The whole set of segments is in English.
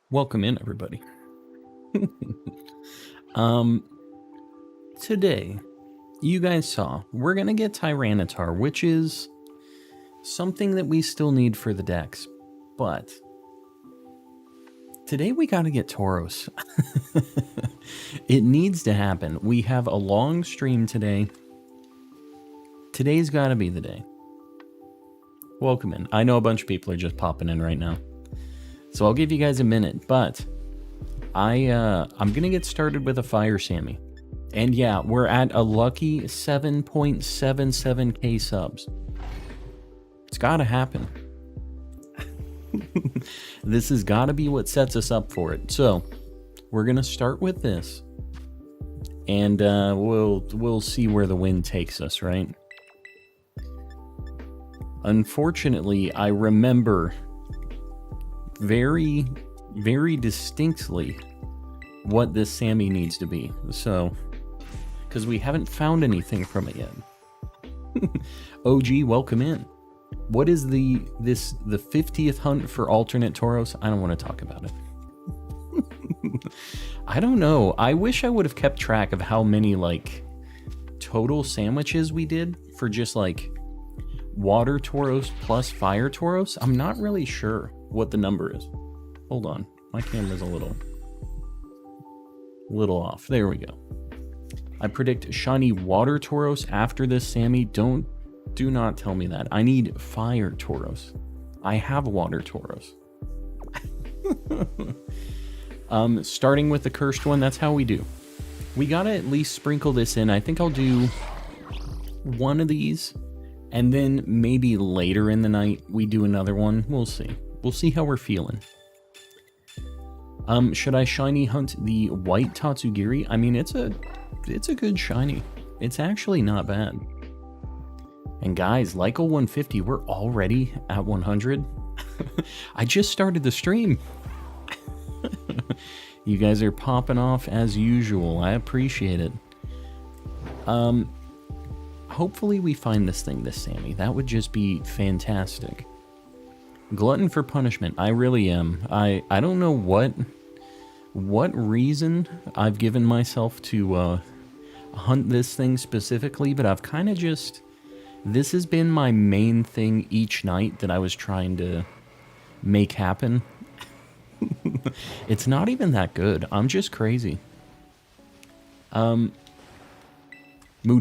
Welcome in, everybody. um, Today, you guys saw, we're gonna get Tyranitar, which is something that we still need for the decks, but today we gotta get Tauros. It needs to happen. We have a long stream today. Today's gotta be the day. Welcome in. I know a bunch of people are just popping in right now, so I'll give you guys a minute, but I'm gonna get started with a Fire Sammy. And yeah, we're at a lucky 7.77k subs. It's gotta happen. This has gotta be what sets us up for it. So, we're gonna start with this. And we'll see where the wind takes us, right? Unfortunately, I remember very, very distinctly what this Sammy needs to be. So, because we haven't found anything from it yet. OG, welcome in. What is the 50th hunt for alternate Tauros? I don't want to talk about it. I don't know. I wish I would have kept track of how many like total sandwiches we did for just like water Tauros plus fire Tauros. I'm not really sure what the number is. Hold on. My camera's a little off. There we go. I predict shiny water Tauros after this Sammy. Do not tell me that. I need fire Tauros. I have water Tauros. Starting with the cursed one, that's how we do. We gotta at least sprinkle this in. I think I'll do one of these, and then maybe later in the night we do another one. We'll see. We'll see how we're feeling. Should I shiny hunt the white Tatsugiri? I mean, it's a good shiny. It's actually not bad. And guys, Lyco 150, we're already at 100. I just started the stream. You guys are popping off as usual. I appreciate it. Hopefully we find this Sammy. That would just be fantastic. Glutton for punishment. I really am. I don't know what reason I've given myself to hunt this thing specifically, but I've kind of just... This has been my main thing each night that I was trying to make happen. It's not even that good. I'm just crazy. Moody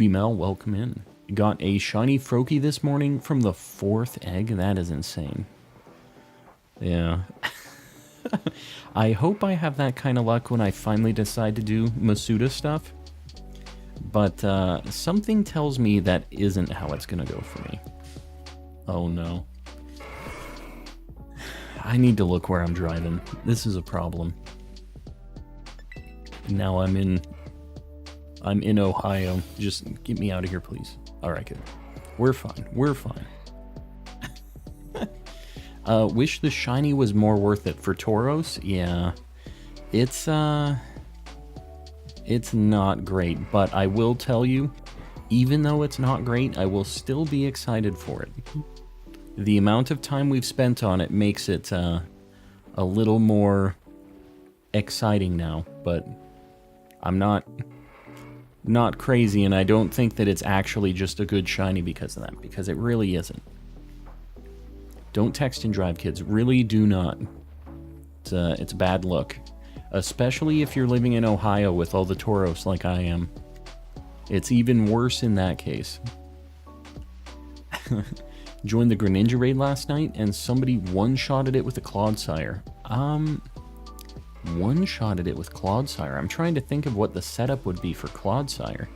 Mel, welcome in. Got a shiny Froakie this morning from the 4th egg. That is insane. Yeah. I hope I have that kind of luck when I finally decide to do Masuda stuff. But something tells me that isn't how it's going to go for me. Oh no. I need to look where I'm driving. This is a problem. Now I'm in Ohio. Just get me out of here, please. Alright, good. We're fine. We're fine. Wish the shiny was more worth it for Tauros. Yeah. It's not great, but I will tell you, even though it's not great, I will still be excited for it. The amount of time we've spent on it makes it a little more exciting now, but I'm not crazy, and I don't think that it's actually just a good shiny because of that, because it really isn't. Don't text and drive, kids. Really do not. It's a bad look. Especially if you're living in Ohio with all the Tauros like I am. It's even worse in that case. Joined the Greninja raid last night and somebody one-shotted it with a Clodsire. One-shotted it with Clodsire. I'm trying to think of what the setup would be for Clodsire.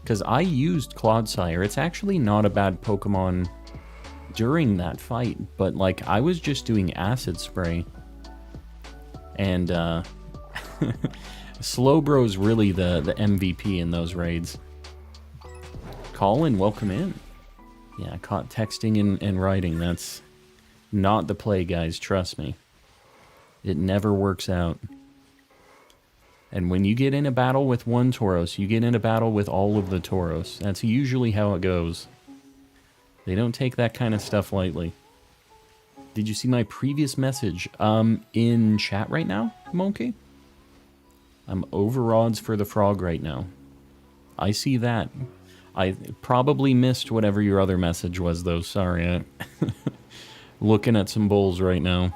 Because I used Clodsire. It's actually not a bad Pokemon during that fight, but like I was just doing acid spray. And Slowbro's really the MVP in those raids. Colin, welcome in. Yeah, caught texting and writing. That's not the play, guys. Trust me. It never works out. And when you get in a battle with one Tauros, you get in a battle with all of the Tauros. That's usually how it goes. They don't take that kind of stuff lightly. Did you see my previous message? In chat right now, Monkey? I'm over odds for the frog right now. I see that. I probably missed whatever your other message was, though. Sorry. Looking at some bowls right now.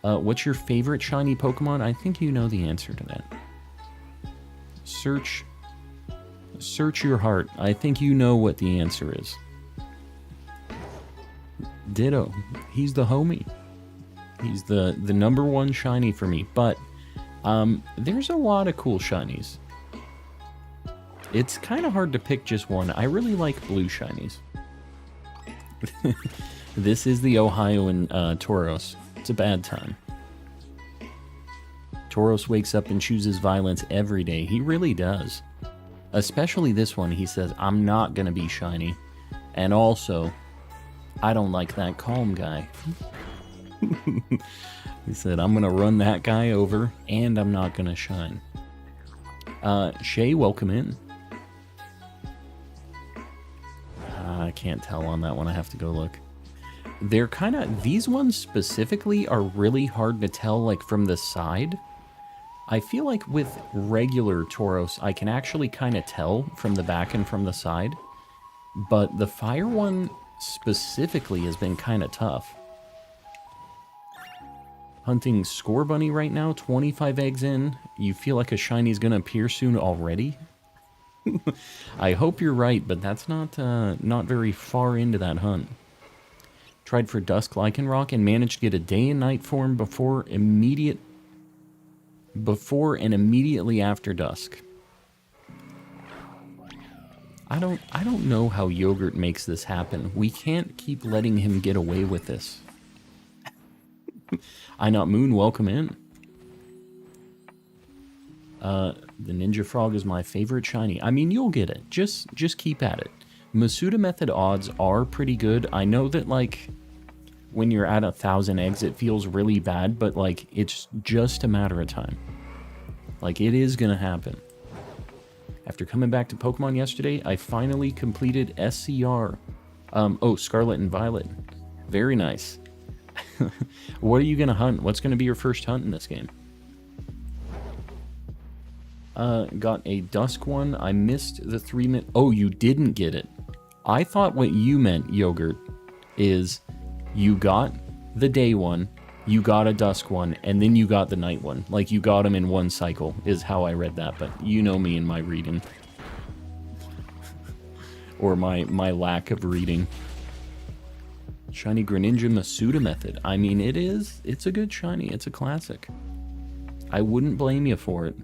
What's your favorite shiny Pokemon? I think you know the answer to that. Search your heart. I think you know what the answer is. Ditto. He's the homie. He's the number one shiny for me. But there's a lot of cool shinies. It's kind of hard to pick just one. I really like blue shinies. This is the Ohioan Tauros. It's a bad time. Tauros wakes up and chooses violence every day. He really does. Especially this one. He says, I'm not going to be shiny. And also, I don't like that calm guy. He said, I'm going to run that guy over, and I'm not going to shine. Shay, welcome in. I can't tell on that one. I have to go look. They're kind of... These ones specifically are really hard to tell, like, from the side. I feel like with regular Tauros, I can actually kind of tell from the back and from the side. But the fire one specifically has been kind of tough. Hunting Score Bunny right now, 25 eggs in. You feel like a shiny's gonna appear soon already? I hope you're right, but that's not very far into that hunt. Tried for Dusk Lycanroc and managed to get a day and night form before and immediately after dusk. I don't know how Yogurt makes this happen. We can't keep letting him get away with this. I Not Moon, welcome in. The Ninja Frog is my favorite shiny. I mean, you'll get it. Just keep at it. Masuda Method odds are pretty good. I know that, like, when you're at 1,000 eggs, it feels really bad, but, like, it's just a matter of time. Like, it is gonna happen. After coming back to Pokemon yesterday, I finally completed SCR. Scarlet and Violet. Very nice. What are you gonna hunt? What's gonna be your first hunt in this game? Got a Dusk one. I missed the 3-minute... Oh, you didn't get it. I thought what you meant, Yogurt, is you got the day one, you got a Dusk one, and then you got the night one. Like, you got them in one cycle, is how I read that, but you know me and my reading. Or my lack of reading. Shiny Greninja Masuda Method. I mean, it's a good shiny. It's a classic. I wouldn't blame you for it.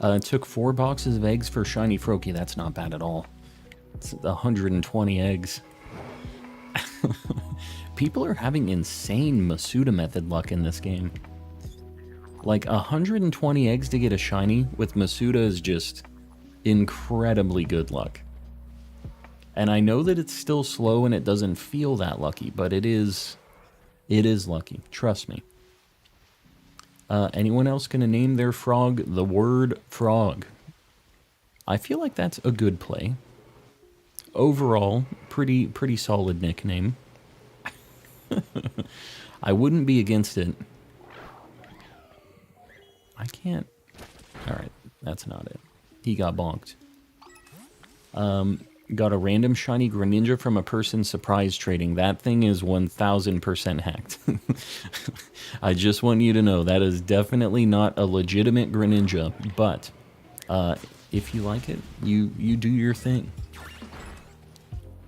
It took 4 boxes of eggs for Shiny Froakie. That's not bad at all. It's 120 eggs. People are having insane Masuda Method luck in this game. Like, 120 eggs to get a shiny with Masuda is just incredibly good luck. And I know that it's still slow and it doesn't feel that lucky, but it is lucky. Trust me. Anyone else gonna name their frog the word frog? I feel like that's a good play. Overall, pretty solid nickname. I wouldn't be against it. I can't. Alright, that's not it. He got bonked. Got a random shiny Greninja from a person surprise trading. That thing is 1000% hacked. I just want you to know that is definitely not a legitimate Greninja, but if you like it, you do your thing.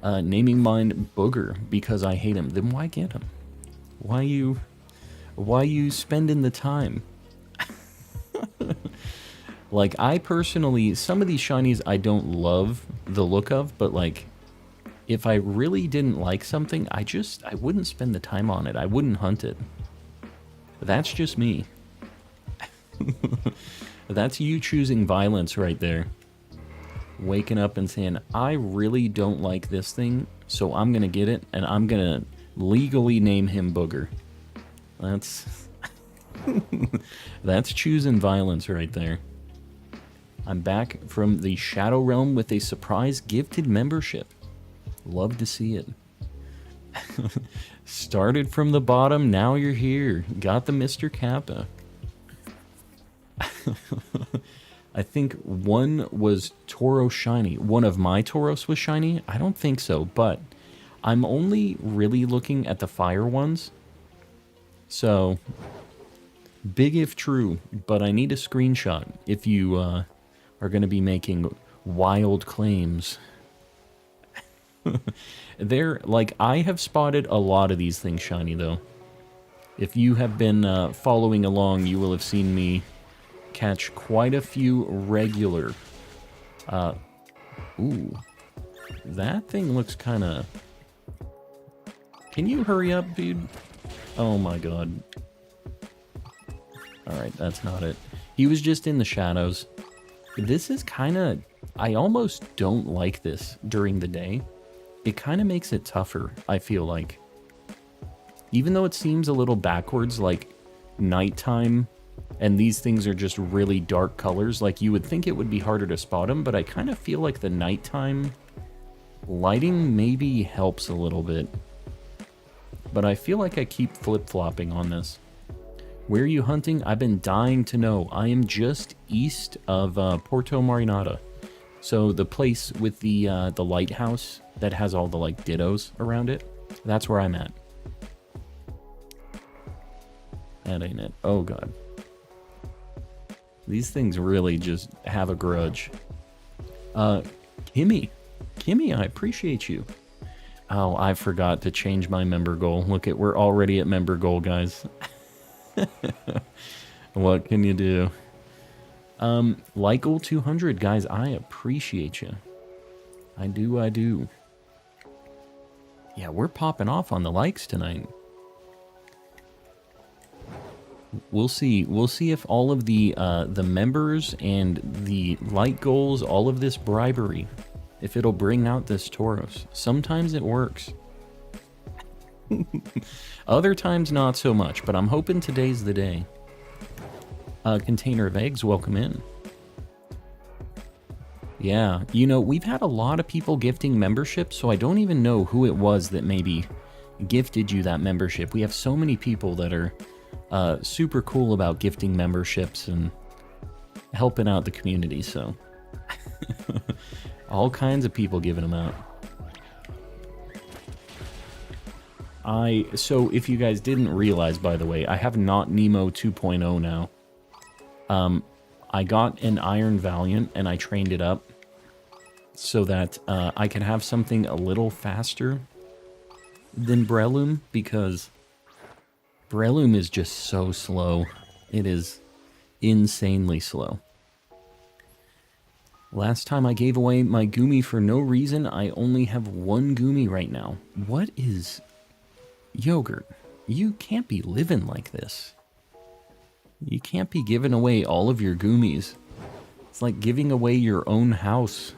Naming mine Booger because I hate him. Then why get him? Why you spending the time? Like, I personally, some of these shinies I don't love the look of, but, like, if I really didn't like something, I wouldn't spend the time on it. I wouldn't hunt it. That's just me. That's you choosing violence right there. Waking up and saying, I really don't like this thing, so I'm gonna get it, and I'm gonna legally name him Booger. That's... That's choosing violence right there. I'm back from the Shadow Realm with a surprise gifted membership. Love to see it. Started from the bottom, now you're here. Got the Mr. Kappa. I think one was Tauros shiny. One of my Tauros was shiny? I don't think so, but I'm only really looking at the fire ones. So, big if true, but I need a screenshot if you are going to be making wild claims. They're, like, I have spotted a lot of these things shiny, though. If you have been following along, you will have seen me catch quite a few regular. Ooh. That thing looks kind of... Can you hurry up, dude? Oh my god. Alright, that's not it. He was just in the shadows. This is kind of... I almost don't like this during the day. It kind of makes it tougher, I feel like. Even though it seems a little backwards, like nighttime, and these things are just really dark colors, like you would think it would be harder to spot them, but I kind of feel like the nighttime lighting maybe helps a little bit. But I feel like I keep flip-flopping on this. Where are you hunting? I've been dying to know. I am just east of Porto Marinata. So the place with the lighthouse that has all the, like, dittos around it, that's where I'm at. That ain't it. Oh, God. These things really just have a grudge. Kimmy. Kimmy, I appreciate you. Oh, I forgot to change my member goal. Look at, we're already at member goal, guys. What can you do? Lykel 200, guys, I appreciate you. I do. Yeah, we're popping off on the likes tonight. We'll see if all of the members and the like goals, all of this bribery, if it'll bring out this Tauros. Sometimes it works. Other times not so much, but I'm hoping today's the day. Container of eggs, welcome in. Yeah, you know, we've had a lot of people gifting memberships, so I don't even know who it was that maybe gifted you that membership. We have so many people that are super cool about gifting memberships and helping out the community, so all kinds of people giving them out. So if you guys didn't realize, by the way, I have not Nemo 2.0 now. I got an Iron Valiant and I trained it up so that I can have something a little faster than Breloom, because Breloom is just so slow. It is insanely slow. Last time I gave away my Goomy for no reason. I only have one Goomy right now. What is... Yogurt, you can't be living like this. You can't be giving away all of your Goomies. It's like giving away your own house.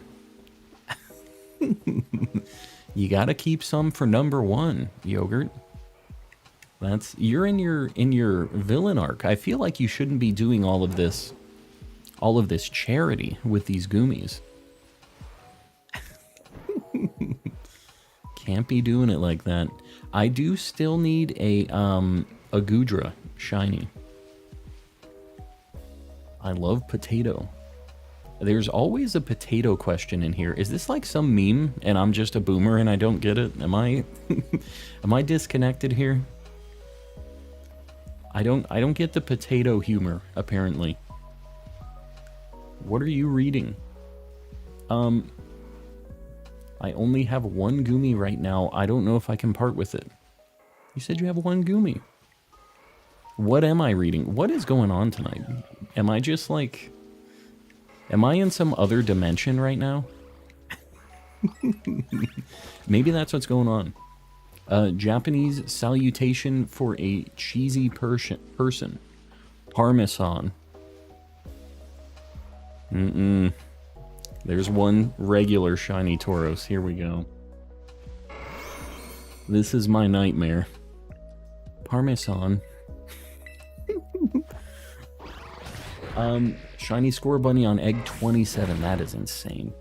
You gotta keep some for number one, Yogurt. You're in your villain arc. I feel like you shouldn't be doing all of this charity with these Goomies. Can't be doing it like that. I do still need a Gudra shiny. I love potato. There's always a potato question in here. Is this like some meme and I'm just a boomer and I don't get it? Am I am I disconnected here? I don't get the potato humor, apparently. What are you reading? I only have one Goomy right now. I don't know if I can part with it. You said you have one Goomy. What am I reading? What is going on tonight? Am I just like... Am I in some other dimension right now? Maybe that's what's going on. Japanese salutation for a cheesy person. Parmesan. There's one regular shiny Tauros. Here we go. This is my nightmare. Parmesan. Shiny Score Bunny on egg 27. That is insane.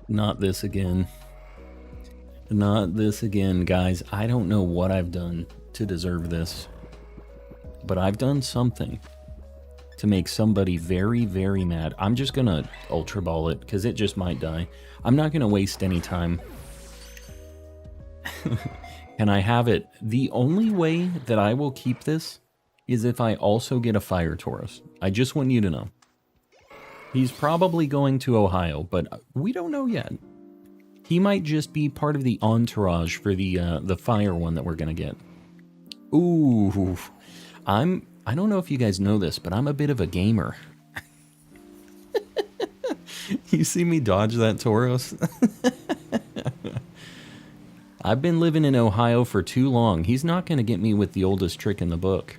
Not this again. Not this again, guys. I don't know what I've done to deserve this, but I've done something to make somebody very, very mad. I'm just gonna Ultra Ball it, because it just might die. I'm not gonna waste any time. And I have it. The only way that I will keep this is if I also get a Fire Tauros. I just want you to know. He's probably going to Ohio, but we don't know yet. He might just be part of the entourage for the fire one that we're gonna get. Ooh, I don't know if you guys know this, but I'm a bit of a gamer. You see me dodge that Tauros? I've been living in Ohio for too long. He's not going to get me with the oldest trick in the book.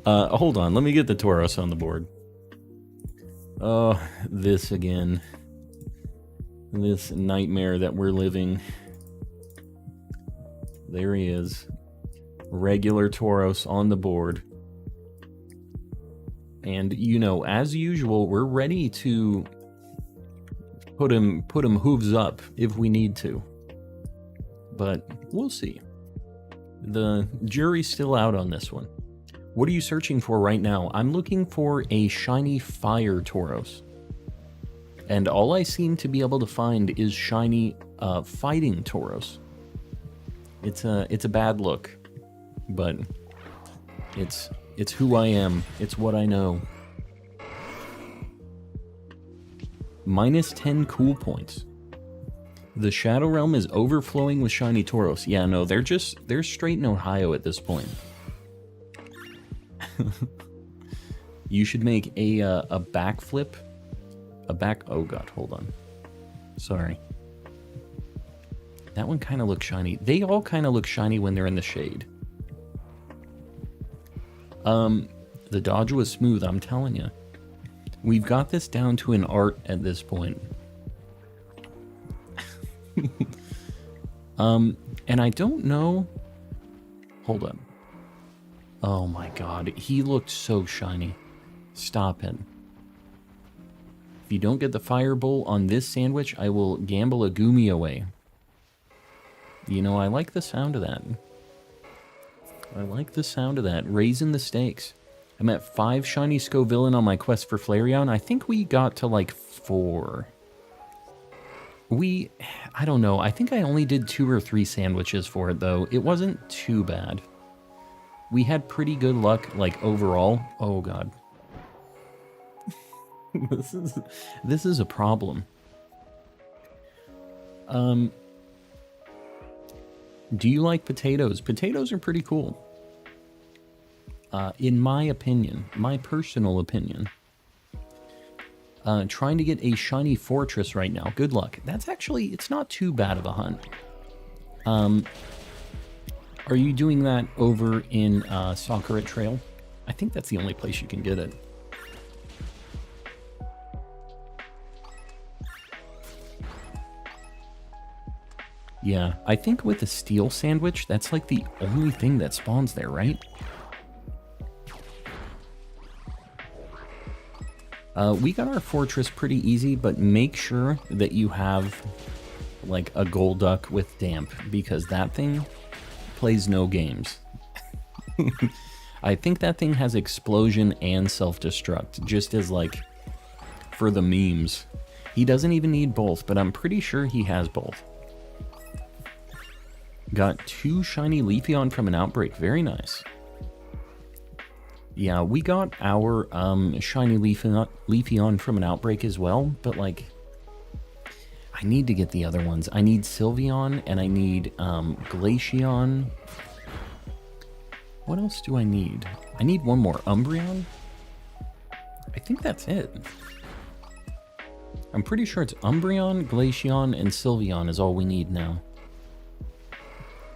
Hold on, let me get the Tauros on the board. Oh, this again. This nightmare that we're living. There he is. Regular Tauros on the board. And, you know, as usual, we're ready to put him hooves up if we need to. But we'll see. The jury's still out on this one. What are you searching for right now? I'm looking for a shiny Fire Tauros. And all I seem to be able to find is shiny Fighting Tauros. It's a bad look, but it's who I am. It's what I know. Minus 10 cool points. The Shadow Realm is overflowing with shiny Tauros. Yeah, no, they're straight in Ohio at this point. You should make a backflip. Oh god, hold on. Sorry. That one kind of looks shiny. They all kind of look shiny when they're in the shade. The dodge was smooth, I'm telling you. We've got this down to an art at this point. And I don't know... Hold up. Oh my god, he looked so shiny. Stop it. If you don't get the Firebolt on this sandwich, I will gamble a Goomy away. You know, I like the sound of that. I like the sound of that. Raising the stakes. I'm at 5 shiny Scovillain on my quest for Flareon. I think we got to like 4. I don't know. I think I only did 2 or 3 sandwiches for it though. It wasn't too bad. We had pretty good luck like overall. Oh god. This is a problem. Do you like potatoes? Potatoes are pretty cool. In my opinion, my personal opinion. Trying to get a shiny fortress right now. Good luck. That's actually, it's not too bad of a hunt. Are you doing that over in Sakura Trail? I think that's the only place you can get it. Yeah, I think with the steel sandwich, that's like the only thing that spawns there, right? We got our fortress pretty easy, but make sure that you have like a Golduck with Damp, because that thing plays no games. I think that thing has Explosion and Self-Destruct, just as like for the memes. He doesn't even need both, but I'm pretty sure he has both. Got 2 shiny Leafeon from an outbreak. Very nice. Yeah, we got our shiny Leafeon from an outbreak as well, but like, I need to get the other ones. I need Sylveon and I need Glaceon. What else do I need? I need one more. Umbreon? I think that's it. I'm pretty sure it's Umbreon, Glaceon, and Sylveon is all we need now.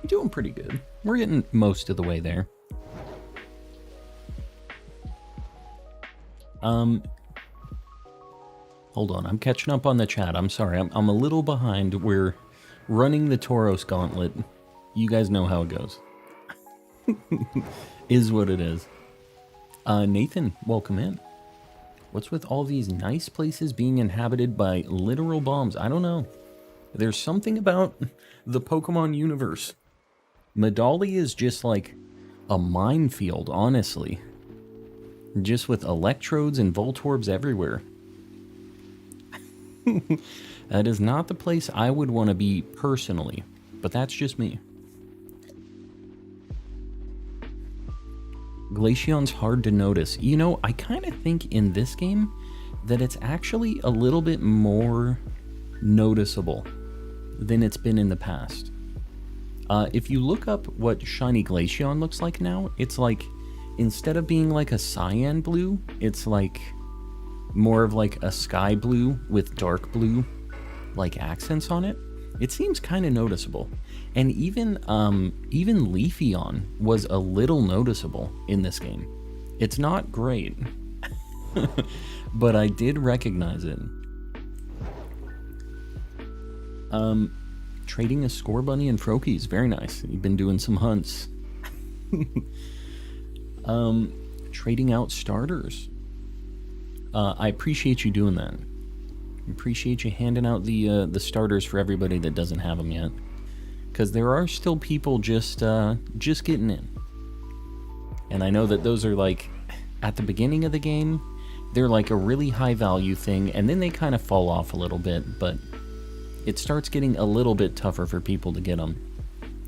We're doing pretty good. We're getting most of the way there. Hold on, I'm catching up on the chat. I'm sorry, I'm a little behind. We're running the Tauros gauntlet. You guys know how it goes. Is what it is. Nathan, welcome in. What's with all these nice places being inhabited by literal bombs? I don't know. There's something about the Pokemon universe. Medali is just like a minefield, honestly. Just with electrodes and Voltorbs everywhere. That is not the place I would want to be personally, but that's just me. Glaceon's hard to notice. You know, I kind of think in this game that it's actually a little bit more noticeable than it's been in the past. If you look up what Shiny Glaceon looks like now, it's like, instead of being like a cyan blue, it's like more of like a sky blue with dark blue like accents on it. It seems kind of noticeable. And even Leafeon was a little noticeable in this game. It's not great, but I did recognize it. Trading a Score Bunny and Froakies, very nice. You've been doing some hunts. Trading out starters. I appreciate you doing that. Appreciate you handing out the starters for everybody that doesn't have them yet, because there are still people just getting in. And I know that those are like at the beginning of the game, they're like a really high value thing, and then they kind of fall off a little bit, but it starts getting a little bit tougher for people to get them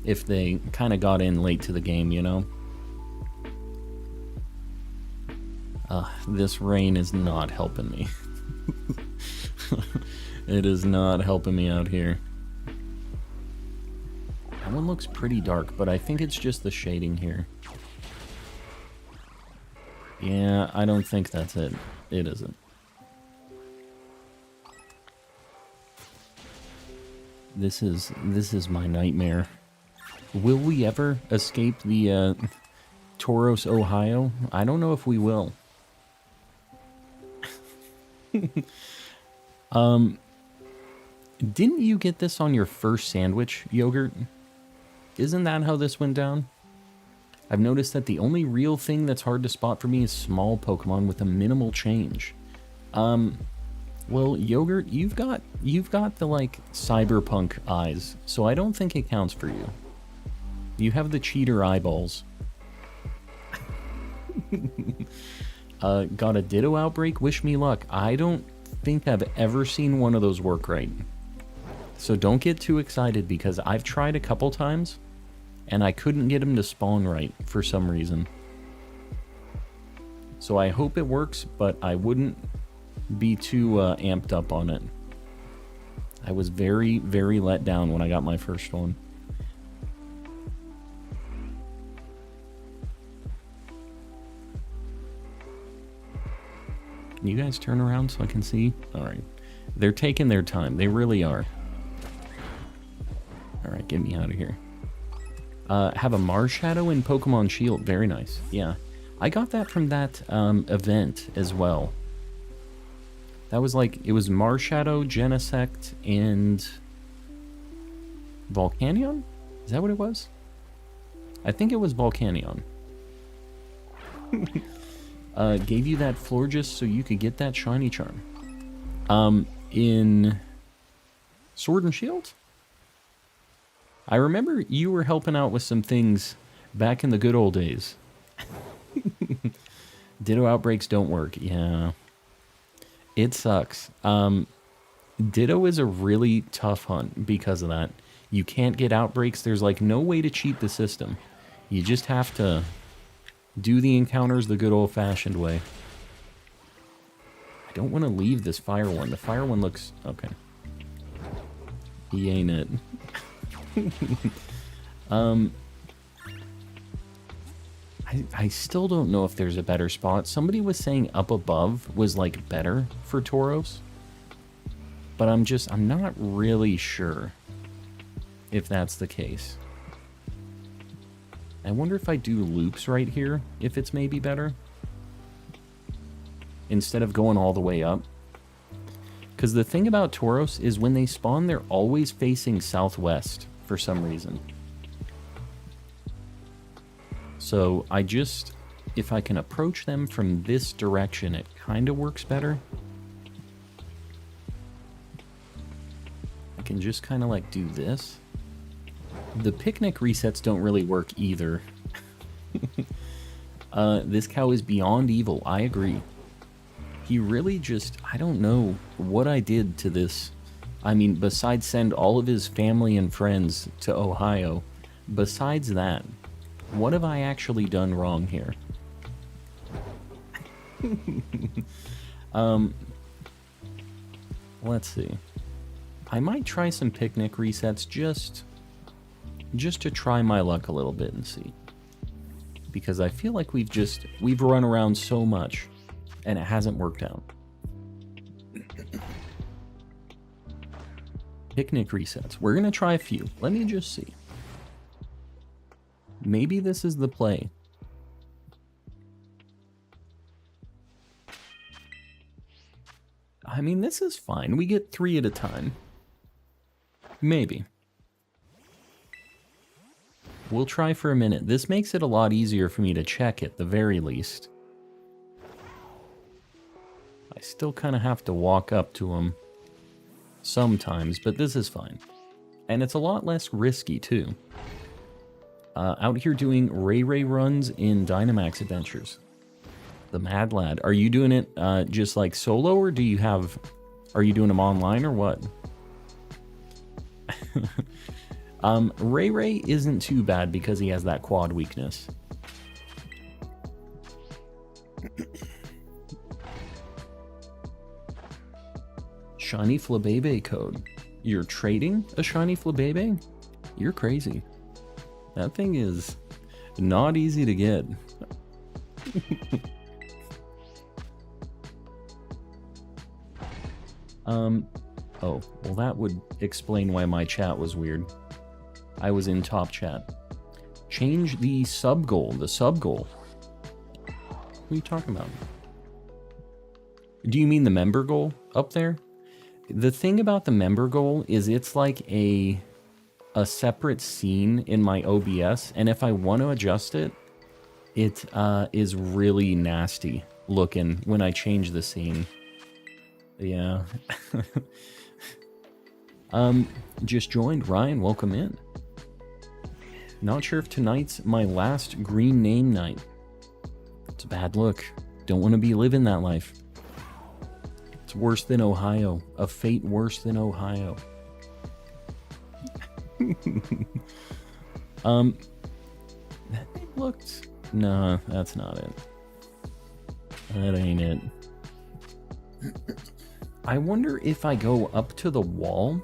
if they kind of got in late to the game, you know. This rain is not helping me. It is not helping me out here. That one looks pretty dark, but I think it's just the shading here. Yeah, I don't think that's it. It isn't. This is my nightmare. Will we ever escape the Tauros, Ohio? I don't know if we will. Didn't you get this on your first sandwich, Yogurt? Isn't that how this went down? I've noticed that the only real thing that's hard to spot for me is small Pokemon with a minimal change. Well, Yogurt, you've got the, like, cyberpunk eyes, so I don't think it counts for you. You have the cheater eyeballs. Got a Ditto outbreak? Wish me luck. I don't think I've ever seen one of those work right. So don't get too excited, because I've tried a couple times, and I couldn't get them to spawn right for some reason. So I hope it works, but I wouldn't be too amped up on it. I was very, very let down when I got my first one. Can you guys turn around so I can see? Alright. They're taking their time. They really are. Alright, get me out of here. Have a Marshadow in Pokemon Shield. Very nice. Yeah. I got that from that event as well. That was like, it was Marshadow, Genesect, and Volcanion? Is that what it was? I think it was Volcanion. Gave you that Florges so you could get that Shiny Charm. In Sword and Shield? I remember you were helping out with some things back in the good old days. Ditto outbreaks don't work. Yeah. It sucks. Ditto is a really tough hunt because of that. You can't get outbreaks. There's like no way to cheat the system. You just have to do the encounters the good old-fashioned way. I don't want to leave this fire one. The fire one looks... okay. He ain't it. I still don't know if there's a better spot. Somebody was saying up above was like better for Tauros. But I'm not really sure if that's the case. I wonder if I do loops right here, if it's maybe better. Instead of going all the way up. Because the thing about Tauros is when they spawn, they're always facing southwest for some reason. So I just if I can approach them from this direction, it kind of works better. I can just kind of like do this. The picnic resets don't really work either. This cow is beyond evil. I agree. He really just, I don't know what I did to this. I mean, besides send all of his family and friends to Ohio, besides that, what have I actually done wrong here? Let's see. I might try some picnic resets just to try my luck a little bit and see. Because I feel like we've run around so much and it hasn't worked out. Picnic resets. We're going to try a few. Let me just see. Maybe this is the play. I mean, this is fine. We get 3 at a time. Maybe. We'll try for a minute. This makes it a lot easier for me to check at the very least. I still kind of have to walk up to him sometimes, but this is fine. And it's a lot less risky, too. Out here doing Ray runs in Dynamax Adventures. The Mad Lad. Are you doing it just like solo, or do you have... Are you doing them online, or what? Ray isn't too bad because he has that quad weakness. Shiny Flabébé code. You're trading a Shiny Flabébé? You're crazy. That thing is not easy to get. Oh, well that would explain why my chat was weird. I was in top chat. Change the sub goal. The sub goal. What are you talking about? Do you mean the member goal up there? The thing about the member goal is it's like a separate scene in my OBS, and if I want to adjust it, it is really nasty looking when I change the scene. Yeah. Just joined. Ryan, welcome in. Not sure if tonight's my last green name night. It's a bad look. Don't want to be living that life. It's worse than Ohio. A fate worse than Ohio. That looked... No, that's not it. That ain't it. I wonder if I go up to the wall,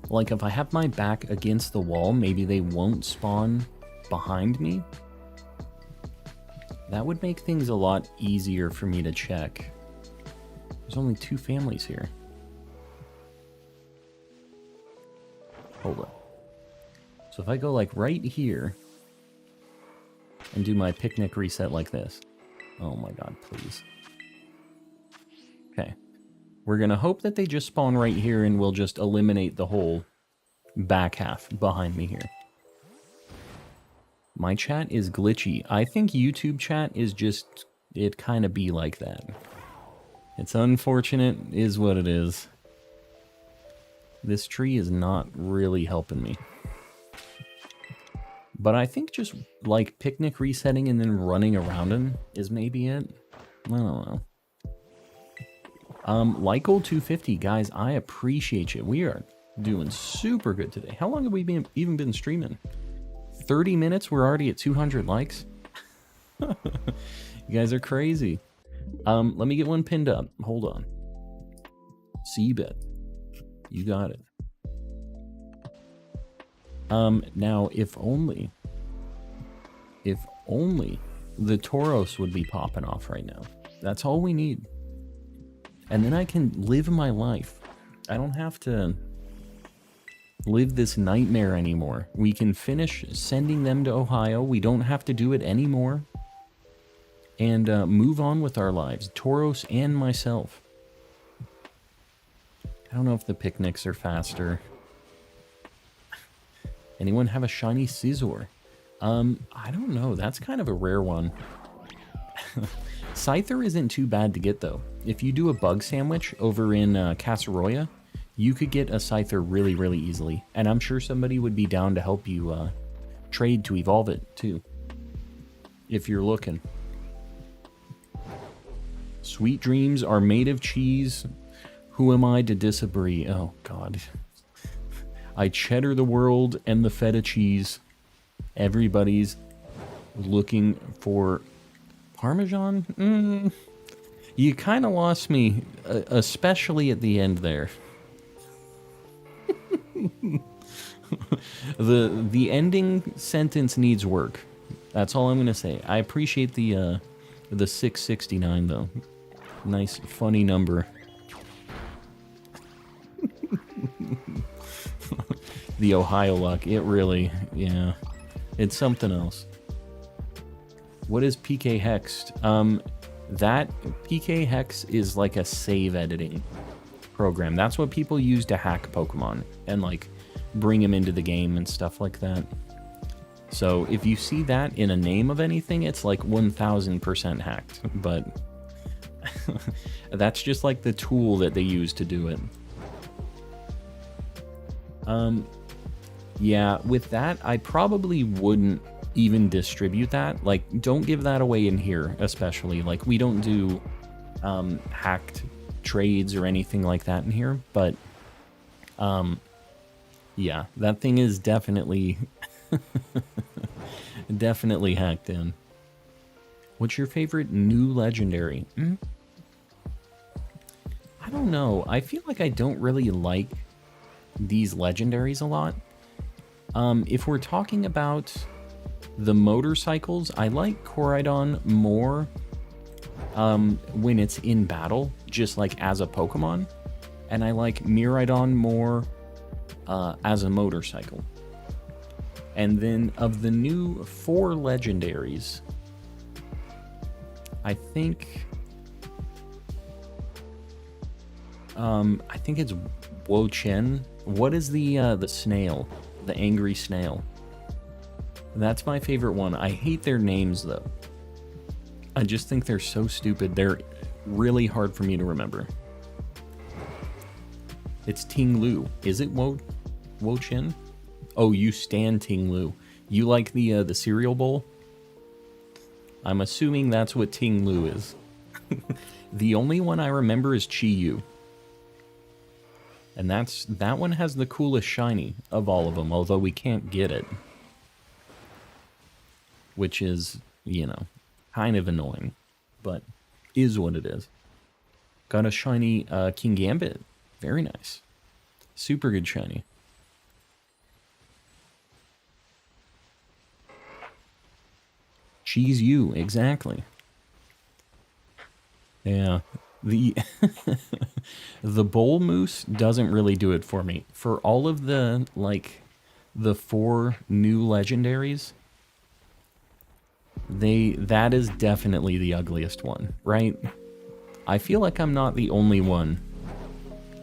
like if I have my back against the wall, maybe they won't spawn behind me. That would make things a lot easier for me to check. There's only 2 families here. Hold on. So if I go like right here and do my picnic reset like this. Oh my god, please. Okay. We're going to hope that they just spawn right here and we'll just eliminate the whole back half behind me here. My chat is glitchy. I think YouTube chat is just... It kind of be like that. It's unfortunate, is what it is. This tree is not really helping me. But I think just, like, picnic resetting and then running around him is maybe it. I don't know. Lyco250, guys, I appreciate you. We are doing super good today. How long have we even been streaming? 30 minutes? We're already at 200 likes? You guys are crazy. Let me get one pinned up. Hold on. C-bet. You got it. Now, if only the Tauros would be popping off right now. That's all we need. And then I can live my life. I don't have to live this nightmare anymore. We can finish sending them to Ohio. We don't have to do it anymore. And move on with our lives. Tauros and myself. I don't know if the picnics are faster. Anyone have a shiny Scizor? I don't know. That's kind of a rare one. Scyther isn't too bad to get, though. If you do a bug sandwich over in Casseroya, you could get a Scyther really, really easily. And I'm sure somebody would be down to help you trade to evolve it, too. If you're looking. Sweet dreams are made of cheese. Who am I to disagree? Oh, God. I cheddar the world and the feta cheese. Everybody's looking for Parmesan? You kind of lost me, especially at the end there. The ending sentence needs work. That's all I'm gonna say. I appreciate the 669 though. Nice, funny number. The Ohio luck. It really, yeah, it's something else. What is PK Hexed? That PK Hex is like a save editing program. That's what people use to hack Pokemon and like bring them into the game and stuff like that. So if you see that in a name of anything, it's like 1000% hacked. But that's just like the tool that they use to do it. Yeah, with that, I probably wouldn't even distribute that. Like, don't give that away in here, especially. Like, we don't do hacked trades or anything like that in here, but yeah, that thing is definitely definitely hacked in. What's your favorite new legendary? I don't know. I feel like I don't really like these legendaries a lot. If we're talking about the motorcycles, I like Koraidon more when it's in battle, just like as a Pokemon. And I like Miraidon more as a motorcycle. And then of the new 4 legendaries, I think it's Wo-Chen. What is the snail? The angry snail. That's my favorite one. I hate their names, though. I just think they're so stupid. They're really hard for me to remember. It's Ting Lu. Is it Wo-Chen? Oh, you stand Ting Lu. You like the cereal bowl? I'm assuming that's what Ting Lu is. The only one I remember is Chi Yu. And that one has the coolest shiny of all of them, although we can't get it. Which is, you know, kind of annoying, but is what it is. Got a shiny King Gambit. Very nice. Super good shiny. Cheese you, exactly. Yeah. The the bowl moose doesn't really do it for me. For all of the, like, the 4 new legendaries, that is definitely the ugliest one, right? I feel like I'm not the only one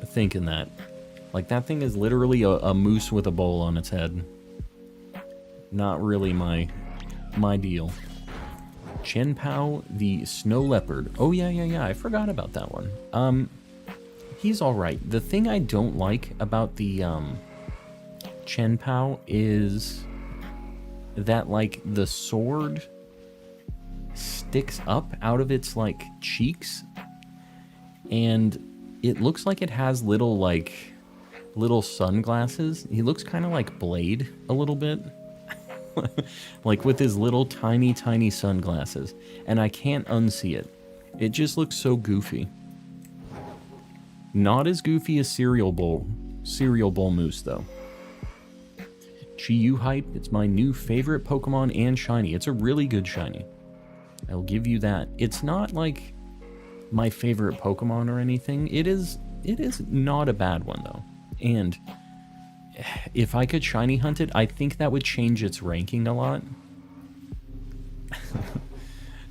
thinking that. Like, that thing is literally a moose with a bowl on its head. Not really my deal. Chenpao, the snow leopard. Oh, yeah, I forgot about that one. He's alright. The thing I don't like about the, Chenpao is that, like, the sword sticks up out of its, like, cheeks, and it looks like it has little sunglasses. He looks kind of like Blade a little bit. Like with his little tiny sunglasses, and I can't unsee it. It just looks so goofy. Not as goofy as Cereal Bowl Moose though. Chi-Yu hype, it's my new favorite Pokemon and shiny. It's a really good shiny. I'll give you that. It's not like my favorite Pokemon or anything. It is not a bad one though. And if I could shiny hunt it, I think that would change its ranking a lot.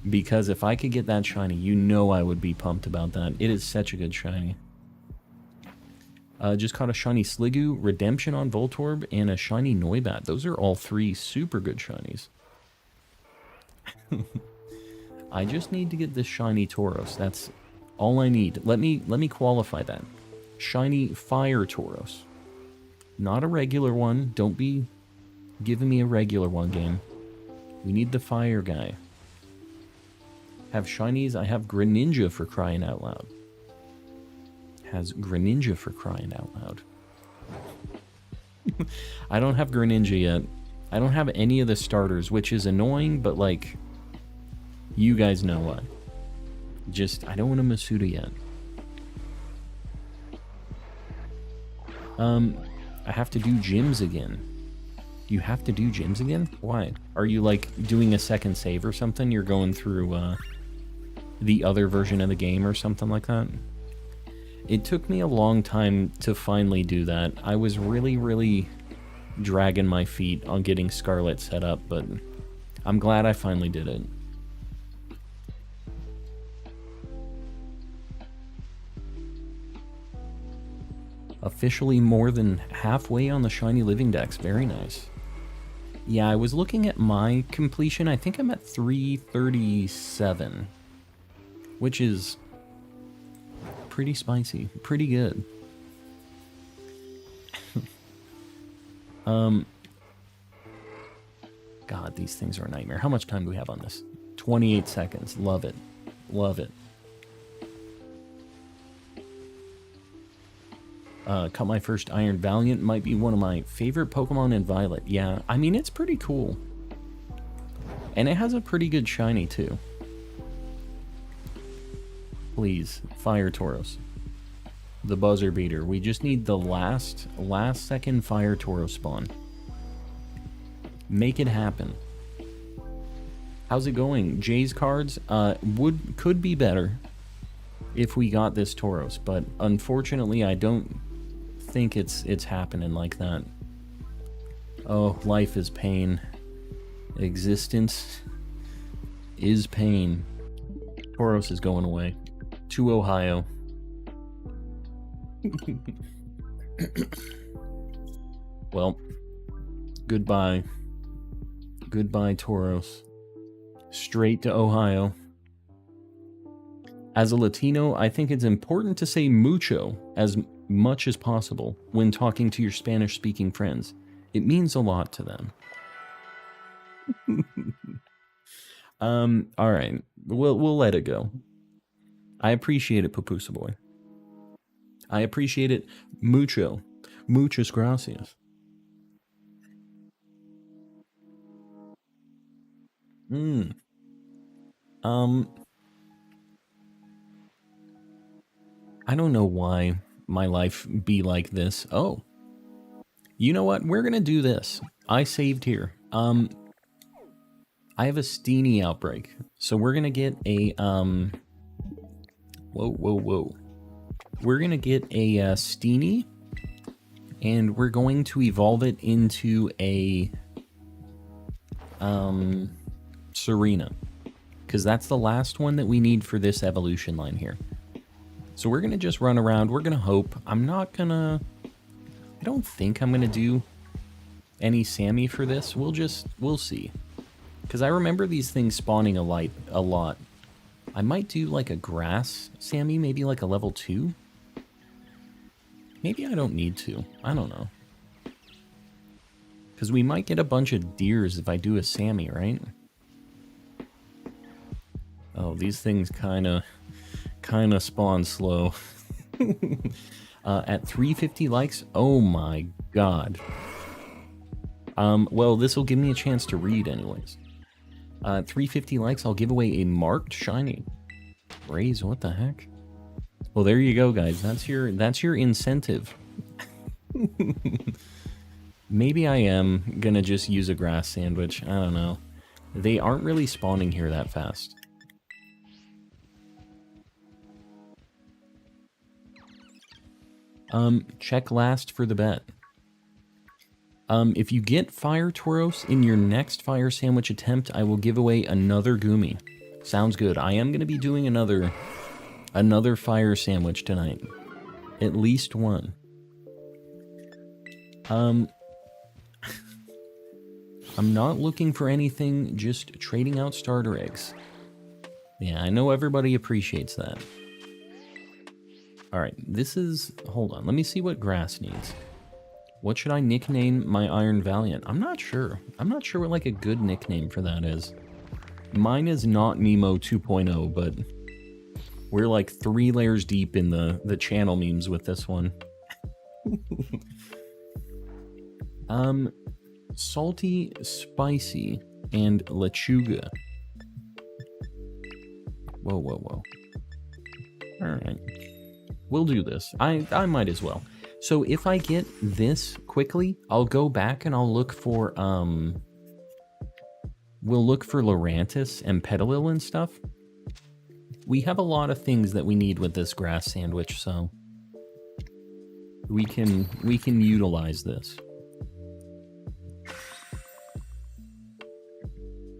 Because if I could get that shiny, you know I would be pumped about that. It is such a good shiny. Just caught a shiny Sliggoo, Redemption on Voltorb, and a shiny Noibat. Those are all 3 super good shinies. I just need to get this shiny Tauros. That's all I need. Let me qualify that. Shiny fire Tauros. Not a regular one. Don't be giving me a regular one, game. We need the fire guy. Have shinies. I have Greninja for crying out loud. Has Greninja for crying out loud. I don't have Greninja yet. I don't have any of the starters, which is annoying, but like, you guys know why. Just, I don't want a Masuda yet. I have to do gyms again. You have to do gyms again? Why? Are you like doing a second save or something? You're going through the other version of the game or something like that? It took me a long time to finally do that. I was really dragging my feet on getting Scarlet set up, but I'm glad I finally did it. Officially more than halfway on the Shiny Living Dex. Very nice. Yeah, I was looking at my completion. I think I'm at 337, which is pretty spicy, pretty good. God, these things are a nightmare. How much time do we have on this? 28 seconds. Love it. Love it. Caught my first Iron Valiant. Might be one of my favorite Pokemon in Violet. Yeah, I mean, it's pretty cool. And it has a pretty good shiny, too. Please, Fire Tauros. The buzzer beater. We just need the last second Fire Tauros spawn. Make it happen. How's it going? Jay's cards could be better if we got this Tauros, but unfortunately I don't think it's happening like that. Oh, life is pain. Existence is pain. Tauros is going away. To Ohio. Well, goodbye. Goodbye, Tauros. Straight to Ohio. As a Latino, I think it's important to say mucho as much as possible when talking to your Spanish-speaking friends. It means a lot to them. All right. We'll let it go. I appreciate it, Papusa boy. I appreciate it mucho. Muchas gracias. I don't know why my life be like this. Oh. You know what? We're gonna do this. I saved here. I have a Steenee outbreak. So we're gonna get a, Whoa. We're gonna get a, Steenee. And we're going to evolve it into a, Serena. Because that's the last one that we need for this evolution line here. So we're going to just run around. We're going to hope. I don't think I'm going to do any Sammy for this. We'll see. Because I remember these things spawning a lot. I might do like a grass Sammy, maybe like a level 2. Maybe I don't need to. I don't know. Because we might get a bunch of deers if I do a Sammy, right? Oh, these things kind of spawn slow. At 350 likes? Oh my god. Well, this will give me a chance to read anyways. 350 likes, I'll give away a marked shiny. Raise, what the heck? Well, there you go, guys. That's your incentive. Maybe I am gonna just use a grass sandwich. I don't know. They aren't really spawning here that fast. Check last for the bet. If you get Fire Tauros in your next Fire Sandwich attempt, I will give away another Goomy. Sounds good. I am going to be doing another Fire Sandwich tonight. At least one. I'm not looking for anything, just trading out starter eggs. Yeah, I know everybody appreciates that. Alright, this is... Hold on, let me see what grass needs. What should I nickname my Iron Valiant? I'm not sure. I'm not sure what, like, a good nickname for that is. Mine is not Nemo 2.0, but... we're, like, 3 layers deep in the channel memes with this one. Salty, spicy, and lechuga. Whoa, whoa, whoa. Alright. We'll do this. I might as well. So if I get this quickly, I'll go back and I'll look for, we'll look for Lurantis and Petalil and stuff. We have a lot of things that we need with this grass sandwich, so we can utilize this.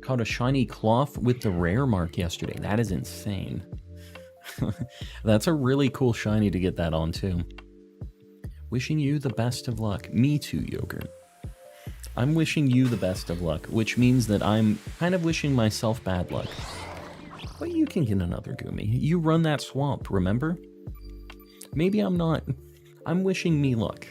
Caught a shiny cloth with the rare mark yesterday. That is insane. That's a really cool shiny to get that on, too. Wishing you the best of luck. Me too, Yogurt. I'm wishing you the best of luck, which means that I'm kind of wishing myself bad luck. But you can get another Goomy. You run that swamp, remember? Maybe I'm not. I'm wishing me luck.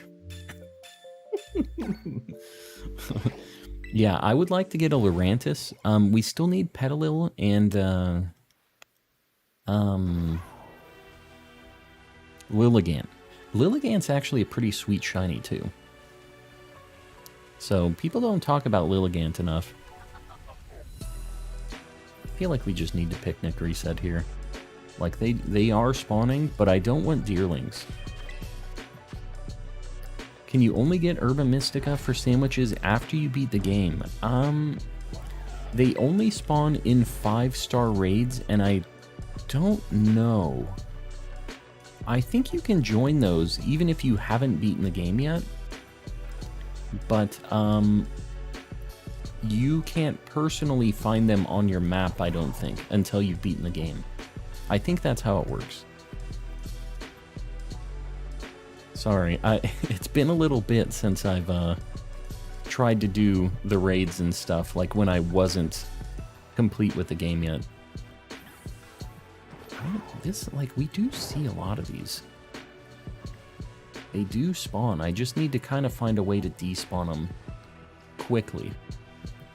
Yeah, I would like to get a Lurantis. We still need Petalil and, Lilligant. Lilligant's actually a pretty sweet shiny, too. So, people don't talk about Lilligant enough. I feel like we just need to picnic reset here. Like, they are spawning, but I don't want deerlings. Can you only get Herba Mystica for sandwiches after you beat the game? They only spawn in 5-star raids, and I don't know. I think you can join those even if you haven't beaten the game yet. But, you can't personally find them on your map, I don't think, until you've beaten the game. I think that's how it works. Sorry, it's been a little bit since I've, tried to do the raids and stuff, like when I wasn't complete with the game yet. We do see a lot of these. They do spawn. I just need to kind of find a way to despawn them quickly.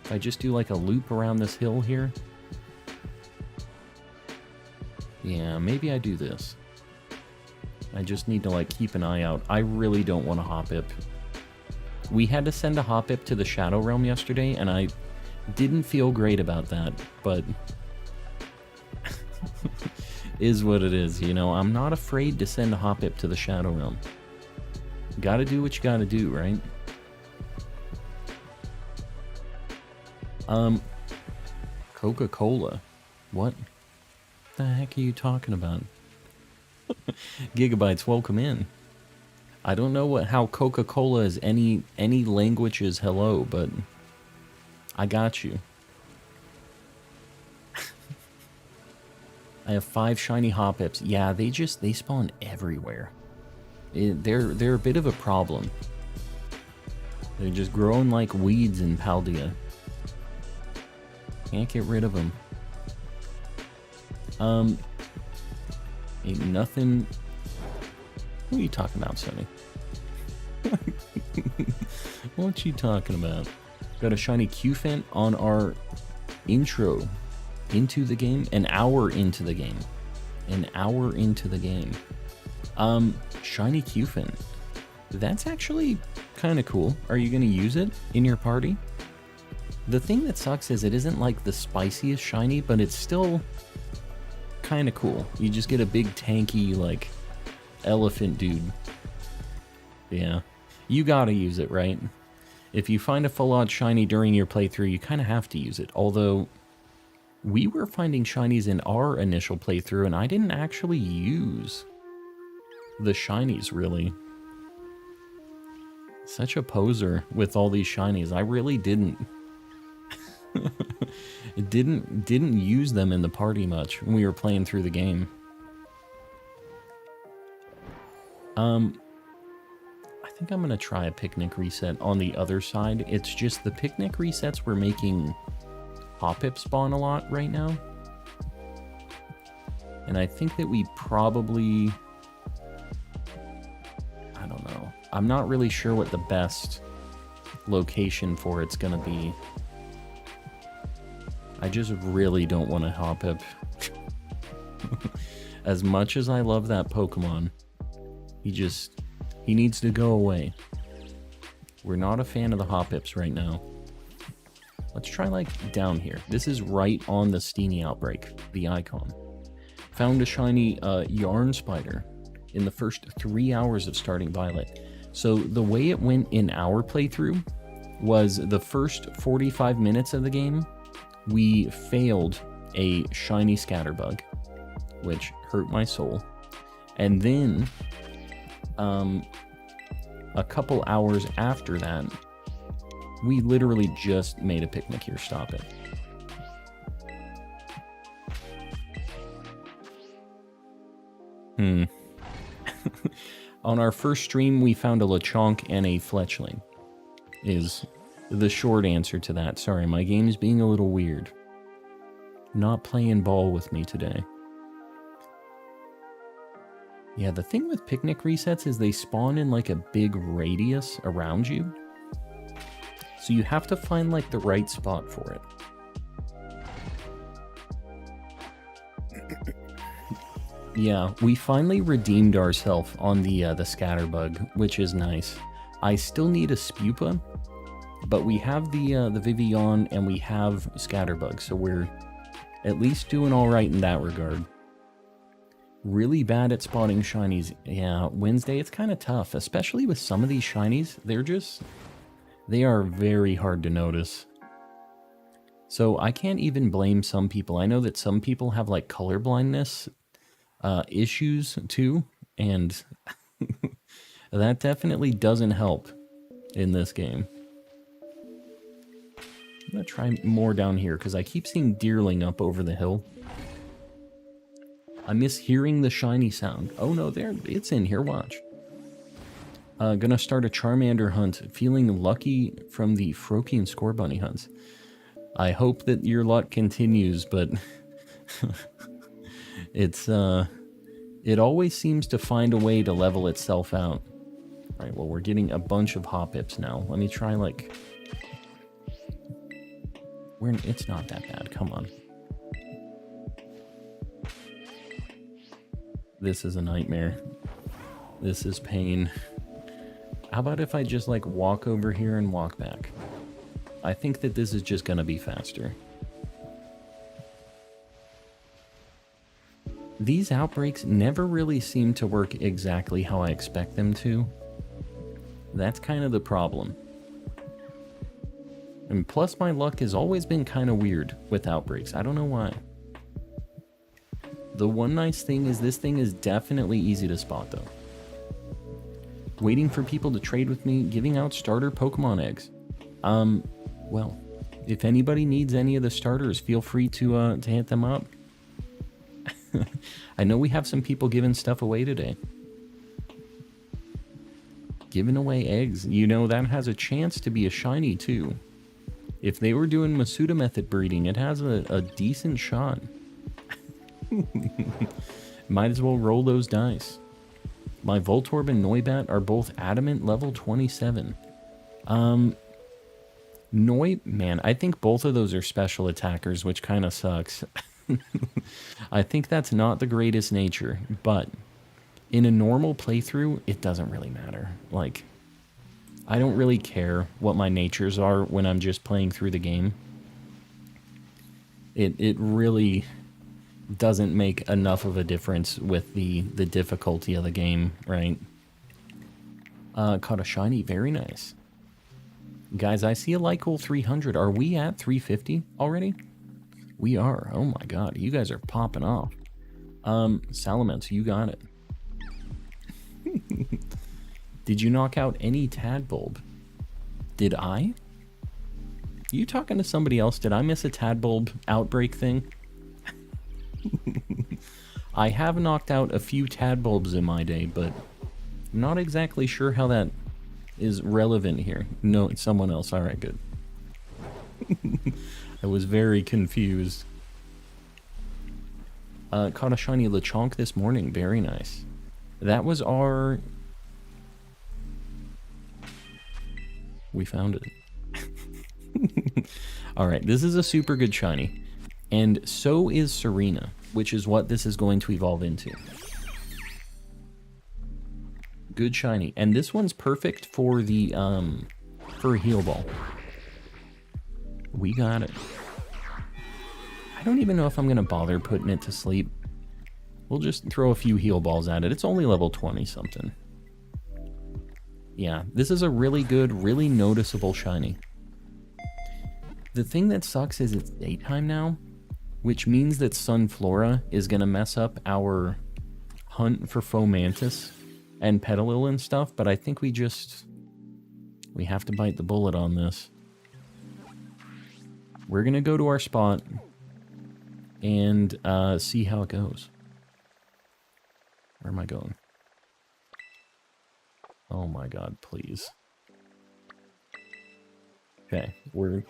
If I just do like a loop around this hill here. Yeah, maybe I do this. I just need to like keep an eye out. I really don't want to Hoppip. We had to send a Hoppip to the Shadow Realm yesterday, and I didn't feel great about that, but... is what it is, you know? I'm not afraid to send a Hoppip to the Shadow Realm. Gotta do what you gotta do, right? Coca-Cola. What the heck are you talking about? Gigabytes, welcome in. I don't know how Coca-Cola is any language is hello, but I got you. I have 5 shiny Hoppips. Yeah, they spawn everywhere. They're a bit of a problem. They're just growing like weeds in Paldea. Can't get rid of them. Ain't nothing... What are you talking about, Sonny? What you talking about? Got a shiny Qfant on our intro into the game. An hour into the game. An hour into the game. Shiny Qfant. That's actually kind of cool. Are you going to use it in your party? The thing that sucks is it isn't like the spiciest shiny, but it's still kind of cool. You just get a big tanky, like, elephant dude. Yeah. You gotta use it, right? If you find a full-on shiny during your playthrough, you kind of have to use it. Although, we were finding shinies in our initial playthrough, and I didn't actually use the shinies, really. Such a poser with all these shinies. I really didn't. didn't use them in the party much when we were playing through the game. I think I'm going to try a picnic reset on the other side. It's just the picnic resets were making Hoppip spawn a lot right now. And I think that we probably... I don't know. I'm not really sure what the best location for it's going to be. I just really don't want to Hoppip. As much as I love that Pokemon, he needs to go away. We're not a fan of the Hoppips right now. Let's try like down here. This is right on the Steenee outbreak, the icon. Found a shiny yarn spider in the first 3 hours of starting Violet. So the way it went in our playthrough was the first 45 minutes of the game, we failed a shiny scatterbug, which hurt my soul. And then a couple hours after that, we literally just made a picnic here. Stop it. On our first stream, we found a Lechonk and a Fletchling, is the short answer to that. Sorry, my game's being a little weird. Not playing ball with me today. Yeah, the thing with picnic resets is they spawn in like a big radius around you. So you have to find like the right spot for it. Yeah, we finally redeemed ourselves on the Scatterbug, which is nice. I still need a Spupa, but we have the Vivillon and we have Scatterbug, so we're at least doing all right in that regard. Really bad at spotting shinies. Yeah, Wednesday, it's kind of tough, especially with some of these shinies. They are very hard to notice. So I can't even blame some people. I know that some people have like color blindness issues too, and that definitely doesn't help in this game. I'm gonna try more down here because I keep seeing Deerling up over the hill. I miss hearing the shiny sound. Oh no, there, it's in here, watch. Gonna start a Charmander hunt, feeling lucky from the Froakie Score Bunny hunts. I hope that your luck continues, but it always seems to find a way to level itself out. Alright, well, we're getting a bunch of Hoppips now. Let me try, like... It's not that bad, come on. This is a nightmare. This is pain. How about if I just, like, walk over here and walk back? I think that this is just gonna be faster. These outbreaks never really seem to work exactly how I expect them to. That's kind of the problem. And plus my luck has always been kind of weird with outbreaks. I don't know why. The one nice thing is this thing is definitely easy to spot though. Waiting for people to trade with me, giving out starter Pokemon eggs. Well, if anybody needs any of the starters, feel free to hit them up. I know we have some people giving stuff away today. Giving away eggs. You know, that has a chance to be a shiny, too. If they were doing Masuda method breeding, it has a decent shot. Might as well roll those dice. My Voltorb and Noibat are both Adamant level 27. Man, I think both of those are special attackers, which kind of sucks. I think that's not the greatest nature, but in a normal playthrough, it doesn't really matter. Like, I don't really care what my natures are when I'm just playing through the game. It really doesn't make enough of a difference with the difficulty of the game, right? Caught a shiny, very nice. Guys, I see a Lycool 300. Are we at 350 already? We are. Oh my god, you guys are popping off. Salamence, you got it. Did you knock out any Tadbulb? Did I? You talking to somebody else? Did I miss a Tadbulb outbreak thing? I have knocked out a few Tadbulbs in my day, but I'm not exactly sure how that is relevant here. No, it's someone else. All right, good. I was very confused. Caught a shiny Lechonk this morning. Very nice. That was our... We found it. Alright, this is a super good shiny. And so is Serena, which is what this is going to evolve into. Good shiny. And this one's perfect for the, for a heal ball. We got it. I don't even know if I'm going to bother putting it to sleep. We'll just throw a few heal balls at it. It's only level 20 something. Yeah, this is a really good, really noticeable shiny. The thing that sucks is it's daytime now, which means that Sunflora is going to mess up our hunt for Fomantis and Petalil and stuff, but I think we have to bite the bullet on this. We're going to go to our spot and see how it goes. Where am I going? Oh my god, please. Okay, we're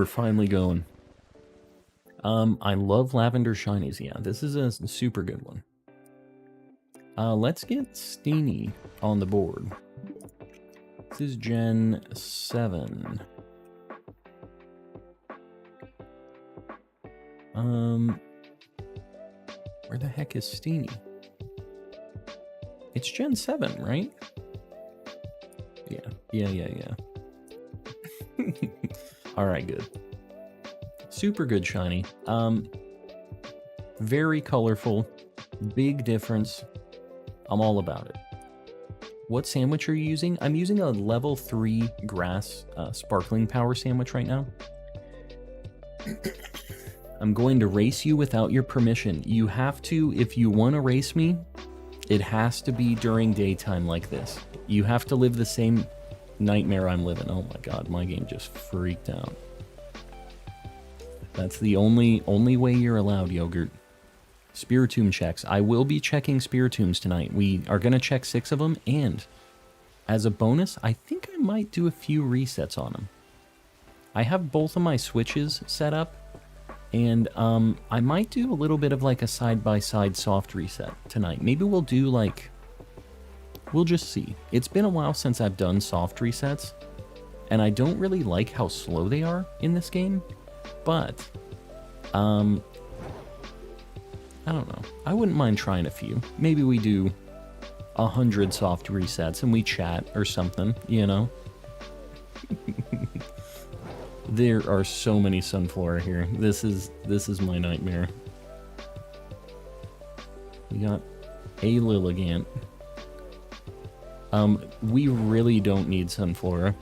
finally going. I love lavender shinies. Yeah, this is a super good one. Let's get Steenee on the board. This is Gen 7. Where the heck is Steenee? It's Gen 7, right? Yeah. Alright, good. Super good shiny. Very colorful. Big difference. I'm all about it. What sandwich are you using? I'm using a level 3 grass sparkling power sandwich right now. I'm going to race you without your permission. You have to, if you want to race me, it has to be during daytime like this. You have to live the same nightmare I'm living. Oh my god, my game just freaked out. That's the only way you're allowed, Yogurt. Spiritomb checks. I will be checking Spiritombs tonight. We are going to check 6 of them, and as a bonus, I think I might do a few resets on them. I have both of my switches set up, and I might do a little bit of like a side-by-side soft reset tonight. Maybe we'll do like... We'll just see. It's been a while since I've done soft resets, and I don't really like how slow they are in this game, but I don't know. I wouldn't mind trying a few. Maybe we do 100 soft resets and we chat or something, you know? There are so many Sunflora here. This is my nightmare. We got a Lilligant. We really don't need Sunflora.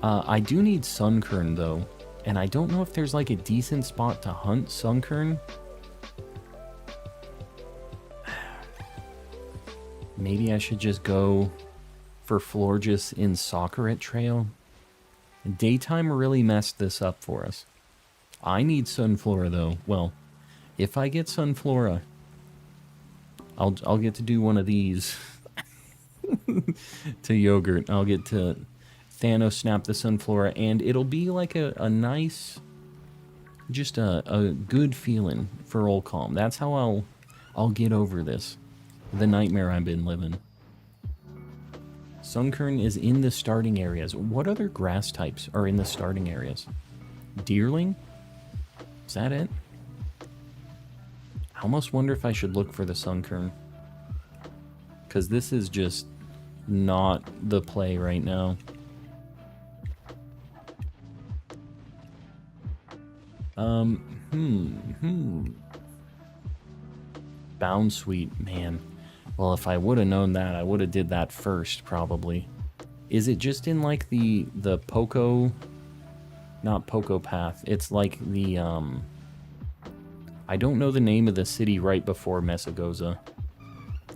I do need Sunkern though, and I don't know if there's like a decent spot to hunt Sunkern. Maybe I should just go for Florges in Soccerette Trail. Daytime really messed this up for us. I need Sunflora though. Well, if I get Sunflora, I'll get to do one of these to Yogurt. I'll get to Thanos snap the Sunflora, and it'll be like a nice, just a good feeling for old Calm. That's how I'll get over this, the nightmare I've been living. Sunkern is in the starting areas. What other grass types are in the starting areas? Deerling? Is that it? I almost wonder if I should look for the Sunkern, because this is just not the play right now. Bound Sweet, man. Well, if I would have known that, I would have did that first, probably. Is it just in, like, the Poco... Not Poco Path. It's like the, I don't know the name of the city right before Mesagoza.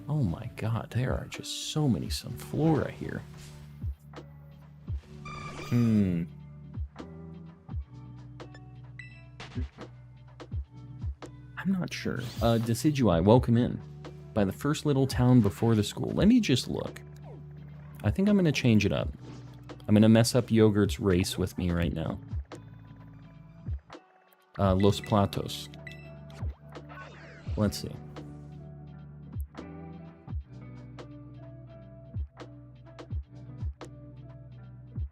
Oh my god, there are just so many Sunflora here. I'm not sure. Decidui, welcome in. By the first little town before the school. Let me just look. I think I'm going to change it up. I'm going to mess up Yogurt's race with me right now. Los Platos. Let's see.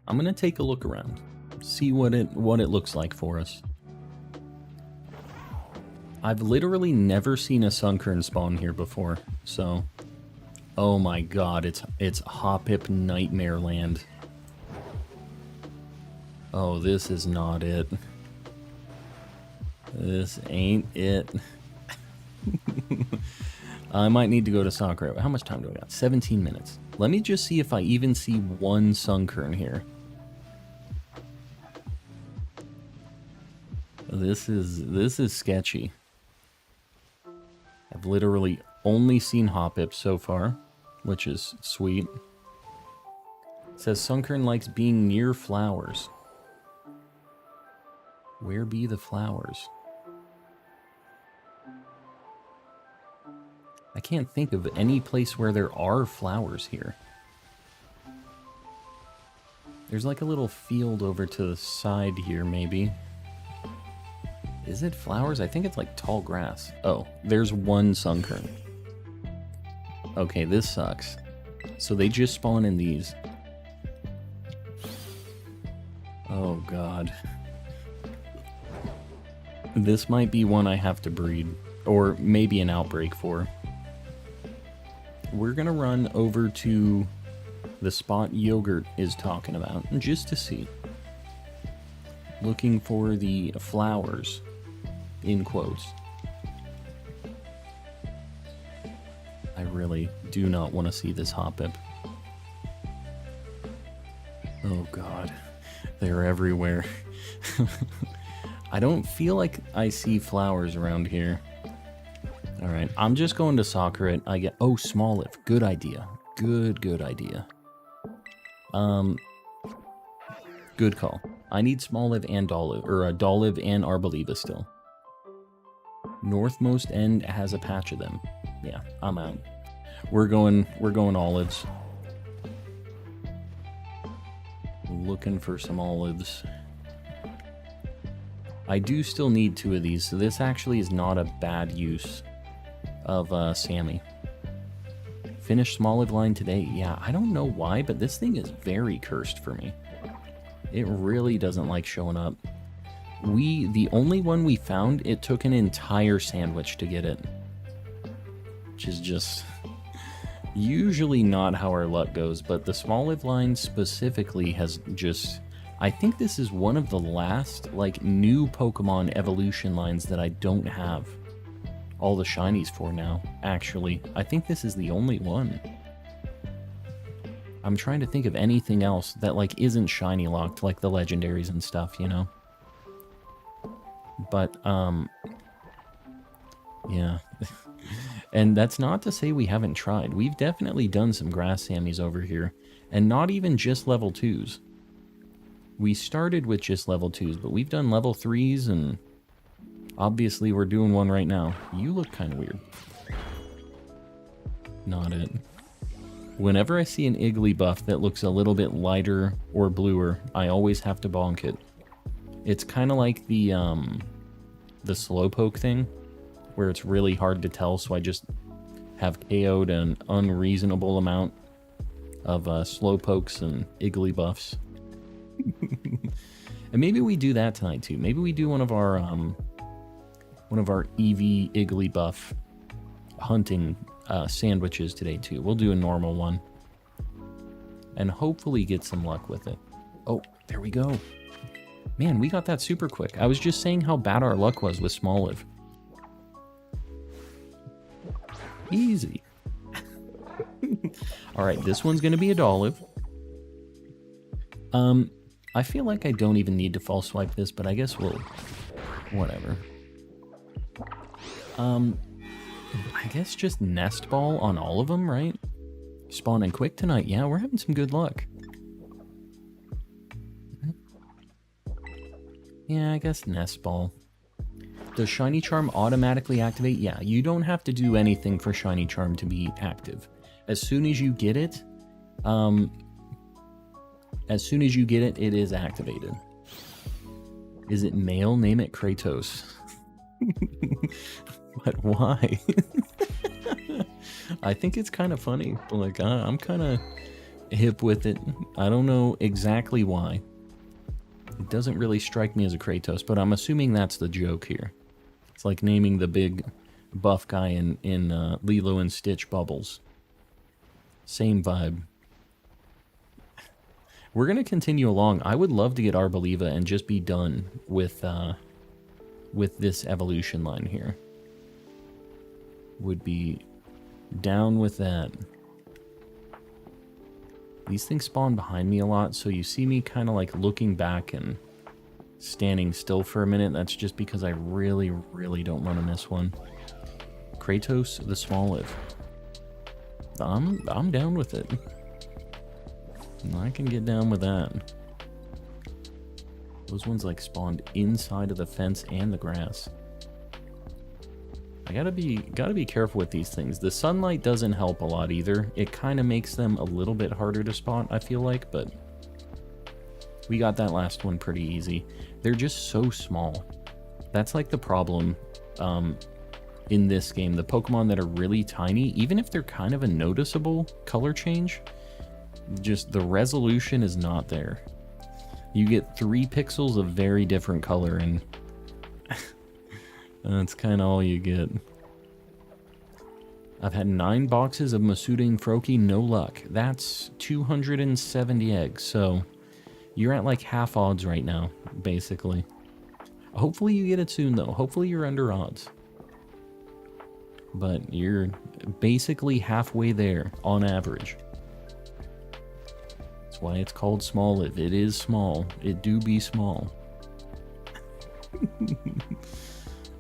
I'm going to take a look around. See what it looks like for us. I've literally never seen a Sunkern spawn here before, so... Oh my god, it's Hoppip Nightmare Land. Oh, this is not it. This ain't it. I might need to go to soccer. How much time do I got? 17 minutes. Let me just see if I even see one Sunkern here. This is sketchy. I've literally only seen Hoppip so far, which is sweet. It says Sunkern likes being near flowers. Where be the flowers? I can't think of any place where there are flowers here. There's like a little field over to the side here, maybe. Is it flowers? I think it's like tall grass. Oh, there's one Sunkern. Okay, this sucks. So they just spawn in these. Oh god. This might be one I have to breed. Or maybe an outbreak for. We're gonna run over to the spot Yogurt is talking about, just to see. Looking for the flowers. In quotes. I really do not want to see this Hoppip. Oh god. They're everywhere. I don't feel like I see flowers around here. Alright, I'm just going to soccer it. I get... Oh, Smoliv. Good idea. Good idea. Good call. I need Smoliv and Doliv, or Doliv and Arboliva still. Northmost end has a patch of them. Yeah, I'm out. We're going olives. Looking for some olives. I do still need 2 of these, so this actually is not a bad use of Sammy. Finished Smoliv line today. Yeah, I don't know why, but this thing is very cursed for me. It really doesn't like showing up. The only one we found, it took an entire sandwich to get it. Which is just usually not how our luck goes, but the Smoliv line specifically has just... I think this is one of the last, like, new Pokemon evolution lines that I don't have all the shinies for now, actually. I think this is the only one. I'm trying to think of anything else that, like, isn't shiny locked, like the legendaries and stuff, you know? But, yeah. And that's not to say we haven't tried. We've definitely done some grass Sammys over here, and not even just level 2s. We started with just level 2s, but we've done level 3s, and obviously we're doing one right now. You look kind of weird. Not it. Whenever I see an Igglybuff that looks a little bit lighter or bluer, I always have to bonk it. It's kind of like the Slowpoke thing, where it's really hard to tell, so I just have KO'd an unreasonable amount of Slowpokes and Igglybuffs. And maybe we do that tonight too. Maybe we do one of our EV Igglybuff hunting sandwiches today too. We'll do a normal one. And hopefully get some luck with it. Oh, there we go. Man, we got that super quick. I was just saying how bad our luck was with Smoliv. Easy. Alright, this one's gonna be a Doliv. I feel like I don't even need to false swipe this, but I guess we'll... Whatever. I guess just Nest Ball on all of them, right? Spawning quick tonight. Yeah, we're having some good luck. Yeah, I guess Nest Ball. Does Shiny Charm automatically activate? Yeah, you don't have to do anything for Shiny Charm to be active. As soon as you get it, As soon as you get it, it is activated. Is it male? Name it Kratos. But why? I think it's kind of funny. Like, I'm kind of hip with it. I don't know exactly why. It doesn't really strike me as a Kratos, but I'm assuming that's the joke here. It's like naming the big buff guy in Lilo and Stitch Bubbles. Same vibe. We're going to continue along. I would love to get Arboliva and just be done with this evolution line here. Would be down with that. These things spawn behind me a lot, so you see me kind of like looking back and standing still for a minute. That's just because I really, really don't want to miss one. Kratos the Smoliv. I'm down with it. I can get down with that. Those ones like spawned inside of the fence and the grass. I gotta be careful with these things. The sunlight doesn't help a lot either. It kind of makes them a little bit harder to spot, I feel like, but we got that last one pretty easy. They're just so small. That's like the problem in this game. The Pokemon that are really tiny, even if they're kind of a noticeable color change, just the resolution is not there. You get 3 pixels of very different color, and that's kind of all you get. I've had 9 boxes of Masuda and Froakie, no luck. That's 270 eggs, so you're at like half odds right now, basically. Hopefully you get it soon, though. Hopefully you're under odds. But you're basically halfway there, on average. That's why it's called Smoliv. It is small. It do be small.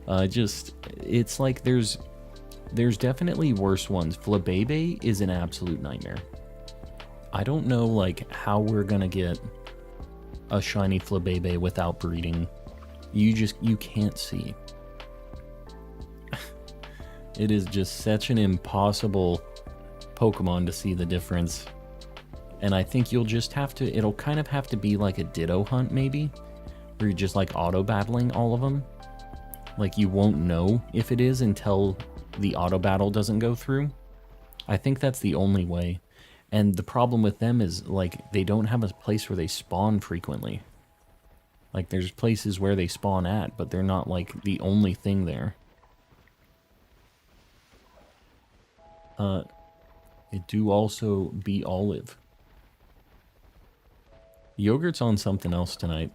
It's like there's definitely worse ones. Flabebe is an absolute nightmare. I don't know like how we're gonna get a shiny Flabebe without breeding. You can't see. It is just such an impossible Pokemon to see the difference. And I think you'll just have to, it'll kind of have to be like a Ditto hunt maybe, where you're just like auto battling all of them. Like you won't know if it is until the auto battle doesn't go through. I think that's the only way. And the problem with them is like they don't have a place where they spawn frequently. Like there's places where they spawn at, but they're not like the only thing there. It do also be Olive. Yogurt's on something else tonight.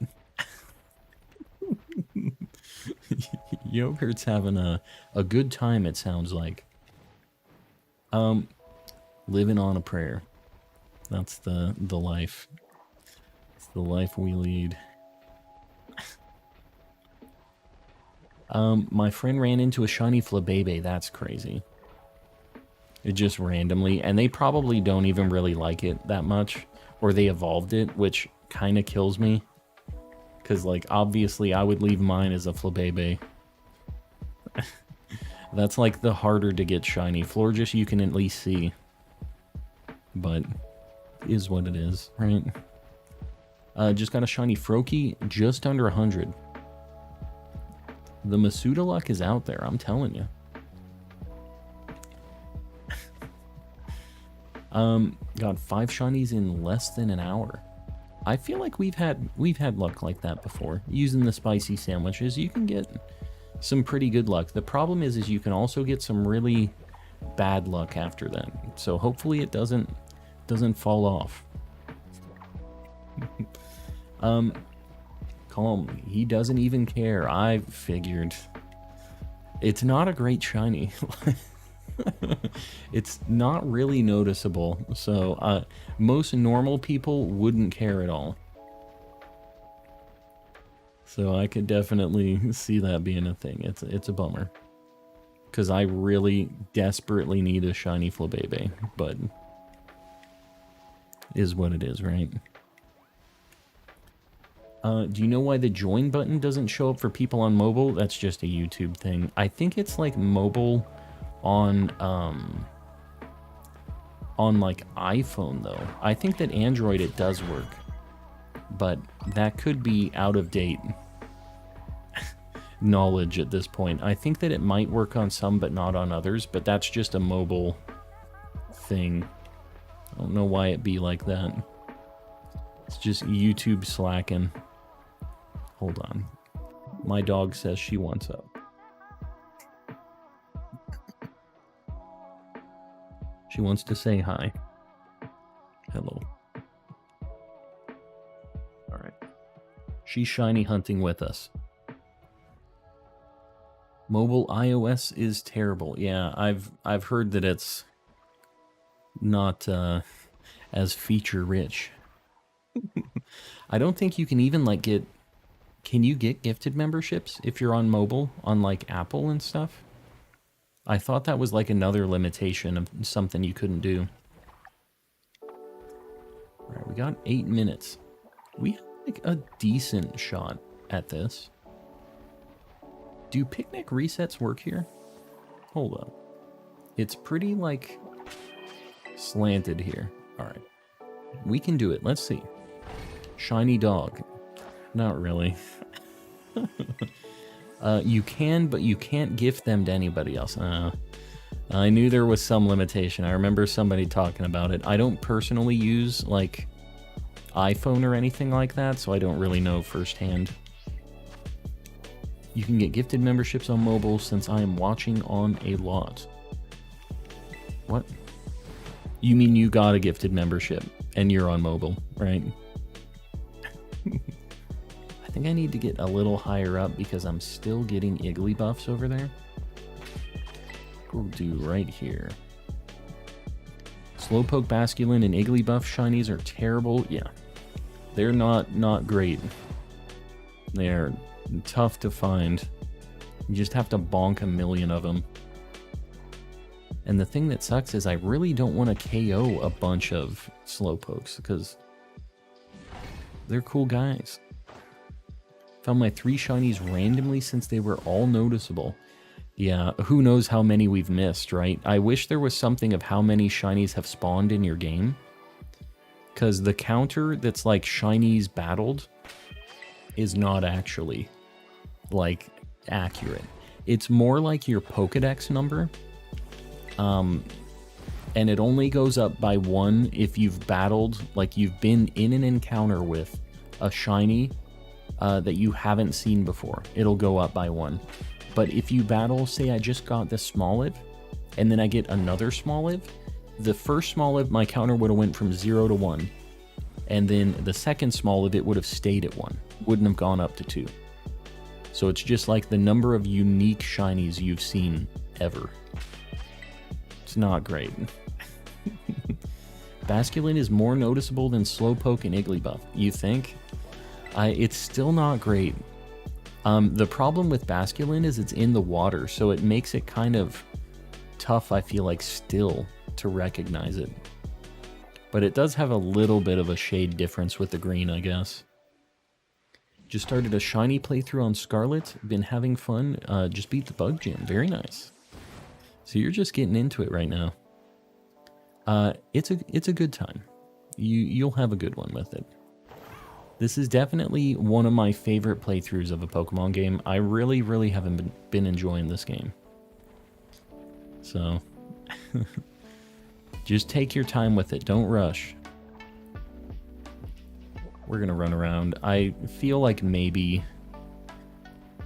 Yogurt's having a good time, it sounds like. Living on a prayer. That's the life. It's the life we lead. My friend ran into a shiny Flabebe. That's crazy. It just randomly, and they probably don't even really like it that much, or they evolved it, which kind of kills me. Because, like, obviously I would leave mine as a Flabebe. That's, like, the harder to get shiny. Florges you can at least see. But, is what it is, right? Just got a shiny Froakie, just under 100. The Masuda luck is out there, I'm telling you. Got 5 shinies in less than an hour. I feel like we've had luck like that before. Using the spicy sandwiches, you can get some pretty good luck. The problem is you can also get some really bad luck after that. So hopefully it doesn't fall off. Calm. He doesn't even care. I figured. It's not a great shiny. It's not really noticeable, so most normal people wouldn't care at all. So I could definitely see that being a thing. It's a bummer. Because I really desperately need a shiny Flabebe, but is what it is, right? Do you know why the join button doesn't show up for people on mobile? That's just a YouTube thing. I think it's like mobile on like iPhone though. I think that Android it does work. but that could be out of date knowledge at this point. I think that it might work on some but not on others, but that's just a mobile thing. I don't know why it be like that. It's just YouTube slacking. Hold on. My dog says she wants up. She wants to say hi. Hello. Alright. She's shiny hunting with us. Mobile iOS is terrible. Yeah, I've heard that it's not as feature rich. I don't think you can even like get... Can you get gifted memberships if you're on mobile on like Apple and stuff? I thought that was like another limitation of something you couldn't do. Alright, we got 8 minutes. We have like a decent shot at this. Do picnic resets work here? Hold up. It's pretty like slanted here. Alright. We can do it. Let's see. Shiny dog. Not really. You can, but you can't gift them to anybody else. I knew there was some limitation. I remember somebody talking about it. I don't personally use, like, iPhone or anything like that, so I don't really know firsthand. You can get gifted memberships on mobile since I am watching on a lot. What? You mean you got a gifted membership and you're on mobile, right? I think I need to get a little higher up because I'm still getting Iggly buffs over there. We'll do right here. Slowpoke, Basculin, and Iggly buff shinies are terrible. Yeah, they're not great. They're tough to find. You just have to bonk a million of them. And the thing that sucks is I really don't want to KO a bunch of Slowpokes because they're cool guys. Found my 3 shinies randomly since they were all noticeable. Yeah, who knows how many we've missed, right? I wish there was something of how many shinies have spawned in your game. Because the counter that's like shinies battled is not actually, like, accurate. It's more like your Pokedex number. And it only goes up by 1 if you've battled, like you've been in an encounter with a shiny that you haven't seen before. It'll go up by 1. But if you battle, say I just got this Smoliv, and then I get another Smoliv, the first Smoliv, my counter would have went from 0 to 1. And then the second Smoliv, it would have stayed at 1. Wouldn't have gone up to 2. So it's just like the number of unique shinies you've seen ever. It's not great. Basculin is more noticeable than Slowpoke and Igglybuff. You think? It's still not great. The problem with Basculin is it's in the water, so it makes it kind of tough, I feel like, still to recognize it. But it does have a little bit of a shade difference with the green, I guess. Just started a shiny playthrough on Scarlet. Been having fun. Just beat the bug gym. Very nice. So you're just getting into it right now. It's a good time. You'll have a good one with it. This is definitely one of my favorite playthroughs of a Pokemon game. I really, really haven't been enjoying this game. So, just take your time with it. Don't rush. We're going to run around. I feel like maybe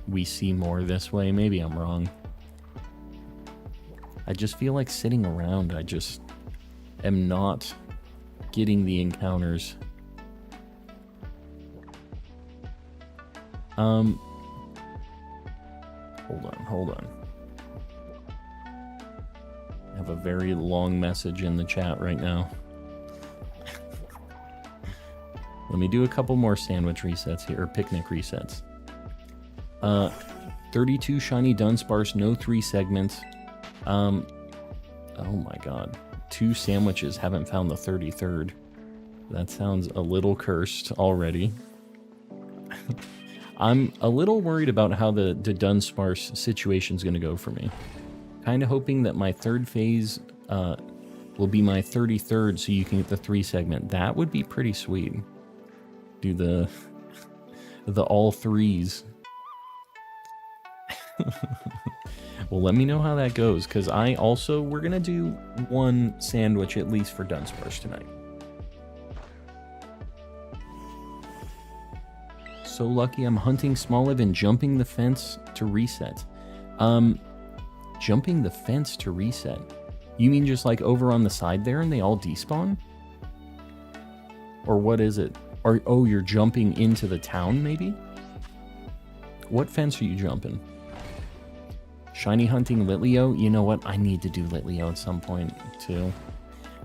we see more this way. Maybe I'm wrong. I just feel like sitting around, I just am not getting the encounters. Hold on. I have a very long message in the chat right now. Let me do a couple more sandwich resets here, or picnic resets. 32 shiny Dunsparce, no 3 segments. Oh my god. 2 sandwiches, haven't found the 33rd. That sounds a little cursed already. I'm a little worried about how the Dunsparce situation's going to go for me. Kind of hoping that my 3rd phase will be my 33rd so you can get the 3 segment. That would be pretty sweet. Do the all threes. Well, let me know how that goes, because we're gonna do one sandwich at least for Dunsparce tonight. So lucky I'm hunting Smoliv and jumping the fence to reset. Jumping the fence to reset? You mean just like over on the side there and they all despawn? Or what is it? Or, oh, you're jumping into the town, maybe? What fence are you jumping? Shiny hunting Litleo? You know what? I need to do Litleo at some point, too.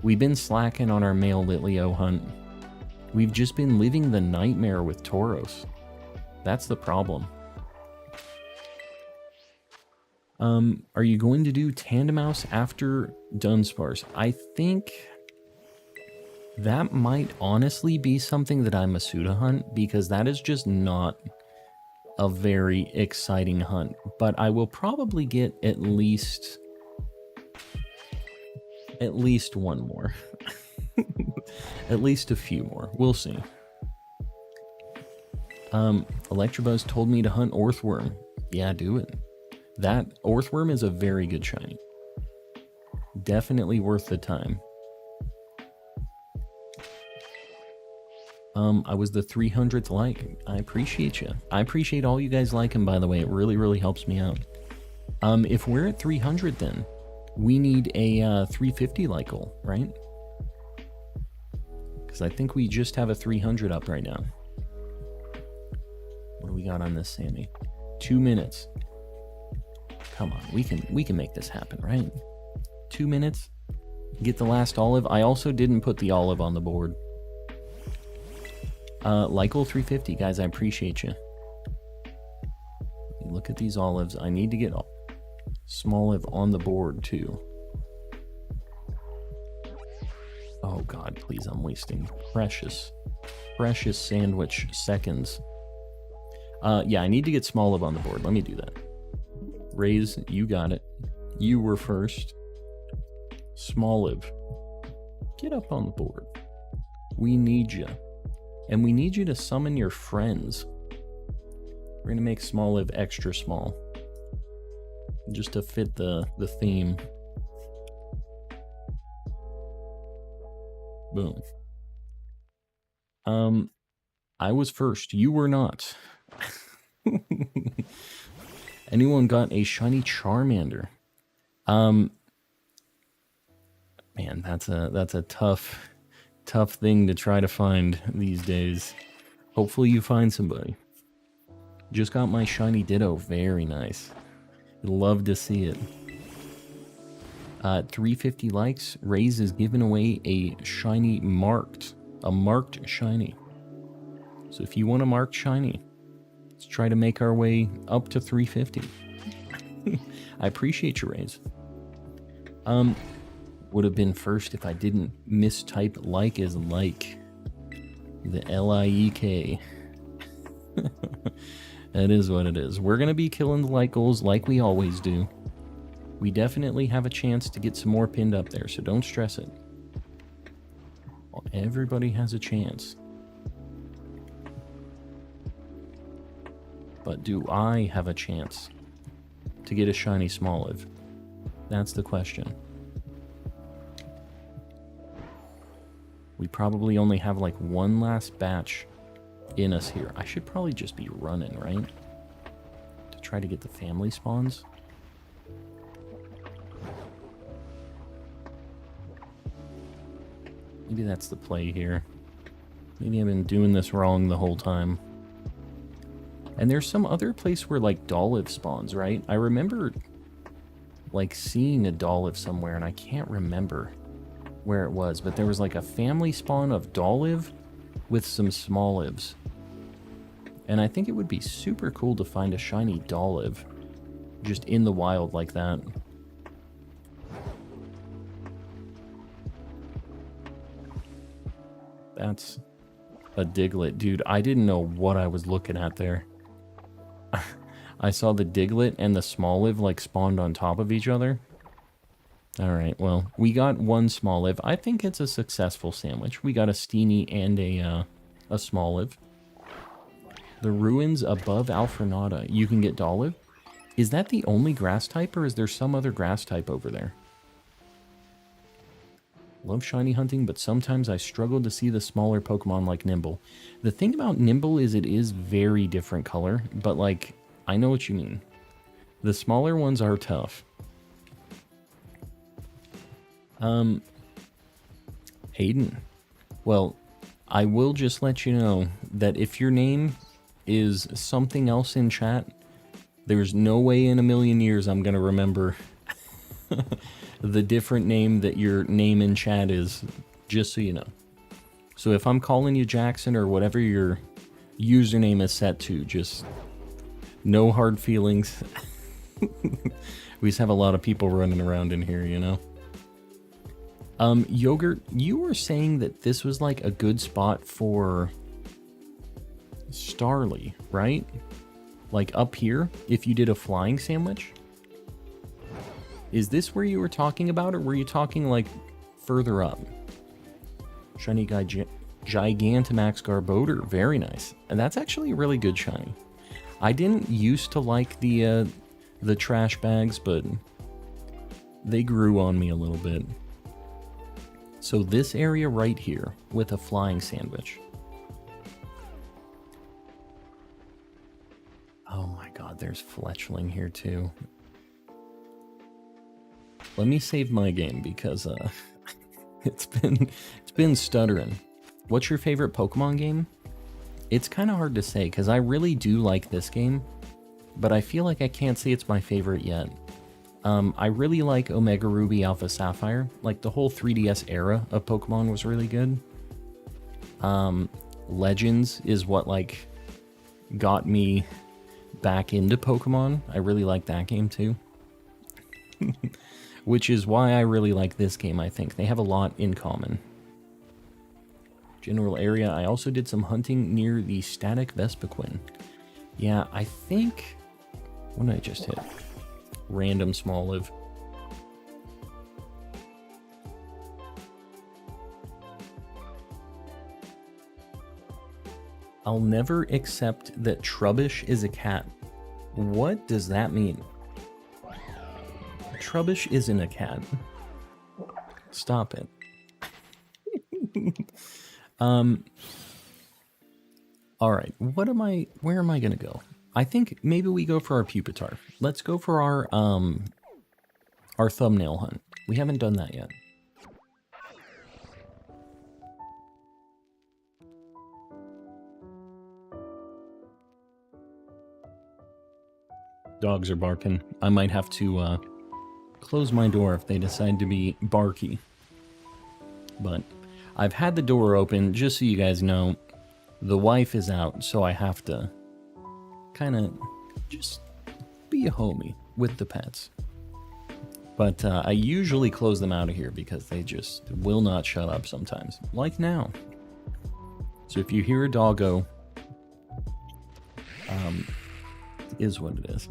We've been slacking on our male Litleo hunt. We've just been living the nightmare with Tauros. That's the problem. Are you going to do Tandemaus after Dunsparce? I think that might honestly be something that I Masuda hunt, because that is just not a very exciting hunt. But I will probably get at least one more. At least a few more. We'll see. Electabuzz told me to hunt Orthworm. Yeah, do it. That Orthworm is a very good shiny. Definitely worth the time. I was the 300th like. I appreciate you. I appreciate all you guys liking, by the way. It really, really helps me out. If we're at 300, then we need a 350 like goal, right? Because I think we just have a 300 up right now. What do we got on this, Sammy? 2 minutes. Come on, we can make this happen, right? 2 minutes. Get the last olive. I also didn't put the olive on the board. Lycal 350, guys, I appreciate you. Look at these olives. I need to get Smoliv on the board, too. Oh, God, please, I'm wasting precious sandwich seconds. Yeah, I need to get Smoliv on the board. Let me do that. Raise, you got it. You were first. Smoliv, get up on the board. We need you. And we need you to summon your friends. We're going to make Smoliv extra small. Just to fit the theme. Boom. I was first. You were not. Anyone got a shiny Charmander? Man, that's a tough thing to try to find these days. Hopefully you find somebody. Just got my shiny Ditto. Very nice. Love to see it. 350 likes. Raze is giving away a shiny marked shiny. So if you want a marked shiny, let's try to make our way up to 350. I appreciate your Raze. Would have been first if I didn't mistype like as like. The L-I-E-K. That is what it is. We're going to be killing the like goals like we always do. We definitely have a chance to get some more pinned up there, so don't stress it. Everybody has a chance. But do I have a chance to get a shiny Smoliv? That's the question. We probably only have like one last batch in us here. I should probably just be running, right? To try to get the family spawns. Maybe that's the play here. Maybe I've been doing this wrong the whole time. And there's some other place where like Dolliv spawns, right? I remember like seeing a Dolliv somewhere and I can't remember where it was, but there was like a family spawn of Dolliv with some Smolivs. And I think it would be super cool to find a shiny Dolliv just in the wild like that. That's a Diglett. Dude, I didn't know what I was looking at there. I saw the Diglett and the Smoliv like spawned on top of each other. Alright, well, we got one Smoliv. I think it's a successful sandwich. We got a Steenee and a Smoliv. The ruins above Alfrenata. You can get Dolliv? Is that the only grass type, or is there some other grass type over there? Love shiny hunting, but sometimes I struggle to see the smaller Pokemon like Nimble. The thing about Nimble is it is very different color, but like, I know what you mean. The smaller ones are tough. Hayden. Well, I will just let you know that if your name is something else in chat, there's no way in a million years I'm going to remember the different name that your name in chat is, just so you know. So if I'm calling you Jackson or whatever your username is set to, just no hard feelings. We just have a lot of people running around in here, you know? Yogurt, you were saying that this was like a good spot for Starly, right? Like up here, if you did a flying sandwich? Is this where you were talking about, or were you talking like further up? Shiny guy, Gigantamax Garbodor, very nice. And that's actually a really good shiny. I didn't used to like the trash bags, but they grew on me a little bit. So this area right here with a flying sandwich. Oh my god, there's Fletchling here too. Let me save my game because it's been stuttering. What's your favorite Pokemon game? It's kind of hard to say because I really do like this game, but I feel like I can't say it's my favorite yet. I really like Omega Ruby Alpha Sapphire. Like the whole 3DS era of Pokemon was really good. Legends is what like got me back into Pokemon. I really like that game too. Which is why I really like this game, I think. They have a lot in common. General area, I also did some hunting near the Static Vespiquen. Yeah, I think... What did I just hit? Random small live. I'll never accept that Trubbish is a cat. What does that mean? Trubbish isn't a cat. Stop it. Alright, where am I gonna go? I think maybe we go for our Pupitar. Let's go for our thumbnail hunt. We haven't done that yet. Dogs are barking. I might have to close my door if they decide to be barky. But I've had the door open, just so you guys know. The wife is out, so I have to kind of just be a homie with the pets. But I usually close them out of here because they just will not shut up sometimes. Like now. So if you hear a doggo, is what it is.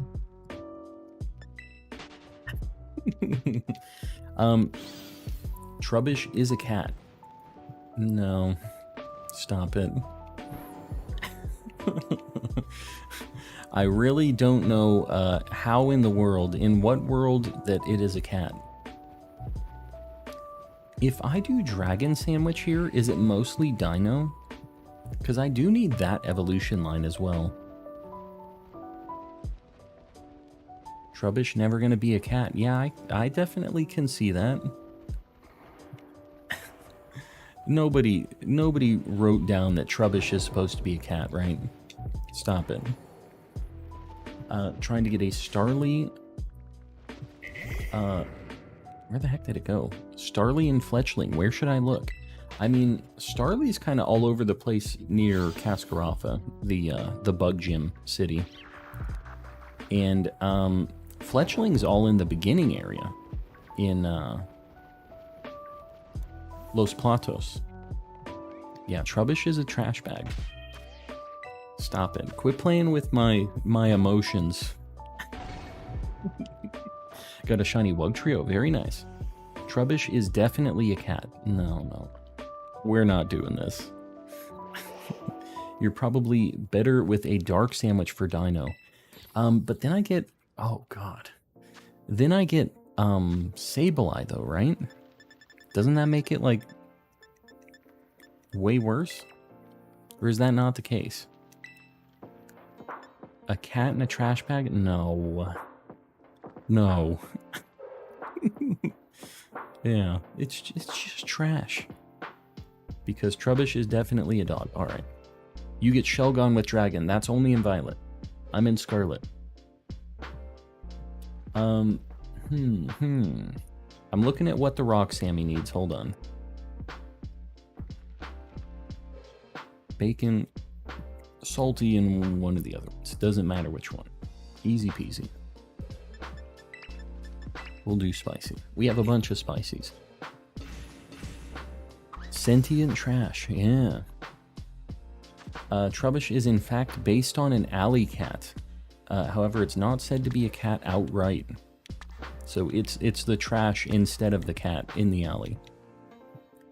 Trubbish is a cat. No. Stop it. I really don't know how in the world, in what world, that it is a cat. If I do Dragon Sandwich here, is it mostly Dino? Because I do need that evolution line as well. Trubbish never gonna be a cat. Yeah, I definitely can see that. Nobody wrote down that Trubbish is supposed to be a cat, right? Stop it. Trying to get a Starly... where the heck did it go? Starly and Fletchling, where should I look? I mean, Starly's kind of all over the place near Cascaralfa, the bug gym city. And, Fletchling's all in the beginning area. In, Los Platos. Yeah, Trubbish is a trash bag. Stop it. Quit playing with my emotions. Got a shiny Wugtrio. Very nice. Trubbish is definitely a cat. No. We're not doing this. You're probably better with a dark sandwich for Dino. But then I get... Oh, God. Then I get, Sableye, though, right? Doesn't that make it, like, way worse? Or is that not the case? A cat in a trash bag? No. No. Yeah, it's just trash. Because Trubbish is definitely a dog. Alright. You get Shelgon with Dragon. That's only in Violet. I'm in Scarlet. I'm looking at what the Rock Sammy needs. Hold on. Bacon, salty, and one of the other ones. Doesn't matter which one. Easy peasy. We'll do spicy. We have a bunch of spicies. Sentient trash, yeah. Trubbish is in fact based on an alley cat. However, it's not said to be a cat outright. So it's the trash instead of the cat in the alley.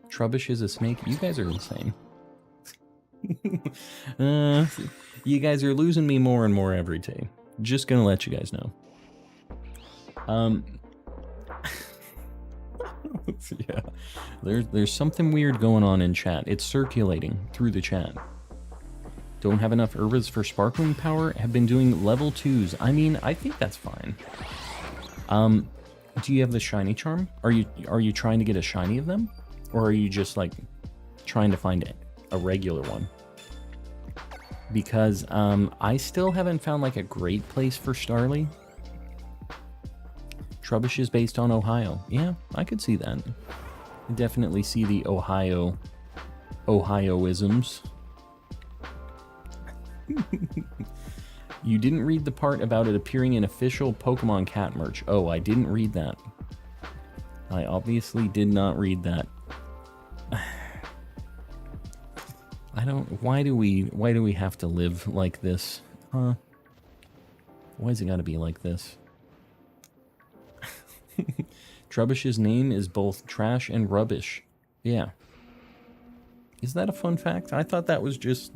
Trubbish is a snake. You guys are insane. You guys are losing me more and more every day. Just gonna let you guys know. Yeah, there's something weird going on in chat. It's circulating through the chat. Don't have enough herbs for sparkling power. Have been doing level 2s. I mean, I think that's fine. Do you have the shiny charm? Are you trying to get a shiny of them, or are you just like trying to find a regular one? Because I still haven't found like a great place for Starly. Trubbish is based on Ohio. Yeah, I could see that. I definitely see the Ohioisms. You didn't read the part about it appearing in official Pokemon cat merch. Oh, I didn't read that. I obviously did not read that. I don't... Why do we have to live like this? Huh? Why's it gotta be like this? Trubbish's name is both trash and rubbish. Yeah. Is that a fun fact? I thought that was just...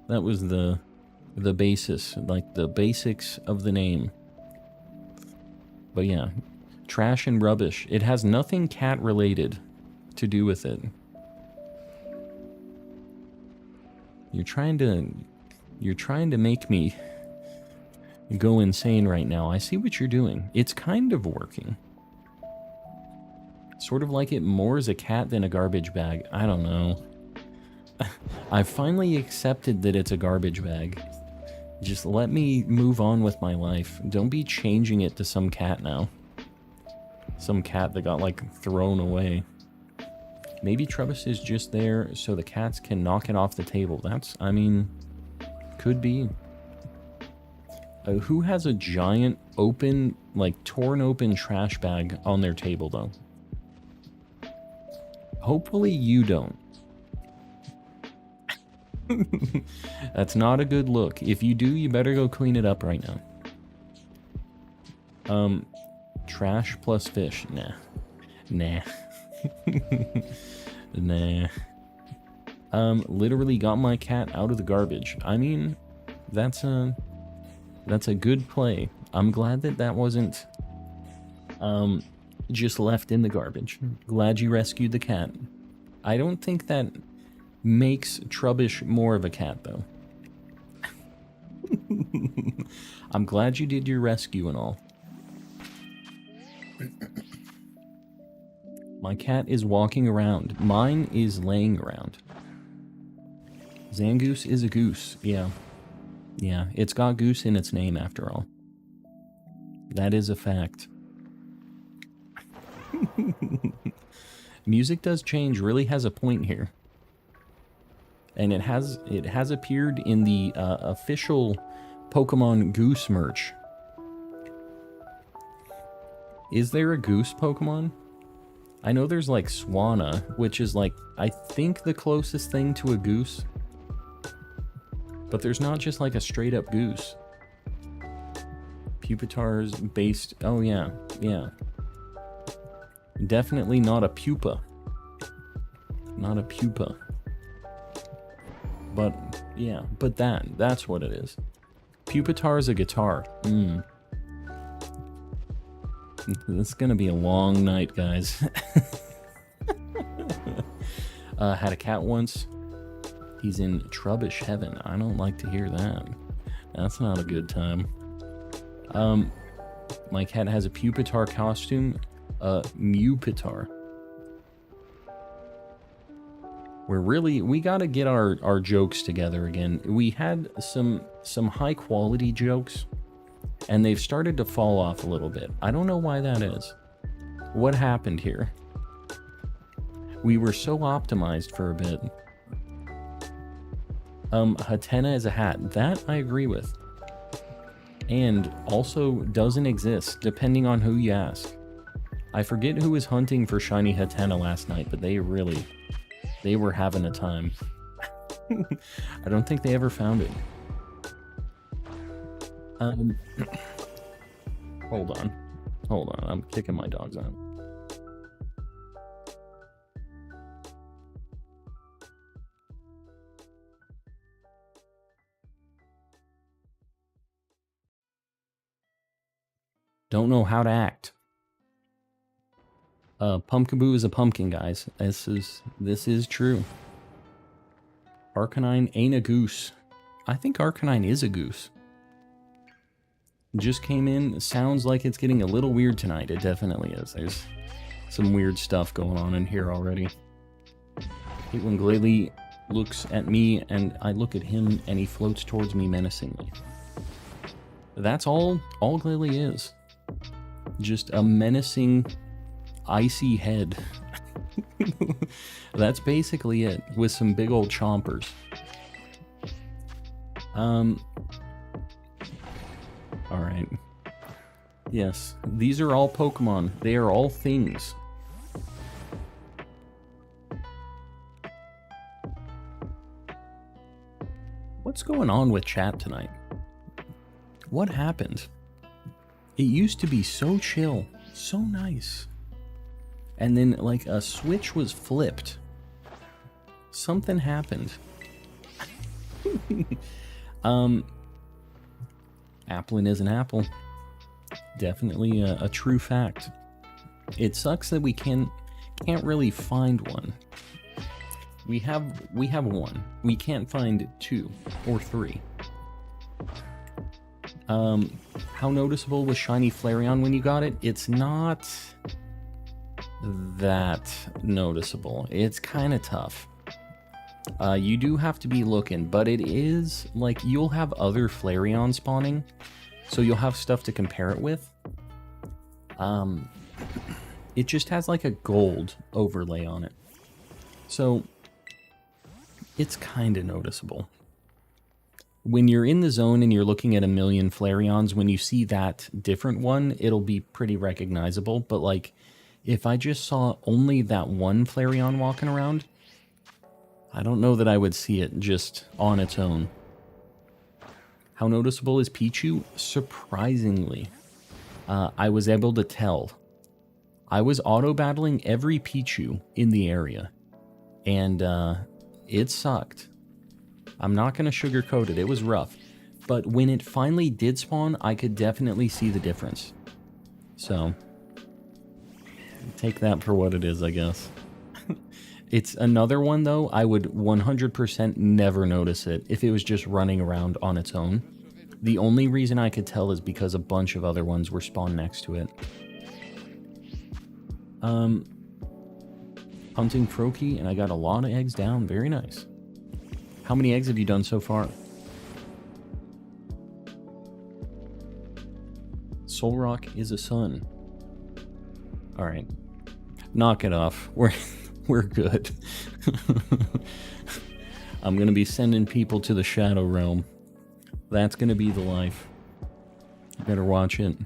That was the basis, like the basics of the name. But yeah, trash and rubbish. It has nothing cat related to do with it. You're trying to make me go insane right now. I see what you're doing. It's kind of working. Sort of like it more as a cat than a garbage bag. I don't know. I've finally accepted that it's a garbage bag. Just let me move on with my life. Don't be changing it to some cat now. Some cat that got, like, thrown away. Maybe Trubbish is just there so the cats can knock it off the table. That's, I mean, could be. Who has a giant open, like, torn open trash bag on their table, though? Hopefully you don't. That's not a good look. If you do, you better go clean it up right now. Trash plus fish. Nah. Nah. Nah. Literally got my cat out of the garbage. I mean, that's a good play. I'm glad that wasn't, just left in the garbage. Glad you rescued the cat. I don't think that makes Trubbish more of a cat, though. I'm glad you did your rescue and all. My cat is walking around. Mine is laying around. Zangoose is a goose. Yeah. Yeah, it's got goose in its name after all. That is a fact. Music does change really has a point here. And it has appeared in the official Pokemon Goose merch. Is there a goose Pokemon? I know there's like Swanna, which is like, I think the closest thing to a goose. But there's not just like a straight up goose. Pupitar's based, oh yeah, yeah. Definitely not a pupa. Not a pupa. But Yeah, but that's what it is. Pupitar is a guitar. This is gonna be a long night, guys. Had a cat once. He's in trubbish heaven. I don't like to hear that. That's not a good time. My cat has a Pupitar costume. Mupitar. We gotta get our jokes together again. We had some high quality jokes, and they've started to fall off a little bit. I don't know why that is. What happened here? We were so optimized for a bit. Hatena is a hat. That I agree with. And also doesn't exist, depending on who you ask. I forget who was hunting for shiny Hatena last night, but they were having a time. I don't think they ever found it. Hold on. I'm kicking my dogs out. Don't know how to act. Pumpkaboo is a pumpkin, guys. This is true. Arcanine ain't a goose. I think Arcanine is a goose. Just came in. Sounds like it's getting a little weird tonight. It definitely is. There's some weird stuff going on in here already. I hate when Glalie looks at me and I look at him and he floats towards me menacingly. That's all Glalie is. Just a menacing, icy head. That's basically it, with some big old chompers. Alright. Yes, these are all Pokemon. They are all things. What's going on with chat tonight? What happened? It used to be so chill, so nice. And then, like, a switch was flipped. Something happened. Applin is an apple. Definitely a true fact. It sucks that we can't really find one. We have one. We can't find 2 or 3. How noticeable was Shiny Flareon when you got it? It's not that noticeable. It's kind of tough. You do have to be looking, but it is, like, you'll have other Flareon spawning, so you'll have stuff to compare it with. It just has, like, a gold overlay on it. So, it's kind of noticeable. When you're in the zone and you're looking at a million Flareons, when you see that different one, it'll be pretty recognizable. But, like, if I just saw only that one Flareon walking around, I don't know that I would see it just on its own. How noticeable is Pichu? Surprisingly. I was able to tell. I was auto-battling every Pichu in the area. And it sucked. I'm not going to sugarcoat it. It was rough. But when it finally did spawn, I could definitely see the difference. So, take that for what it is, I guess. It's another one, though, I would 100% never notice it if it was just running around on its own. The only reason I could tell is because a bunch of other ones were spawned next to it. Hunting Froakie, and I got a lot of eggs down. Very nice. How many eggs have you done so far? Solrock is a sun. Alright. Knock it off. We're good. I'm gonna be sending people to the Shadow Realm. That's gonna be the life. Better watch it.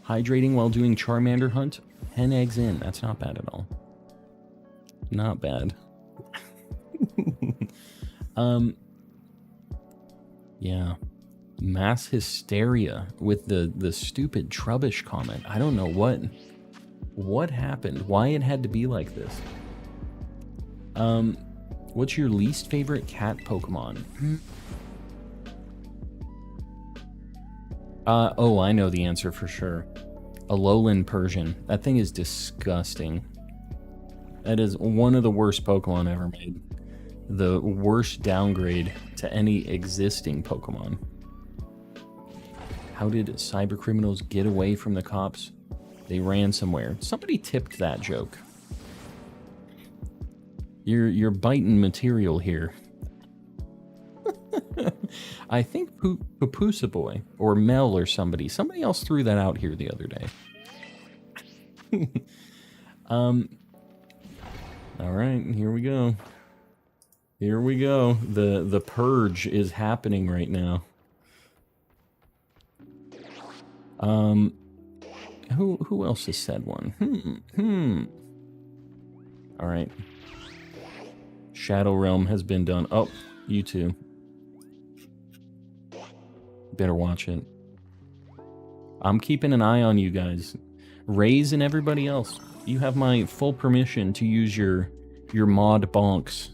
Hydrating while doing Charmander hunt. 10 eggs in. That's not bad at all. Not bad. Yeah. Mass hysteria with the stupid Trubbish comment. I don't know what happened. Why it had to be like this. What's your least favorite cat Pokemon? Oh, I know the answer for sure. Alolan Persian. That thing is disgusting. That is one of the worst Pokemon ever made. The worst downgrade to any existing Pokemon. How did cybercriminals get away from the cops? They ran somewhere. Somebody tipped that joke. You're biting material here. I think Papusa Boy or Mel or somebody else threw that out here the other day. All right, here we go. Here we go. The purge is happening right now. Who else has said one? All right. Shadow Realm has been done. Oh, you too. Better watch it. I'm keeping an eye on you guys. Raze and everybody else. You have my full permission to use your mod bonks.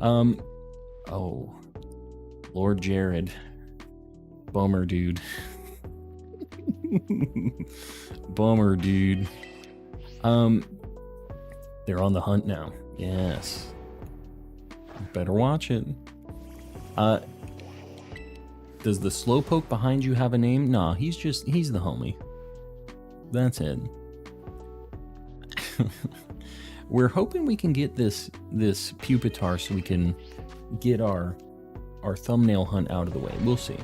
Oh. Lord Jared. Bummer, dude. Bummer, dude. They're on the hunt now. Yes. Better watch it. Does the slowpoke behind you have a name? Nah, he's the homie. That's it. We're hoping we can get this Pupitar so we can get our thumbnail hunt out of the way. We'll see.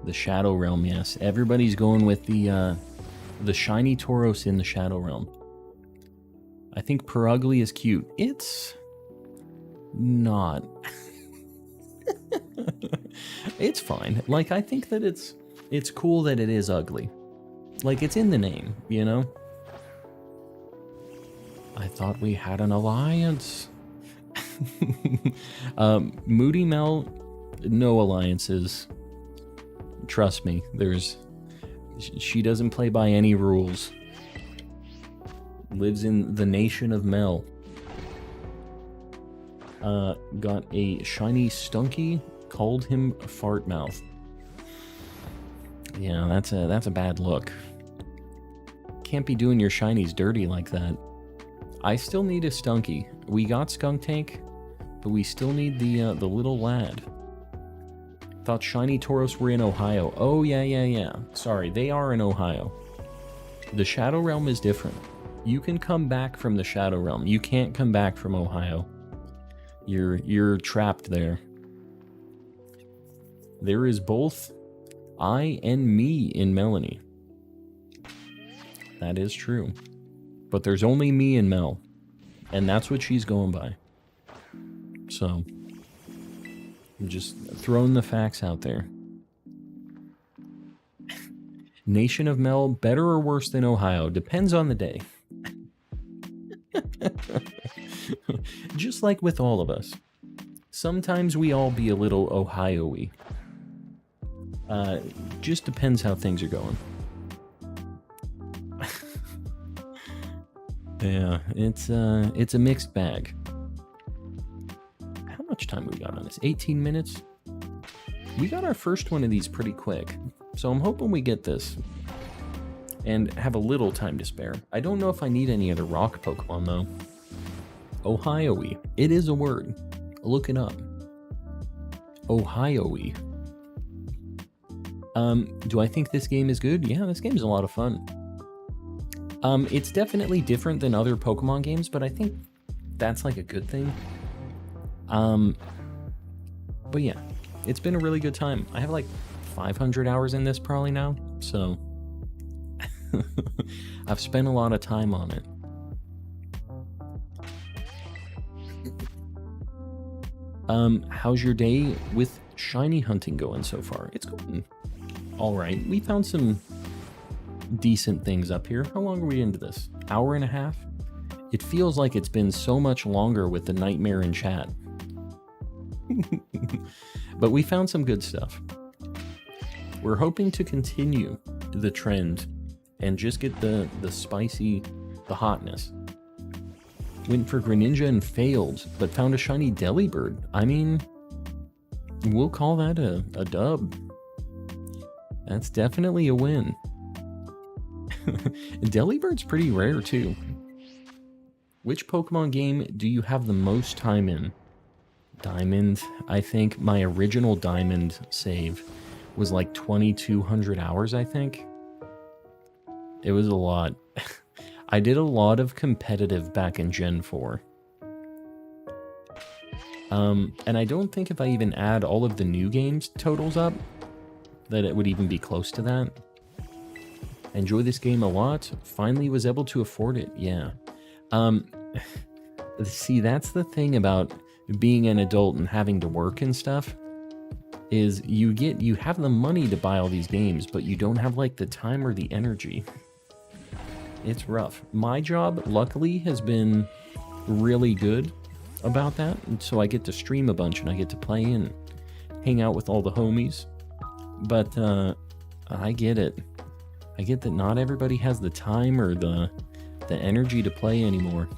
The Shadow Realm, yes. Everybody's going with the shiny Tauros in the Shadow Realm. I think Perugly is cute. It's not. It's fine. Like, I think that it's cool that it is ugly. Like, it's in the name, you know? I thought we had an alliance. Moody Mel, no alliances. Trust me, she doesn't play by any rules. Lives in the nation of Mel. Got a shiny Stunky, called him Fart Mouth. Yeah, that's a bad look. Can't be doing your shinies dirty like that. I still need a Stunky. We got Skunk Tank, but we still need the little lad. Thought shiny Tauros were in Ohio. Oh, yeah. Sorry, they are in Ohio. The Shadow Realm is different. You can come back from the Shadow Realm. You can't come back from Ohio. You're trapped there. There is both I and me in Melanie. That is true. But there's only me and Mel. And that's what she's going by. So, I'm just throwing the facts out there. Nation of Mel, better or worse than Ohio? Depends on the day. Just like with all of us. Sometimes we all be a little Ohio-y. Just depends how things are going. Yeah, it's a mixed bag. How much time we got on this? 18 minutes? We got our first one of these pretty quick, so I'm hoping we get this and have a little time to spare. I don't know if I need any other rock Pokemon, though. Ohio-y. It is a word. Look it up. Ohio-y. Do I think this game is good? Yeah, this game is a lot of fun. It's definitely different than other Pokemon games, but I think that's like a good thing. But yeah, it's been a really good time. I have like 500 hours in this probably now, so I've spent a lot of time on it. How's your day with shiny hunting going so far? It's going all right. We found some decent things up here. How long are we into this? Hour and a half? It feels like it's been so much longer with the nightmare in chat. But we found some good stuff. We're hoping to continue the trend and just get the spicy, the hotness. Went for Greninja and failed, but found a shiny Delibird. I mean, we'll call that a dub. That's definitely a win. Delibird's pretty rare too. Which Pokemon game do you have the most time in? Diamond. I think my original Diamond save was like 2,200 hours, I think. It was a lot. I did a lot of competitive back in Gen 4. And I don't think if I even add all of the new games totals up, that it would even be close to that. Enjoy this game a lot. Finally was able to afford it. Yeah. See, that's the thing about being an adult and having to work and stuff, is you have the money to buy all these games, but you don't have like the time or the energy. It's rough. My job, luckily, has been really good about that, and so I get to stream a bunch and I get to play and hang out with all the homies. But I get it. I get that not everybody has the time or the energy to play anymore.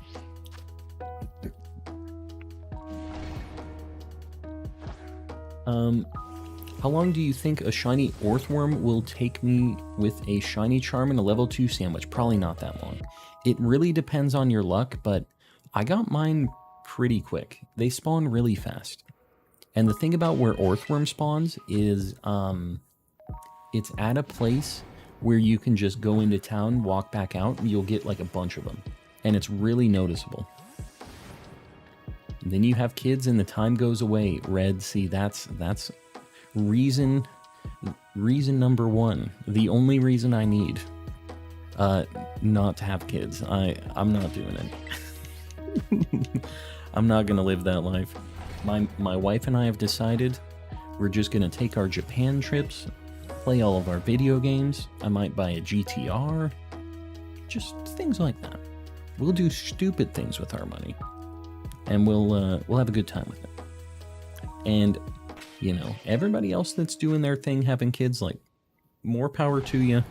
How long do you think a shiny Earthworm will take me with a shiny charm and a level 2 sandwich? Probably not that long. It really depends on your luck, but I got mine pretty quick. They spawn really fast. And the thing about where Earthworm spawns is it's at a place where you can just go into town, walk back out, and you'll get like a bunch of them. And it's really noticeable. And then you have kids and the time goes away. Red, see, that's reason number one. The only reason I need not to have kids. I'm not doing it. I'm not gonna live that life. My wife and I have decided we're just gonna take our Japan trips, play all of our video games. I might buy a GTR. Just things like that. We'll do stupid things with our money. And we'll have a good time with it. And, you know, everybody else that's doing their thing, having kids, like, more power to you.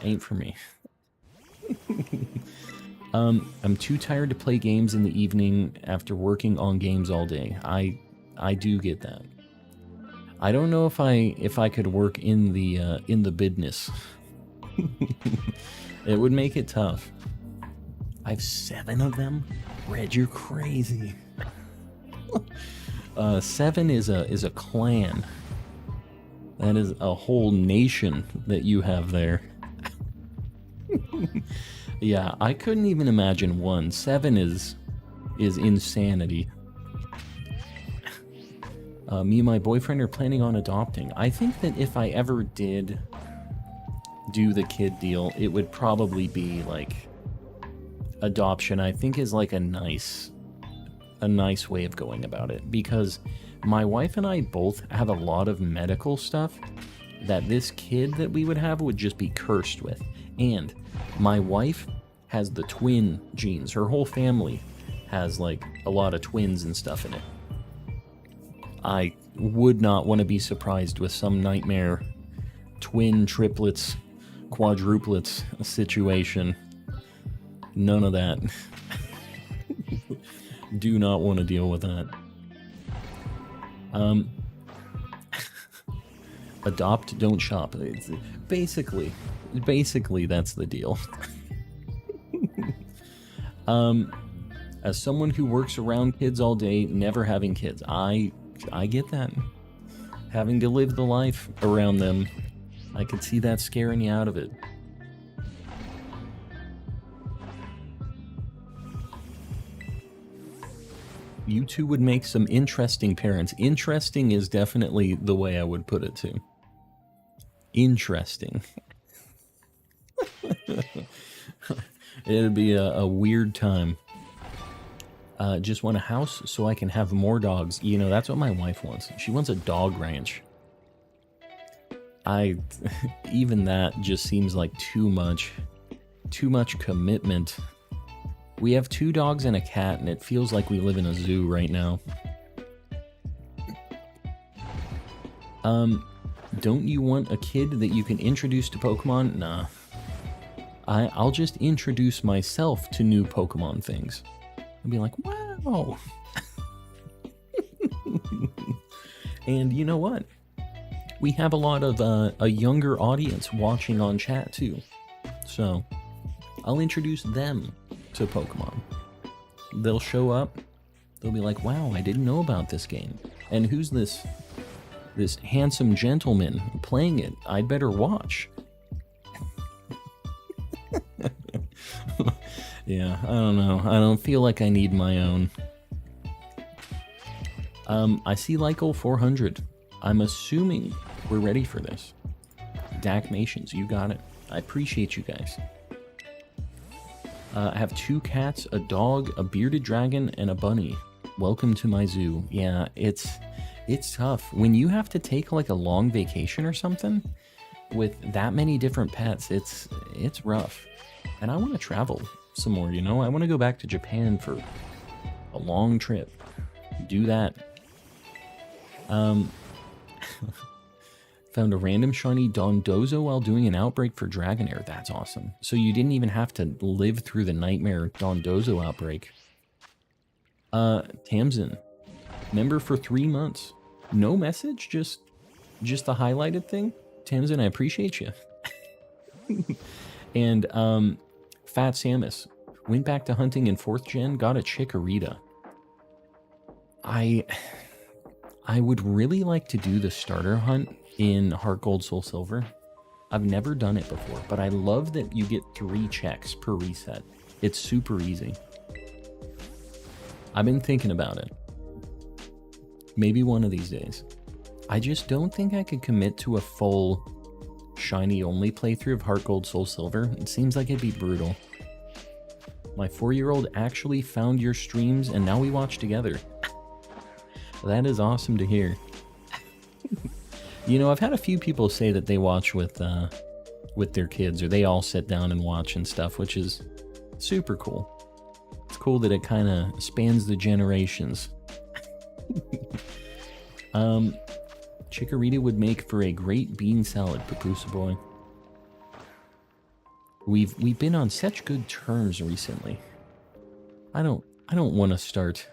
Ain't for me. I'm too tired to play games in the evening after working on games all day. I do get that. I don't know if I could work in the business. It would make it tough. I have 7 of them? Red, you're crazy. 7 is a clan. That is a whole nation that you have there. Yeah, I couldn't even imagine 1. 7 is insanity. Me and my boyfriend are planning on adopting. I think that if I ever did do the kid deal, it would probably be like adoption. I think is like a nice way of going about it, because my wife and I both have a lot of medical stuff that this kid that we would have would just be cursed with. And my wife has the twin genes. Her whole family has like a lot of twins and stuff in it. I would not want to be surprised with some nightmare twin, triplets, quadruplets situation. None of that. Do not want to deal with that. Adopt, don't shop. It's basically that's the deal. As someone who works around kids all day, never having kids, I get that. Having to live the life around them, I could see that scaring you out of it. You two would make some interesting parents. Interesting is definitely the way I would put it too. Interesting. It'd be a weird time. Just want a house so I can have more dogs. You know, that's what my wife wants. She wants a dog ranch. Even that just seems like too much commitment. We have 2 dogs and a cat, and it feels like we live in a zoo right now. Don't you want a kid that you can introduce to Pokemon? Nah. I'll just introduce myself to new Pokemon things. I'll be like, wow. And you know what? We have a lot of a younger audience watching on chat too. So I'll introduce them to Pokemon. They'll show up. They'll be like, wow, I didn't know about this game. And who's this handsome gentleman playing it? I'd better watch. Yeah, I don't know. I don't feel like I need my own. I see Lyco 400. I'm assuming we're ready for this. Dacmations, you got it. I appreciate you guys. I have 2 cats, a dog, a bearded dragon, and a bunny. Welcome to my zoo. Yeah, it's tough. When you have to take like a long vacation or something with that many different pets, it's rough. And I want to travel some more, you know? I want to go back to Japan for a long trip. Do that. Found a random shiny Dondozo while doing an outbreak for Dragonair. That's awesome. So you didn't even have to live through the nightmare Dondozo outbreak. Tamsin. Member for 3 months. No message? Just the highlighted thing? Tamsin, I appreciate you. And, Fat Samus. Went back to hunting in 4th gen, got a Chikorita. I would really like to do the starter hunt in Heart Gold Soul Silver. I've never done it before, but I love that you get 3 checks per reset. It's super easy. I've been thinking about it. Maybe one of these days. I just don't think I could commit to a full shiny only playthrough of Heart Gold Soul Silver. It seems like it'd be brutal. My 4-year-old actually found your streams and now we watch together. That is awesome to hear. You know, I've had a few people say that they watch with their kids, or they all sit down and watch and stuff, which is super cool. It's cool that it kind of spans the generations. Chikorita would make for a great bean salad, Papusa boy. We've been on such good terms recently. I don't want to start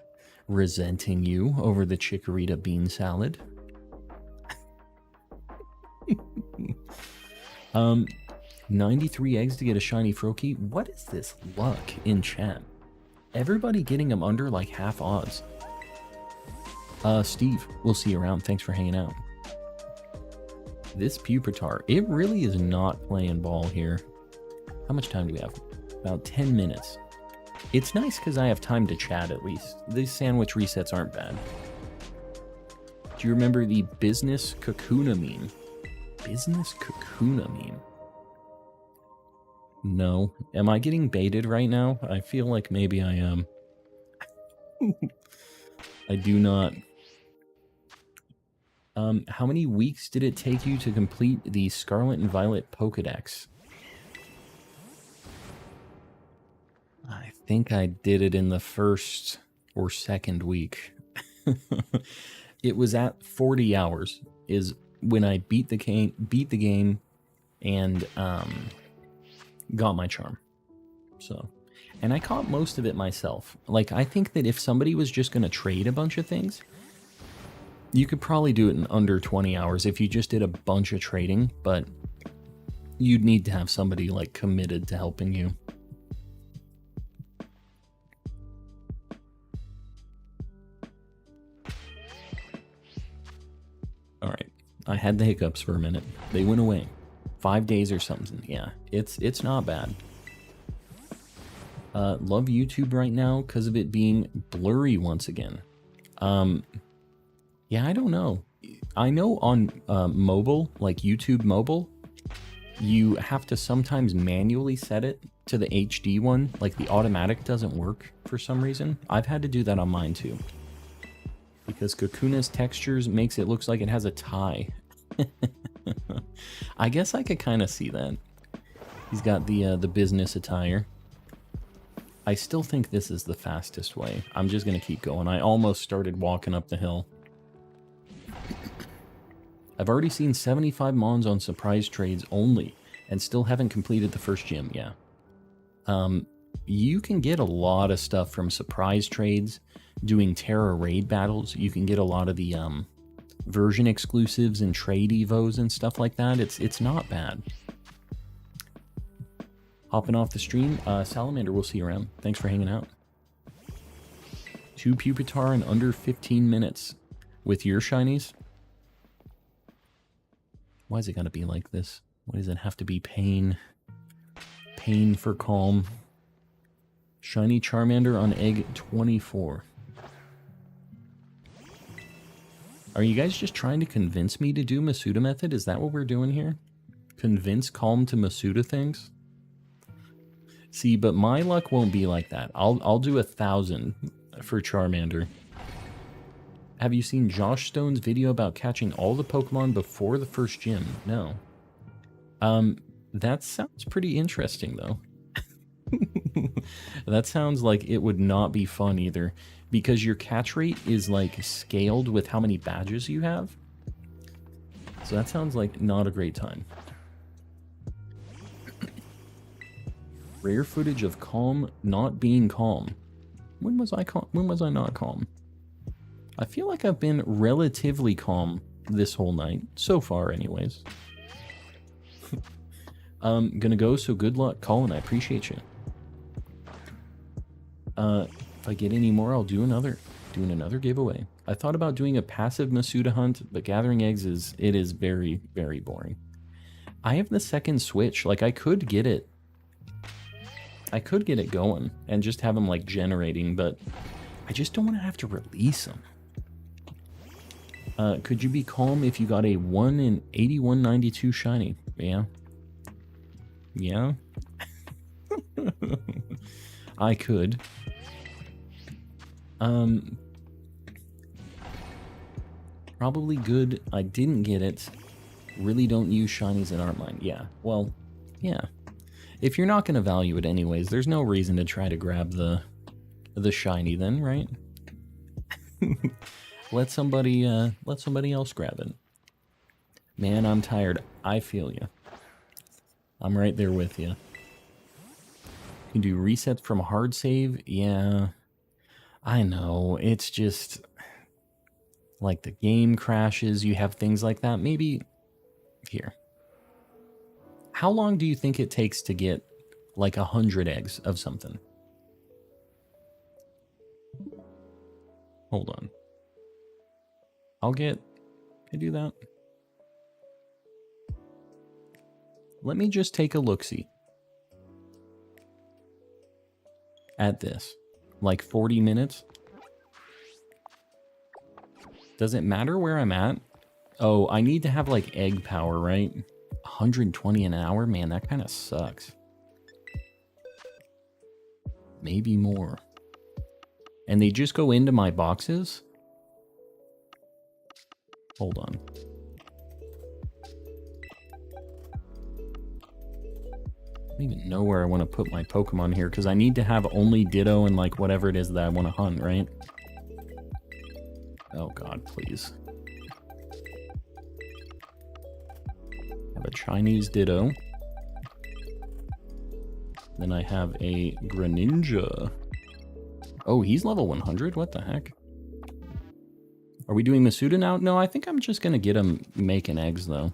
resenting you over the Chikorita bean salad. 93 eggs to get a shiny Froakie. What is this luck in chat? Everybody getting them under like half odds. Steve, we'll see you around. Thanks for hanging out. This Pupitar, it really is not playing ball here. How much time do we have? About 10 minutes. It's nice because I have time to chat at least. These sandwich resets aren't bad. Do you remember the business Kakuna meme? Business Kakuna meme? No. Am I getting baited right now? I feel like maybe I am. I do not. How many weeks did it take you to complete the Scarlet and Violet Pokédex? I think I did it in the first or second week. It was at 40 hours is when I beat the game and got my charm. So, and I caught most of it myself. Like, I think that if somebody was just going to trade a bunch of things, you could probably do it in under 20 hours if you just did a bunch of trading, but you'd need to have somebody like committed to helping you. All right, I had the hiccups for a minute. They went away. 5 days or something. Yeah, it's not bad. Love YouTube right now because of it being blurry once again. Yeah, I don't know. I know on mobile, like YouTube mobile, you have to sometimes manually set it to the HD one. Like the automatic doesn't work for some reason. I've had to do that on mine too. Because Kakuna's textures makes it look like it has a tie. I guess I could kind of see that. He's got the business attire. I still think this is the fastest way. I'm just going to keep going. I almost started walking up the hill. I've already seen 75 Mons on surprise trades only, And still haven't completed the first gym, yeah. You can get a lot of stuff from surprise trades, doing Tera raid battles. You can get a lot of the version exclusives and trade evos and stuff like that. It's not bad. Hopping off the stream, Salamander, we'll see you around. Thanks for hanging out. 2 Pupitar in under 15 minutes with your shinies. Why is it gotta be like this? Why does it have to be pain? Pain for calm. Shiny Charmander on egg 24. Are you guys just trying to convince me to do Masuda method? Is that what we're doing here? Convince Calm to Masuda things? See, but my luck won't be like that. I'll do 1,000 for Charmander. Have you seen Josh Stone's video about catching all the Pokemon before the first gym? No. That sounds pretty interesting, though. That sounds like it would not be fun either, because your catch rate is like scaled with how many badges you have. So that sounds like not a great time. Rare footage of Calm not being calm. When was I calm? When was I not calm? I feel like I've been relatively calm this whole night so far, anyways. Gonna go, so good luck, Colin. I appreciate you. If I get any more, I'll do another giveaway. I thought about doing a passive Masuda hunt, but gathering eggs is very, very boring. I have the second Switch. Like, I could get it going and just have them like generating, but I just don't want to have to release them. Could you be calm if you got a 1 in 8192 shiny? Yeah. Yeah. I could. Probably good. I didn't get it. Really don't use shinies in art mine. Yeah. Well, yeah. If you're not going to value it anyways, there's no reason to try to grab the shiny then, right? Let somebody else grab it. Man, I'm tired. I feel you. I'm right there with you. You can do resets from a hard save. Yeah, I know. It's just like the game crashes. You have things like that. Maybe here. How long do you think it takes to get like 100 eggs of something? Hold on. Can I do that? Let me just take a look-see at this. Like 40 minutes? Does it matter where I'm at? Oh, I need to have like egg power, right? 120 an hour? Man, that kind of sucks. Maybe more. And they just go into my boxes? Hold on. I don't even know where I want to put my Pokemon here, because I need to have only Ditto and like whatever it is that I want to hunt, right? Oh god, please. Have a Chinese Ditto. Then I have a Greninja. Oh, he's level 100? What the heck? Are we doing Masuda now? No, I think I'm just going to get him making eggs, though.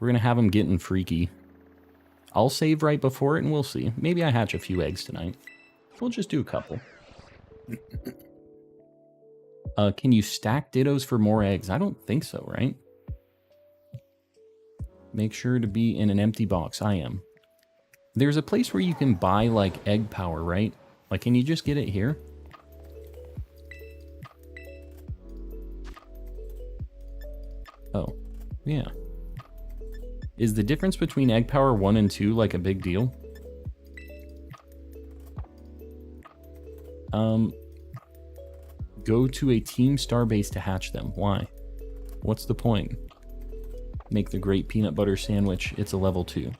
We're going to have him getting freaky. I'll save right before it, and we'll see. Maybe I hatch a few eggs tonight. We'll just do a couple. Can you stack Dittos for more eggs? I don't think so, right? Make sure to be in an empty box. I am. There's a place where you can buy, like, egg power, right? Like, can you just get it here? Oh, yeah. Is the difference between egg power 1 and 2 like a big deal? Go to a team starbase to hatch them. Why? What's the point? Make the great peanut butter sandwich. It's a level 2.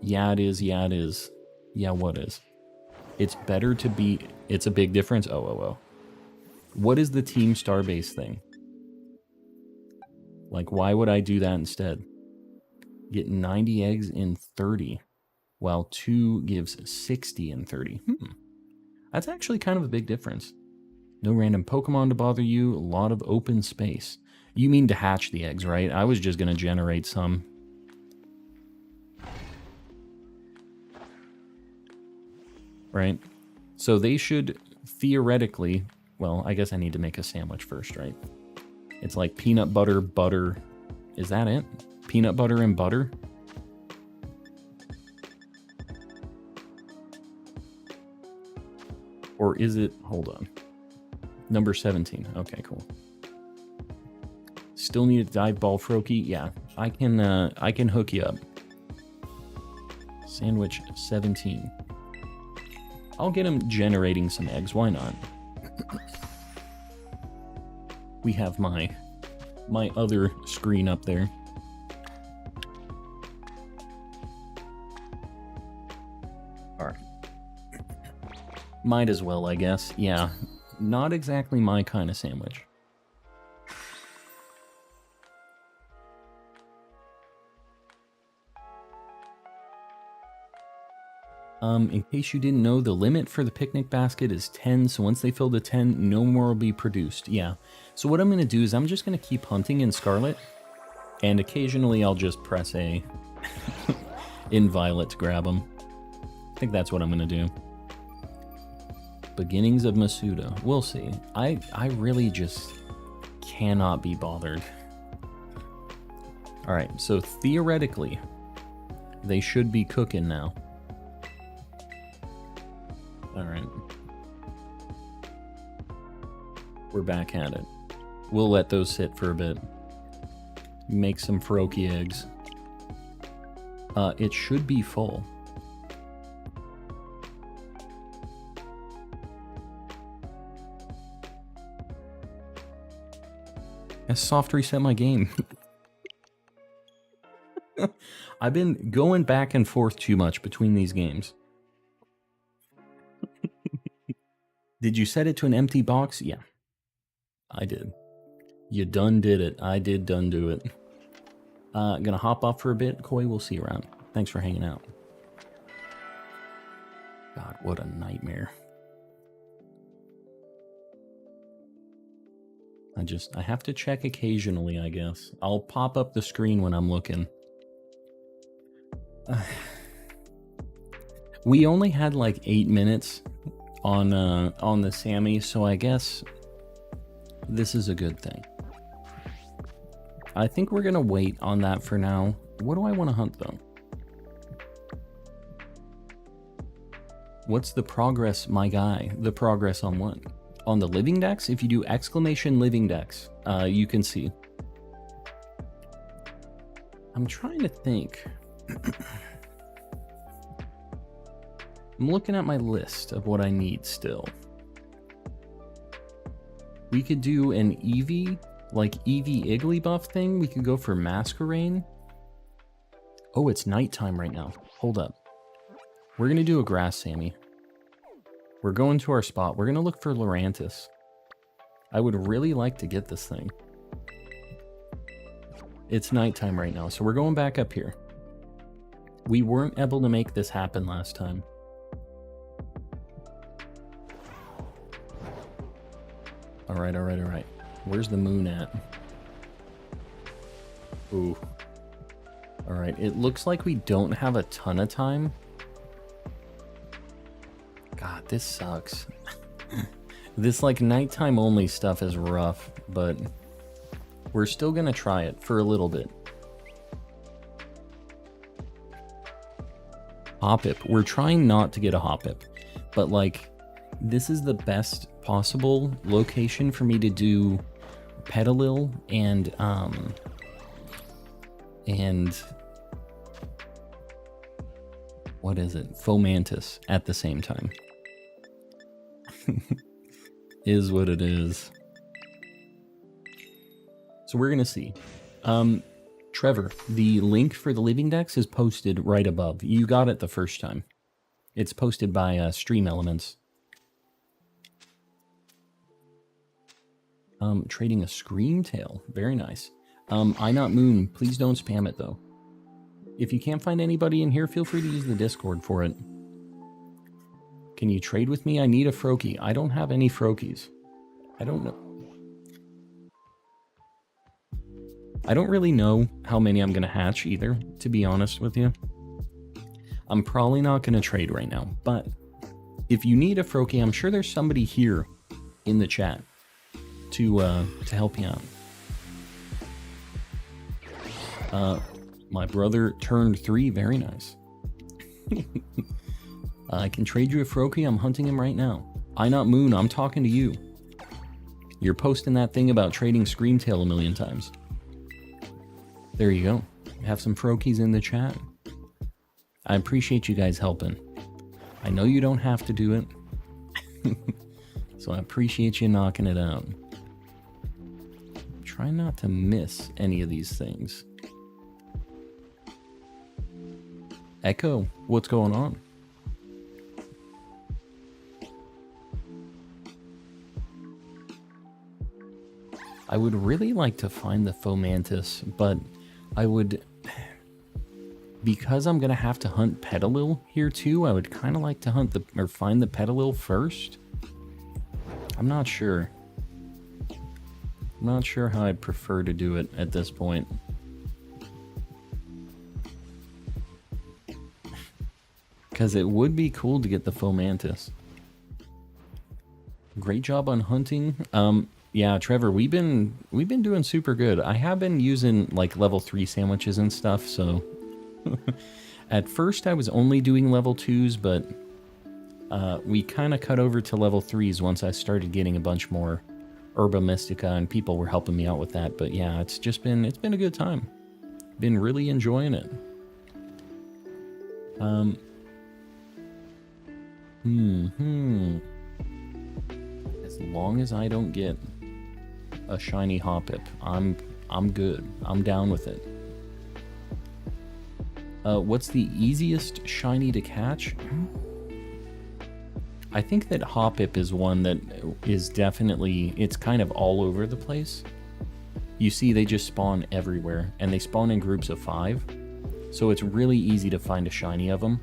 Yeah, it is. Yeah, it is. Yeah, what is? It's better to be... It's a big difference? Oh. What is the team starbase thing? Like, why would I do that instead? Get 90 eggs in 30, while 2 gives 60 in 30. That's actually kind of a big difference. No random Pokemon to bother you, a lot of open space. You mean to hatch the eggs, right? I was just going to generate some. Right? So they should theoretically... Well, I guess I need to make a sandwich first, right? It's like peanut butter, butter. Is that it? Peanut butter and butter? Or is it... Hold on. Number 17. Okay, cool. Still need a dive ball, Froakie? Yeah, I can hook you up. Sandwich 17. I'll get him generating some eggs. Why not? We have my other screen up there. All right. Might as well, I guess. Yeah, not exactly my kind of sandwich. In case you didn't know, the limit for the picnic basket is 10, so once they fill the 10, no more will be produced. Yeah, so what I'm going to do is I'm just going to keep hunting in Scarlet, and occasionally I'll just press A in Violet to grab them. I think that's what I'm going to do. Beginnings of Masuda. We'll see. I really just cannot be bothered. Alright, so theoretically, they should be cooking now. Alright. We're back at it. We'll let those sit for a bit. Make some Froakie eggs. It should be full. I soft reset my game. I've been going back and forth too much between these games. Did you set it to an empty box? Yeah, I did. You done did it. I did done do it. Gonna hop off for a bit. Koi, we'll see you around. Thanks for hanging out. God, what a nightmare. I have to check occasionally, I guess. I'll pop up the screen when I'm looking. We only had like 8 minutes on the Sammy, so I guess this is a good thing. I think we're gonna wait on that for now. What do I want to hunt though? What's the progress, my guy? The progress on what? On the Living Dex? If you do exclamation Living Dex, you can see. I'm trying to think. I'm looking at my list of what I need still. We could do an Eevee, like Eevee Igglybuff thing. We could go for Masquerain. Oh, it's nighttime right now. Hold up. We're going to do a grass Sammy. We're going to our spot. We're going to look for Lurantis. I would really like to get this thing. It's nighttime right now, so we're going back up here. We weren't able to make this happen last time. Alright, alright, alright. Where's the moon at? Ooh. Alright, it looks like we don't have a ton of time. God, this sucks. This, like, nighttime only stuff is rough, but we're still gonna try it for a little bit. Hoppip. We're trying not to get a Hoppip, but, like, this is the best possible location for me to do Petalil and what is it? Fomantis at the same time. Is what it is. So we're gonna see. Trevor, the link for the Living Dex is posted right above. You got it the first time. It's posted by Stream Elements. Trading a Screamtail. Very nice. I Not Moon, please don't spam it though. If you can't find anybody in here, feel free to use the Discord for it. Can you trade with me? I need a Froakie. I don't have any Froakies. I don't know. I don't really know how many I'm going to hatch either, to be honest with you. I'm probably not going to trade right now, but if you need a Froakie, I'm sure there's somebody here in the chat to help you out. My brother turned 3, very nice. I can trade you a Froakie, I'm hunting him right now. I Not Moon, I'm talking to you. You're posting that thing about trading Screamtail a million times. There you go. Have some Froakies in the chat. I appreciate you guys helping. I know you don't have to do it. So I appreciate you knocking it out. Try not to miss any of these things. Echo, what's going on? I would really like to find the Fomantis, but I would... Because I'm going to have to hunt Petalil here too, I would kind of like to hunt or find the Petalil first. I'm not sure. I'm not sure how I'd prefer to do it at this point. Because it would be cool to get the Fomantis. Great job on hunting. Yeah, Trevor, we've been doing super good. I have been using like level 3 sandwiches and stuff, so at first I was only doing level 2s, but we kind of cut over to level 3s once I started getting a bunch more Herba Mystica, and people were helping me out with that. But yeah, it's been a good time. Been really enjoying it. As long as I don't get a shiny Hoppip, I'm good. I'm down with it. What's the easiest shiny to catch? I think that Hoppip is one that is definitely, it's kind of all over the place. You see they just spawn everywhere, and they spawn in groups of 5. So it's really easy to find a shiny of them.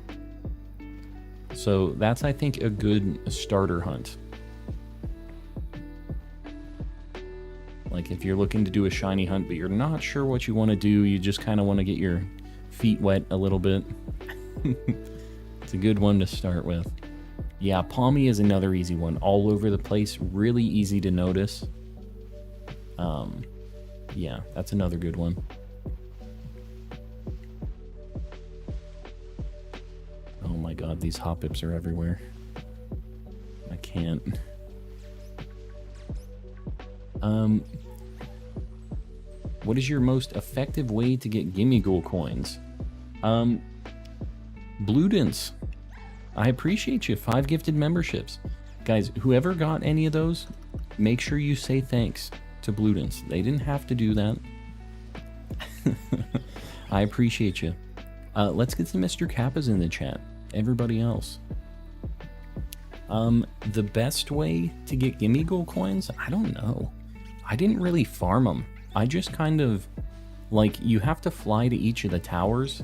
So that's, I think, a good starter hunt. Like if you're looking to do a shiny hunt, but you're not sure what you want to do, you just kind of want to get your feet wet a little bit. It's a good one to start with. Yeah, Palmy is another easy one. All over the place, really easy to notice. Yeah, that's another good one. Oh my god, these Hoppips are everywhere. I can't. What is your most effective way to get Gimmighoul coins? Bludence. I appreciate you. 5 gifted memberships. Guys, whoever got any of those, make sure you say thanks to Bludence. They didn't have to do that. I appreciate you. Let's get some Mr. Kappas in the chat. Everybody else. The best way to get Gimmighoul coins? I don't know. I didn't really farm them. I just kind of, like, you have to fly to each of the towers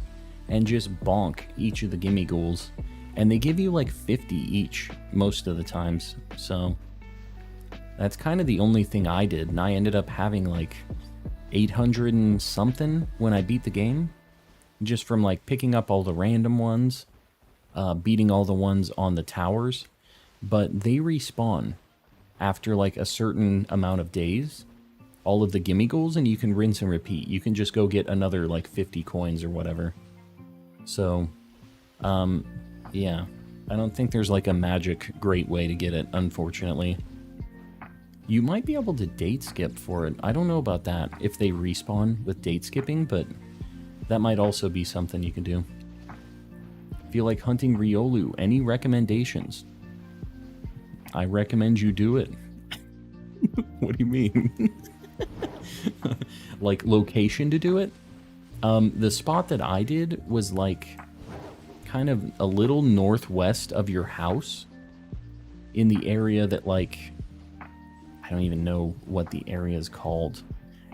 and just bonk each of the Gimmighouls. And they give you like 50 each most of the times. So that's kind of the only thing I did. And I ended up having like 800 and something when I beat the game. Just from like picking up all the random ones, beating all the ones on the towers. But they respawn after like a certain amount of days. All of the Gimmighouls, and you can rinse and repeat. You can just go get another like 50 coins or whatever. So, yeah, I don't think there's like a magic great way to get it, unfortunately. You might be able to date skip for it. I don't know about that, if they respawn with date skipping, but that might also be something you can do. Feel like hunting Riolu. Any recommendations? I recommend you do it. What do you mean? Like location to do it? The spot that I did was like kind of a little northwest of your house, in the area that, like, I don't even know what the area is called.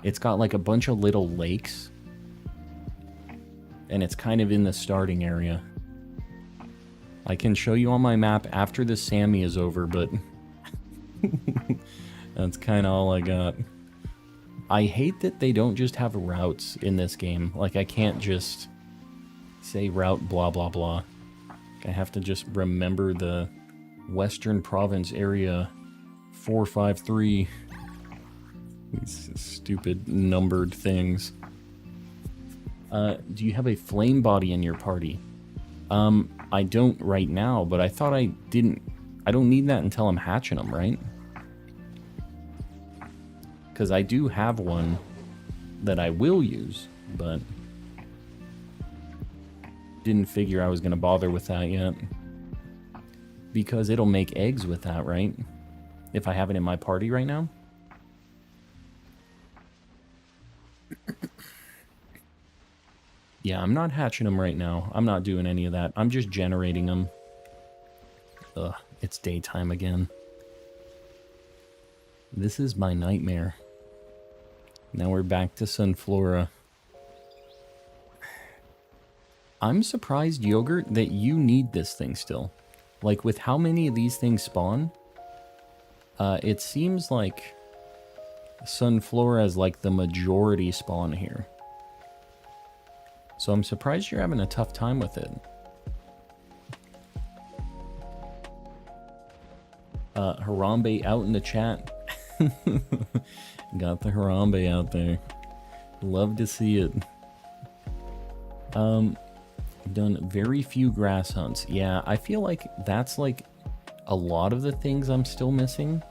It's got like a bunch of little lakes. And it's kind of in the starting area. I can show you on my map after the Sammy is over, but that's kind of all I got. I hate that they don't just have routes in this game. Like, I can't just say route blah blah blah. I have to just remember the Western Province area 453. These stupid numbered things. Do you have a flame body in your party? I don't right now, but I thought I didn't. I don't need that until I'm hatching them, right? Because I do have one that I will use, but didn't figure I was going to bother with that yet. Because it'll make eggs with that, right? If I have it in my party right now. Yeah, I'm not hatching them right now. I'm not doing any of that. I'm just generating them. Ugh, it's daytime again. This is my nightmare. Now we're back to Sunflora. I'm surprised, Yogurt, that you need this thing still. Like, with how many of these things spawn, it seems like Sunflora is like the majority spawn here. So I'm surprised you're having a tough time with it. Harambe out in the chat. Got the Harambe out there. Love to see it. Done very few grass hunts. Yeah, I feel like that's like a lot of the things I'm still missing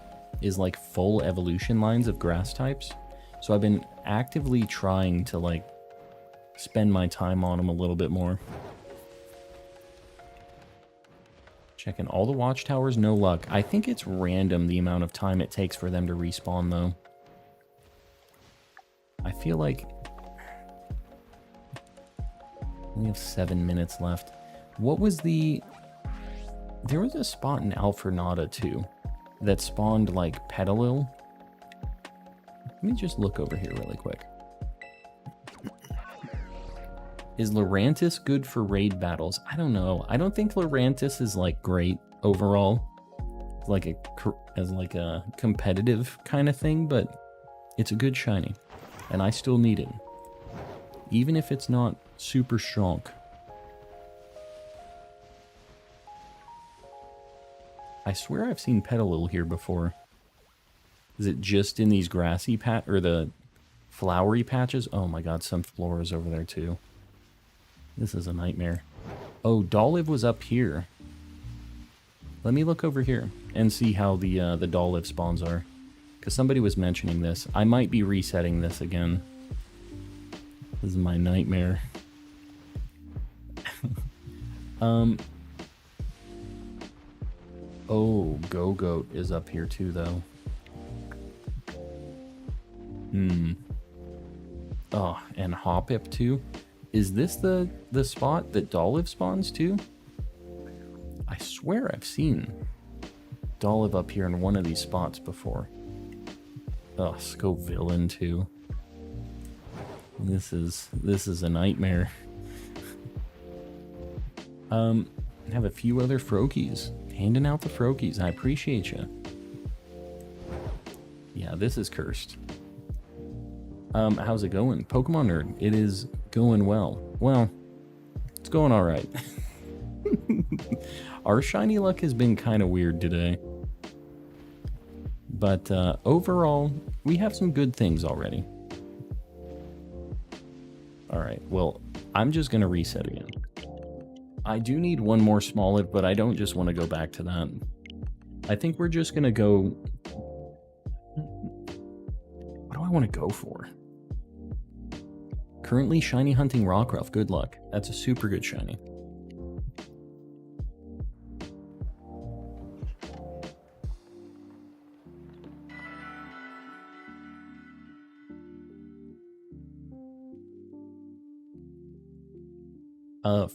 is like full evolution lines of grass types. So I've been actively trying to like spend my time on them a little bit more. Checking all the watchtowers, no luck. I think it's random the amount of time it takes for them to respawn though. I feel like we have 7 minutes left. What was the... There was a spot in Alfornada too that spawned like Petalil. Let me just look over here really quick. Is Lurantis good for raid battles? I don't know. I don't think Lurantis is like great overall, like as a competitive kind of thing, but it's a good shiny, and I still need it, even if it's not super strong. I swear I've seen Petalil here before. Is it just in these grassy or the flowery patches? Oh my god, some Sunflora's over there too. This is a nightmare. Oh, Dolliv was up here. Let me look over here and see how the Dolliv spawns are. Because somebody was mentioning this. I might be resetting this again. This is my nightmare. Oh, Go-Goat is up here too, though. Oh, and Hoppip too. Is this the spot that Dolliv spawns too? I swear I've seen Dolliv up here in one of these spots before. Oh, Scovillain too. This is a nightmare. Have a few other Froakies. Handing out the Froakies. I appreciate you. Yeah, this is cursed. How's it going? Pokemon Nerd, it is going well. Well, it's going alright. Our shiny luck has been kind of weird today. But overall, we have some good things already. Alright, well, I'm just going to reset again. I do need one more Smoliv, but I don't just want to go back to that. I think we're just going to go... What do I want to go for? Currently shiny hunting Rockruff. Good luck. That's a super good shiny.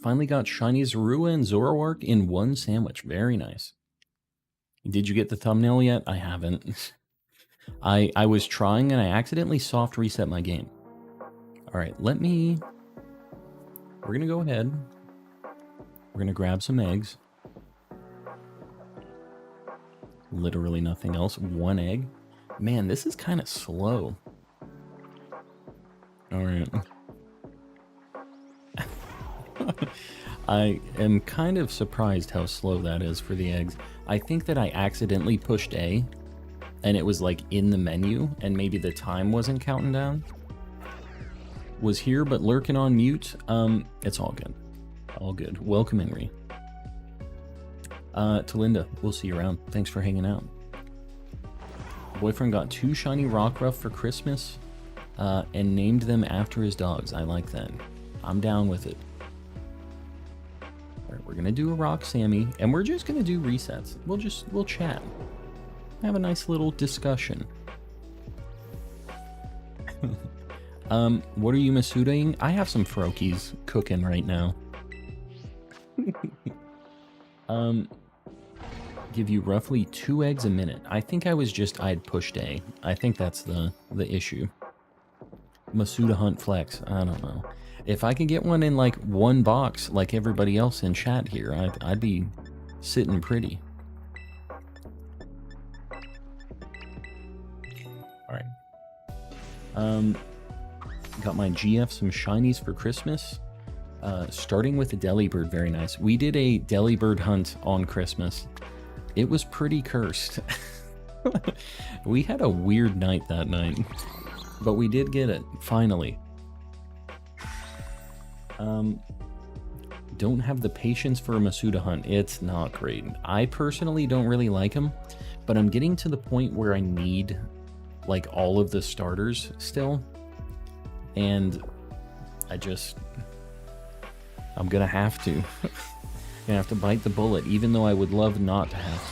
Finally got shiny Zorua and Zoroark in one sandwich. Very nice. Did you get the thumbnail yet? I haven't. I was trying and I accidentally soft reset my game. Alright, we're gonna go ahead. We're gonna grab some eggs. Literally nothing else. 1 egg. Man, this is kind of slow. Alright. I am kind of surprised how slow that is for the eggs. I think that I accidentally pushed A, and it was like in the menu, and maybe the time wasn't counting down. Was here but lurking on mute. It's all good. All good. Welcome, Henry. Talinda, we'll see you around. Thanks for hanging out. Boyfriend got 2 shiny Rockruff for Christmas, and named them after his dogs. I like that. I'm down with it. Alright, we're gonna do a Rock Sammy, and we're just gonna do resets. We'll chat. Have a nice little discussion. What are you Masudaing? I have some Froakies cooking right now. Give you roughly 2 eggs a minute. I think I'd pushed A. I think that's the issue. Masuda Hunt Flex. I don't know. If I could get one in like 1 box like everybody else in chat here, I'd be sitting pretty. Alright. Got my GF some shinies for Christmas. Starting with the Delibird, very nice. We did a Delibird hunt on Christmas. It was pretty cursed. We had a weird night that night. But we did get it, finally. Don't have the patience for a Masuda hunt. It's not great. I personally don't really like him, but I'm getting to the point where I need like all of the starters still. And I'm gonna have to. Gonna have to bite the bullet, even though I would love not to have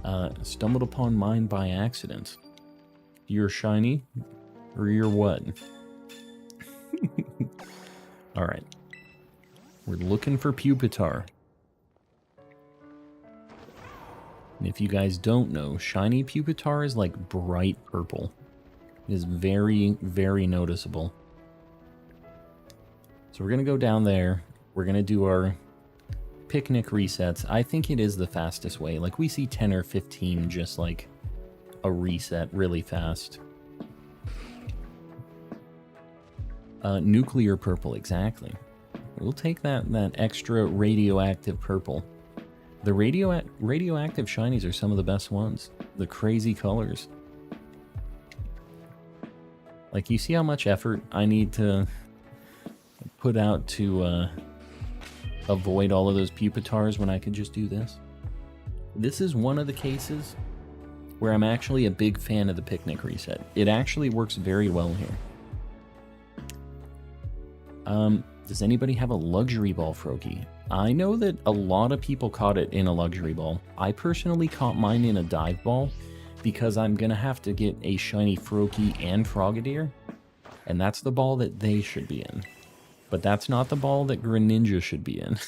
to. Stumbled upon mine by accident. You're shiny? Or you're what? Alright. We're looking for Pupitar. And if you guys don't know, shiny Pupitar is like bright purple. It is very, very noticeable. So we're going to go down there. We're going to do our picnic resets. I think it is the fastest way. Like, we see 10 or 15 just like a reset really fast. Nuclear purple, exactly. We'll take that extra radioactive purple. The radioactive shinies are some of the best ones. The crazy colors. Like, you see how much effort I need to put out to avoid all of those Pupitars when I could just do this? This is one of the cases where I'm actually a big fan of the picnic reset. It actually works very well here. Does anybody have a luxury ball Froakie? I know that a lot of people caught it in a luxury ball. I personally caught mine in a dive ball because I'm gonna have to get a shiny Froakie and Frogadier, and that's the ball that they should be in. But that's not the ball that Greninja should be in.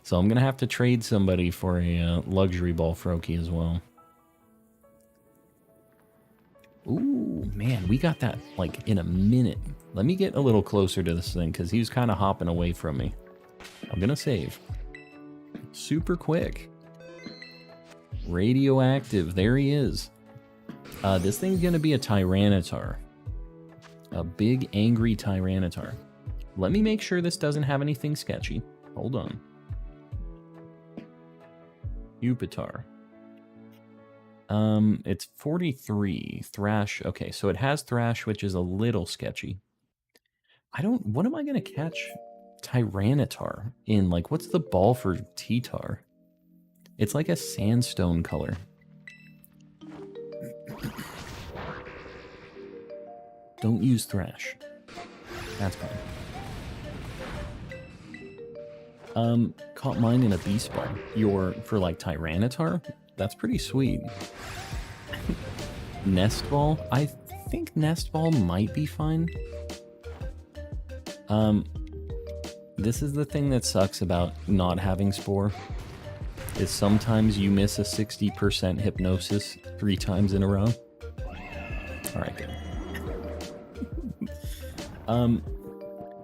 So I'm gonna have to trade somebody for a luxury ball Froakie as well. Ooh, man, we got that like in a minute. Let me get a little closer to this thing because he was kind of hopping away from me. I'm gonna save. Super quick. Radioactive, there he is. This thing's gonna be a Tyranitar. A big, angry Tyranitar. Let me make sure this doesn't have anything sketchy. Hold on. Pupitar. It's 43. Thrash. Okay, so it has Thrash, which is a little sketchy. What am I gonna catch Tyranitar in? Like, what's the ball for T-Tar? It's like a sandstone color. Don't use Thrash. That's fine. Caught mine in a Beast Ball. For like Tyranitar? That's pretty sweet. Nest Ball? I think Nest Ball might be fine. This is the thing that sucks about not having Spore. is sometimes you miss a 60% hypnosis 3 times in a row. Alright, good.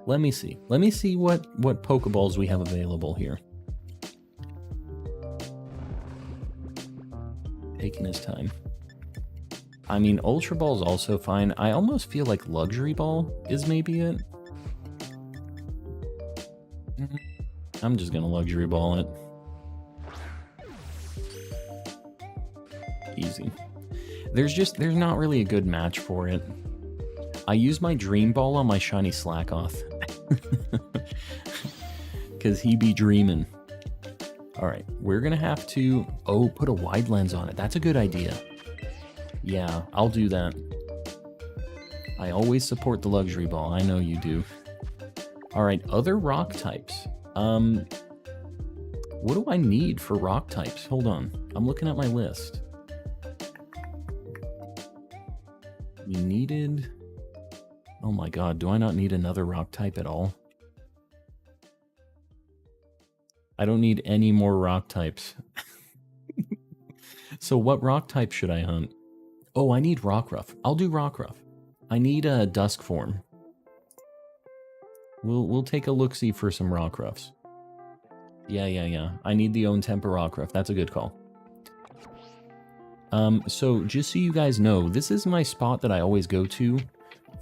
Let me see. Let me see what Pokeballs we have available here. Taking his time. I mean, Ultra Ball's also fine. I almost feel like Luxury Ball is maybe it. I'm just gonna Luxury Ball it. Easy. There's not really a good match for it. I use my Dream Ball on my Shiny Slackoth. Cause he be dreaming. Alright, we're gonna have to... Oh, put a wide lens on it. That's a good idea. Yeah, I'll do that. I always support the Luxury Ball. I know you do. Alright, other rock types. What do I need for rock types? Hold on. I'm looking at my list. You needed... Oh my god, do I not need another rock type at all? I don't need any more rock types. So what rock type should I hunt? Oh, I need Rockruff. I'll do Rockruff. I need a Dusk form. We'll take a look-see for some Rockruffs. Yeah. I need the Own Temper Rockruff. That's a good call. So just so you guys know, this is my spot that I always go to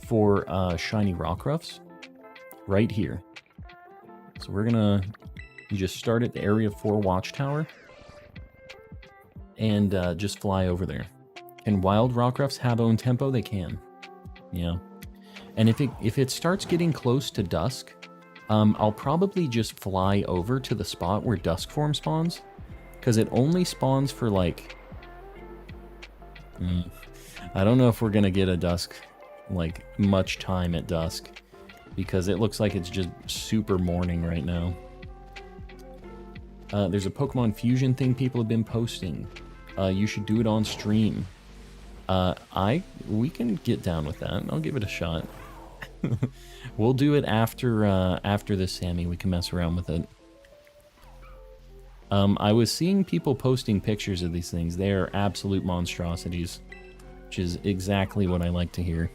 for shiny Rockruffs. Right here. So we're gonna just start at the Area 4 Watchtower. And just fly over there. Can wild Rockruffs have Own Tempo? They can. Yeah. And if it starts getting close to dusk, I'll probably just fly over to the spot where Dusk form spawns. Because it only spawns for like... I don't know if we're going to get a dusk, like, much time at dusk. Because it looks like it's just super morning right now. There's a Pokemon Fusion thing people have been posting. You should do it on stream. We can get down with that. I'll give it a shot. We'll do it after this, Sammy. We can mess around with it. I was seeing people posting pictures of these things. They are absolute monstrosities, which is exactly what I like to hear.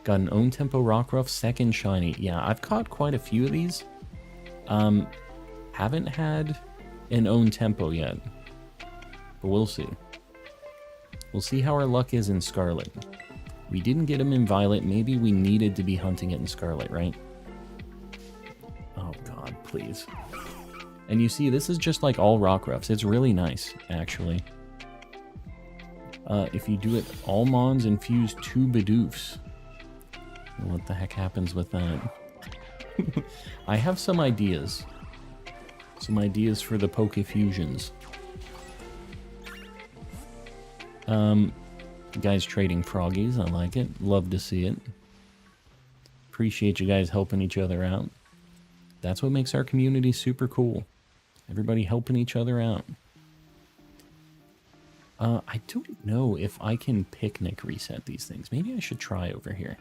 Got an Own Tempo Rockruff, second shiny. Yeah, I've caught quite a few of these. Haven't had an Own Tempo yet, but we'll see. We'll see how our luck is in Scarlet. We didn't get him in Violet. Maybe we needed to be hunting it in Scarlet, right? Oh god, please. And you see, this is just like all Rockruffs. It's really nice, actually. If you do it, all Mons infuse 2 Bidoofs. What the heck happens with that? I have some ideas. Some ideas for the Poke Fusions. Guys trading froggies, I like it. Love to see it. Appreciate you guys helping each other out. That's what makes our community super cool. Everybody helping each other out. I don't know if I can picnic reset these things. Maybe I should try over here.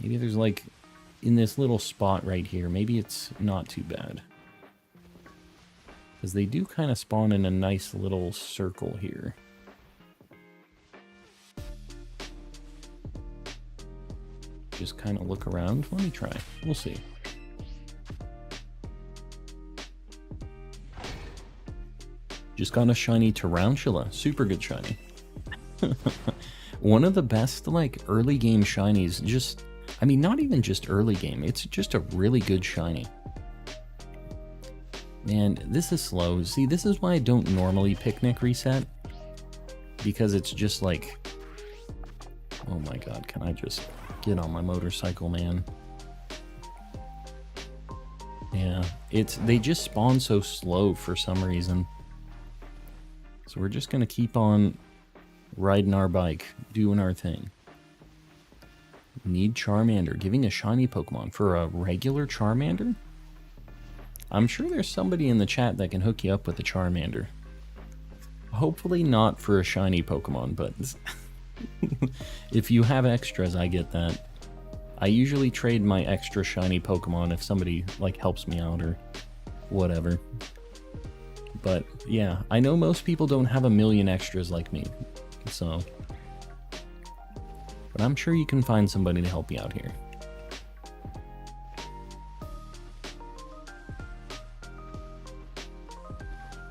Maybe there's like, in this little spot right here, maybe it's not too bad. Because they do kind of spawn in a nice little circle here. Just kind of look around. Let me try. We'll see. Just got a shiny Tarantula. Super good shiny. One of the best, like, early game shinies. Just, I mean, not even just early game. It's just a really good shiny. Man, this is slow. See, this is why I don't normally picnic reset. Because it's just like... Oh my god, can I just get on my motorcycle, man? Yeah, they just spawn so slow for some reason. So we're just gonna keep on riding our bike, doing our thing. Need Charmander. Giving a shiny Pokemon for a regular Charmander? I'm sure there's somebody in the chat that can hook you up with a Charmander. Hopefully not for a shiny Pokemon, but if you have extras, I get that. I usually trade my extra shiny Pokemon if somebody like helps me out or whatever. But yeah, I know most people don't have a million extras like me, so. But I'm sure you can find somebody to help you out here.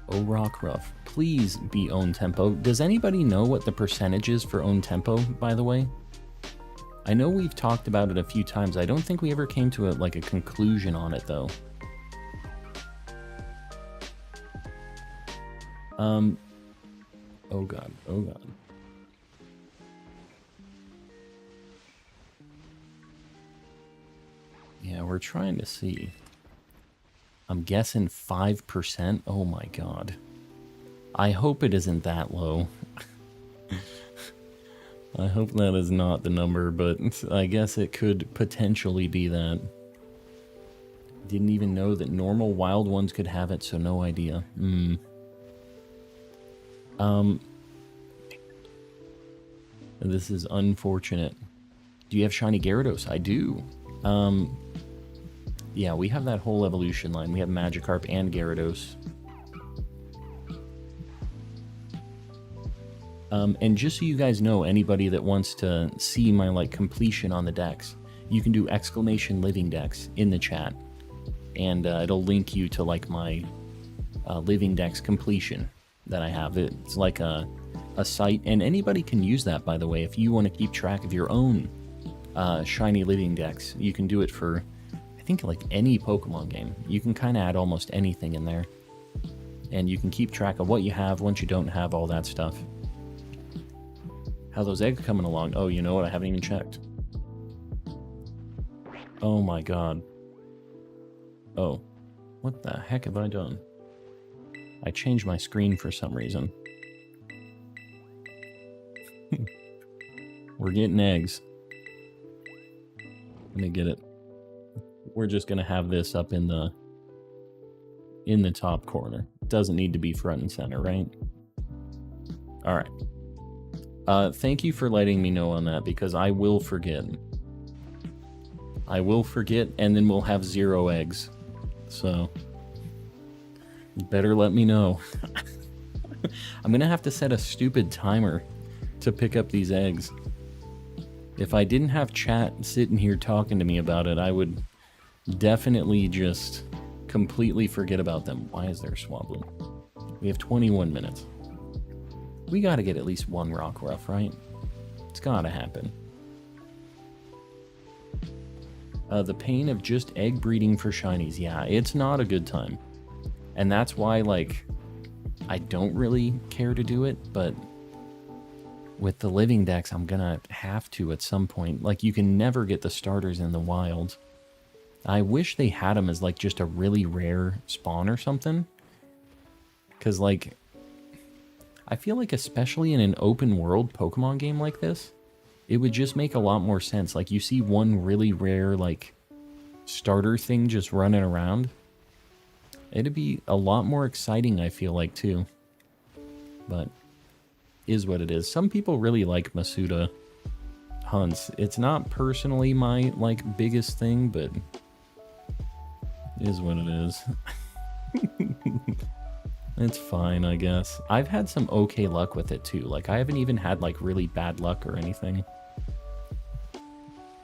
Oh, Rockruff, please be own tempo. Does anybody know what the percentage is for own tempo, by the way? I know we've talked about it a few times. I don't think we ever came to a conclusion on it, though. Oh god, oh god. Yeah, we're trying to see. I'm guessing 5%. Oh my god. I hope it isn't that low. I hope that is not the number, but I guess it could potentially be that. Didn't even know that normal wild ones could have it, so no idea. This is unfortunate. Do you have Shiny Gyarados? I do. Yeah, we have that whole evolution line. We have Magikarp and Gyarados. And just so you guys know, anybody that wants to see my completion on the decks, you can do ! Living Dex in the chat, and it'll link you to my Living Dex completion that I have. It's like a site, and anybody can use that, by the way. If you want to keep track of your own Shiny Living Dex, you can do it for, I think, any Pokemon game. You can kind of add almost anything in there, and you can keep track of what you have, once you don't have, all that stuff. How those eggs coming along? Oh, you know what? I haven't even checked. Oh my god. Oh. What the heck have I done? I changed my screen for some reason. We're getting eggs. Let me get it. We're just gonna have this up in the top corner. It doesn't need to be front and center, right? Alright. Thank you for letting me know on that, because I will forget. I will forget, and then we'll have 0 eggs. So, better let me know. I'm gonna have to set a stupid timer to pick up these eggs. If I didn't have chat sitting here talking to me about it, I would definitely just completely forget about them. Why is there Swablu? We have 21 minutes. We gotta get at least one Rockruff, right? It's gotta happen. The pain of just egg breeding for shinies. Yeah, it's not a good time. And that's why, I don't really care to do it, but with the Living Dex, I'm gonna have to at some point. You can never get the starters in the wild. I wish they had them as, just a really rare spawn or something. Because, I feel especially in an open world Pokemon game like this, it would just make a lot more sense. You see one really rare, starter thing just running around. It'd be a lot more exciting, I feel too. But, is what it is. Some people really like Masuda hunts. It's not personally my, biggest thing, but is what it is. It's fine, I guess. I've had some okay luck with it, too. I haven't even had, really bad luck or anything.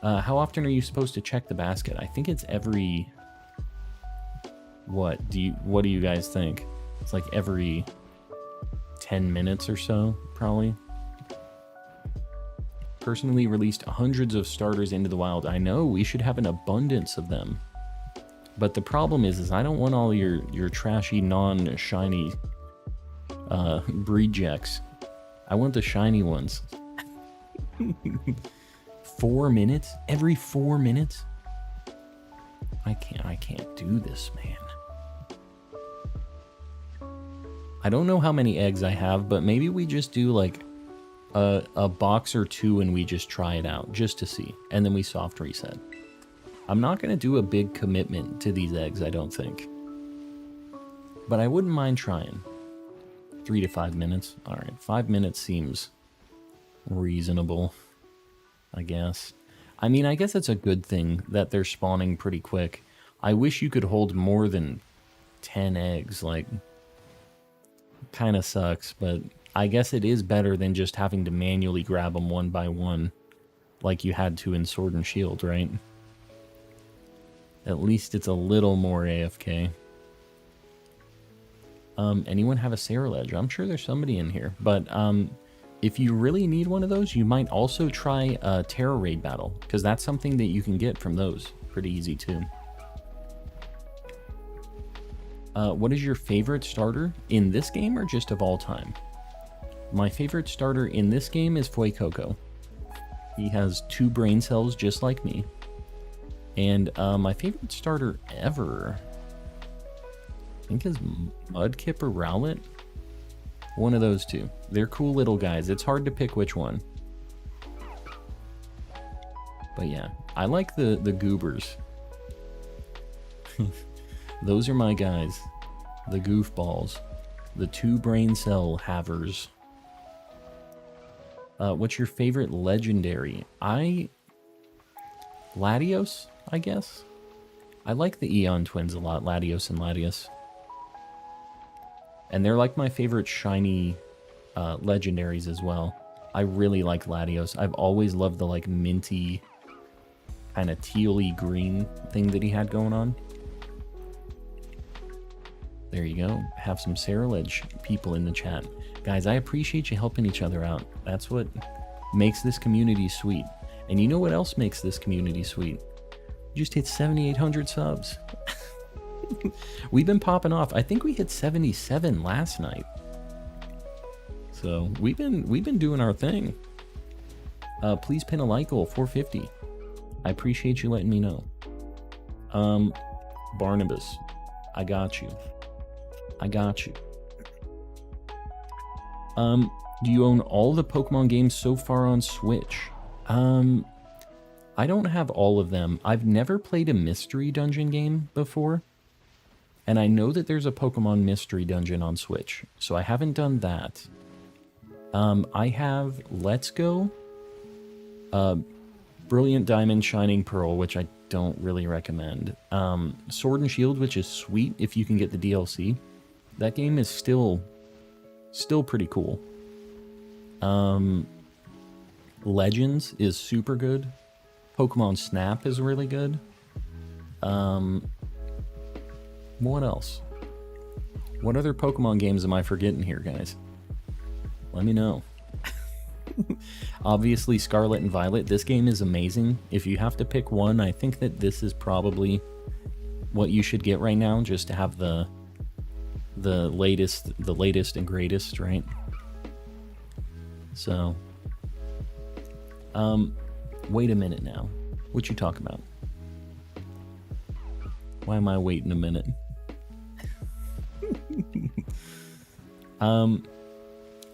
How often are you supposed to check the basket? I think it's every... What do you guys think? It's every 10 minutes or so, probably. Personally released hundreds of starters into the wild. I know, we should have an abundance of them. But the problem is I don't want all your trashy, non-shiny breedjecks. I want the shiny ones. 4 minutes? Every 4 minutes? I can't do this, man. I don't know how many eggs I have, but maybe we just do a box or 2 and we just try it out just to see. And then we soft reset. I'm not going to do a big commitment to these eggs, I don't think. But I wouldn't mind trying. 3 to 5 minutes. Alright, 5 minutes seems reasonable, I guess. I mean, I guess it's a good thing that they're spawning pretty quick. I wish you could hold more than 10 eggs. Like, kind of sucks, but I guess it is better than just having to manually grab them one by one like you had to in Sword and Shield, right? At least it's a little more AFK. Anyone have a Cerulege? I'm sure there's somebody in here, but if you really need one of those, you might also try a Tera raid battle, because that's something that you can get from those. Pretty easy too. What is your favorite starter in this game or just of all time? My favorite starter in this game is Fuecoco. He has 2 brain cells just like me. And my favorite starter ever, I think, is Mudkip or Rowlet. One of those two. They're cool little guys. It's hard to pick which one. But yeah, I like the goobers. Those are my guys. The goofballs. The 2 brain cell havers. What's your favorite legendary? Latios, I guess. I like the Eon twins a lot, Latios and Latias. And they're like my favorite shiny legendaries as well. I really like Latios. I've always loved the like minty, kind of tealy green thing that he had going on. There you go. Have some Cerulege people in the chat. Guys, I appreciate you helping each other out. That's what makes this community sweet. And you know what else makes this community sweet? We just hit 7,800 subs. We've been popping off. I think we hit 77 last night. So we've been doing our thing. Please pin a like goal, 450. I appreciate you letting me know. Barnabas, I got you. I got you. Do you own all the Pokemon games so far on Switch? I don't have all of them. I've never played a mystery dungeon game before. And I know that there's a Pokemon mystery dungeon on Switch, so I haven't done that. I have Let's Go, Brilliant Diamond, Shining Pearl, which I don't really recommend. Sword and Shield, which is sweet if you can get the DLC. That game is still pretty cool. Legends is super good. Pokemon Snap is really good. What else? What other Pokemon games am I forgetting here, guys? Let me know. Obviously, Scarlet and Violet. This game is amazing. If you have to pick one, I think that this is probably what you should get right now, just to have the latest and greatest, right? So, wait a minute now. What you talking about? Why am I waiting a minute?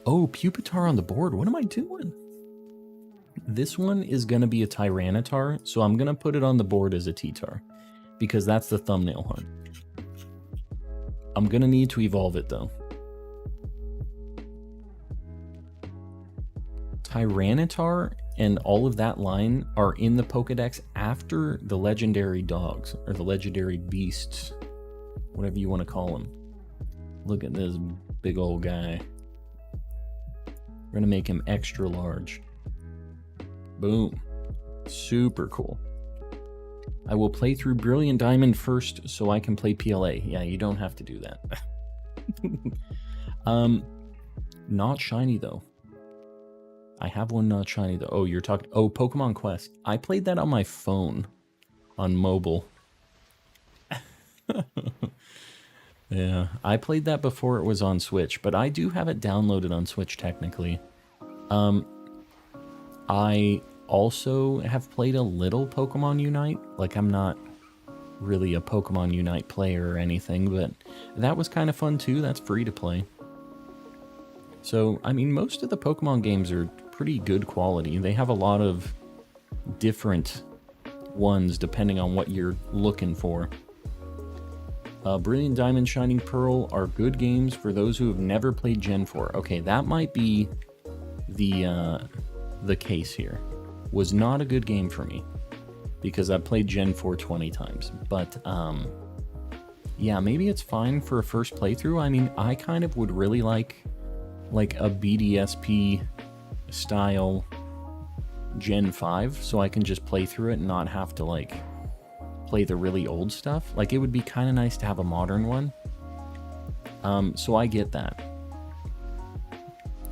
Oh, Pupitar on the board. What am I doing? This one is going to be a Tyranitar, so I'm going to put it on the board as a T-Tar, because that's the thumbnail hunt. I'm going to need to evolve it, though. Tyranitar and all of that line are in the Pokedex after the legendary dogs, or the legendary beasts, whatever you want to call them. Look at this big old guy. We're going to make him extra large. Boom. Super cool. I will play through Brilliant Diamond first so I can play PLA. Yeah, you don't have to do that. Not shiny, though. I have one not shiny, though. Oh, you're talking... Oh, Pokemon Quest. I played that on my phone. On mobile. Yeah, I played that before it was on Switch, but I do have it downloaded on Switch, technically. I also have played a little Pokemon Unite. Like, I'm not really a Pokemon Unite player or anything, but that was kind of fun, too. That's free to play. So, I mean, most of the Pokemon games are pretty good quality. They have a lot of different ones depending on what you're looking for. Brilliant Diamond, Shining Pearl are good games for those who have never played Gen 4. Okay, that might be the case here. Was not a good game for me because I played Gen 4 20 times. But Yeah, maybe it's fine for a first playthrough. I mean, I kind of would really like a BDSP style Gen 5, so I can just play through it and not have to, like, play the really old stuff. Like, it would be kind of nice to have a modern one. So I get that.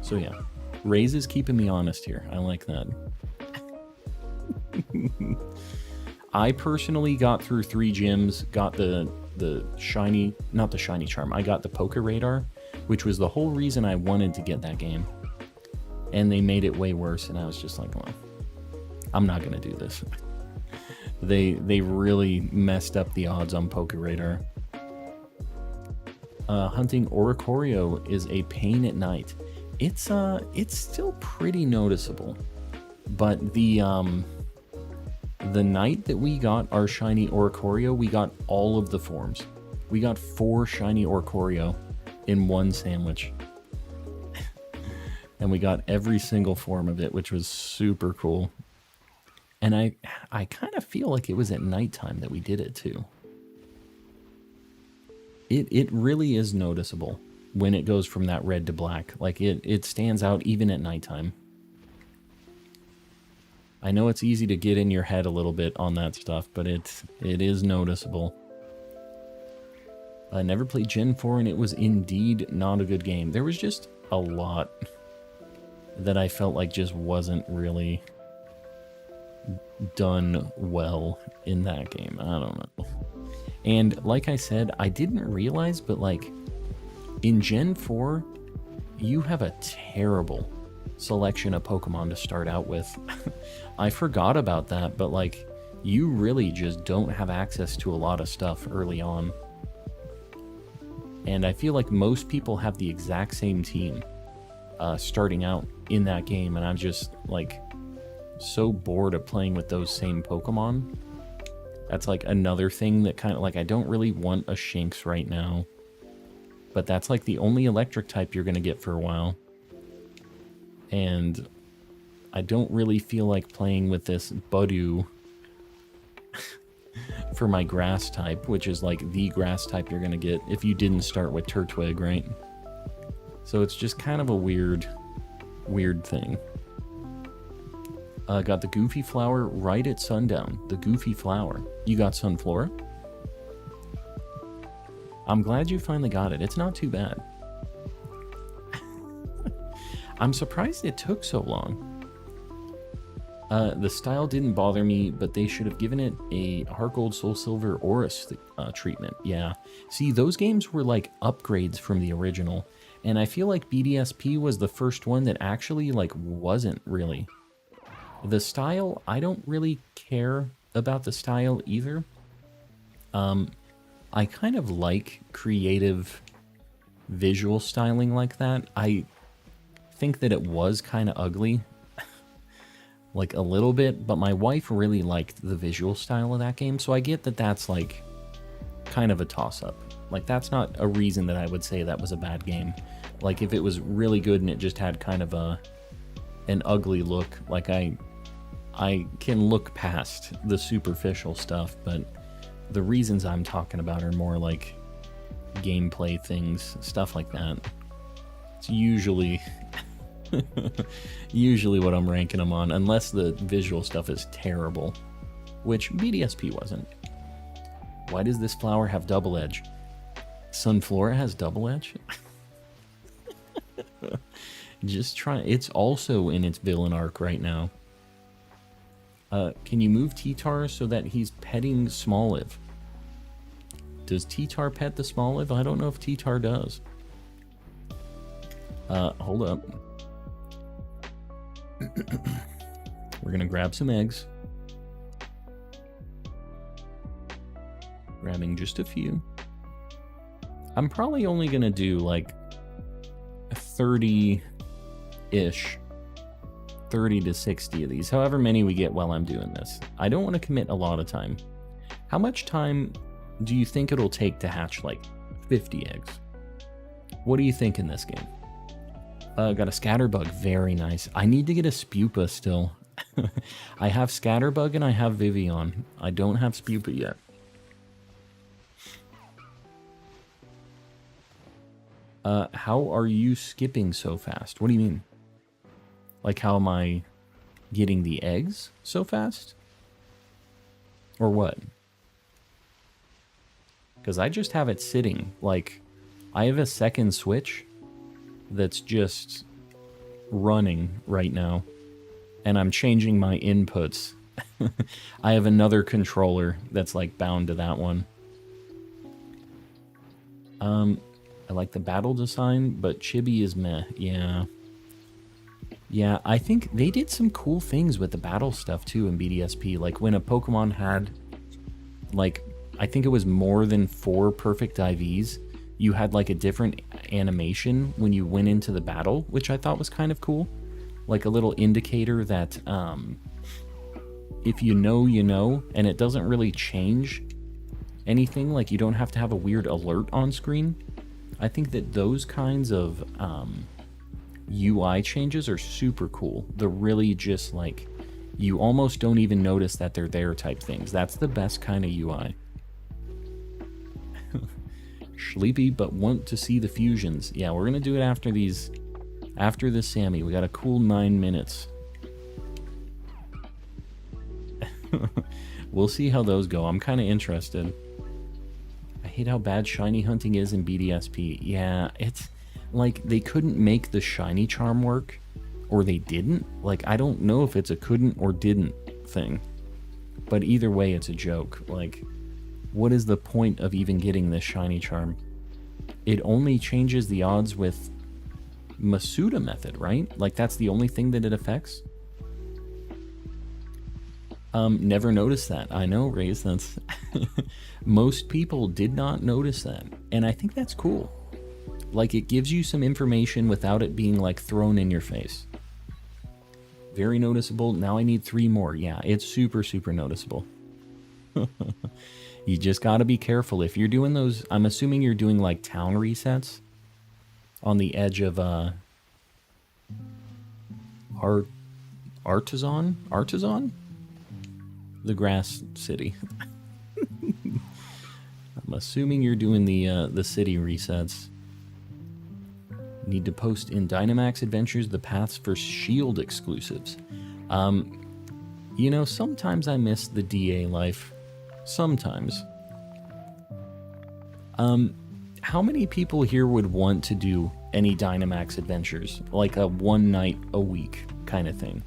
So yeah, Raze is keeping me honest here. I like that. I personally got through 3 gyms, got the shiny, not the shiny charm, I got the Poke Radar, which was the whole reason I wanted to get that game. And they made it way worse, and I was just like, well, I'm not gonna do this. They really messed up the odds on Poke Radar. Hunting Oricorio is a pain at night. It's still pretty noticeable, but the night that we got our shiny Oricorio, we got all of the forms. We got 4 shiny Oricorio in one sandwich. And we got every single form of it, which was super cool. And I kind of feel like it was at nighttime that we did it too. It really is noticeable when it goes from that red to black. Like it stands out even at nighttime. I know it's easy to get in your head a little bit on that stuff, but it is noticeable. I never played Gen 4, and it was indeed not a good game. There was just a lot that I felt like just wasn't really done well in that game. I don't know. And like I said, I didn't realize, but like in Gen 4, you have a terrible selection of Pokemon to start out with. I forgot about that, but like you really just don't have access to a lot of stuff early on. And I feel like most people have the exact same team starting out in that game, and I'm just like so bored of playing with those same Pokemon. That's like another thing that kind of like, I don't really want a Shinx right now, but that's like the only electric type you're going to get for a while. And I don't really feel like playing with this Budew for my grass type, which is like the grass type you're going to get if you didn't start with Turtwig, right? So it's just kind of a weird thing. Got the Goofy Flower right at sundown. The Goofy Flower. You got Sunflora? I'm glad you finally got it. It's not too bad. I'm surprised it took so long. The style didn't bother me, but they should have given it a Heart Gold, Soul Silver, Oris treatment. Yeah. See, those games were like upgrades from the original, and I feel like BDSP was the first one that actually like wasn't really. The style, I don't really care about the style either. I kind of like creative visual styling like that. I think that it was kind of ugly, like a little bit, but my wife really liked the visual style of that game, so I get that that's like kind of a toss-up. Like, that's not a reason that I would say that was a bad game. Like, if it was really good and it just had kind of an ugly look, like I can look past the superficial stuff, but the reasons I'm talking about are more like gameplay things, stuff like that. It's usually what I'm ranking them on, unless the visual stuff is terrible, which BDSP wasn't. Why does this flower have double edge? Sunflora has double edge? Just try. It's also in its villain arc right now. Can you move T-Tar so that he's petting Smoliv? Does T-Tar pet the Smoliv? I don't know if T-Tar does. Hold up. We're gonna grab some eggs. Grabbing just a few. I'm probably only gonna do like 30-ish. 30 to 60 of these, however many we get while I'm doing this. I don't want to commit a lot of time. How much time do you think it'll take to hatch like 50 eggs? What do you think in this game? Got a Scatterbug, very nice. I need to get a Spupa still. I have Scatterbug and I have Vivian. I don't have Spupa yet. How are you skipping so fast? What do you mean? Like, how am I getting the eggs so fast? Or what? Because I just have it sitting. Like, I have a second switch that's just running right now. And I'm changing my inputs. I have another controller that's, like, bound to that one. I like the battle design, but Chibi is meh. Yeah. Yeah, I think they did some cool things with the battle stuff, too, in BDSP. Like, when a Pokemon had, like, I think it was more than 4 perfect IVs, you had, like, a different animation when you went into the battle, which I thought was kind of cool. Like, a little indicator that, if you know, you know, and it doesn't really change anything. Like, you don't have to have a weird alert on screen. I think that those kinds of UI changes are super cool. They're really just like, you almost don't even notice that they're there type things. That's the best kind of UI. Sleepy, but want to see the fusions. Yeah, we're gonna do it after these, after this Sammy. We got a cool 9 minutes. We'll see how those go. I'm kind of interested. I hate how bad shiny hunting is in BDSP. Yeah, it's like they couldn't make the shiny charm work, or they didn't. Like, I don't know if it's a couldn't or didn't thing, but either way, it's a joke. Like, what is the point of even getting this shiny charm? It only changes the odds with Masuda method, right? Like, that's the only thing that it affects. Never noticed that. I know, Raze, that's... Most people did not notice that, and I think that's cool. Like, it gives you some information without it being, like, thrown in your face. Very noticeable. Now I need 3 more. Yeah, it's super, super noticeable. You just gotta be careful. If you're doing those... I'm assuming you're doing, like, town resets on the edge of, Artisan? The grass city. I'm assuming you're doing the city resets. Need to post in Dynamax Adventures the paths for Shield exclusives. You know, sometimes I miss the DA life. Sometimes. How many people here would want to do any Dynamax Adventures? Like a 1 night a week kind of thing?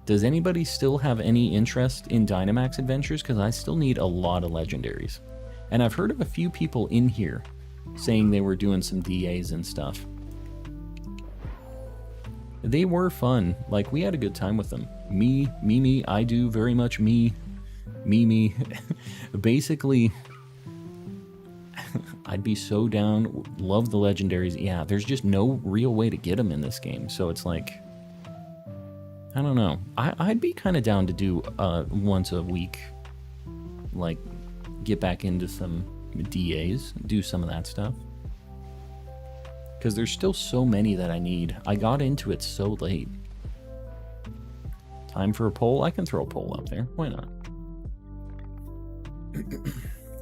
Does anybody still have any interest in Dynamax Adventures? Because I still need a lot of legendaries. And I've heard of a few people in here saying they were doing some DAs and stuff. They were fun. Like, we had a good time with them. Me, I do very much me. Basically, I'd be so down. Love the legendaries. Yeah, there's just no real way to get them in this game. So it's like... I don't know. I'd be kind of down to do once a week, like, get back into some DAs, do some of that stuff. Because there's still so many that I need. I got into it so late. Time for a poll? I can throw a poll up there. Why not?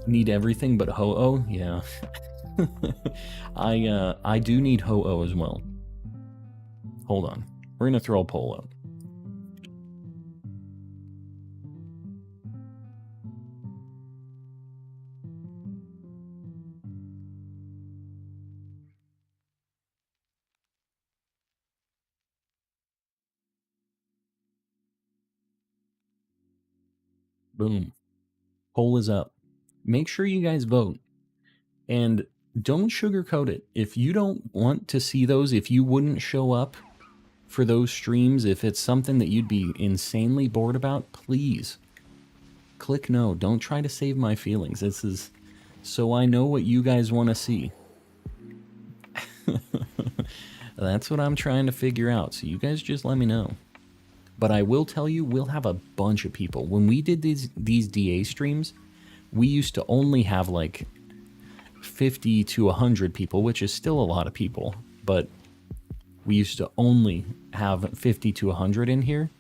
Need everything but Ho-Oh? Yeah. I do need Ho-Oh as well. Hold on. We're going to throw a poll up. Boom. Poll is up. Make sure you guys vote. And don't sugarcoat it. If you don't want to see those, if you wouldn't show up for those streams, if it's something that you'd be insanely bored about, please click no. Don't try to save my feelings. This is so I know what you guys want to see. That's what I'm trying to figure out. So you guys just let me know. But I will tell you, we'll have a bunch of people. When we did these DA streams, we used to only have like 50 to 100 people, which is still a lot of people. But we used to only have 50 to 100 in here,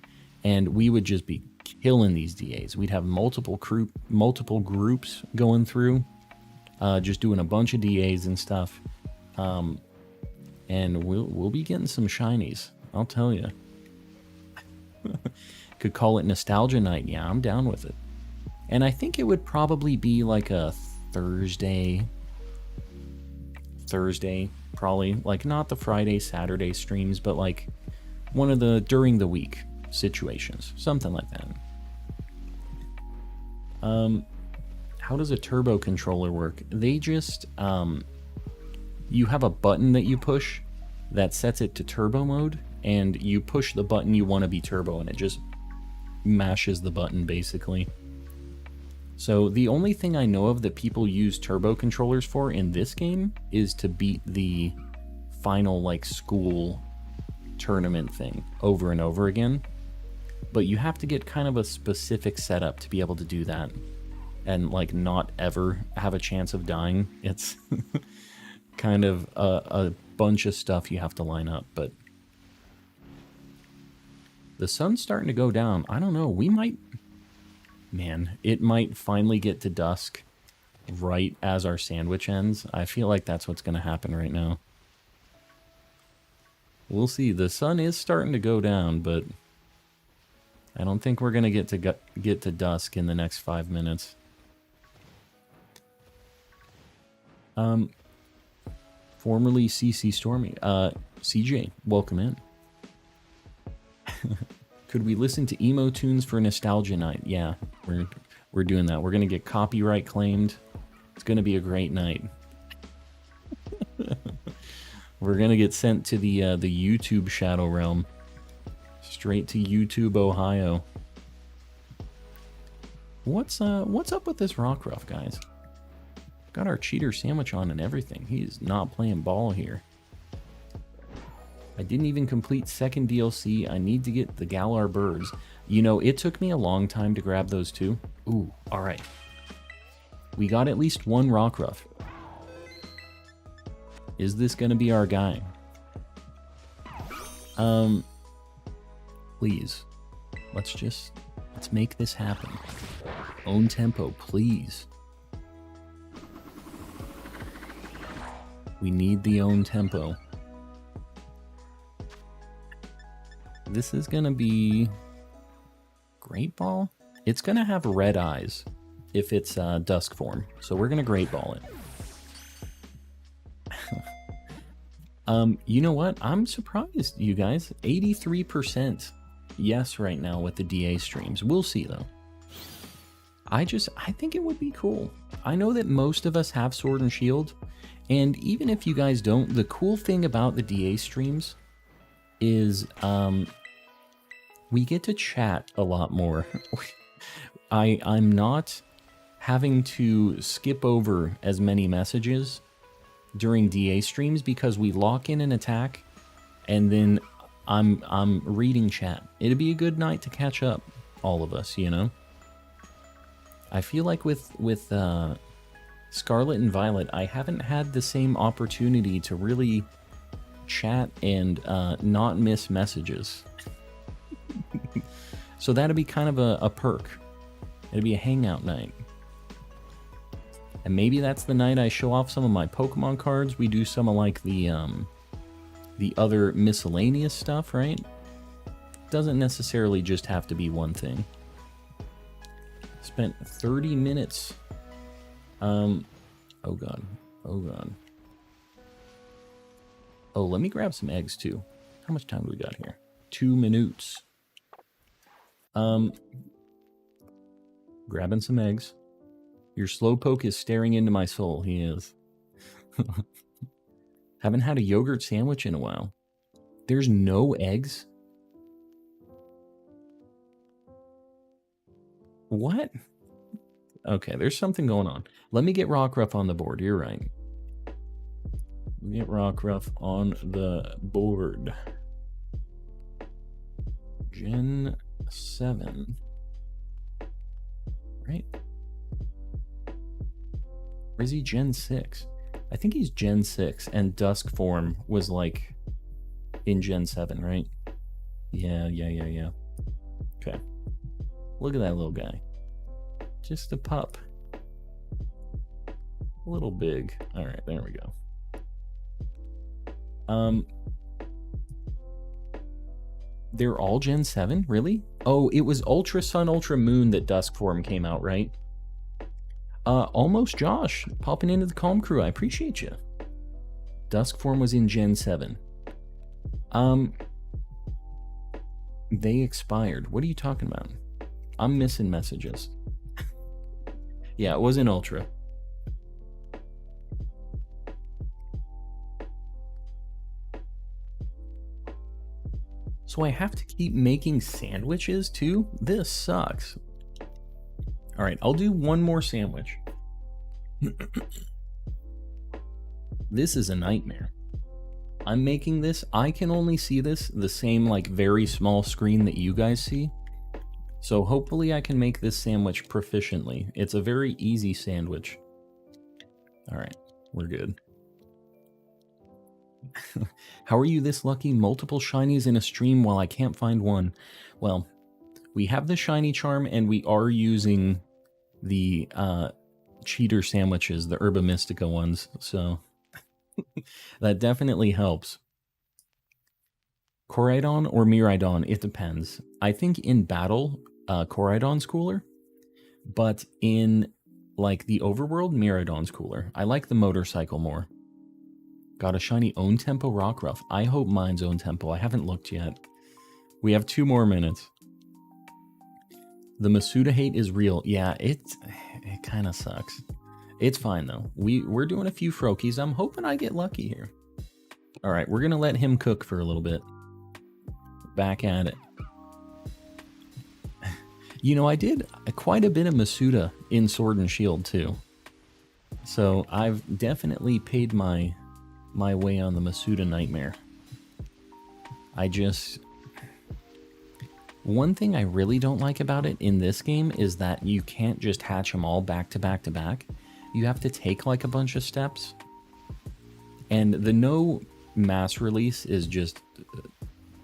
and we would just be killing these DAs. We'd have multiple groups going through, just doing a bunch of DAs and stuff. And we'll be getting some shinies, I'll tell you. Could call it nostalgia night. Yeah, I'm down with it. And I think it would probably be like a Thursday, probably, like not the Friday, Saturday streams, but like one of the during the week situations, something like that. How does a turbo controller work? They just, you have a button that you push that sets it to turbo mode, and you push the button you want to be turbo, and it just mashes the button, basically. So the only thing I know of that people use turbo controllers for in this game is to beat the final, like, school tournament thing over and over again. But you have to get kind of a specific setup to be able to do that, and, like, not ever have a chance of dying. It's kind of a bunch of stuff you have to line up, but the sun's starting to go down. I don't know, we might... Man, it might finally get to dusk right as our sandwich ends. I feel like that's what's going to happen right now. We'll see. The sun is starting to go down, but I don't think we're going to get to dusk in the next 5 minutes. Formerly CC Stormy. CJ, welcome in. Could we listen to emo tunes for nostalgia night? Yeah, we're doing that. We're gonna get copyright claimed. It's gonna be a great night. We're gonna get sent to the YouTube shadow realm, straight to YouTube, Ohio. What's up with this Rockruff, guys? Got our cheater sandwich on and everything. He's not playing ball here. I didn't even complete second DLC. I need to get the Galar birds. You know, it took me a long time to grab those too. Ooh, alright. We got at least one Rockruff. Is this gonna be our guy? Please. Let's make this happen. Own tempo, please. We need the own tempo. This is gonna be Great Ball. It's gonna have red eyes if it's dusk form, so we're gonna Great Ball it. You know what? I'm surprised, you guys. 83% yes right now with the DA streams. We'll see though. I think it would be cool. I know that most of us have Sword and Shield, and even if you guys don't, the cool thing about the DA streams is we get to chat a lot more. I'm not having to skip over as many messages during DA streams because we lock in an attack and then I'm reading chat. It'd be a good night to catch up, all of us, you know? I feel like with Scarlet and Violet, I haven't had the same opportunity to really chat and not miss messages. So that'd be kind of a perk. It'd be a hangout night. And maybe that's the night I show off some of my Pokemon cards. We do some of like the other miscellaneous stuff, right? Doesn't necessarily just have to be one thing. Spent 30 minutes. Oh god. Oh god. Oh, let me grab some eggs too. How much time do we got here? 2 minutes. Grabbing some eggs. Your Slowpoke is staring into my soul. He is. Haven't had a yogurt sandwich in a while. There's no eggs? What? Okay, there's something going on. Let me get Rockruff on the board. You're right. Get Rockruff on the board. Gen 7. Right? Or is he Gen 6? I think he's Gen 6, and Dusk form was like in Gen 7, right? Yeah. Okay. Look at that little guy. Just a pup. A little big. Alright, there we go. They're all Gen 7? Really? Oh, it was Ultra Sun, Ultra Moon that Dusk Form came out, right? Almost Josh, popping into the Calm Crew. I appreciate you. Dusk Form was in Gen 7. They expired. What are you talking about? I'm missing messages. Yeah, it was in Ultra. So I have to keep making sandwiches too? This sucks. All right, I'll do one more sandwich. This is a nightmare. I'm making this. I can only see this the same like very small screen that you guys see. So hopefully I can make this sandwich proficiently. It's a very easy sandwich. All right, we're good. How are you this lucky? Multiple shinies in a stream while I can't find one. Well, we have the shiny charm and we are using the cheater sandwiches, the Herba Mystica ones, so that definitely helps. Koraidon or Miraidon, it depends. I think in battle, Koraidon's cooler, but in like the overworld, Miraidon's cooler. I like the motorcycle more. Got a shiny Own Tempo Rockruff. I hope mine's Own Tempo. I haven't looked yet. We have 2 more minutes. The Masuda hate is real. Yeah, it kind of sucks. It's fine though. We're doing a few Froakies. I'm hoping I get lucky here. All right, we're gonna let him cook for a little bit. Back at it. You know, I did quite a bit of Masuda in Sword and Shield too. So I've definitely paid my way on the Masuda nightmare. One thing I really don't like about it in this game is that you can't just hatch them all back to back to back. You have to take like a bunch of steps. And the no mass release is just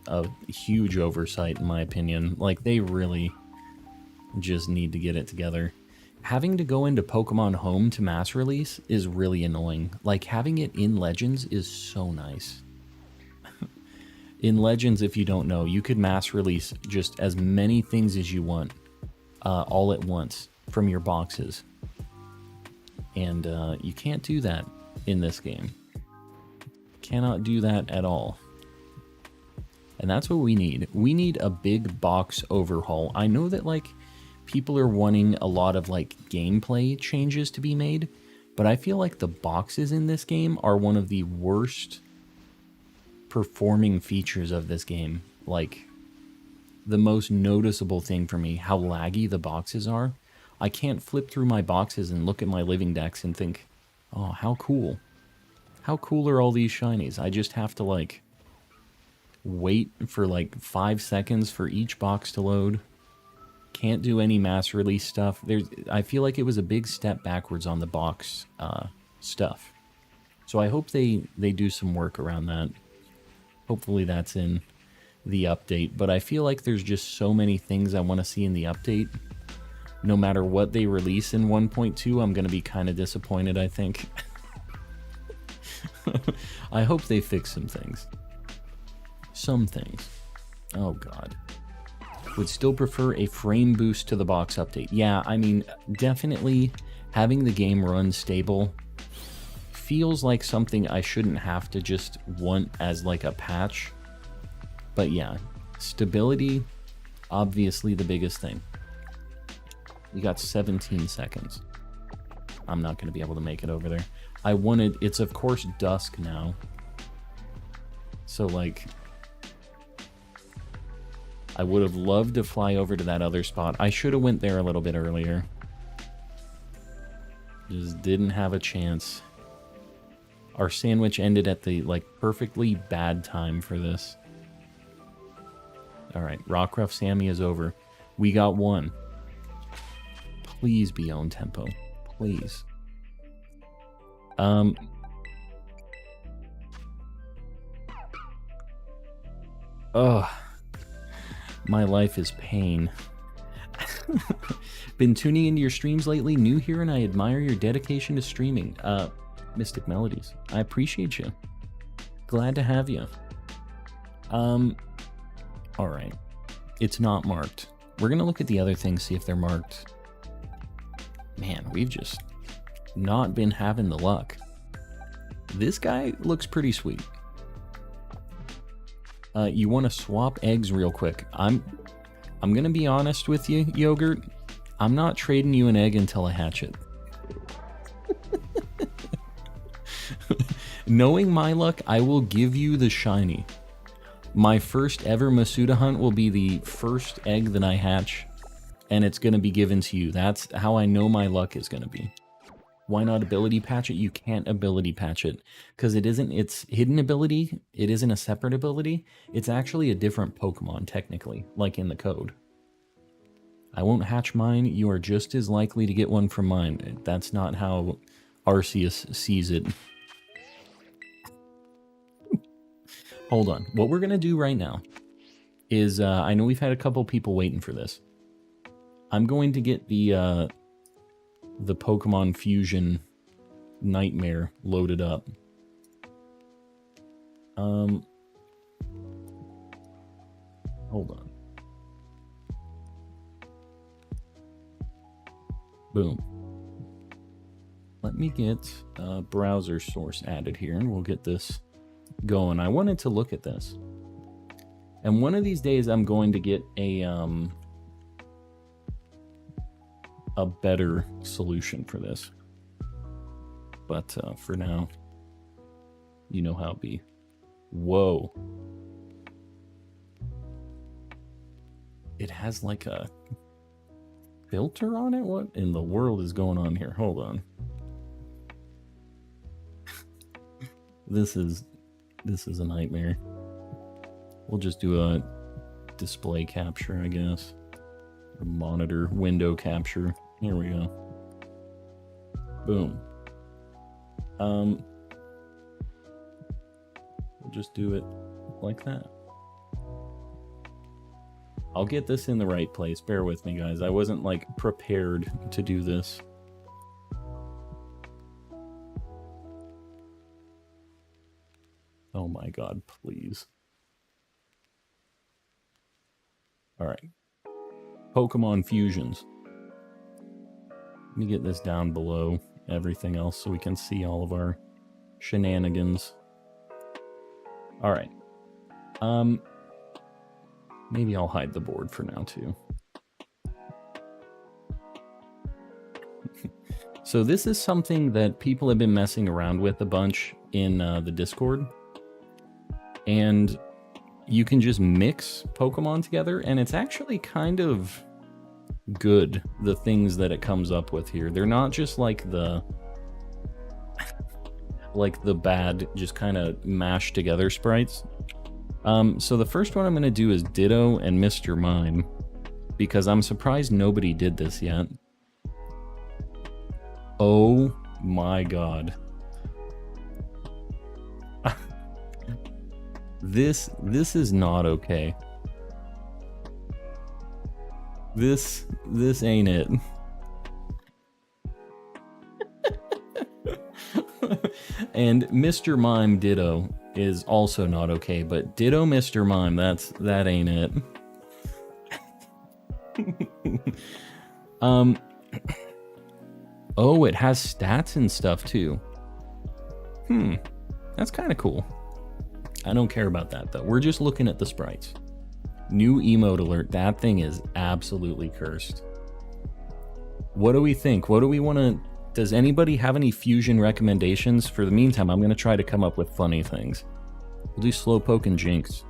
a huge oversight in my opinion. Like they really just need to get it together. Having to go into Pokemon Home to mass release is really annoying. Like having it in Legends is so nice. In Legends, if you don't know, you could mass release just as many things as you want all at once from your boxes. And you can't do that in this game. Cannot do that at all. And that's what we need. We need a big box overhaul. I know that like people are wanting a lot of like gameplay changes to be made, but I feel like the boxes in this game are one of the worst performing features of this game. Like the most noticeable thing for me, how laggy the boxes are. I can't flip through my boxes and look at my Living Dex and think, oh, how cool. How cool are all these shinies? I just have to like wait for like 5 seconds for each box to load. Can't do any mass release stuff. I feel like it was a big step backwards on the box stuff. So I hope they do some work around that. Hopefully that's in the update. But I feel like there's just so many things I want to see in the update. No matter what they release in 1.2, I'm going to be kind of disappointed, I think. I hope they fix some things. Some things. Oh, God. Would still prefer a frame boost to the box update. Yeah, I mean, definitely having the game run stable feels like something I shouldn't have to just want as like a patch. But yeah, stability, obviously the biggest thing. We got 17 seconds. I'm not going to be able to make it over there. It's of course dusk now. So like, I would have loved to fly over to that other spot. I should have went there a little bit earlier. Just didn't have a chance. Our sandwich ended at the like perfectly bad time for this. Alright, Rockruff Sammy is over. We got one. Please be on tempo. Please. Ugh. My life is pain. Been tuning into your streams lately, new here, and I admire your dedication to streaming. Mystic Melodies, I appreciate you. Glad to have you. All right. It's not marked. We're gonna look at the other things, see if they're marked. Man, we've just not been having the luck. This guy looks pretty sweet. You want to swap eggs real quick. I'm gonna be honest with you, Yogurt. I'm not trading you an egg until I hatch it. Knowing my luck, I will give you the shiny. My first ever Masuda hunt will be the first egg that I hatch, and it's gonna be given to you. That's how I know my luck is gonna be. Why not ability patch it? You can't ability patch it because it isn't its hidden ability. It isn't a separate ability. It's actually a different Pokemon, technically, like in the code. I won't hatch mine. You are just as likely to get one from mine. That's not how Arceus sees it. Hold on. What we're going to do right now is, I know we've had a couple people waiting for this. I'm going to get the Pokemon Fusion Nightmare loaded up. Hold on. Boom. Let me get a browser source added here, and we'll get this going. I wanted to look at this. And one of these days I'm going to get a better solution for this. But for now, you know how it be. Whoa. It has like a filter on it? What in the world is going on here? Hold on. This is a nightmare. We'll just do a display capture, I guess. Or monitor window capture. Here we go. Boom. We'll just do it like that. I'll get this in the right place. Bear with me, guys. I wasn't, like, prepared to do this. Oh my god, please. Alright. Pokemon Fusions. Let me get this down below everything else so we can see all of our shenanigans. Alright. Maybe I'll hide the board for now, too. So this is something that people have been messing around with a bunch in the Discord. And you can just mix Pokemon together, and it's actually kind of good, the things that it comes up with here. They're not just like the bad, just kind of mashed together sprites. So the first one I'm going to do is Ditto and Mr. Mime, because I'm surprised nobody did this yet. Oh my god. This is not okay. This ain't it. And Mr. Mime Ditto is also not okay, but Ditto Mr. Mime, that ain't it. Oh, it has stats and stuff too. That's kind of cool. I don't care about that though. We're just looking at the sprites. New emote alert. That thing is absolutely cursed. What do we think? What do we want to... Does anybody have any fusion recommendations? For the meantime, I'm going to try to come up with funny things. We'll do Slowpoke and Jinx.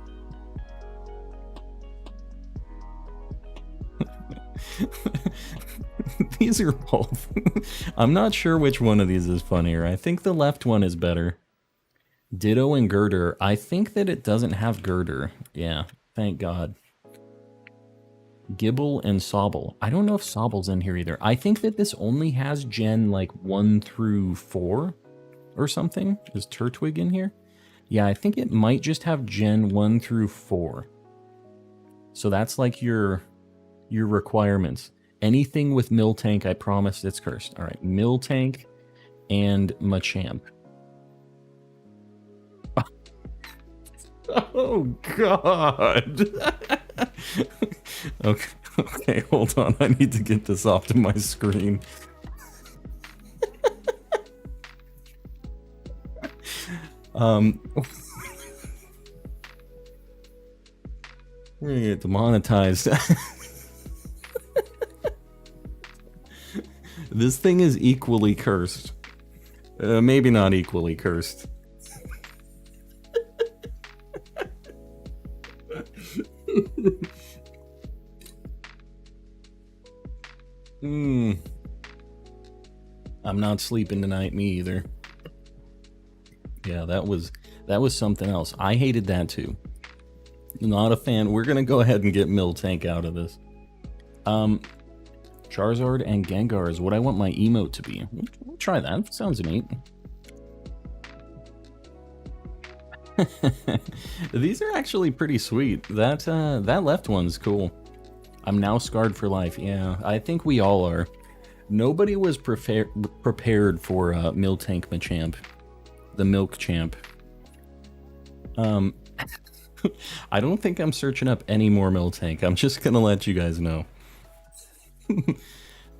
These are both. I'm not sure which one of these is funnier. I think the left one is better. Ditto and Girder. I think that it doesn't have Girder. Yeah, thank God. Gibble and Sobble. I don't know if Sobble's in here either. I think that this only has Gen like 1 through 4 or something. Is Turtwig in here? Yeah, I think it might just have Gen 1 through 4. So that's like your requirements. Anything with Miltank, I promise it's cursed. All right, Miltank and Machamp. Oh, God. Okay, hold on. I need to get this off to my screen. We're gonna get demonetized. This thing is equally cursed. Maybe not equally cursed. I'm not sleeping tonight, me either. Yeah, that was something else. I hated that too. Not a fan. We're gonna go ahead and get Miltank out of this. Charizard and Gengar is what I want my emote to be. We'll try that. Sounds neat. These are actually pretty sweet. That left one's cool. I'm now scarred for life. Yeah, I think we all are. Nobody was prepared for Miltank Machamp. The Milk Champ. I don't think I'm searching up any more Miltank. I'm just gonna let you guys know.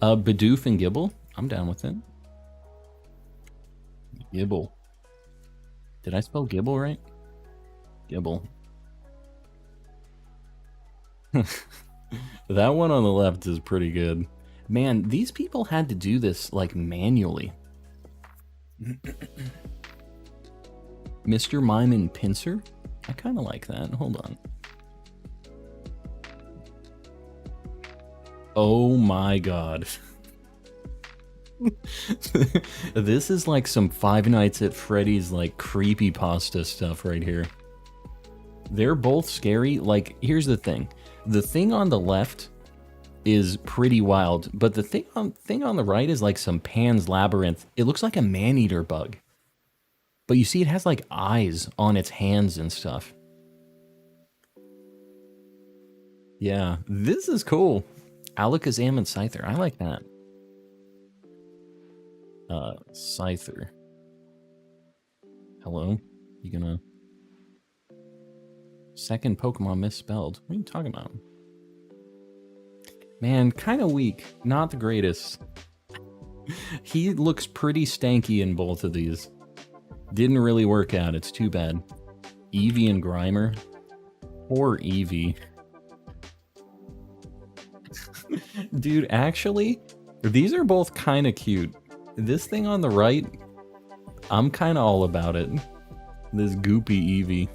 Bidoof and Gibble? I'm down with it. Gibble. Did I spell Gibble right? Gibble. That one on the left is pretty good. Man, these people had to do this, like, manually. Mr. Mime and Pincer? I kind of like that. Hold on. Oh my god. This is like some Five Nights at Freddy's, like, creepypasta stuff right here. They're both scary. Like, here's the thing. The thing on the left is pretty wild, but the thing on the right is like some Pan's Labyrinth. It looks like a man-eater bug. But you see it has like eyes on its hands and stuff. Yeah, this is cool. Alakazam and Scyther. I like that. Scyther. Hello? You gonna... Second Pokemon misspelled. What are you talking about? Man, kind of weak. Not the greatest. He looks pretty stanky in both of these. Didn't really work out. It's too bad. Eevee and Grimer. Poor Eevee. Dude, actually, these are both kind of cute. This thing on the right, I'm kind of all about it. This goopy Eevee.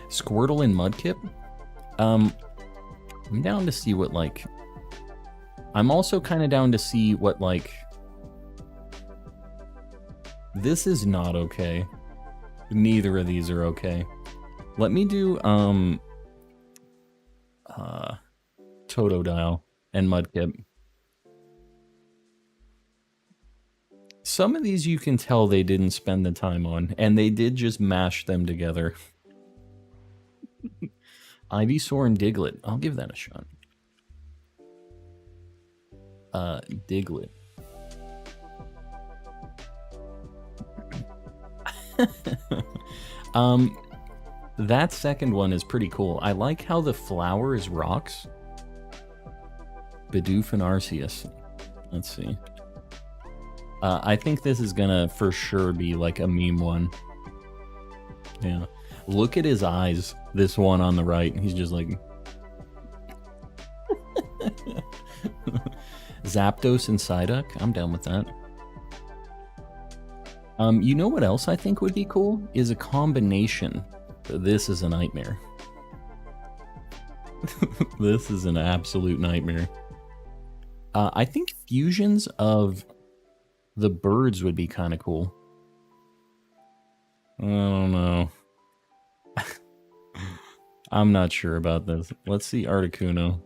Squirtle and Mudkip? I'm down to see what, like... I'm also kind of down to see what, like... This is not okay. Neither of these are okay. Let me do, Totodile and Mudkip. Some of these you can tell they didn't spend the time on, and they did just mash them together. Ivysaur and Diglett. I'll give that a shot. Diglett. That second one is pretty cool. I like how the flower is rocks. Bidoof and Arceus. Let's see. I think this is gonna for sure be like a meme one. Yeah. Look at his eyes. This one on the right. He's just like... Zapdos and Psyduck. I'm down with that. You know what else I think would be cool? Is a combination. This is a nightmare. This is an absolute nightmare. I think fusions of the birds would be kind of cool. I don't know. I'm not sure about this. Let's see Articuno.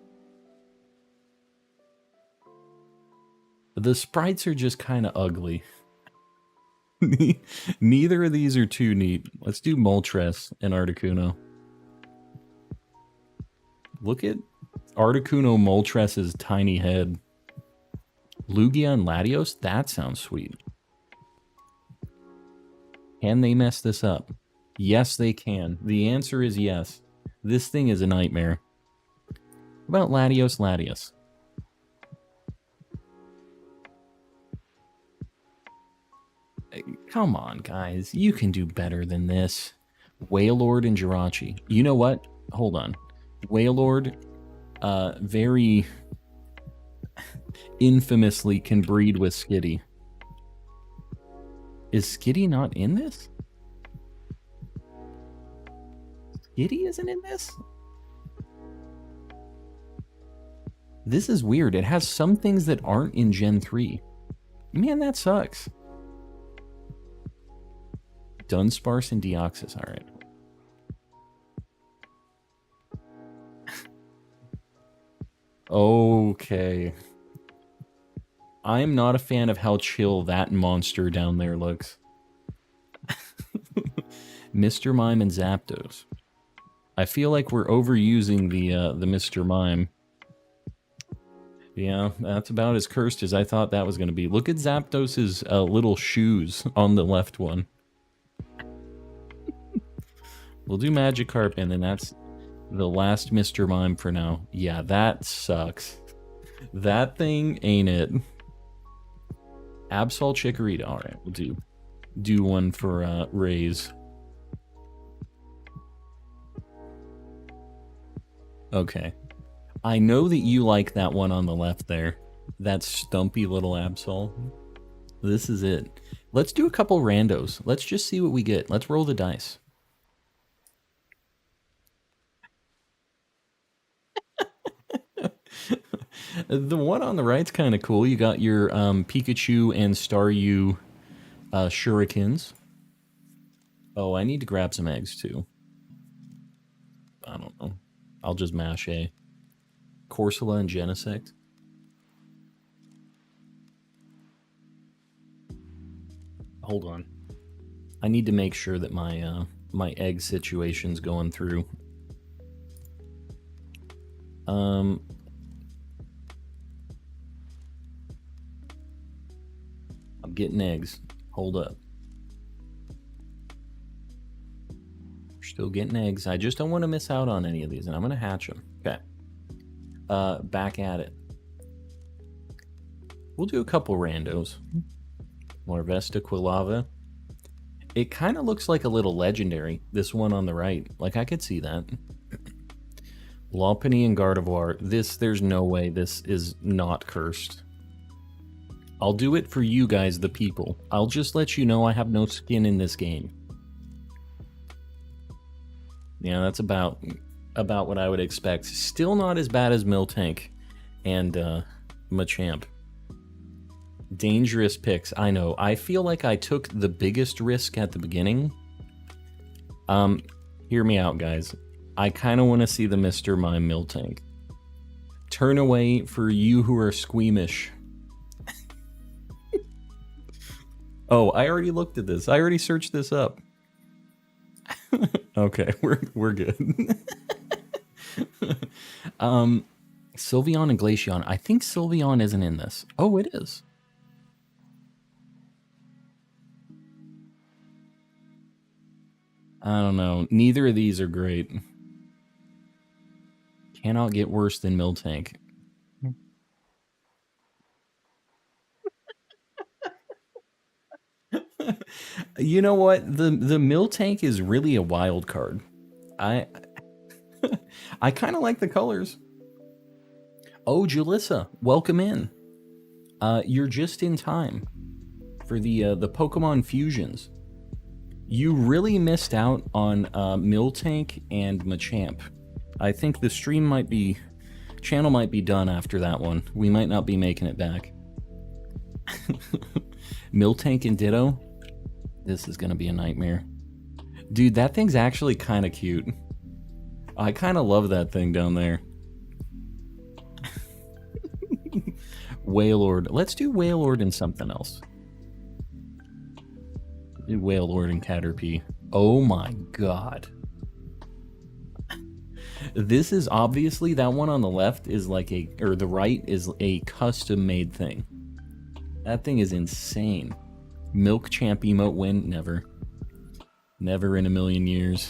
The sprites are just kind of ugly. Neither of these are too neat. Let's do Moltres and Articuno. Look at Articuno Moltres' tiny head. Lugia and Latios? That sounds sweet. Can they mess this up? Yes, they can. The answer is yes. This thing is a nightmare. What about Latios Latios? Come on, guys. You can do better than this. Wailord and Jirachi. You know what? Hold on. Wailord, very infamously can breed with Skitty. Is Skitty not in this? Skitty isn't in this? This is weird. It has some things that aren't in Gen 3. Man, that sucks. Dunsparce and Deoxys, alright. Okay. I'm not a fan of how chill that monster down there looks. Mr. Mime and Zapdos. I feel like we're overusing the Mr. Mime. Yeah, that's about as cursed as I thought that was going to be. Look at Zapdos's little shoes on the left one. We'll do Magikarp, and then that's the last Mr. Mime for now. Yeah, that sucks. That thing ain't it. Absol Chikorita. Alright, we'll do one for Rays. Okay. I know that you like that one on the left there. That stumpy little Absol. This is it. Let's do a couple randos. Let's just see what we get. Let's roll the dice. The one on the right's kind of cool. You got your Pikachu and Staryu shurikens. Oh, I need to grab some eggs too. I don't know. I'll just mash A. Corsola and Genesect. Hold on. I need to make sure that my my egg situation's going through. I'm getting eggs. Hold up. We're still getting eggs. I just don't want to miss out on any of these, and I'm going to hatch them. Okay. Back at it. We'll do a couple randos. Larvesta, Quilava. It kind of looks like a little legendary, this one on the right. Like, I could see that. Lopunny and Gardevoir. There's no way this is not cursed. I'll do it for you guys, the people. I'll just let you know I have no skin in this game. Yeah, that's about what I would expect. Still not as bad as Miltank and Machamp. Dangerous picks, I know. I feel like I took the biggest risk at the beginning. Hear me out, guys. I kind of want to see the Mr. Mime Miltank. Turn away for you who are squeamish. Oh, I already looked at this. I already searched this up. Okay, we're good. Sylveon and Glaceon. I think Sylveon isn't in this. Oh, it is. I don't know. Neither of these are great. Cannot get worse than Miltank. You know what? The Miltank is really a wild card. I kind of like the colors. Oh, Julissa, welcome in. You're just in time for the Pokemon fusions. You really missed out on Miltank and Machamp. I think the channel might be done after that one. We might not be making it back. Miltank and Ditto. This is gonna be a nightmare. Dude, that thing's actually kind of cute. I kind of love that thing down there. Wailord. Let's do Wailord and something else. Do Wailord and Caterpie. Oh my god. This is obviously, that one on the left is like or the right is a custom made thing. That thing is insane. Milk Champ emote win? Never. Never in a million years.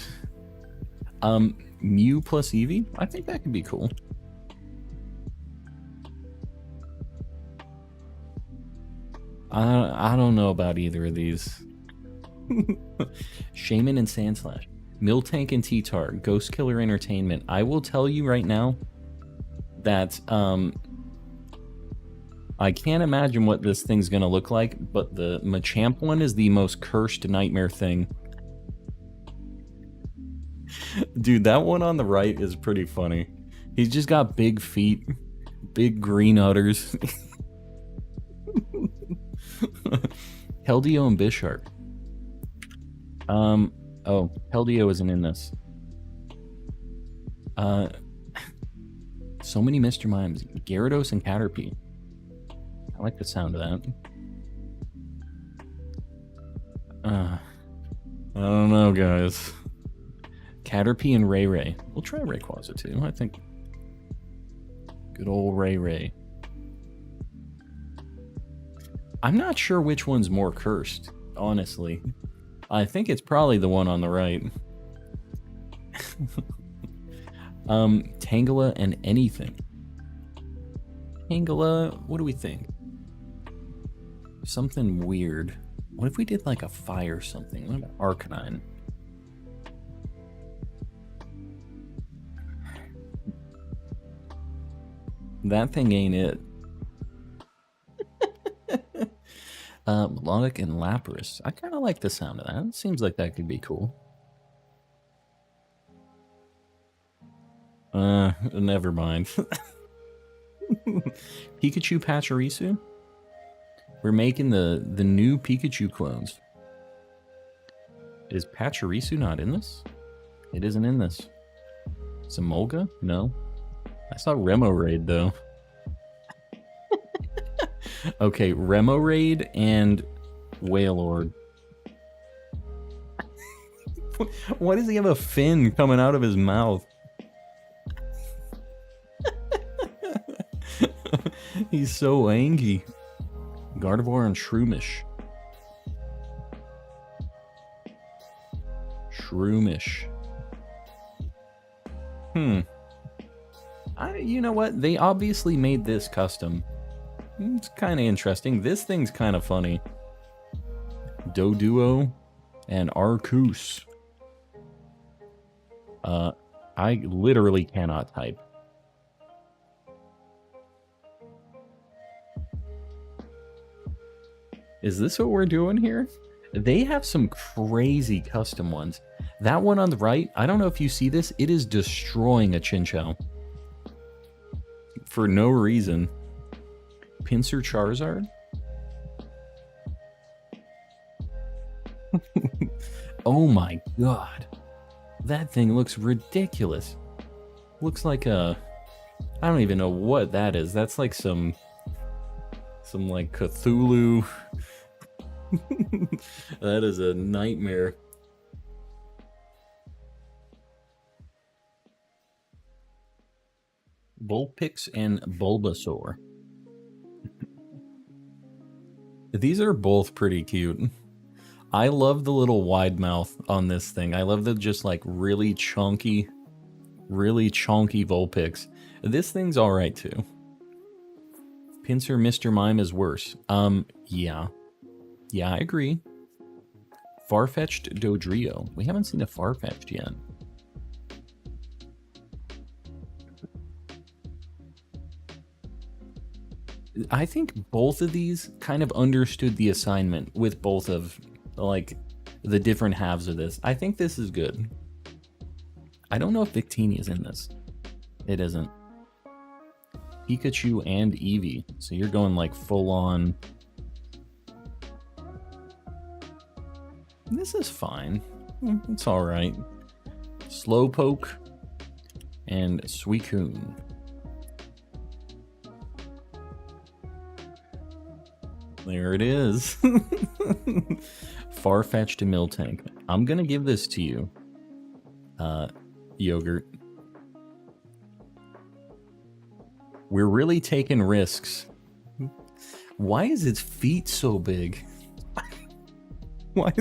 Mew plus Eevee? I think that could be cool. I don't know about either of these. Shaman and Sandslash. Miltank and T-Tar. Ghost Killer Entertainment. I will tell you right now that I can't imagine what this thing's gonna look like, but the Machamp one is the most cursed nightmare thing. Dude, that one on the right is pretty funny. He's just got big feet, big green udders. Keldeo and Bisharp. Oh, Keldeo isn't in this. So many Mr. Mimes. Gyarados and Caterpie. I like the sound of that. I don't know, guys. Caterpie and Ray Ray. We'll try Rayquaza too, I think. Good old Ray Ray. I'm not sure which one's more cursed, honestly. I think it's probably the one on the right. Tangela and anything. Tangela, what do we think? Something weird. What if we did like a fire something? What about Arcanine? That thing ain't it. Melodic and Lapras. I kind of like the sound of that. It seems like that could be cool. Never mind. Pikachu Pachirisu? We're making the new Pikachu clones. Is Pachirisu not in this? It isn't in this. Samolga? No. I saw Remoraid though. Okay, Remoraid and Wailord. Why does he have a fin coming out of his mouth? He's so angry. Gardevoir and Shroomish. Shroomish. You know what? They obviously made this custom. It's kind of interesting. This thing's kind of funny. Doduo and Arceus. I literally cannot type. Is this what we're doing here? They have some crazy custom ones. That one on the right, I don't know if you see this, it is destroying a Chinchou. For no reason. Pinsir Charizard? Oh my god. That thing looks ridiculous. Looks like a... I don't even know what that is. That's like some like Cthulhu. That is a nightmare. Vulpix and Bulbasaur. These are both pretty cute. I love the little wide mouth on this thing. I love the just like really chunky Vulpix. This thing's alright too. Pinsir Mr. Mime is worse. Yeah. Yeah, I agree. Farfetch'd Dodrio. We haven't seen a Farfetch'd yet. I think both of these kind of understood the assignment with both of, like, the different halves of this. I think this is good. I don't know if Victini is in this. It isn't. Pikachu and Eevee. So you're going, like, full-on... This is fine. It's alright. Slowpoke and Suicune. There it is. Farfetch'd and Miltank. I'm gonna give this to you, Yogurt. We're really taking risks. Why is its feet so big? Why,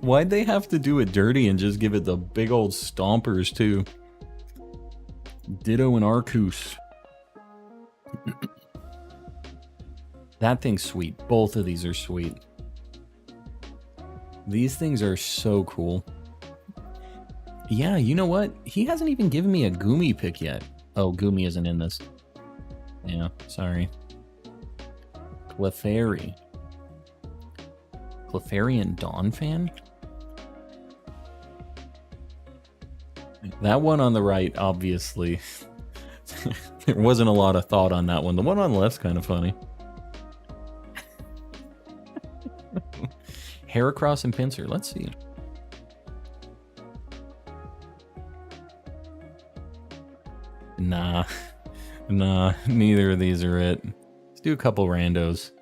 why'd they have to do it dirty and just give it the big old stompers, too? Ditto and Arceus. That thing's sweet. Both of these are sweet. These things are so cool. Yeah, you know what? He hasn't even given me a Goomy pick yet. Oh, Goomy isn't in this. Yeah, sorry. Clefairy. Clefairy and Donphan? That one on the right, obviously. There wasn't a lot of thought on that one. The one on the left's kind of funny. Heracross and Pinsir, let's see. Nah, neither of these are it. Let's do a couple randos.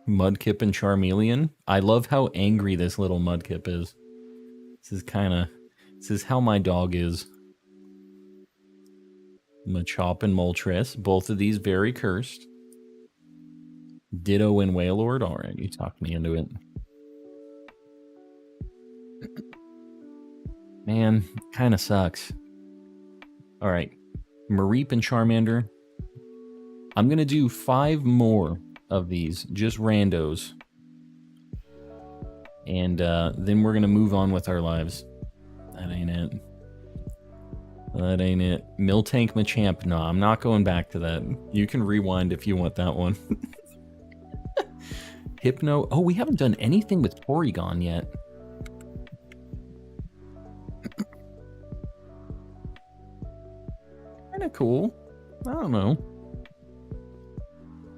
Mudkip and Charmeleon. I love how angry this little Mudkip is. This is how my dog is. Machop and Moltres, both of these very cursed. Ditto and Wailord. Alright, you talked me into it. Man, kind of sucks. Alright, Mareep and Charmander. I'm going to do 5 more of these, just randos. And then we're going to move on with our lives. That ain't it. That ain't it. Miltank Machamp. No, I'm not going back to that. You can rewind if you want that one. Hypno. Oh, we haven't done anything with Porygon yet. Kind of cool. I don't know.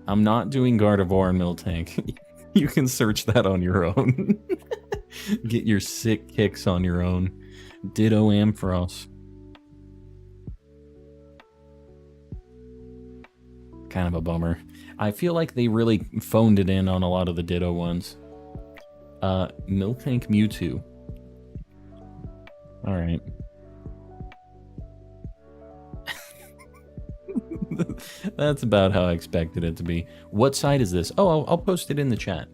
I'm not doing Gardevoir and Miltank. You can search that on your own. Get your sick kicks on your own. Ditto Ampharos. Kind of a bummer. I feel like they really phoned it in on a lot of the Ditto ones. Miltank Mewtwo. Alright. That's about how I expected it to be. What side is this? Oh, I'll post it in the chat.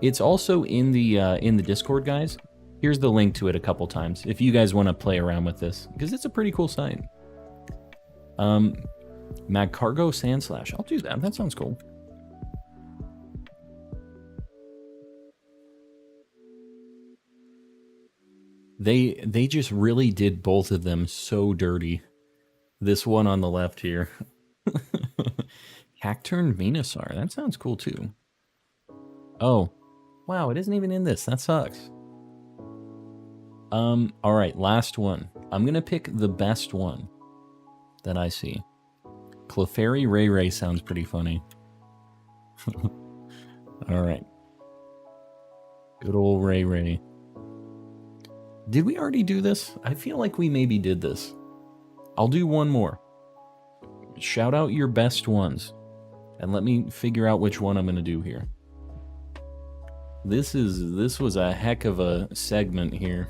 It's also in the Discord, guys. Here's the link to it a couple times if you guys want to play around with this, because it's a pretty cool site. Magcargo Sandslash. I'll do that. That sounds cool. They just really did both of them so dirty. This one on the left here. Cacturn Venusaur. That sounds cool too. Oh. Wow, it isn't even in this. That sucks. Alright, last one. I'm gonna pick the best one that I see. Clefairy Ray sounds pretty funny. Alright. Good old Ray. Did we already do this? I feel like we maybe did this. I'll do one more. Shout out your best ones. And let me figure out which one I'm going to do here. This was a heck of a segment here.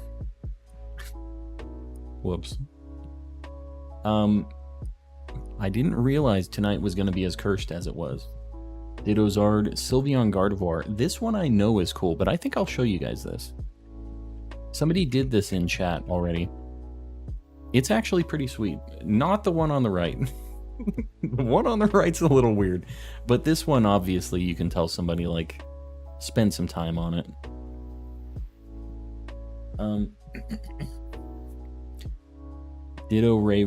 Whoops. I didn't realize tonight was going to be as cursed as it was. Dittozard, Sylveon Gardevoir. This one I know is cool, but I think I'll show you guys this. Somebody did this in chat already. It's actually pretty sweet. Not the one on the right. The one on the right's a little weird. But this one, obviously, you can tell somebody, like, spent some time on it. Ditto Ray.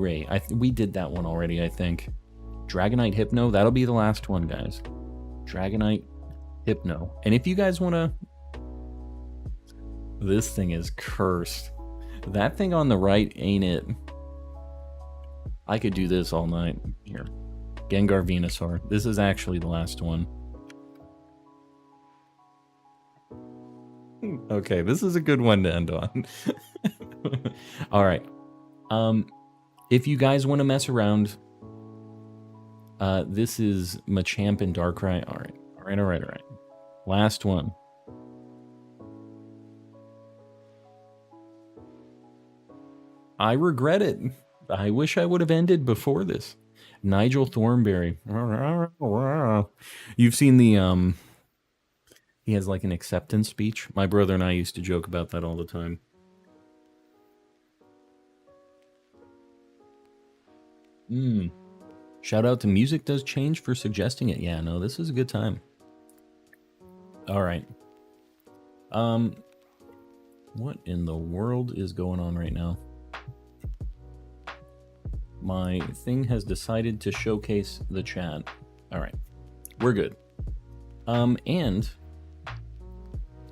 We did that one already, I think. Dragonite Hypno. That'll be the last one, guys. Dragonite Hypno. And if you guys want to... This thing is cursed. That thing on the right ain't it. I could do this all night. Here. Gengar Venusaur. This is actually the last one. Okay, this is a good one to end on. Alright. If you guys want to mess around, this is Machamp and Darkrai. Alright. Last one. I regret it. I wish I would have ended before this. Nigel Thornberry. You've seen the He has like an acceptance speech. My brother and I used to joke about that all the time. Shout out to Music Does Change for suggesting it. Yeah, no, this is a good time. All right. What in the world is going on right now? My thing has decided to showcase the chat. All right, we're good. And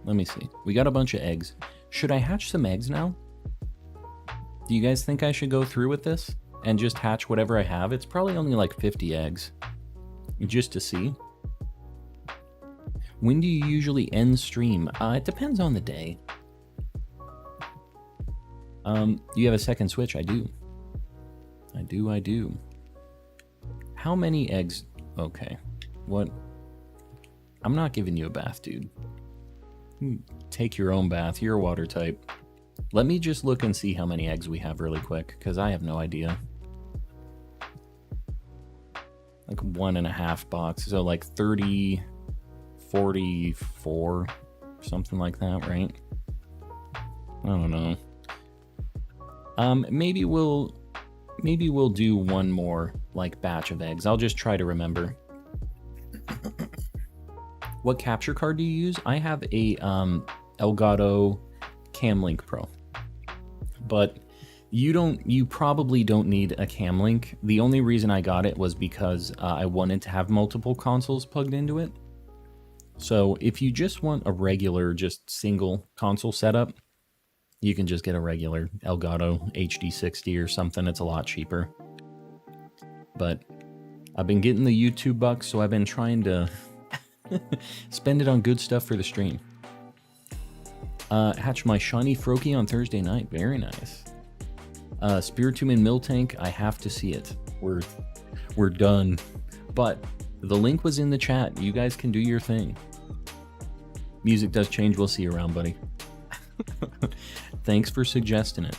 let me see. We got a bunch of eggs. Should I hatch some eggs now? Do you guys think I should go through with this and just hatch whatever I have? It's probably only like 50 eggs, just to see. When do you usually end stream? It depends on the day. Do you have a second Switch? I do. I do. How many eggs? Okay. What? I'm not giving you a bath, dude. Take your own bath. You're a water type. Let me just look and see how many eggs we have really quick, because I have no idea. Like 1.5 boxes, so like 30, 44, something like that, right? I don't know. Maybe we'll do one more like batch of eggs. I'll just try to remember. What capture card do you use? I have a Elgato Camlink Pro. But you probably don't need a Camlink. The only reason I got it was because I wanted to have multiple consoles plugged into it. So if you just want a regular, just single console setup, you can just get a regular Elgato HD60 or something. It's a lot cheaper. But I've been getting the YouTube bucks, so I've been trying to spend it on good stuff for the stream. Hatch my shiny Froakie on Thursday night. Very nice. Spiritomb and Miltank, I have to see it. We're done. But the link was in the chat. You guys can do your thing. Music Does Change. We'll see you around, buddy. Thanks for suggesting it.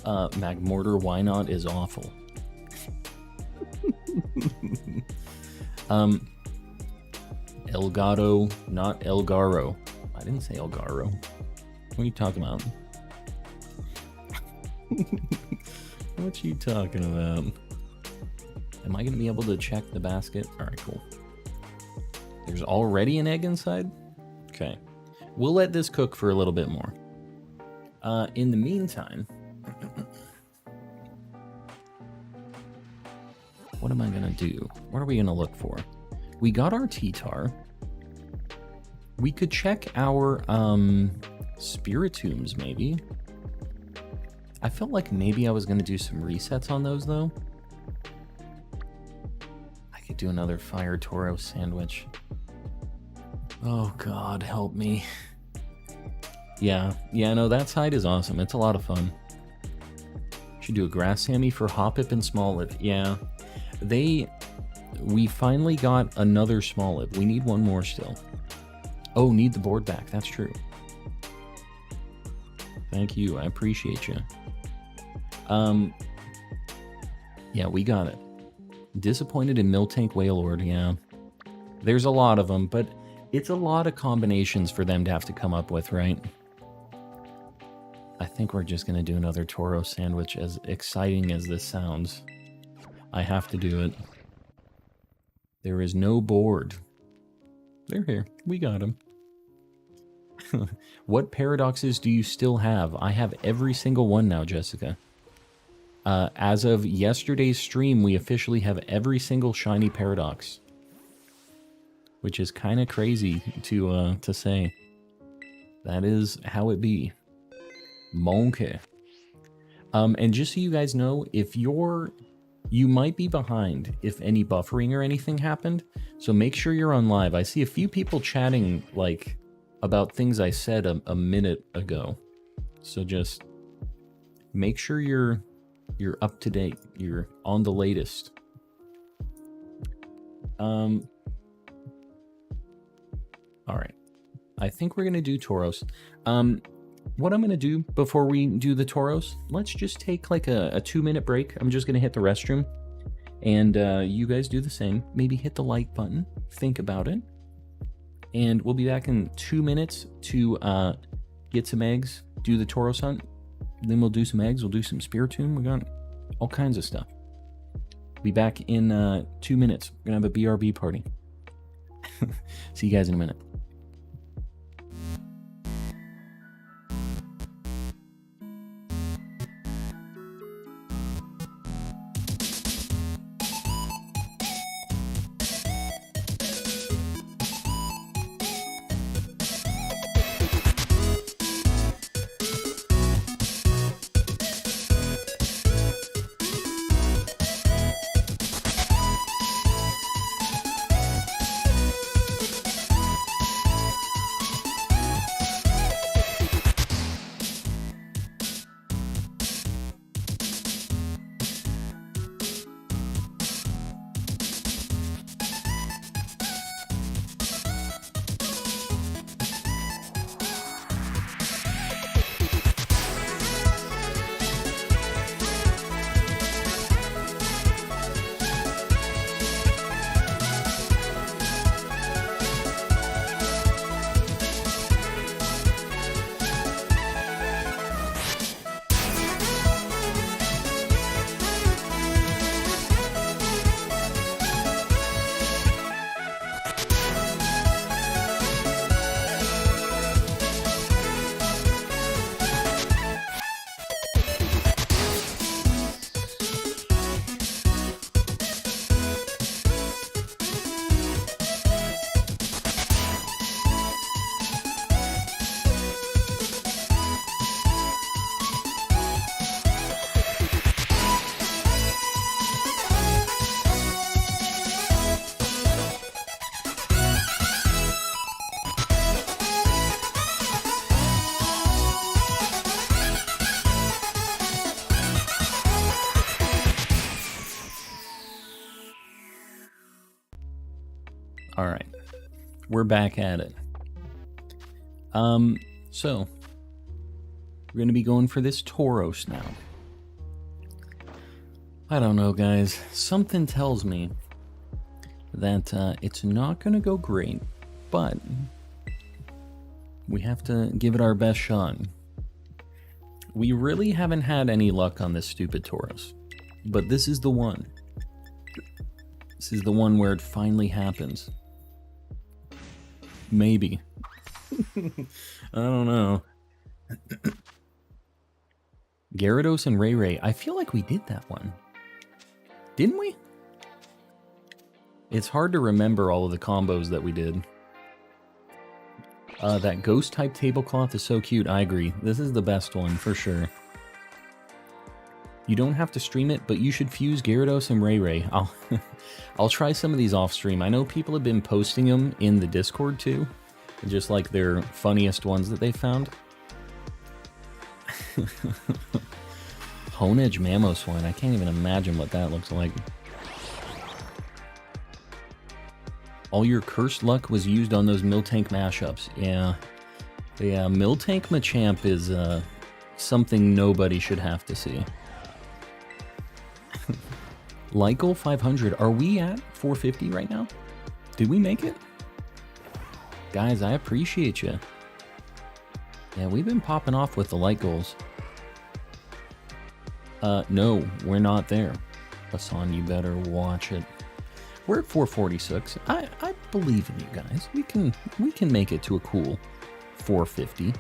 Magmortar, why not, is awful. Elgato, not Elgaro. I didn't say Elgaro. What are you talking about? What you talking about? Am I going to be able to check the basket? Alright, cool. There's already an egg inside? Okay. We'll let this cook for a little bit more. In the meantime, what am I going to do? What are we going to look for? We got our T-Tar. We could check our Spiritombs, maybe. I felt like maybe I was going to do some resets on those, though. I could do another Fire Tauros sandwich. Oh, God, help me. Yeah, no, that side is awesome. It's a lot of fun. Should do a Grass Sammy for Hoppip and Smallip. Yeah, we finally got another Smallip. We need one more still. Oh, need the board back. That's true. Thank you. I appreciate you. Yeah, we got it. Disappointed in Miltank Wailord. Yeah, there's a lot of them, but it's a lot of combinations for them to have to come up with, right? I think we're just going to do another Tauros sandwich, as exciting as this sounds. I have to do it. There is no board. They're here. We got them. What paradoxes do you still have? I have every single one now, Jessica. As of yesterday's stream, we officially have every single shiny paradox. Which is kind of crazy to say. That is how it be. Monkey. And just so you guys know, if you might be behind if any buffering or anything happened, so make sure you're on live. I see a few people chatting like about things I said a minute ago. So just make sure you're up to date. You're on the latest. All right. I think we're going to do Tauros. What I'm going to do before we do the Tauros, let's just take like a 2-minute break. I'm just going to hit the restroom. And you guys do the same. Maybe hit the like button. Think about it. and we'll be back in 2 minutes to get some eggs, do the Tauros hunt. Then we'll do some eggs, we'll do some Spiritomb. We got all kinds of stuff. Be back in 2 minutes. We're gonna have a BRB party. See you guys in a minute. All right, we're back at it. So we're gonna be going for this Tauros now. I don't know, guys. Something tells me that it's not gonna go great, but we have to give it our best shot. We really haven't had any luck on this stupid Tauros, but this is the one. This is the one where it finally happens. Maybe. I don't know. Gyarados and Ray. I feel like we did that one. Didn't we? It's hard to remember all of the combos that we did. That ghost type tablecloth is so cute. I agree. This is the best one for sure. You don't have to stream it, but you should fuse Gyarados and Ray. I'll try some of these off stream. I know people have been posting them in the Discord too, just like their funniest ones that they found. Honedge Mamoswine. I can't even imagine what that looks like. All your cursed luck was used on those Miltank mashups. Yeah. Yeah, Miltank Machamp is something nobody should have to see. Lycal 500. Are we at 450 right now? Did we make it? Guys, I appreciate you. Yeah, we've been popping off with the light goals. No, we're not there. Hassan, you better watch it. We're at 446. I believe in you guys. We can make it to a cool 450.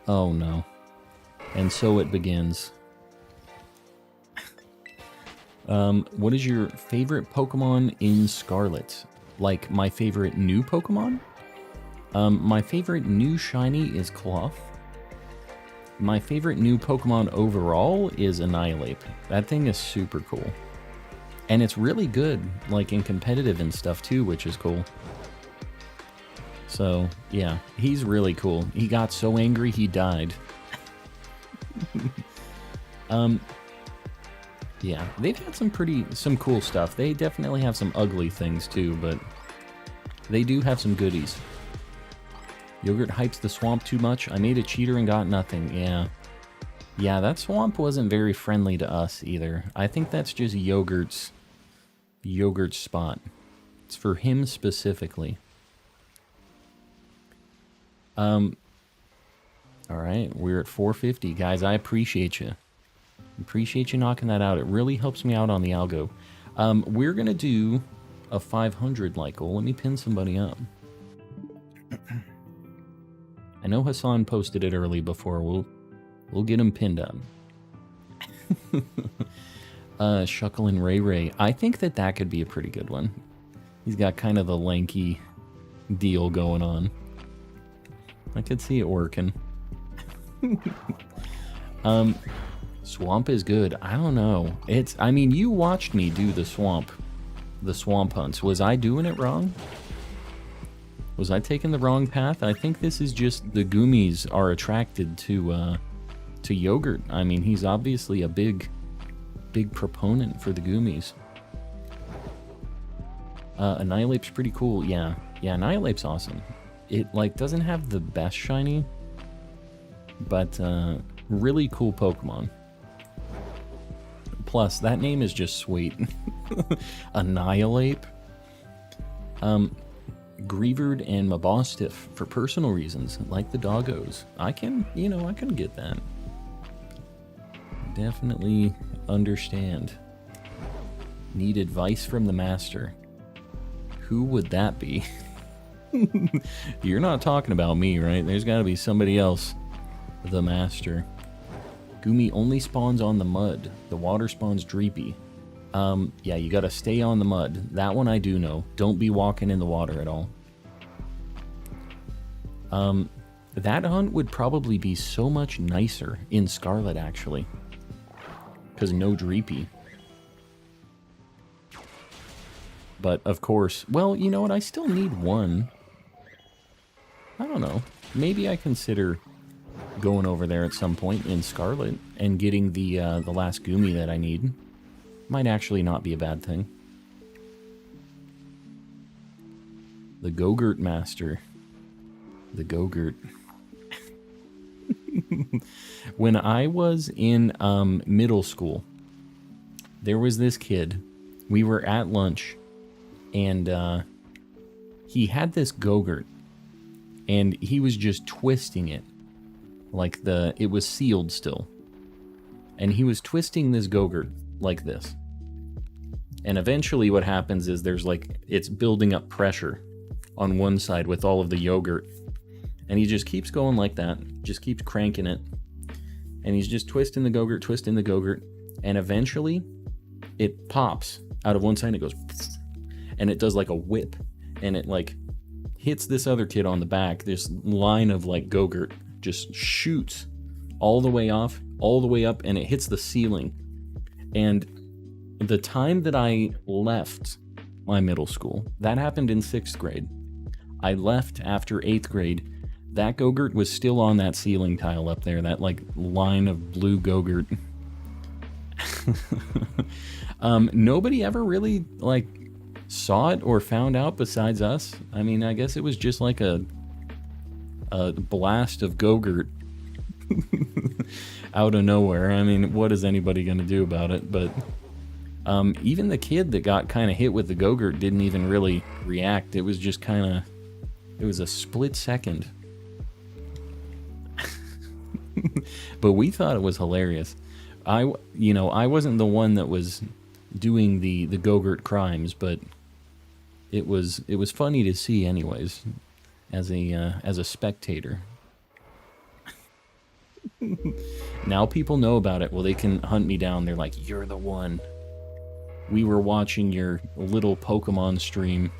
Oh no. And so it begins. What is your favorite Pokemon in Scarlet? Like, my favorite new Pokemon? My favorite new shiny is Cloth. My favorite new Pokemon overall is Annihilate. That thing is super cool. And it's really good, like, in competitive and stuff too, which is cool. So, yeah, he's really cool. He got so angry he died. Yeah, they've had some cool stuff. They definitely have some ugly things too, but they do have some goodies. Yogurt hypes the swamp too much. I made a cheater and got nothing. Yeah. Yeah, that swamp wasn't very friendly to us either. I think that's just Yogurt's spot. It's for him specifically. All right, we're at 450. Guys, I appreciate you. Appreciate you knocking that out. It really helps me out on the algo. We're going to do a 500 like goal. Let me pin somebody up. I know Hassan posted it early before. We'll get him pinned up. Shuckle and Ray Ray. I think that could be a pretty good one. He's got kind of the lanky deal going on. I could see it working. Swamp is good. I don't know. I mean, you watched me do the swamp hunts. Was I doing it wrong? Was I taking the wrong path? I think this is just the Goomies are attracted to yogurt. I mean, he's obviously a big proponent for the Goomies. Annihilape's pretty cool. Yeah, Annihilape's awesome. It like doesn't have the best shiny, but really cool Pokemon. Plus, that name is just sweet. Annihilape. Greavard and Mabostiff for personal reasons, like the doggos. I can get that. Definitely understand. Need advice from the master. Who would that be? You're not talking about me, right? There's got to be somebody else. The master. Goomy only spawns on the mud. The water spawns Dreepy. Yeah, you gotta stay on the mud. That one I do know. Don't be walking in the water at all. That hunt would probably be so much nicer in Scarlet, actually. Because no Dreepy. But, of course... Well, you know what? I still need one. I don't know. Maybe I consider going over there at some point in Scarlet and getting the last Goomy that I need. Might actually not be a bad thing. The Gogurt Master. The Gogurt. When I was in middle school, there was this kid. We were at lunch, and he had this Gogurt, and he was just twisting it. Like it was sealed still. And he was twisting this Gogurt like this. And eventually what happens is it's building up pressure on one side with all of the yogurt. And he just keeps going like that, just keeps cranking it. And he's just twisting the Gogurt, and eventually it pops out of one side and it goes, and it does like a whip, and it like hits this other kid on the back. This line of like Gogurt just shoots all the way off, all the way up, and it hits the ceiling. And the time that I left my middle school, that happened in 6th grade. I left after 8th grade. That Gogurt was still on that ceiling tile up there, that like line of blue Gogurt. Nobody ever really like saw it or found out besides us. I mean, I guess it was just like a blast of Gogurt out of nowhere. I mean, what is anybody going to do about it? But even the kid that got kind of hit with the Gogurt didn't even really react. It was just kind of, it was a split second. But we thought it was hilarious. I wasn't the one that was doing the Gogurt crimes, but it was funny to see anyways, as a spectator. Now people know about it. Well, they can hunt me down. They're like, you're the one. We were watching your little Pokemon stream.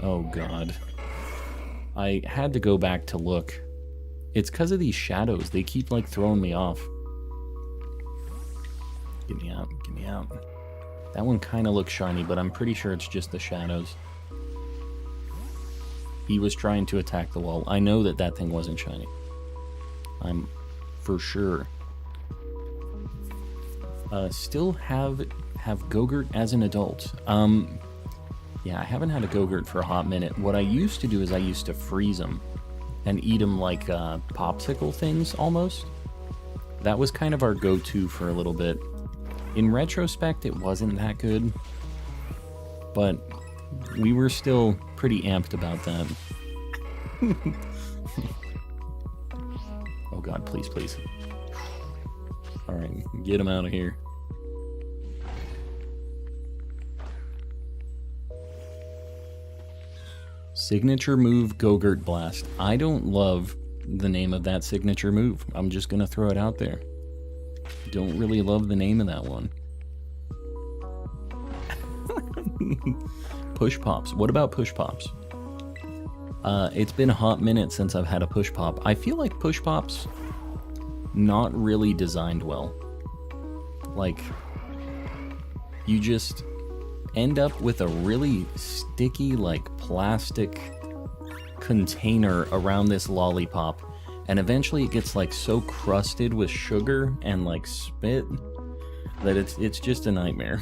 Oh god. I had to go back to look. It's because of these shadows. They keep like throwing me off. Get me out. Get me out. That one kind of looks shiny, but I'm pretty sure it's just the shadows. He was trying to attack the wall. I know that thing wasn't shiny. I'm for sure. Still have Gogurt as an adult. Yeah, I haven't had a Gogurt for a hot minute. What I used to do is I used to freeze them and eat them like popsicle things almost. That was kind of our go-to for a little bit. In retrospect, it wasn't that good, but we were still pretty amped about that. Oh god, please, please. Alright, get him out of here. Signature move, Go-Gurt Blast. I don't love the name of that signature move. I'm just gonna throw it out there. Don't really love the name of that one. Push Pops. What about Push Pops? It's been a hot minute since I've had a Push Pop. I feel like Push Pops not really designed well. Like, you just end up with a really sticky, like, plastic container around this lollipop, and eventually it gets, like, so crusted with sugar and, like, spit that it's just a nightmare.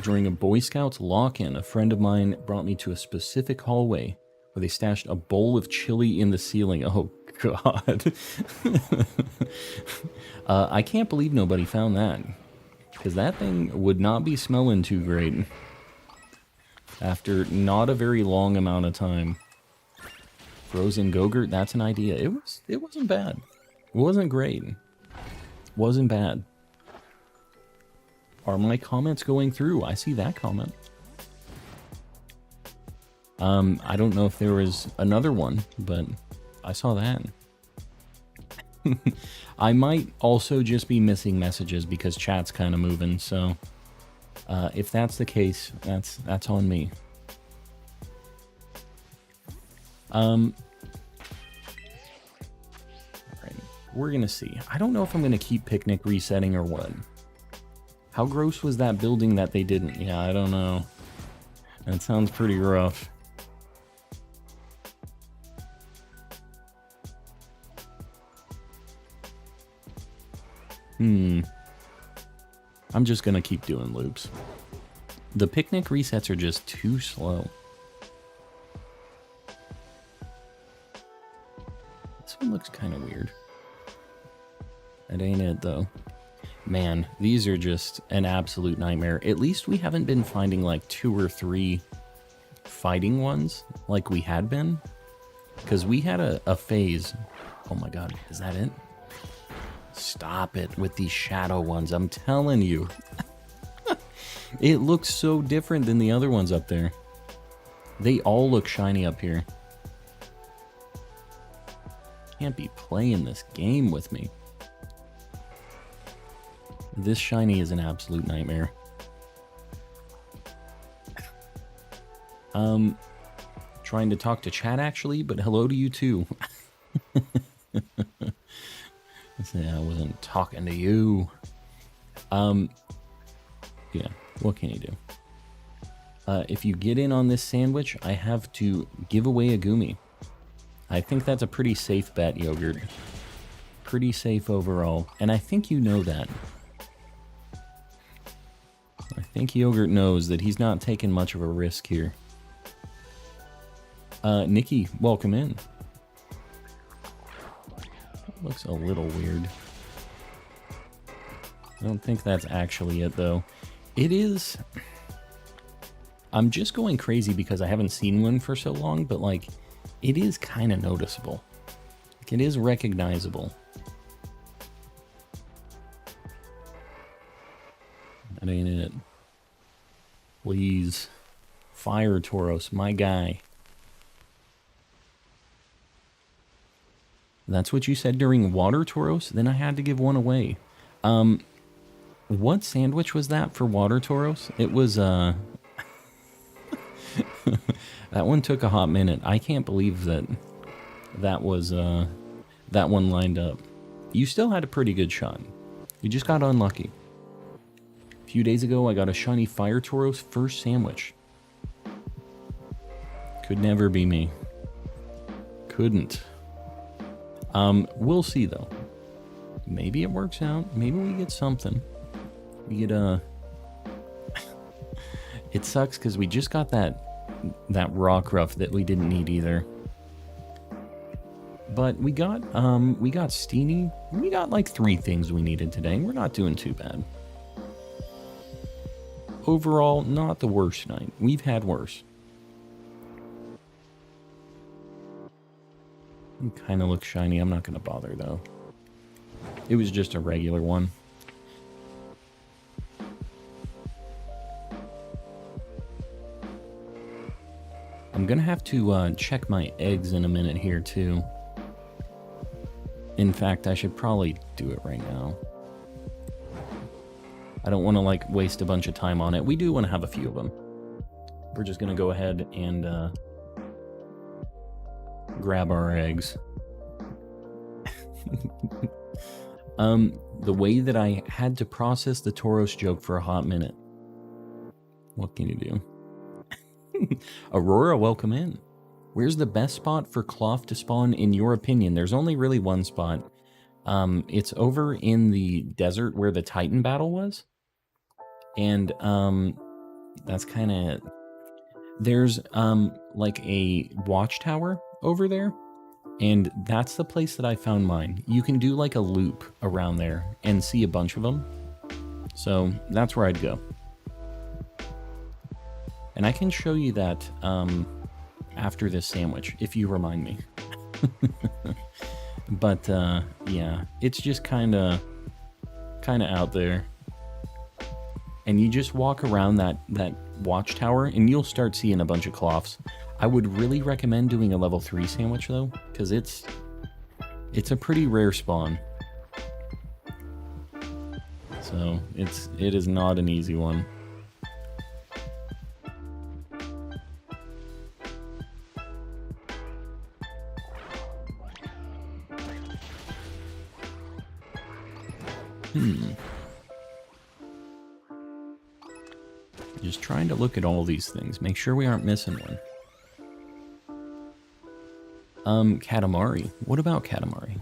During a Boy Scouts lock-in, a friend of mine brought me to a specific hallway where they stashed a bowl of chili in the ceiling. Oh, God. I can't believe nobody found that, because that thing would not be smelling too great after not a very long amount of time. Frozen Go-Gurt, that's an idea. It wasn't bad. It wasn't great. Wasn't bad. Are my comments going through? I see that comment. I don't know if there was another one, but I saw that. I might also just be missing messages because chat's kind of moving, so if that's the case, that's on me. Alright, we're gonna see. I don't know if I'm gonna keep Picnic resetting or what. How gross was that building that they didn't? Yeah, I don't know. That sounds pretty rough. I'm just gonna keep doing loops. The Picnic resets are just too slow. This one looks kind of weird. That ain't it, though. Man, these are just an absolute nightmare. At least we haven't been finding like 2 or 3 fighting ones like we had been. Because we had a phase. Oh my god, is that it? Stop it with these shadow ones, I'm telling you. It looks so different than the other ones up there. They all look shiny up here. Can't be playing this game with me. This shiny is an absolute nightmare. Trying to talk to chat actually, but hello to you too. I wasn't talking to you. Yeah, what can you do? If you get in on this sandwich, I have to give away a Goomy. I think that's a pretty safe bet, Yogurt. Pretty safe overall, and I think you know that. I think Yogurt knows that he's not taking much of a risk here. Nikki, welcome in. That looks a little weird. I don't think that's actually it, though. It is... I'm just going crazy because I haven't seen one for so long, but, like, it is kind of noticeable. Like, it is recognizable. That ain't it. Please. Fire Tauros, my guy. That's what you said during Water Tauros? Then I had to give one away. What sandwich was that for Water Tauros? It was, that one took a hot minute. I can't believe that was, that one lined up. You still had a pretty good shot. You just got unlucky. A few days ago, I got a shiny Fire Tauros first sandwich. Could never be me. Couldn't. We'll see, though. Maybe it works out. Maybe we get something. We get, It sucks, because we just got that Rockruff that we didn't need either. But we got Steenee. We got, like, 3 things we needed today. We're not doing too bad. Overall, not the worst night. We've had worse. It kind of looks shiny. I'm not going to bother, though. It was just a regular one. I'm going to have to check my eggs in a minute here, too. In fact, I should probably do it right now. I don't want to, like, waste a bunch of time on it. We do want to have a few of them. We're just going to go ahead and grab our eggs. The way that I had to process the Tauros joke for a hot minute. What can you do? Aurora, welcome in. Where's the best spot for Cloth to spawn in your opinion? There's only really one spot. It's over in the desert where the Titan battle was. And that's kind of it. There's like a watchtower over there. And that's the place that I found mine. You can do like a loop around there and see a bunch of them. So that's where I'd go. And I can show you that after this sandwich, if you remind me. But yeah, it's just kind of out there. And you just walk around that watchtower and you'll start seeing a bunch of cloths. I would really recommend doing a level 3 sandwich though, because it's a pretty rare spawn. So it is not an easy one. Just trying to look at all these things, make sure we aren't missing one. Katamari. What about Katamari?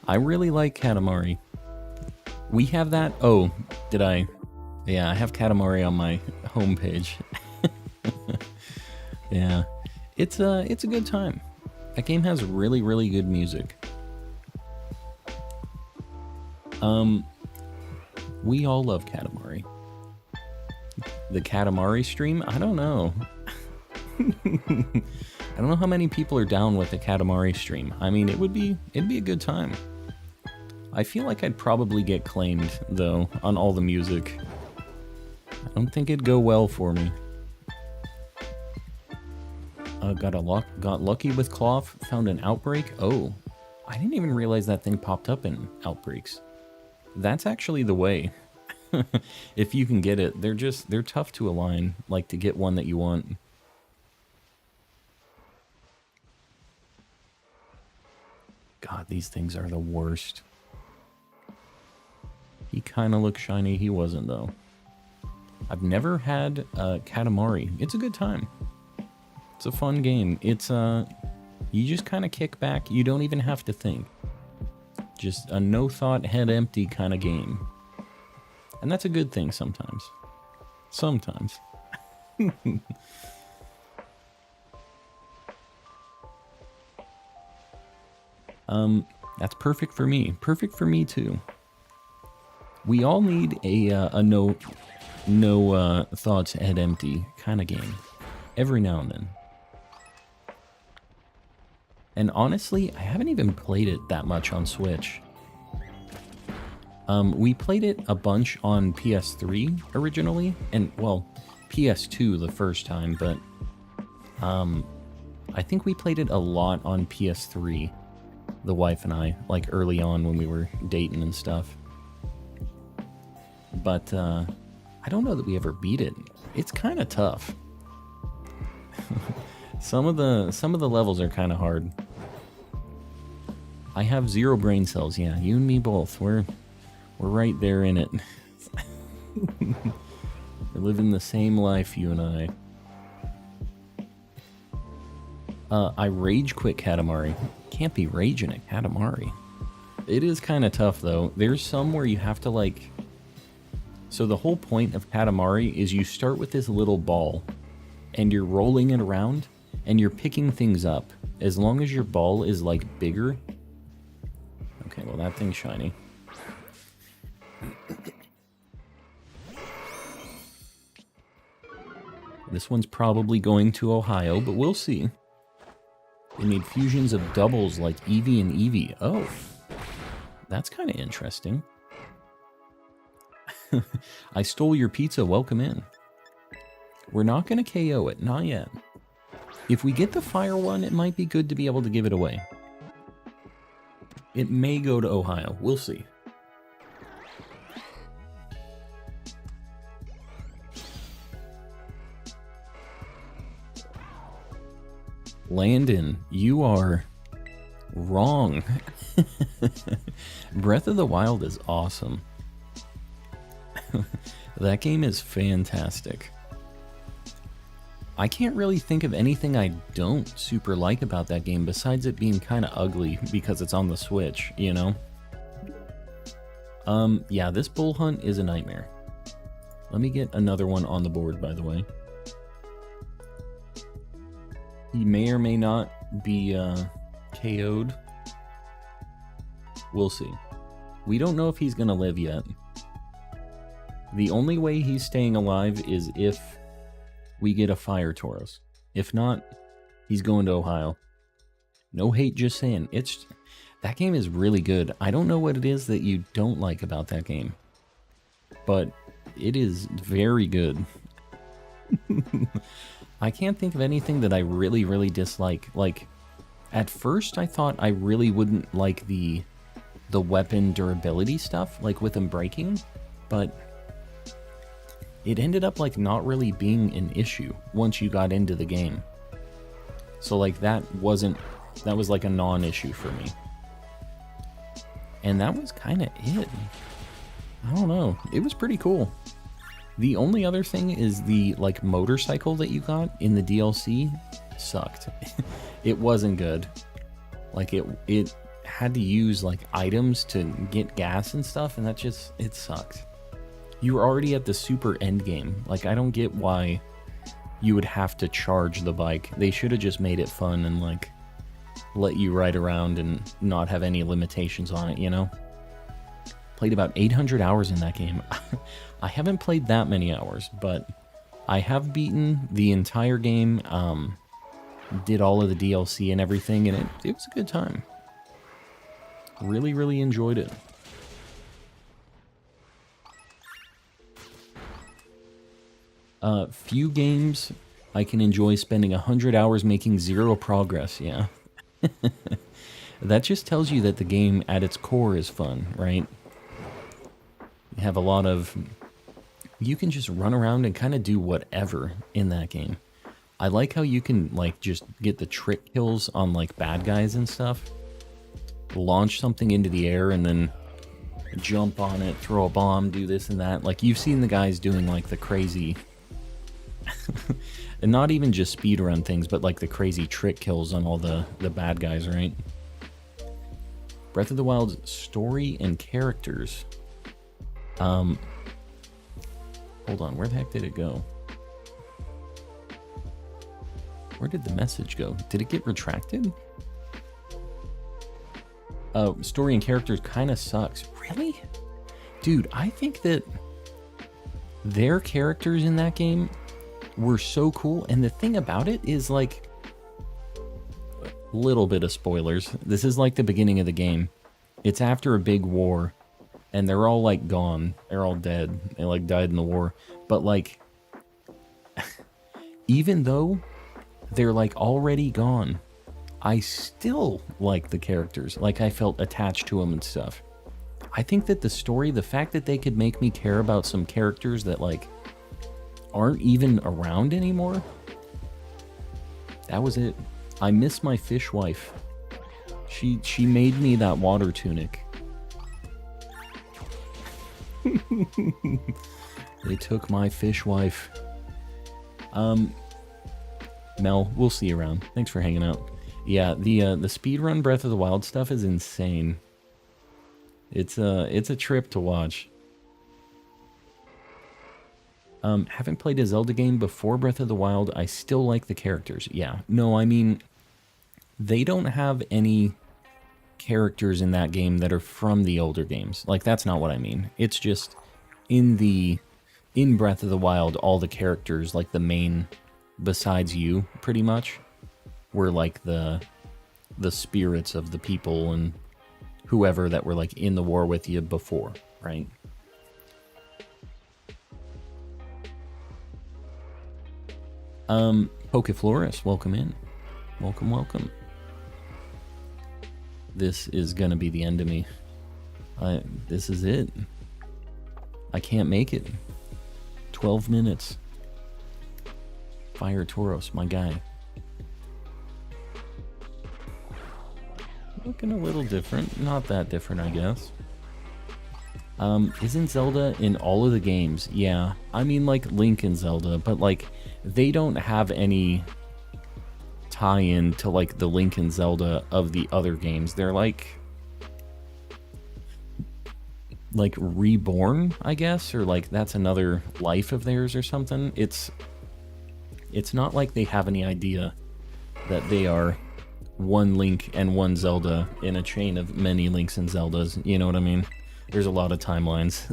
I really like Katamari. We have that. Oh, did I? Yeah, I have Katamari on my homepage. Yeah, it's a good time. That game has really, really good music. We all love Katamari. The Katamari stream? I don't know. I don't know how many people are down with the Katamari stream. I mean, it'd be a good time. I feel like I'd probably get claimed though on all the music. I don't think it'd go well for me. Got lucky with Cloth. Found an outbreak. Oh, I didn't even realize that thing popped up in outbreaks. That's actually the way. If you can get it, they're tough to align. Like to get one that you want. God, these things are the worst. He kind of looks shiny. He wasn't, though. I've never had Katamari. It's a good time. It's a fun game. It's, you just kind of kick back. You don't even have to think. Just a no-thought, head empty kind of game. And that's a good thing sometimes. Sometimes. That's perfect for me. Perfect for me too. We all need a no thoughts, head empty kind of game. Every now and then. And honestly, I haven't even played it that much on Switch. We played it a bunch on PS3 originally, and well, PS2 the first time, but I think we played it a lot on PS3, the wife and I, like early on when we were dating and stuff. But I don't know that we ever beat it. It's kind of tough. Some of the levels are kind of hard. I have 0 brain cells. Yeah, you and me both. We're right there in it. We're living the same life, you and I. I rage quit Katamari. Can't be raging at Katamari. It is kind of tough though. There's some where you have to like. So the whole point of Katamari is you start with this little ball, and you're rolling it around, and you're picking things up. As long as your ball is like bigger. Okay, well that thing's shiny. This one's probably going to Ohio, but we'll see. They made fusions of doubles like Eevee and Eevee. Oh, that's kind of interesting. I stole your pizza, welcome in. We're not going to KO it, not yet. If we get the fire one, it might be good to be able to give it away. It may go to Ohio, we'll see. Landon, you are wrong. Breath of the Wild is awesome. That game is fantastic. I can't really think of anything I don't super like about that game besides it being kind of ugly because it's on the Switch, you know? Yeah, this bull hunt is a nightmare. Let me get another one on the board, by the way. He may or may not be KO'd. We'll see. We don't know if he's gonna live yet. The only way he's staying alive is if we get a fire Tauros. If not, he's going to Ohio. No hate, just saying. That game is really good. I don't know what it is that you don't like about that game, but it is very good. I can't think of anything that I really, really dislike. Like, at first I thought I really wouldn't like the weapon durability stuff, like with them breaking, but it ended up like not really being an issue once you got into the game. So like that was like a non-issue for me. And that was kind of it. I don't know. It was pretty cool. The only other thing is the like motorcycle that you got in the DLC sucked. It wasn't good. Like it had to use like items to get gas and stuff, and it sucked. You were already at the super end game. Like, I don't get why you would have to charge the bike. They should have just made it fun and like let you ride around and not have any limitations on it, you know? Played about 800 hours in that game. I haven't played that many hours, but I have beaten the entire game, did all of the DLC and everything, and it was a good time. Really, really enjoyed it. Few games I can enjoy spending 100 hours making 0 progress, yeah. That just tells you that the game at its core is fun, right? You have a lot of... You can just run around and kind of do whatever in that game. I like how you can, like, just get the trick kills on, like, bad guys and stuff. Launch something into the air and then jump on it, throw a bomb, do this and that. Like, you've seen the guys doing, like, the crazy... and not even just speedrun things, but, like, the crazy trick kills on all the bad guys, right? Breath of the Wild's story and characters... Hold on, where the heck did it go? Where did the message go? Did it get retracted? Story and characters kind of sucks. Really? Dude, I think that their characters in that game were so cool, and the thing about it is, like, a little bit of spoilers. This is like the beginning of the game. It's after a big war, and they're all, like, gone. They're all dead. They, like, died in the war. But, like, even though they're, like, already gone, I still like the characters. Like, I felt attached to them and stuff. I think that the story, the fact that they could make me care about some characters that, like, aren't even around anymore, that was it. I miss my fish wife. She made me that water tunic. They took my fish wife. Mel, we'll see you around. Thanks for hanging out. Yeah, the speedrun Breath of the Wild stuff is insane. It's a trip to watch. Haven't played a Zelda game before Breath of the Wild. I still like the characters. Yeah. No, I mean, they don't have any characters in that game that are from the older games. Like, that's not what I mean. It's just in Breath of the Wild, all the characters, like the main, besides you, pretty much, were like the the spirits of the people and whoever that were like in the war with you before, right? Pokeflorus, welcome in. Welcome, welcome. This is gonna be the end of me. This is it. I can't make it. 12 minutes. Fire Tauros, my guy. Looking a little different. Not that different, I guess. Isn't Zelda in all of the games? Yeah. I mean, like, Link and Zelda, but, like, they don't have any tie-in to, like, the Link and Zelda of the other games. They're, like, reborn, I guess, or, like, that's another life of theirs or something. It's not like they have any idea that they are one Link and one Zelda in a chain of many Links and Zeldas. You know what I mean? There's a lot of timelines.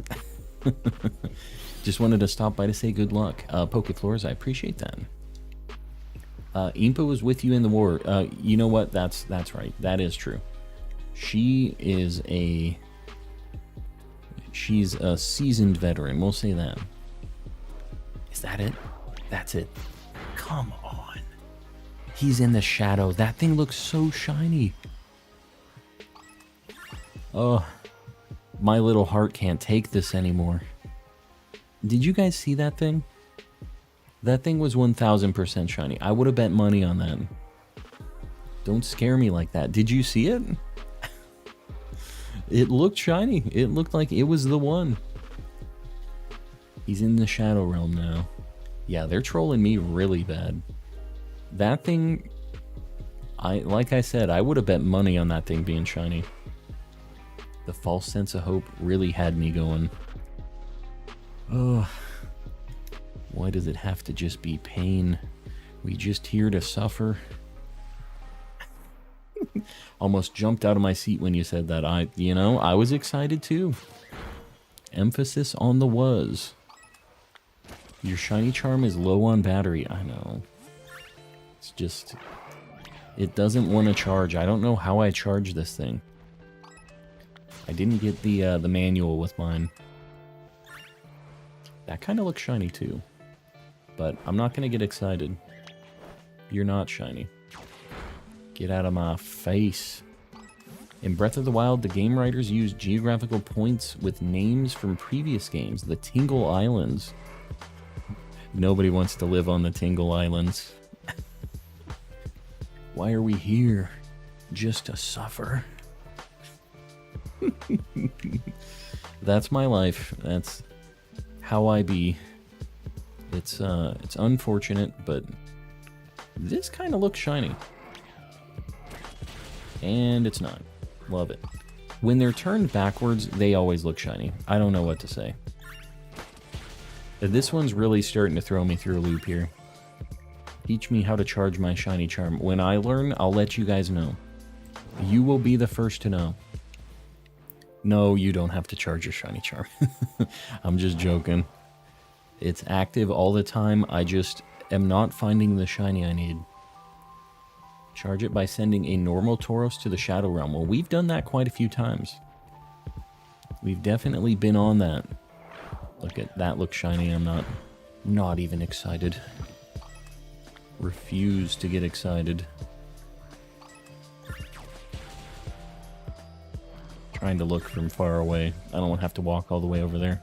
Just wanted to stop by to say good luck. Pokeflores, I appreciate that. Impa was with you in the war. You know what? That's right. That is true. She's a seasoned veteran. We'll say that. Is that it? That's it. Come on. He's in the shadow. That thing looks so shiny. Oh, my little heart can't take this anymore. Did you guys see that thing? That thing was 1000% shiny. I would have bet money on that. Don't scare me like that. Did you see it? It looked shiny. It looked like it was the one. He's in the Shadow Realm now. Yeah, they're trolling me really bad. That thing, like I said, I would have bet money on that thing being shiny. The false sense of hope really had me going. Oh, why does it have to just be pain? We just here to suffer? Almost jumped out of my seat when you said that. I was excited too. Emphasis on the was. Your shiny charm is low on battery. I know. It's just, it doesn't want to charge. I don't know how I charge this thing. I didn't get the manual with mine. That kind of looks shiny too. But I'm not going to get excited. You're not shiny. Get out of my face. In Breath of the Wild, the game writers used geographical points with names from previous games, the Tingle Islands. Nobody wants to live on the Tingle Islands. Why are we here? Just to suffer? That's my life. That's how I be. It's unfortunate, but this kind of looks shiny. And it's not. Love it. When they're turned backwards, they always look shiny. I don't know what to say. This one's really starting to throw me through a loop here. Teach me how to charge my shiny charm. When I learn, I'll let you guys know. You will be the first to know. No, you don't have to charge your shiny charm. I'm just joking. It's active all the time. I just am not finding the shiny I need. Charge it by sending a normal Tauros to the Shadow Realm. Well, we've done that quite a few times. We've definitely been on that. Look at that, looks shiny. I'm not even excited. Refuse to get excited. Trying to look from far away. I don't have to walk all the way over there.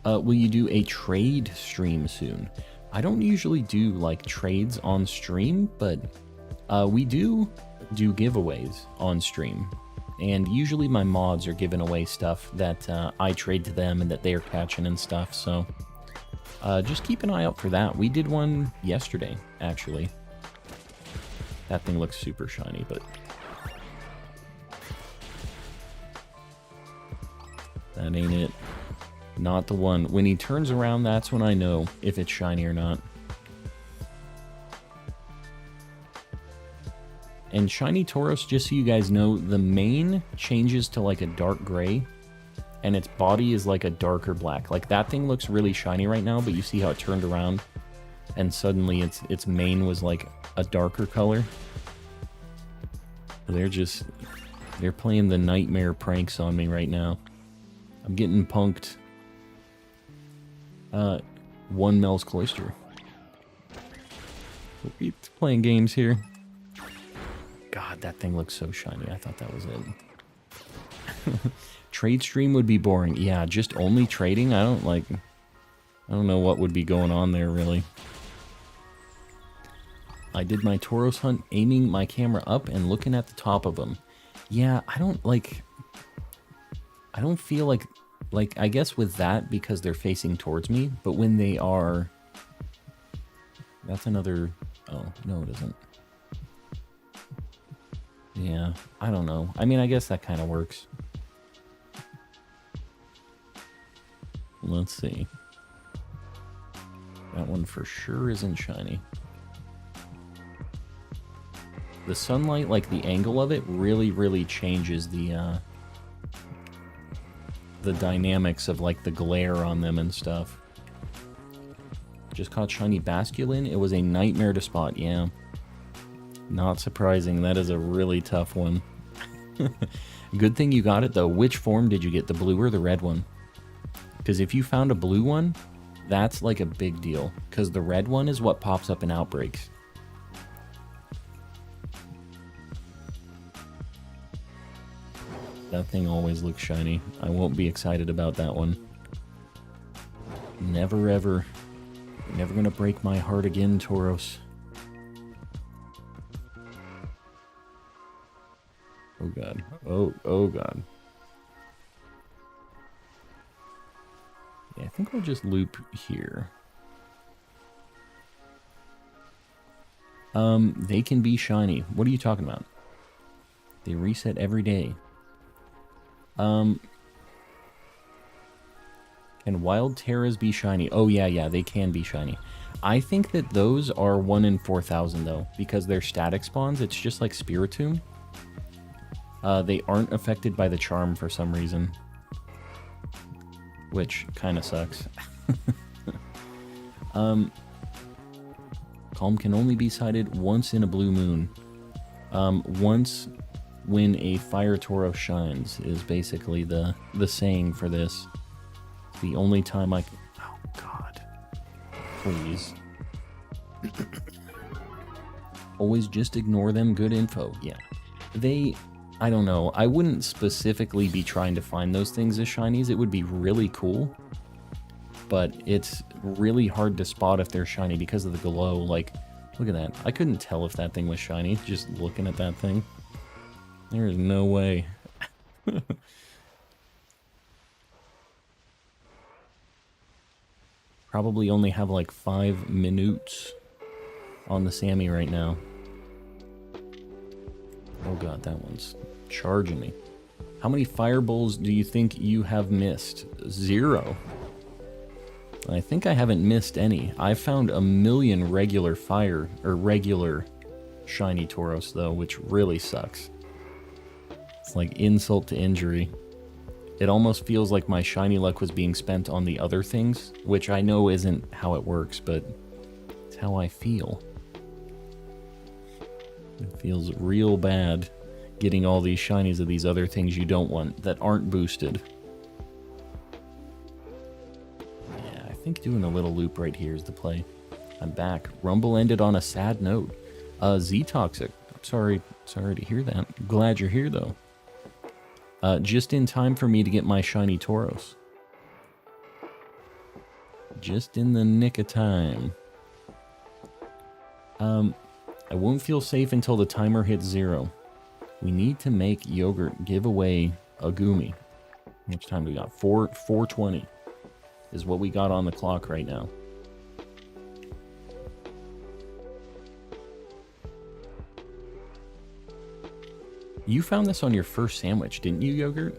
Will you do a trade stream soon? I don't usually do like trades on stream, but we do giveaways on stream. And usually my mods are giving away stuff that I trade to them and that they are catching and stuff. So just keep an eye out for that. We did one yesterday, actually. That thing looks super shiny, but that ain't it. Not the one. When he turns around, that's when I know if it's shiny or not. And Shiny Tauros, just so you guys know, the mane changes to like a dark gray, and its body is like a darker black. Like that thing looks really shiny right now, but you see how it turned around, and suddenly its mane was like a darker color. They're playing the nightmare pranks on me right now. I'm getting punked. One Mel's Cloister. We're playing games here. God, that thing looks so shiny. I thought that was it. Trade stream would be boring. Yeah, just only trading? I don't know what would be going on there, really. I did my Tauros hunt aiming my camera up and looking at the top of them. Yeah, I don't feel like, I guess with that, because they're facing towards me, but when they are... That's another... Oh, no it isn't. Yeah, I don't know. I mean, I guess that kind of works. Let's see. That one for sure isn't shiny. The sunlight, like the angle of it, really changes the dynamics of like the glare on them and stuff. Just caught shiny Basculin. It was a nightmare to spot, yeah. Not surprising, that is a really tough one. Good thing you got it though. Which form did you get, the blue or the red one? Because if you found a blue one, that's like a big deal. Because the red one is what pops up in outbreaks. That thing always looks shiny. I won't be excited about that one. Never ever. You're never gonna break my heart again, Tauros. Oh god. Oh god. Yeah, I think we'll just loop here. They can be shiny. What are you talking about? They reset every day. Can wild teras be shiny? Oh yeah, they can be shiny. I think that those are 1 in 4,000 though, because they're static spawns. It's just like Spiritomb. They aren't affected by the charm for some reason, which kind of sucks. Calm can only be sighted once in a blue moon. Once when a fire Tauros shines is basically the saying for this. It's the only time I can... Oh god. Please. Always just ignore them. Good info. Yeah. I don't know. I wouldn't specifically be trying to find those things as shinies. It would be really cool. But it's really hard to spot if they're shiny because of the glow. Like, look at that. I couldn't tell if that thing was shiny just looking at that thing. There is no way. Probably only have like 5 minutes on the Sammy right now. Oh god, that one's charging me. How many fireballs do you think you have missed? 0. I think I haven't missed any. I found a million regular fire, or regular shiny Tauros though, which really sucks. It's like insult to injury. It almost feels like my shiny luck was being spent on the other things, which I know isn't how it works, but it's how I feel. It feels real bad getting all these shinies of these other things you don't want that aren't boosted. Yeah, I think doing a little loop right here is the play. I'm back. Rumble ended on a sad note. Z-Toxic. I'm sorry to hear that. Glad you're here though. Just in time for me to get my shiny Tauros. Just in the nick of time. I won't feel safe until the timer hits 0. We need to make Yogurt give away a Gumi. How much time do we got? 4:20 is what we got on the clock right now. You found this on your first sandwich, didn't you, Yogurt?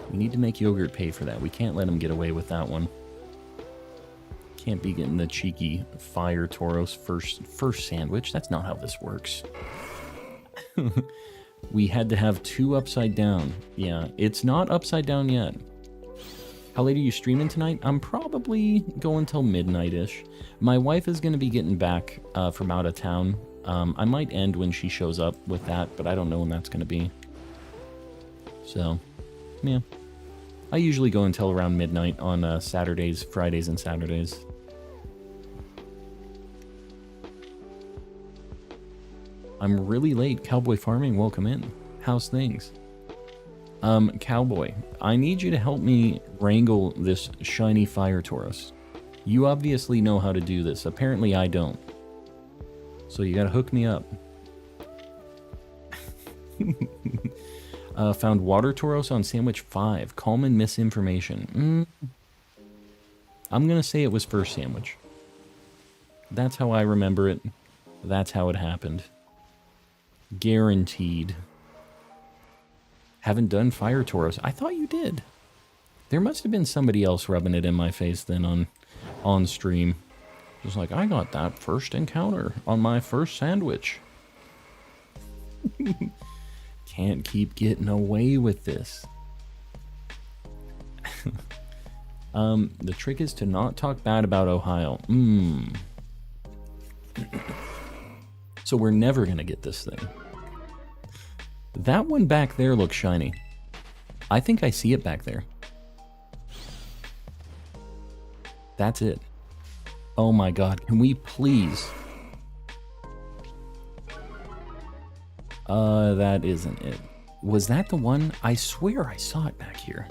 We need to make Yogurt pay for that. We can't let him get away with that one. Can't be getting the cheeky fire Tauros first sandwich. That's not how this works. We had to have 2 upside down. Yeah, it's not upside down yet. How late are you streaming tonight? I'm probably going till midnight-ish. My wife is going to be getting back from out of town I might end when she shows up with that, but I don't know when that's going to be. So, yeah. I usually go until around midnight on Saturdays, Fridays, and Saturdays. I'm really late. Cowboy Farming, welcome in. How's things? Cowboy, I need you to help me wrangle this shiny fire Tauros. You obviously know how to do this. Apparently I don't. So you gotta hook me up. Found water Tauros on sandwich 5. Common misinformation. I'm gonna say it was first sandwich. That's how I remember it. That's how it happened. Guaranteed. Haven't done fire Tauros. I thought you did. There must have been somebody else rubbing it in my face then on stream. Just like, I got that first encounter on my first sandwich. Can't keep getting away with this. The trick is to not talk bad about Ohio. So we're never gonna get this thing. That one back there looks shiny. I think I see it back there. That's it. Oh my god, can we please? That isn't it. Was that the one? I swear I saw it back here.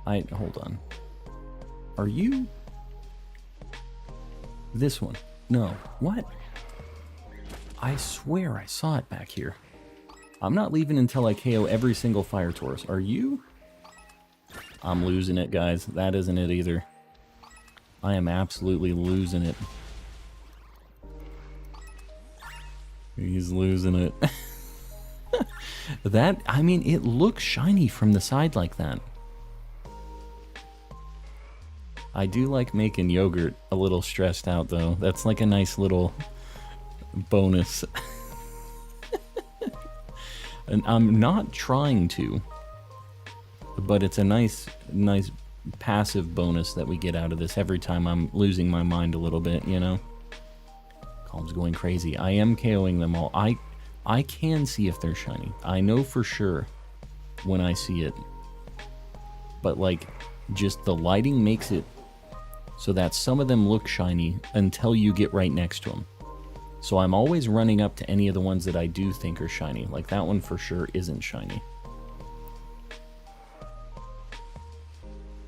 Hold on. Are you? This one? No. What? I swear I saw it back here. I'm not leaving until I KO every single fire Tauros. Are you? I'm losing it, guys. That isn't it either. I am absolutely losing it. He's losing it. That, I mean, it looks shiny from the side like that. I do like making yogurt a little stressed out, though. That's like a nice little bonus. And I'm not trying to, but it's a nice passive bonus that we get out of this every time I'm losing my mind a little bit, you know? Calm's going crazy. I am KOing them all. I can see if they're shiny. I know for sure when I see it. But, like, just the lighting makes it so that some of them look shiny until you get right next to them. So I'm always running up to any of the ones that I do think are shiny. Like, that one for sure isn't shiny.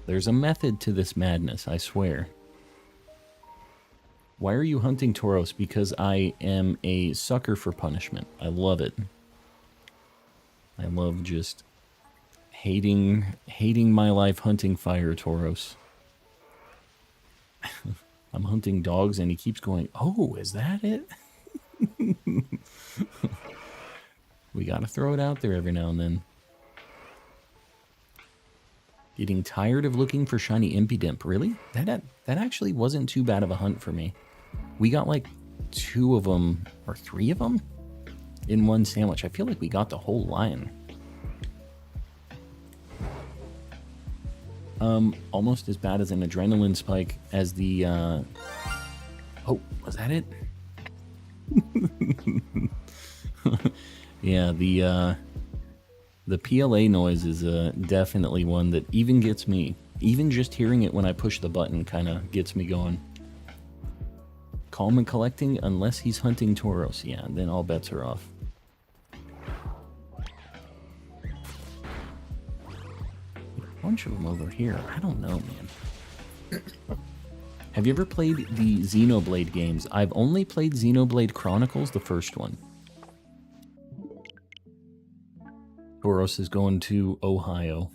There's a method to this madness, I swear. Why are you hunting Tauros? Because I am a sucker for punishment. I love it. I love just hating my life hunting fire Tauros. I'm hunting dogs and he keeps going, oh, is that it? We gotta throw it out there every now and then. Getting tired of looking for shiny Impidimp. Really? That actually wasn't too bad of a hunt for me. We got like 2 of them, or 3 of them, in one sandwich. I feel like we got the whole line. Almost as bad as an adrenaline spike as the, Oh, was that it? Yeah, the PLA noise is definitely one that even gets me. Even just hearing it when I push the button kind of gets me going. Calm and collecting unless he's hunting Tauros. Yeah, then all bets are off. A bunch of them over here. I don't know, man. Have you ever played the Xenoblade games? I've only played Xenoblade Chronicles, the first one. Tauros is going to Ohio.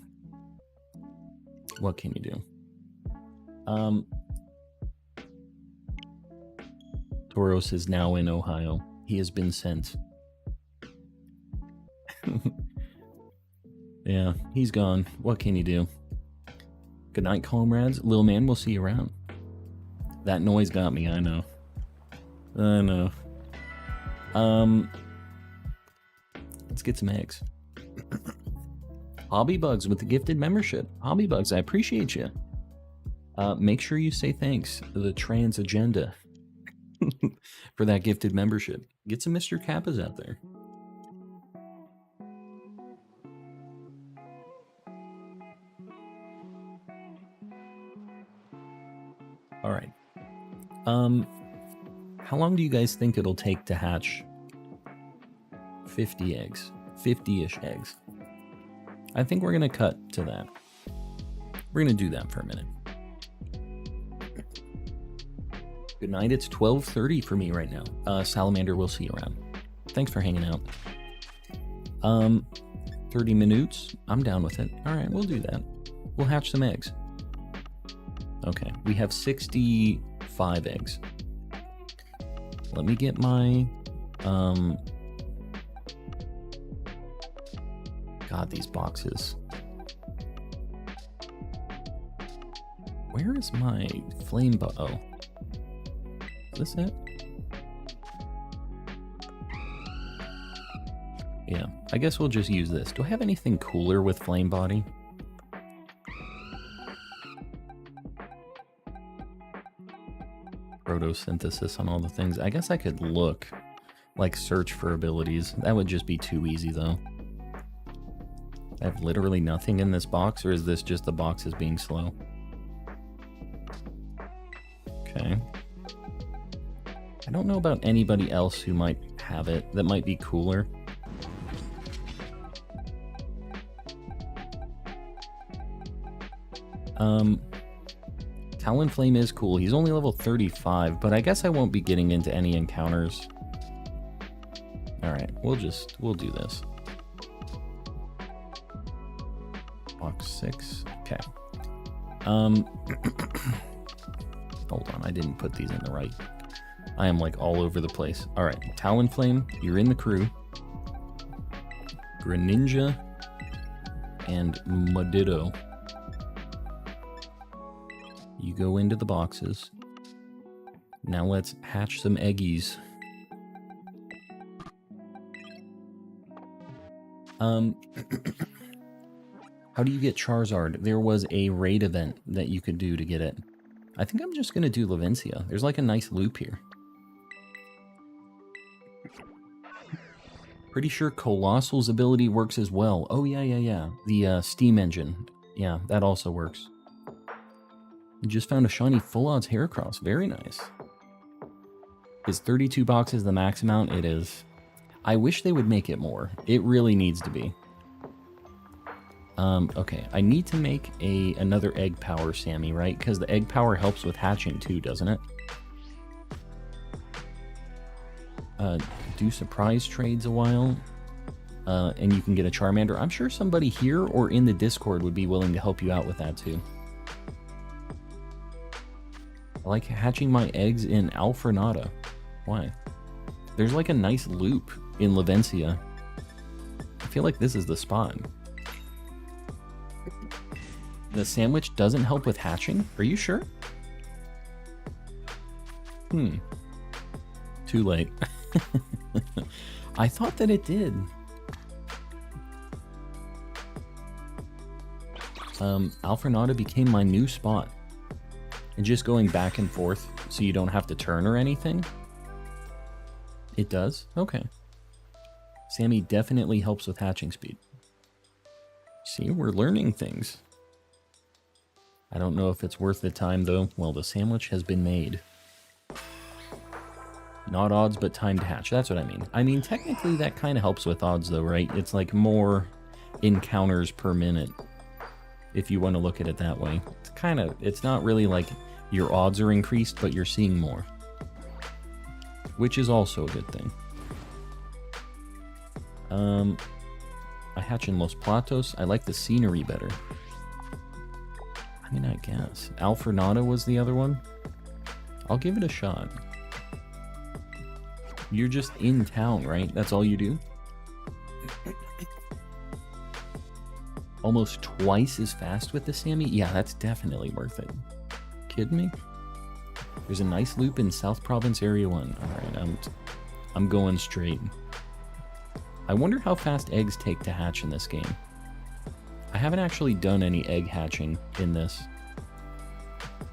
What can you do? Tauros is now in Ohio. He has been sent. Yeah, he's gone. What can you do? Good night, comrades. Lil man, we'll see you around. That noise got me, I know. I know. Let's get some eggs. Hobbybugs with the gifted membership. Hobbybugs, I appreciate you. Make sure you say thanks to the trans agenda. for that gifted membership. Get some Mr. Kappas out there. All right. How long do you guys think it'll take to hatch 50 eggs? 50-ish eggs. I think we're going to cut to that. We're going to do that for a minute. Good night. It's 12:30 for me right now. Salamander, we'll see you around. Thanks for hanging out. 30 minutes. I'm down with it. All right, we'll do that. We'll hatch some eggs. Okay, we have 65 eggs. Let me get my... God, these boxes. Where is my flame oh. Is this it? Yeah, I guess we'll just use this. Do I have anything cooler with flame body? Photosynthesis on all the things. I guess I could look, like search for abilities. That would just be too easy though. I have literally nothing in this box, or is this just the boxes being slow? Okay. I don't know about anybody else who might have it that might be cooler. Talonflame is cool. He's only level 35, but I guess I won't be getting into any encounters. Alright, we'll do this. Box 6. Okay. Hold on, I didn't put these in the right. I am like all over the place. Alright, Talonflame, you're in the crew. Greninja and Mudditto. You go into the boxes. Now let's hatch some eggies. How do you get Charizard? There was a raid event that you could do to get it. I think I'm just going to do Levincia. There's like a nice loop here. Pretty sure Colossal's ability works as well. Oh, yeah. The steam engine. Yeah, that also works. You just found a shiny Full Odds Heracross. Very nice. Is 32 boxes the max amount? It is. I wish they would make it more. It really needs to be. Okay. I need to make another egg power, Sammy, right? Because the egg power helps with hatching too, doesn't it? Do surprise trades a while. And you can get a Charmander. I'm sure somebody here or in the Discord would be willing to help you out with that too. I like hatching my eggs in Alfrenata. Why? There's like a nice loop in Levincia. I feel like this is the spot. The sandwich doesn't help with hatching? Are you sure? Too late. I thought that it did. Alfrenata became my new spot. And just going back and forth so you don't have to turn or anything? It does? Okay. Sammy definitely helps with hatching speed. See, we're learning things. I don't know if it's worth the time though. Well, the sandwich has been made. Not odds, but time to hatch. That's what I mean. I mean, technically that kind of helps with odds though, right? It's like more encounters per minute. If you want to look at it that way. It's not really like your odds are increased, but you're seeing more. Which is also a good thing. I hatch in Los Platos. I like the scenery better. I mean, I guess. Alfrenata was the other one. I'll give it a shot. You're just in town, right? That's all you do? Almost twice as fast with the Sammy? Yeah, that's definitely worth it. Kidding me? There's a nice loop in South Province Area 1. Alright, I'm going straight. I wonder how fast eggs take to hatch in this game. I haven't actually done any egg hatching in this.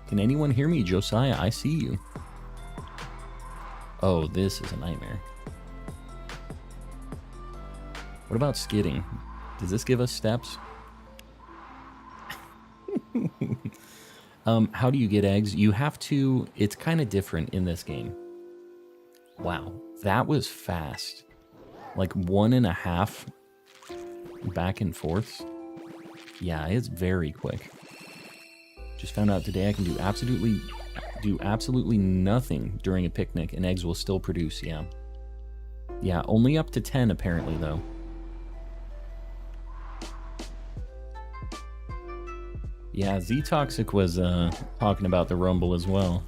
Can anyone hear me? Josiah, I see you. Oh, this is a nightmare. What about skidding? Does this give us steps? How do you get eggs? You have to... It's kind of different in this game. Wow, that was fast. Like 1.5 back and forth. Yeah, it's very quick. Just found out today I can do absolutely nothing during a picnic and eggs will still produce, yeah. Yeah, only up to 10 apparently though. Yeah, Z-Toxic was talking about the Rumble as well.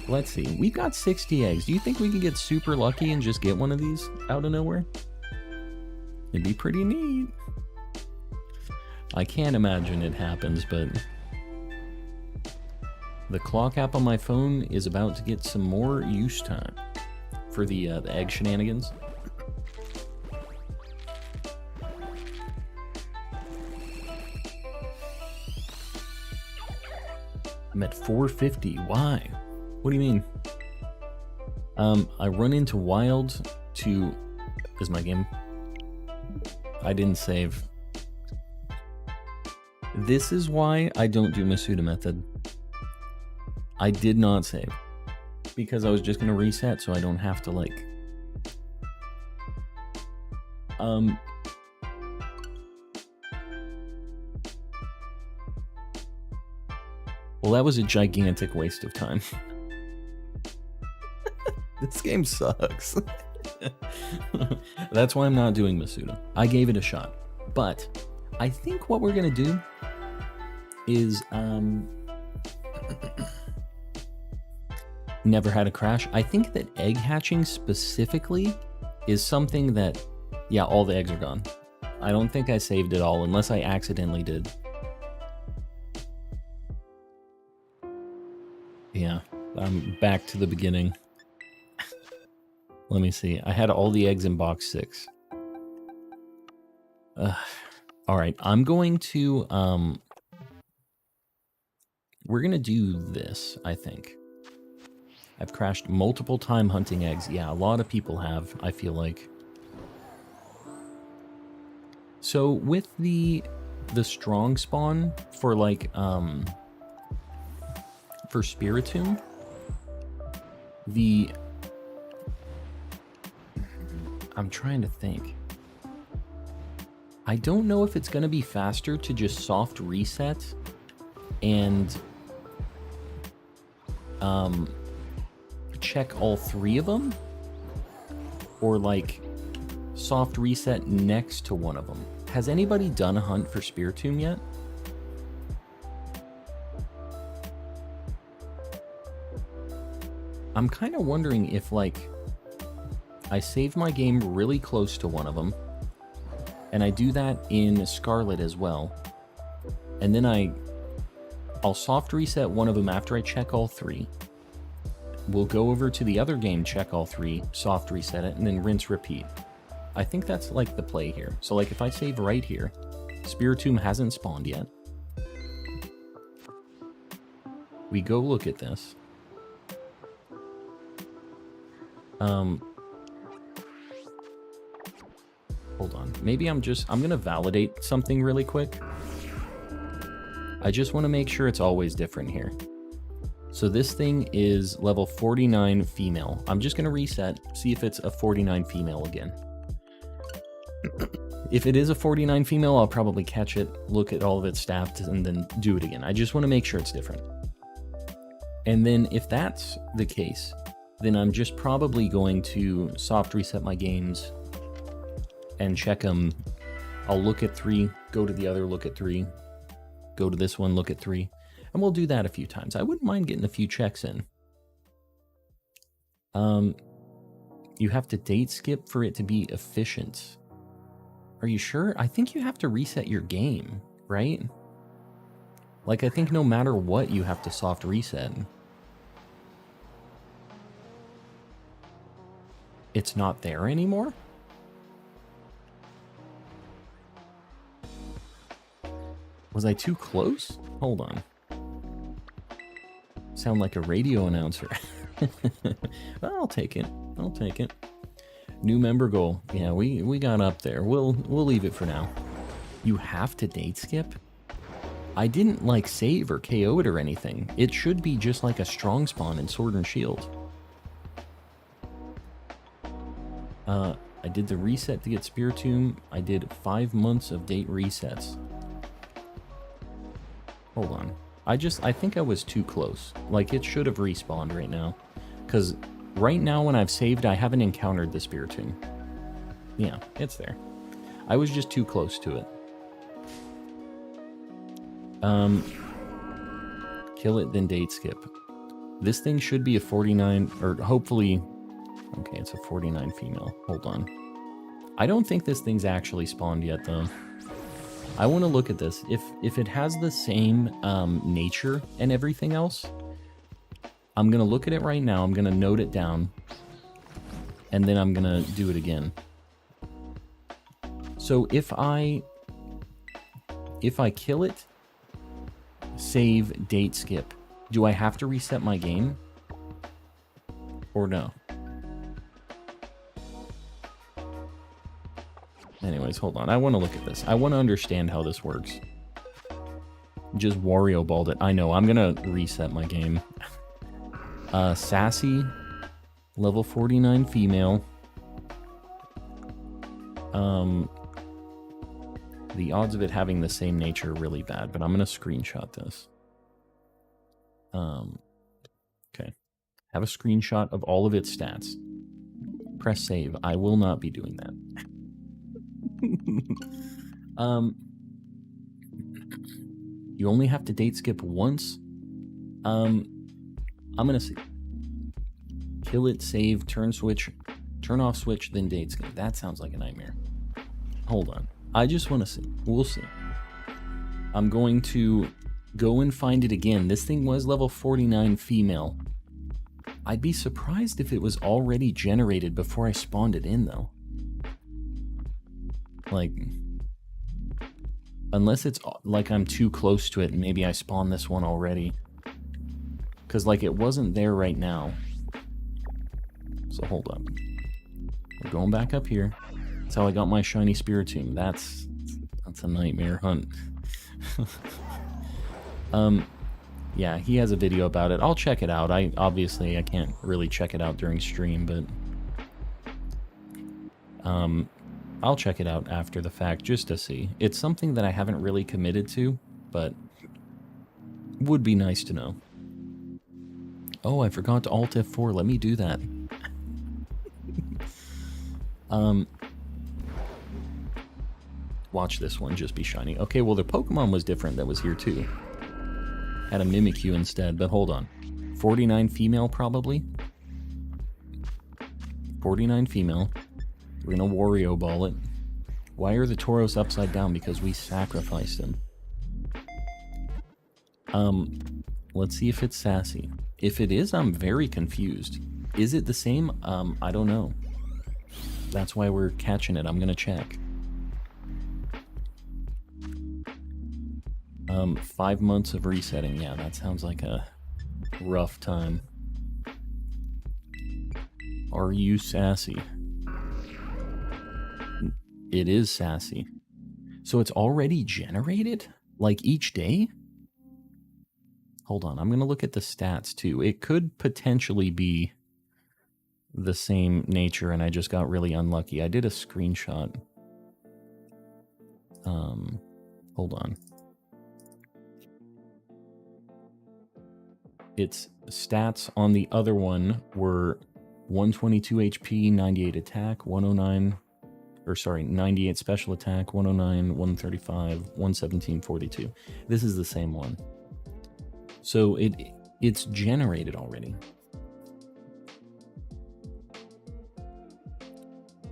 Let's see. We've got 60 eggs. Do you think we could get super lucky and just get one of these out of nowhere? It'd be pretty neat. I can't imagine it happens, but... The clock app on my phone is about to get some more use time for the egg shenanigans. I'm at 450. Why? What do you mean? I run into wild to... Is my game? I didn't save. This is why I don't do Masuda method. I did not save. Because I was just going to reset so I don't have to, like... Well, that was a gigantic waste of time. This game sucks. That's why I'm not doing Masuda. I gave it a shot. But I think what we're going to do is... Never had a crash. I think that egg hatching specifically is something that... Yeah, all the eggs are gone. I don't think I saved it all unless I accidentally did. Yeah, I'm back to the beginning. Let me see. I had all the eggs in box 6. Alright, I'm going to... We're going to do this, I think. I've crashed multiple time hunting eggs. Yeah, a lot of people have, I feel like. So with the strong spawn for like for Spiritomb, I'm trying to think. I don't know if it's going to be faster to just soft reset and check all 3 of them, or like soft reset next to one of them. Has anybody done a hunt for Spiritomb yet? I'm kind of wondering if, like, I save my game really close to one of them, and I do that in Scarlet as well, and then I'll soft reset one of them after I check all 3. We'll go over to the other game, check all 3, soft reset it, and then rinse repeat. I think that's like the play here. So like if I save right here, Spiritomb hasn't spawned yet. We go look at this. Hold on. Maybe I'm gonna validate something really quick. I just want to make sure it's always different here. So this thing is level 49 female. I'm just gonna reset, see if it's a 49 female again. If it is a 49 female, I'll probably catch it, look at all of its stats, and then do it again. I just want to make sure it's different. And then if that's the case, then I'm just probably going to soft reset my games and check them. I'll look at 3, go to the other, look at 3, go to this one, look at 3. And we'll do that a few times. I wouldn't mind getting a few checks in. You have to date skip for it to be efficient. Are you sure? I think you have to reset your game, right? Like, I think no matter what, you have to soft reset. It's not there anymore? Was I too close? Hold on. Sound like a radio announcer. I'll take it. I'll take it. New member goal. Yeah, we got up there. We'll leave it for now. You have to date skip? I didn't like save or KO it or anything. It should be just like a strong spawn in Sword and Shield. I did the reset to get Spiritomb. I did 5 months of date resets. Hold on. I think I was too close. Like, it should have respawned right now. Because right now when I've saved, I haven't encountered the Spiritomb. Yeah, it's there. I was just too close to it. Kill it, then date skip. This thing should be a 49, or hopefully... Okay, it's a 49 female. Hold on. I don't think this thing's actually spawned yet, though. I want to look at this. If it has the same nature and everything else, I'm going to look at it right now. I'm going to note it down. And then I'm going to do it again. So if I kill it, save, date, skip, do I have to reset my game? Or no? Anyways, hold on. I want to look at this. I want to understand how this works. Just Wario balled it. I know. I'm going to reset my game. Sassy. Level 49 female. The odds of it having the same nature are really bad, but I'm going to screenshot this. Okay. Have a screenshot of all of its stats. Press save. I will not be doing that. You only have to date skip once. I'm gonna see. Kill it, save, turn off switch, then date skip. That sounds like a nightmare. Hold on. I just want to see. We'll see. I'm going to go and find it again. This thing was level 49 female. I'd be surprised if it was already generated before I spawned it in, though. Like, unless it's like I'm too close to it and maybe I spawned this one already. Because, like, it wasn't there right now. So, hold up. We're going back up here. That's how I got my shiny Spiritomb. That's a nightmare hunt. Yeah, he has a video about it. I'll check it out. Obviously, I can't really check it out during stream, but... I'll check it out after the fact just to see. It's something that I haven't really committed to, but would be nice to know. Oh, I forgot to Alt F4. Let me do that. Watch this one just be shiny. Okay, well, the Pokemon was different that was here too. Had a Mimikyu instead, but hold on. 49 female, probably. 49 female. We're gonna Wario ball it. Why are the Tauros upside down? Because we sacrificed him. Let's see if it's sassy. If it is, I'm very confused. Is it the same? I don't know. That's why we're catching it. I'm gonna check. 5 months of resetting. Yeah, that sounds like a rough time. Are you sassy? It is sassy. So it's already generated? Like each day? Hold on, I'm going to look at the stats too. It could potentially be the same nature and I just got really unlucky. I did a screenshot. Hold on. Its stats on the other one were 122 HP, 98 attack, 109... Or sorry, 98 special attack, 109, 135, 117, 42. This is the same one. So it's generated already.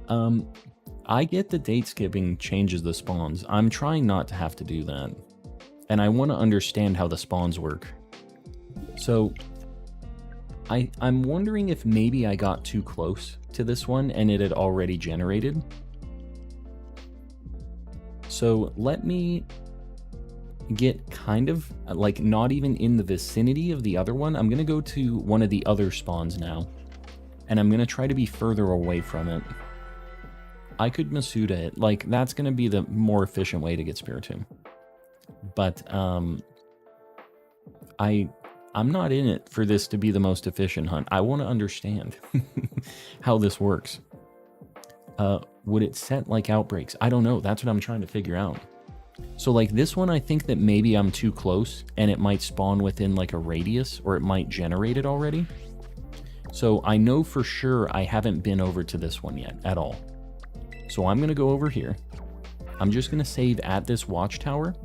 I get the date skipping changes the spawns. I'm trying not to have to do that. And I want to understand how the spawns work. So I'm wondering if maybe I got too close to this one and it had already generated. So let me get kind of, like, not even in the vicinity of the other one. I'm going to go to one of the other spawns now, and I'm going to try to be further away from it. I could Masuda it. Like, that's going to be the more efficient way to get Spiritomb. But, I'm not in it for this to be the most efficient hunt. I want to understand how this works. Would it set, like, outbreaks? I don't know. That's what I'm trying to figure out. So, like, this one, I think that maybe I'm too close, and it might spawn within, like, a radius, or it might generate it already. So, I know for sure I haven't been over to this one yet, at all. So, I'm going to go over here. I'm just going to save at this watchtower.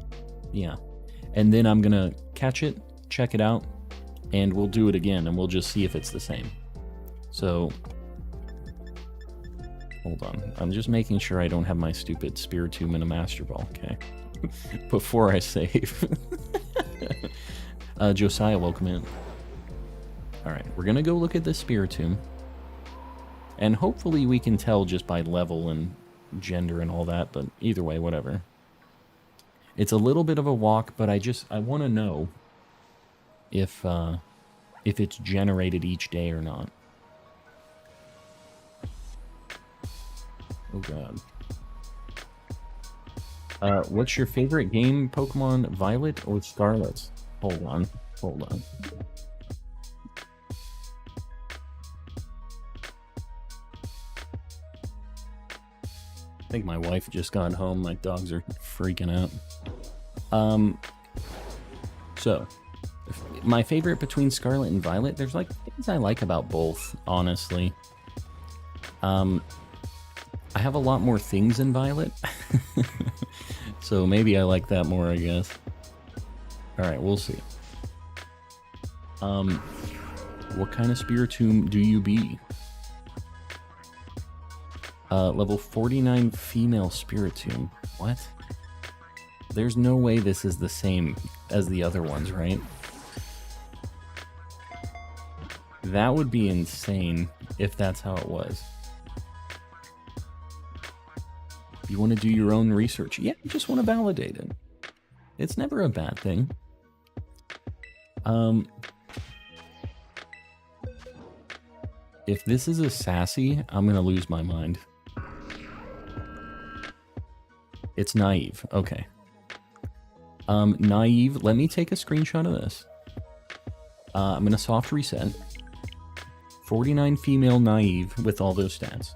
Yeah. And then I'm going to catch it, check it out, and we'll do it again, and we'll just see if it's the same. So, hold on. I'm just making sure I don't have my stupid Spiritomb in a Master Ball, okay? Before I save. Josiah, welcome in. Alright, we're gonna go look at the Spiritomb. And hopefully we can tell just by level and gender and all that, but either way, whatever. It's a little bit of a walk, but I want to know if it's generated each day or not. Oh god. What's your favorite game, Pokemon Violet or Scarlet? Hold on. Hold on. I think my wife just got home. My dogs are freaking out. So, my favorite between Scarlet and Violet, there's like things I like about both, honestly. I have a lot more things in Violet. So maybe I like that more, I guess. Alright, we'll see. What kind of Spiritomb do you be? Level 49 female Spiritomb. What? There's no way this is the same as the other ones, right? That would be insane if that's how it was. You want to do your own research? Yeah, you just want to validate it. It's never a bad thing. If this is a sassy, I'm going to lose my mind. It's naive. Okay. Naive. Let me take a screenshot of this. I'm going to soft reset. 49 female naive with all those stats.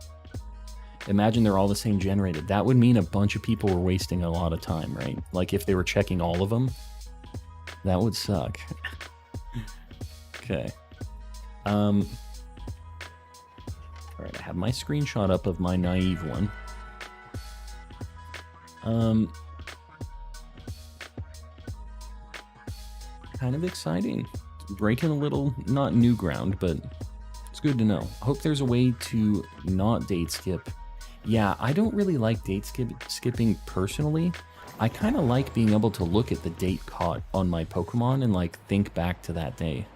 Imagine they're all the same generated. That would mean a bunch of people were wasting a lot of time, right? Like if they were checking all of them, that would suck. Okay. All right, I have my screenshot up of my naive one. Kind of exciting. Breaking a little, not new ground, but it's good to know. I hope there's a way to not date skip. Yeah, I don't really like date skipping personally. I kind of like being able to look at the date caught on my Pokemon and like think back to that day.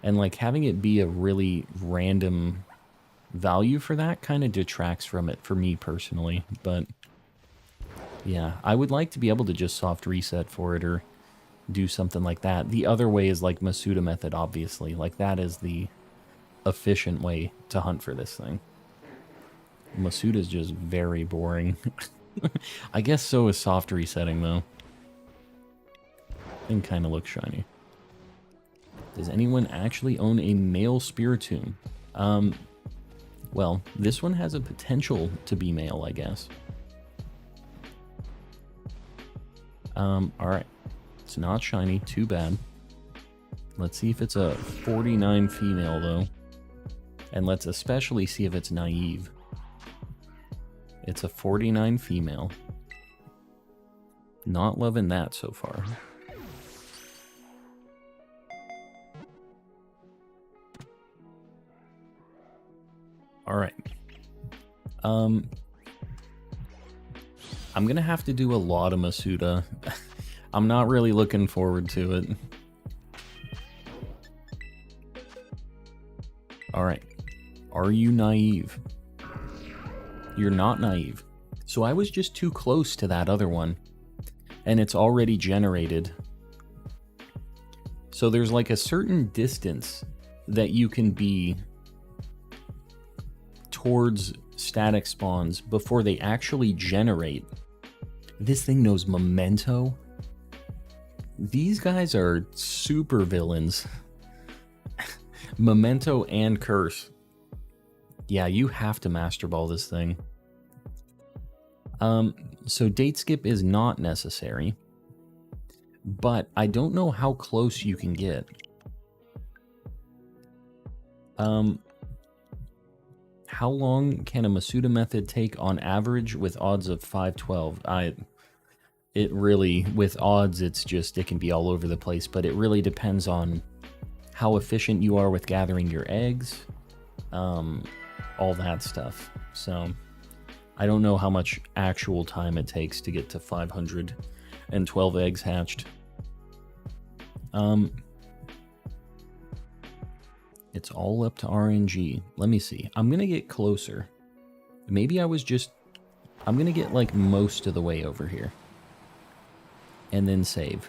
And like having it be a really random value for that kind of detracts from it for me personally. But yeah, I would like to be able to just soft reset for it or do something like that. The other way is like Masuda method, obviously. Like that is the efficient way to hunt for this thing. Masuda is just very boring. I guess so is soft resetting, though. Thing kind of looks shiny. Does anyone actually own a male Spiritomb? Well, this one has a potential to be male, I guess. Alright. It's not shiny, too bad. Let's see if it's a 49 female, though. And let's especially see if it's naive. It's a 49 female. Not loving that so far. Alright. I'm gonna have to do a lot of Masuda. I'm not really looking forward to it. Alright. Are you naive? You're not naive. So I was just too close to that other one. and it's already generated. So there's like a certain distance that you can be towards static spawns before they actually generate. This thing knows Memento. These guys are super villains. Memento and Curse. Yeah, you have to Master Ball this thing. So date skip is not necessary, but I don't know how close you can get. How long can a Masuda method take on average with odds of 512? It really, with odds, it's just, it can be all over the place, but it really depends on how efficient you are with gathering your eggs, all that stuff. So I don't know how much actual time it takes to get to 512 eggs hatched. It's all up to RNG. Let me see. I'm gonna get closer. Maybe I'm gonna get like most of the way over here. And then save.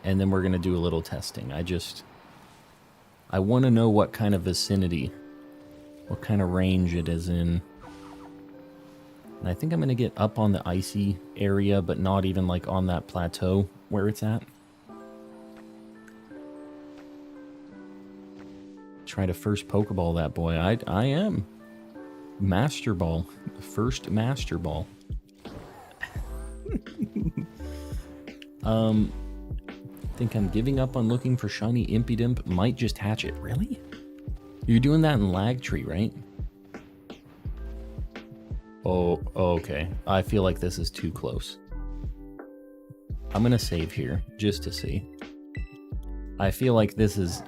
And then we're gonna do a little testing. I want to know what kind of vicinity, what kind of range it is in. And I think I'm gonna get up on the icy area, but not even like on that plateau where it's at. Try to first Pokeball that boy. I am. Master Ball. First Master Ball. Think I'm giving up on looking for shiny Impidimp. Might just hatch it. Really? You're doing that in Lag Tree, right? Oh, okay. I feel like this is too close. I'm gonna save here, just to see. I feel like this is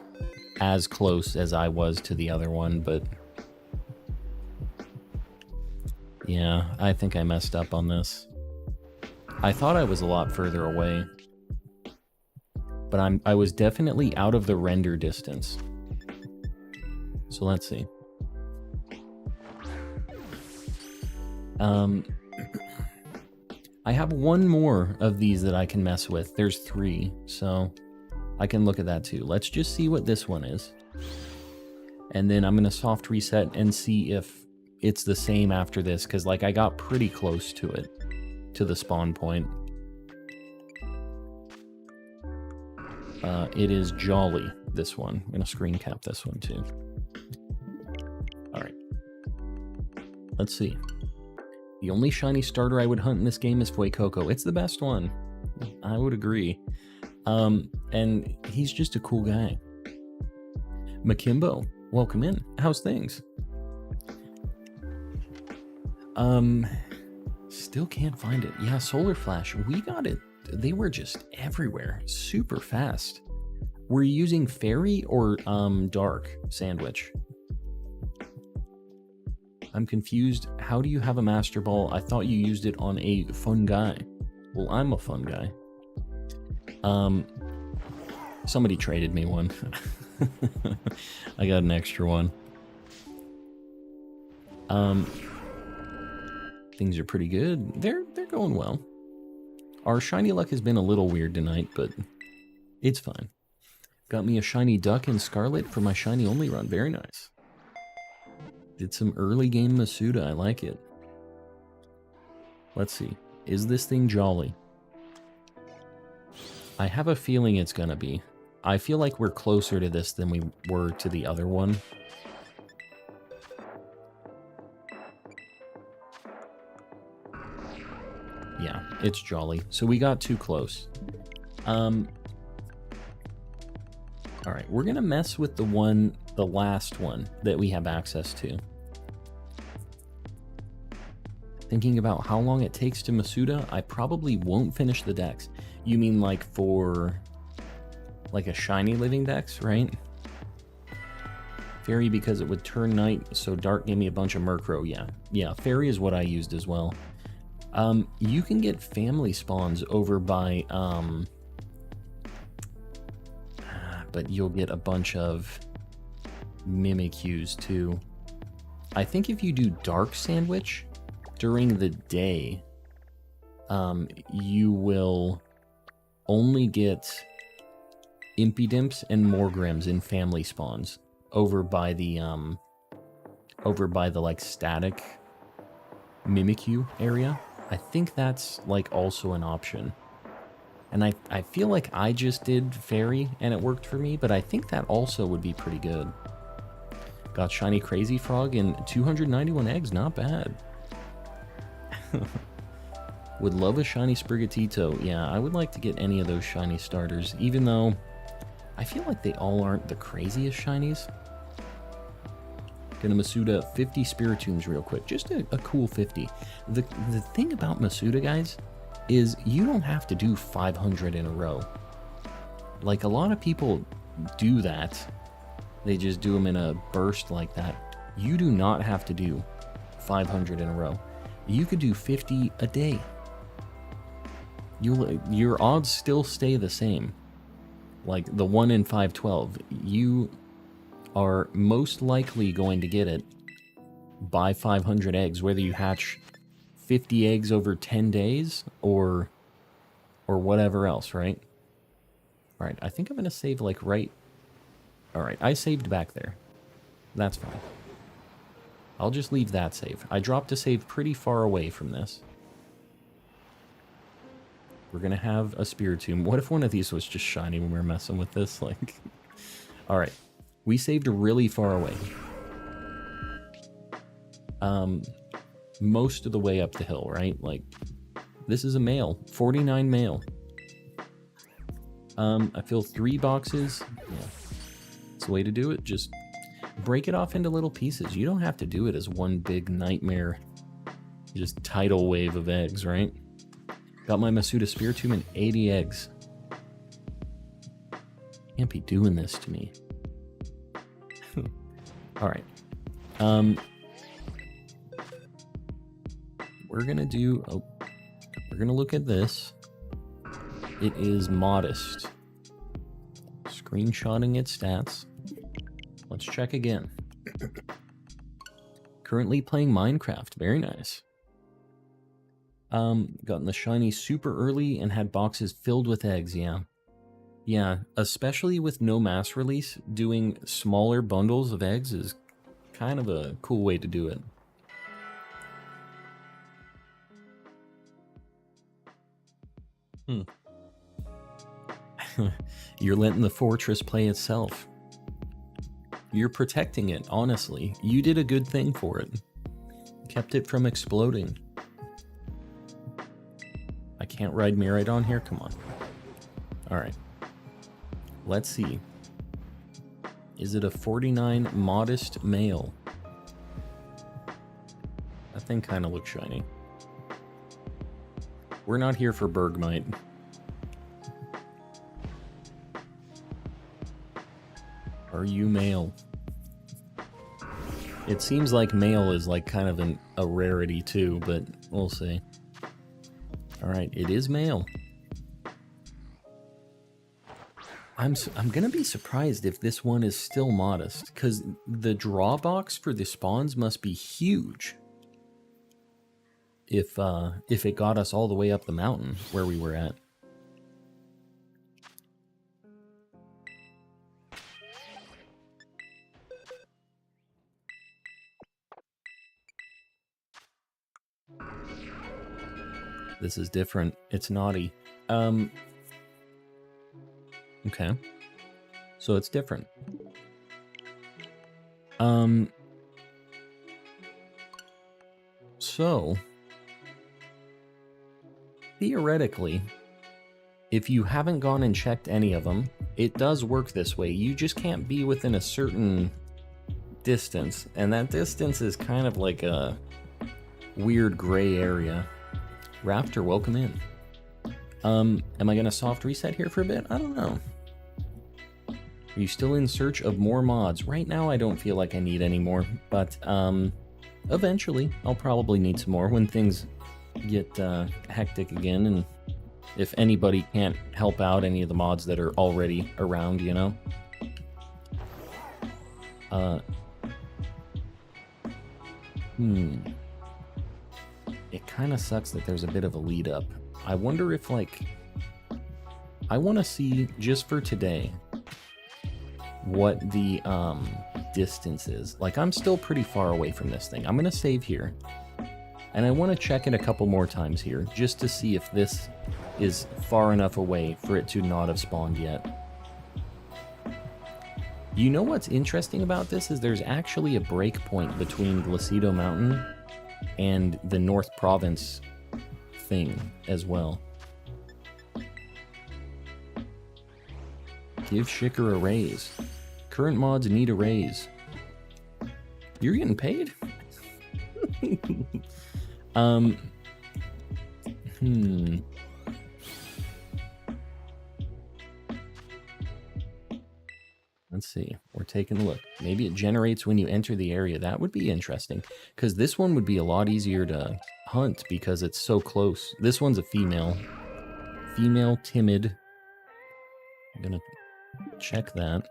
as close as I was to the other one, but yeah, I think I messed up on this. I thought I was a lot further away, but I was definitely out of the render distance. So let's see. I have one more of these that I can mess with. There's 3, so I can look at that too. Let's just see what this one is. And then I'm going to soft reset and see if it's the same after this, because like I got pretty close to it, to the spawn point. It is Jolly, this one. I'm going to screen cap this one too. Alright. Let's see. The only shiny starter I would hunt in this game is Fuecoco. It's the best one. I would agree. And he's just a cool guy. Makimbo, welcome in. How's things? Still can't find it. Yeah, Solar Flash, we got it. They were just everywhere, super fast. Were you using Fairy or Dark Sandwich? I'm confused. How do you have a Master Ball? I thought you used it on a fun guy. Well, I'm a fun guy. Somebody traded me one. I got an extra one. Things are pretty good. They're going well. Our shiny luck has been a little weird tonight, but it's fine. Got me a shiny duck in Scarlet for my shiny only run. Very nice. Did some early game Masuda. I like it. Let's see. Is this thing Jolly? I have a feeling it's gonna be. I feel like we're closer to this than we were to the other one. Yeah, it's Jolly. So we got too close. Alright, we're gonna mess with the last one that we have access to. Thinking about how long it takes to Masuda, I probably won't finish the dex. You mean like for like a Shiny Living Dex, right? Fairy because it would turn night, so Dark gave me a bunch of Murkrow. Yeah, Fairy is what I used as well. You can get family spawns over by, but you'll get a bunch of Mimikyus too. I think if you do Dark Sandwich during the day, you will only get Impidimps and Morgrims in family spawns over by the like static Mimikyu area. I think that's like also an option. And I feel like I just did Fairy and it worked for me, but I think that also would be pretty good. Got Shiny Crazy Frog and 291 eggs, not bad. Would love a Shiny Sprigatito. Yeah, I would like to get any of those shiny starters, even though I feel like they all aren't the craziest shinies. Gonna Masuda 50 Spiritombs real quick. Just a cool 50. The thing about Masuda, guys, is you don't have to do 500 in a row. Like, a lot of people do that. They just do them in a burst like that. You do not have to do 500 in a row. You could do 50 a day. Your odds still stay the same. Like the 1 in 512. You are most likely going to get it by 500 eggs, whether you hatch 50 eggs over 10 days or whatever else, right? All right, I think I'm going to save like right... All right, I saved back there. That's fine. I'll just leave that save. I dropped a save pretty far away from this. We're going to have a Spiritomb. What if one of these was just shiny when we were messing with this? Like, all right. We saved really far away. Most of the way up the hill, right? Like, this is a male. 49 male. I feel 3 boxes. Yeah. It's the way to do it. Just break it off into little pieces. You don't have to do it as one big nightmare, just tidal wave of eggs, right? Got my Masuda Spiritomb and 80 eggs. Can't be doing this to me. All right. We're gonna do. Oh, we're gonna look at this. It is modest. Screenshotting its stats. Let's check again. Currently playing Minecraft. Very nice. Gotten the shiny super early and had boxes filled with eggs, yeah. Yeah, especially with no mass release, doing smaller bundles of eggs is kind of a cool way to do it. You're letting the fortress play itself. You're protecting it, honestly. You did a good thing for it. Kept it from exploding. I can't ride Miraidon here? Come on. Alright. Let's see. Is it a 49 modest male? That thing kind of looks shiny. We're not here for Bergmite. Are you male? It seems like male is like kind of a rarity too, but we'll see. Alright, it is male. I'm gonna be surprised if this one is still modest, because the draw box for the spawns must be huge. If it got us all the way up the mountain where we were at. This is different. It's naughty. Okay. So it's different. So theoretically, if you haven't gone and checked any of them, it does work this way. You just can't be within a certain distance, and that distance is kind of like a weird gray area. Raptor, welcome in. Am I gonna soft reset here for a bit? I don't know. Are you still in search of more mods? Right now I don't feel like I need any more, but eventually I'll probably need some more when things get hectic again, and if anybody can't help out any of the mods that are already around, you know? It kind of sucks that there's a bit of a lead up. I wonder if, like... I want to see, just for today, what the distance is. Like, I'm still pretty far away from this thing. I'm going to save here. And I want to check it a couple more times here, just to see if this is far enough away for it to not have spawned yet. You know what's interesting about this is there's actually a breakpoint between Glacido Mountain and the North Province thing as well. Give Shicker a raise. Current mods need a raise. You're getting paid? Let's see. We're taking a look. Maybe it generates when you enter the area. That would be interesting, because this one would be a lot easier to hunt because it's so close. This one's a female. Female, timid. I'm gonna check that.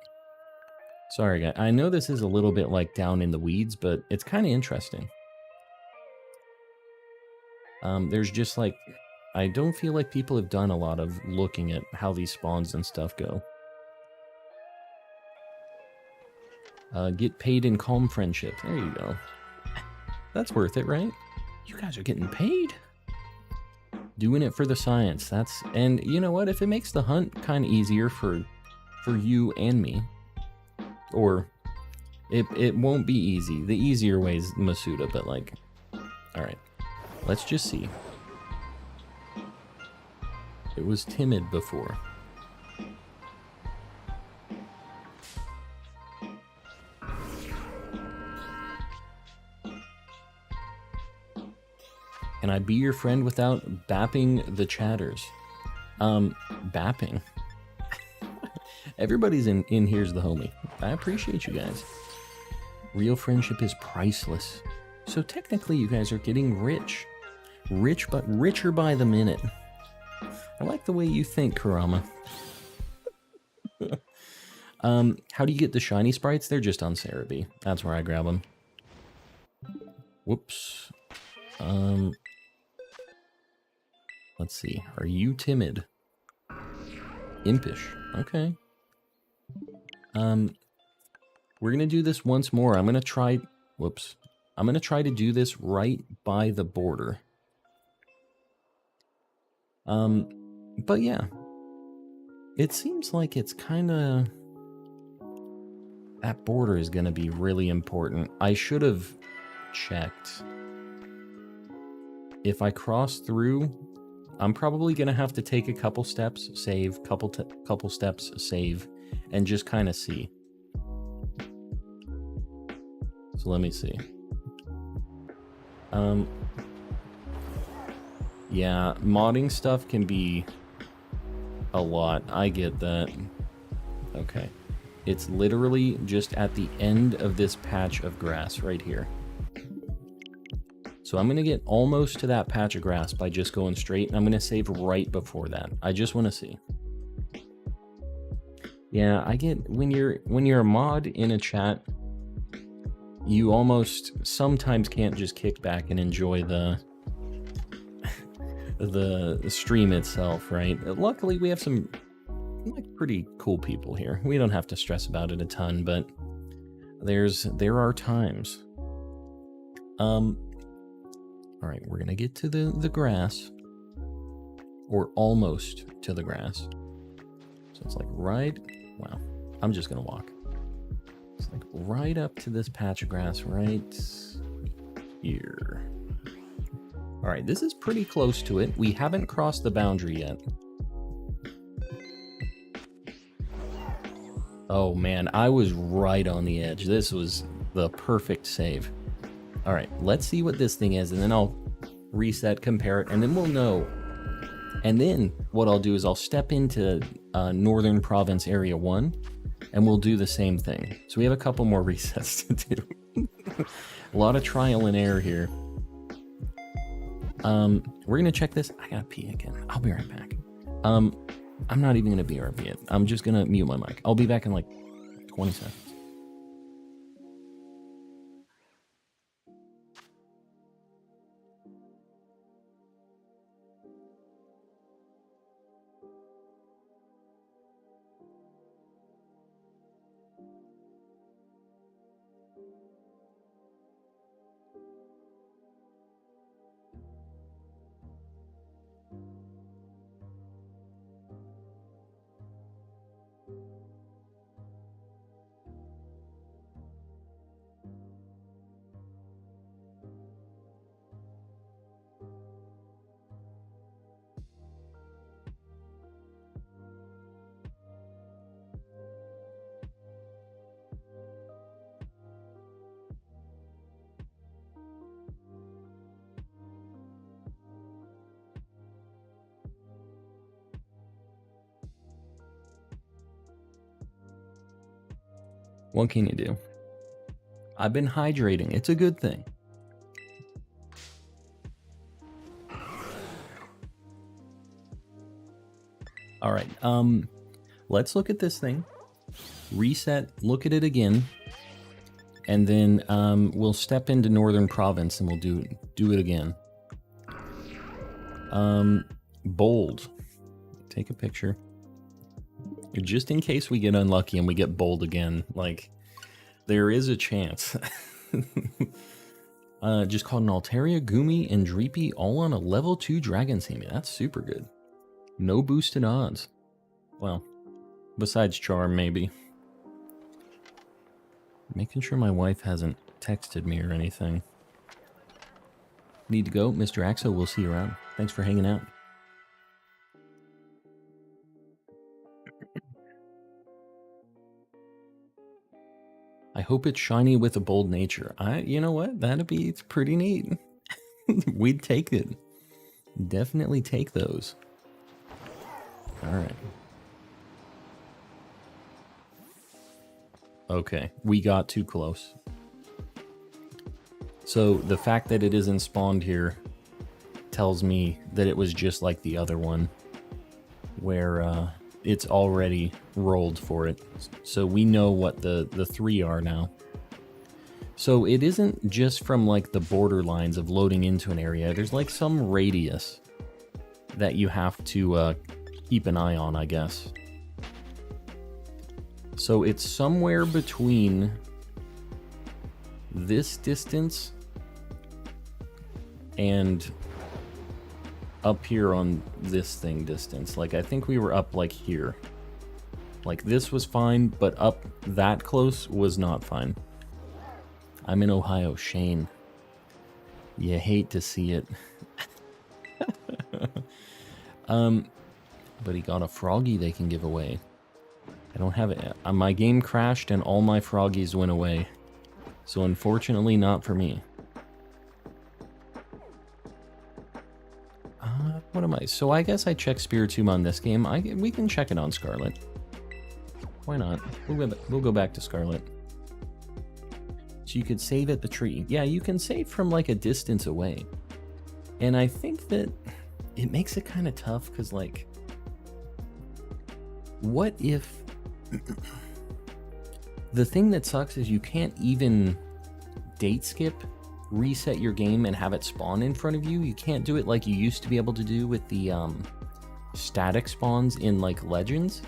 Sorry, guys. I know this is a little bit like down in the weeds, but it's kind of interesting. There's just like, I don't feel like people have done a lot of looking at how these spawns and stuff go. Get paid in calm friendship. There you go. That's worth it, right? You guys are getting paid. Doing it for the science. That's, and you know what? If it makes the hunt kind of easier for you and me, or it won't be easy. The easier way is Masuda, but like, all right, let's just see. It was timid before. Can I be your friend without bapping the chatters? Bapping. Everybody's in here's the homie. I appreciate you guys. Real friendship is priceless. So technically you guys are getting rich. Rich, but richer by the minute. I like the way you think, Kurama. How do you get the shiny sprites? They're just on Cerebi. That's where I grab them. Whoops. Let's see. Are you timid? Impish. Okay. We're gonna do this once more. I'm gonna try... Whoops. I'm gonna try to do this right by the border. But yeah. It seems like it's kinda... That border is gonna be really important. I should have checked. If I cross through... I'm probably going to have to take a couple steps, save, couple steps, save, and just kind of see. So let me see. Yeah, modding stuff can be a lot. I get that. Okay. It's literally just at the end of this patch of grass right here. So I'm going to get almost to that patch of grass by just going straight, and I'm going to save right before that. I just want to see. Yeah, I get when you're a mod in a chat, you almost sometimes can't just kick back and enjoy the stream itself, right? Luckily, we have some like pretty cool people here. We don't have to stress about it a ton, but there are times. All right, we're gonna get to the grass, or almost to the grass. So it's like right, wow, I'm just gonna walk. It's like right up to this patch of grass right here. All right, this is pretty close to it. We haven't crossed the boundary yet. Oh man, I was right on the edge. This was the perfect save. All right, let's see what this thing is, and then I'll reset, compare it, and then we'll know. And then what I'll do is I'll step into Northern Province Area 1, and we'll do the same thing. So we have a couple more resets to do. A lot of trial and error here. We're gonna check this. I gotta pee again. I'll be right back. I'm not even gonna BRB it. I'm just gonna mute my mic. I'll be back in like 20 seconds. What can you do? I've been hydrating. It's a good thing. All right. Let's look at this thing. Reset. Look at it again. And then we'll step into Northern Province and we'll do it again. Bold. Take a picture. Just in case we get unlucky and we get bold again. Like, there is a chance. Just called an Altaria, Gumi, and Dreepy all on a level 2 Dragon Seamy. That's super good. No boosted odds. Well, besides Charm, maybe. Making sure my wife hasn't texted me or anything. Need to go? Mr. Axo, we'll see you around. Thanks for hanging out. I hope it's shiny with a bold nature. You know what? It's pretty neat. We'd take it. Definitely take those. Alright. Okay, we got too close. So the fact that it isn't spawned here tells me that it was just like the other one, where it's already rolled for it. So we know what the 3 are now. So it isn't just from like the borderlines of loading into an area. There's like some radius that you have to keep an eye on, I guess. So it's somewhere between this distance and up here on this thing distance. Like, I think we were up like here. Like, this was fine, but up that close was not fine. I'm in Ohio, Shane. You hate to see it. But he got a froggy they can give away. I don't have it. My game crashed and all my froggies went away. So unfortunately, not for me. What am I? So I guess I check Spiritomb on this game. We can check it on Scarlet. Why not? We'll go back to Scarlet. So you could save at the tree. Yeah, you can save from like a distance away. And I think that it makes it kind of tough because, like, what if... The thing that sucks is you can't even date skip, reset your game, and have it spawn in front of you. You can't do it like you used to be able to do with the static spawns in, like, Legends,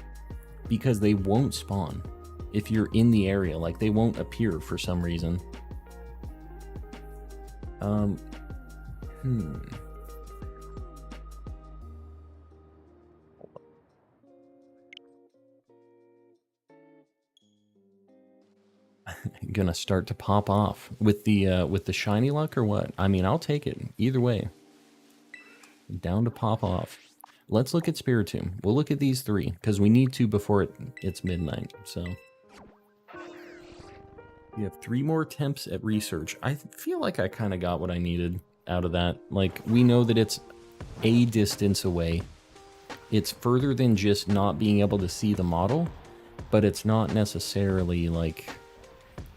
because they won't spawn if you're in the area. Like, they won't appear for some reason. Gonna start to pop off with the shiny luck or what? I mean, I'll take it either way. Down to pop off. Let's look at Spiritomb. We'll look at these 3 because we need to before it's midnight. So we have 3 more attempts at research. I feel like I kind of got what I needed out of that. Like, we know that it's a distance away. It's further than just not being able to see the model, but it's not necessarily like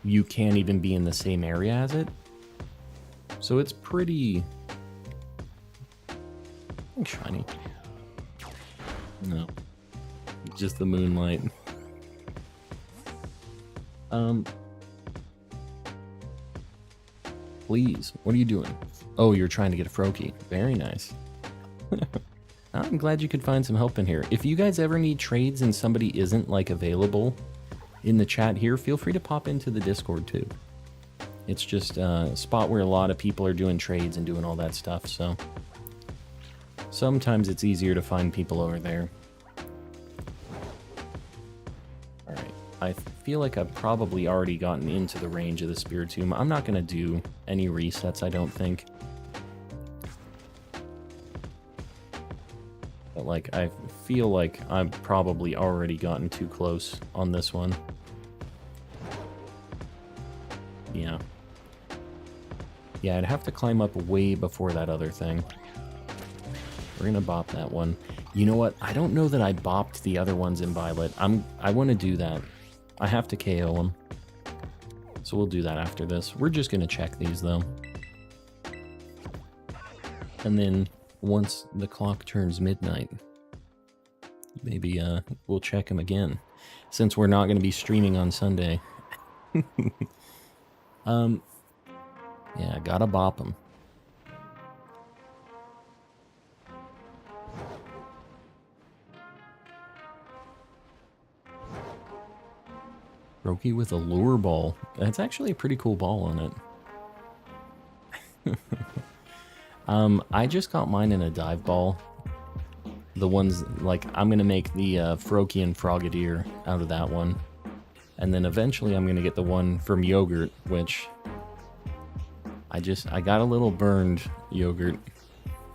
you can't even be in the same area as it. So it's pretty shiny. No, just the moonlight. Please, what are you doing? Oh, you're trying to get a Froakie. Very nice. I'm glad you could find some help in here. If you guys ever need trades and somebody isn't, like, available in the chat here, feel free to pop into the Discord too. It's just a spot where a lot of people are doing trades and doing all that stuff, so sometimes it's easier to find people over there. Alright, I feel like I've probably already gotten into the range of the Spiritomb. I'm not going to do any resets, I don't think. But, like, I feel like I've probably already gotten too close on this one. Yeah. Yeah, I'd have to climb up way before that other thing. We're gonna bop that one. You know what? I don't know that I bopped the other ones in Violet. I want to do that. I have to KO them. So we'll do that after this. We're just going to check these, though. And then once the clock turns midnight, maybe we'll check them again, since we're not going to be streaming on Sunday. Yeah, gotta bop them. Roki with a lure ball. That's actually a pretty cool ball on it. I just got mine in a dive ball. The ones, like, I'm going to make the Froakie and Frogadier out of that one. And then eventually I'm going to get the one from Yogurt, which I got a little burned, Yogurt,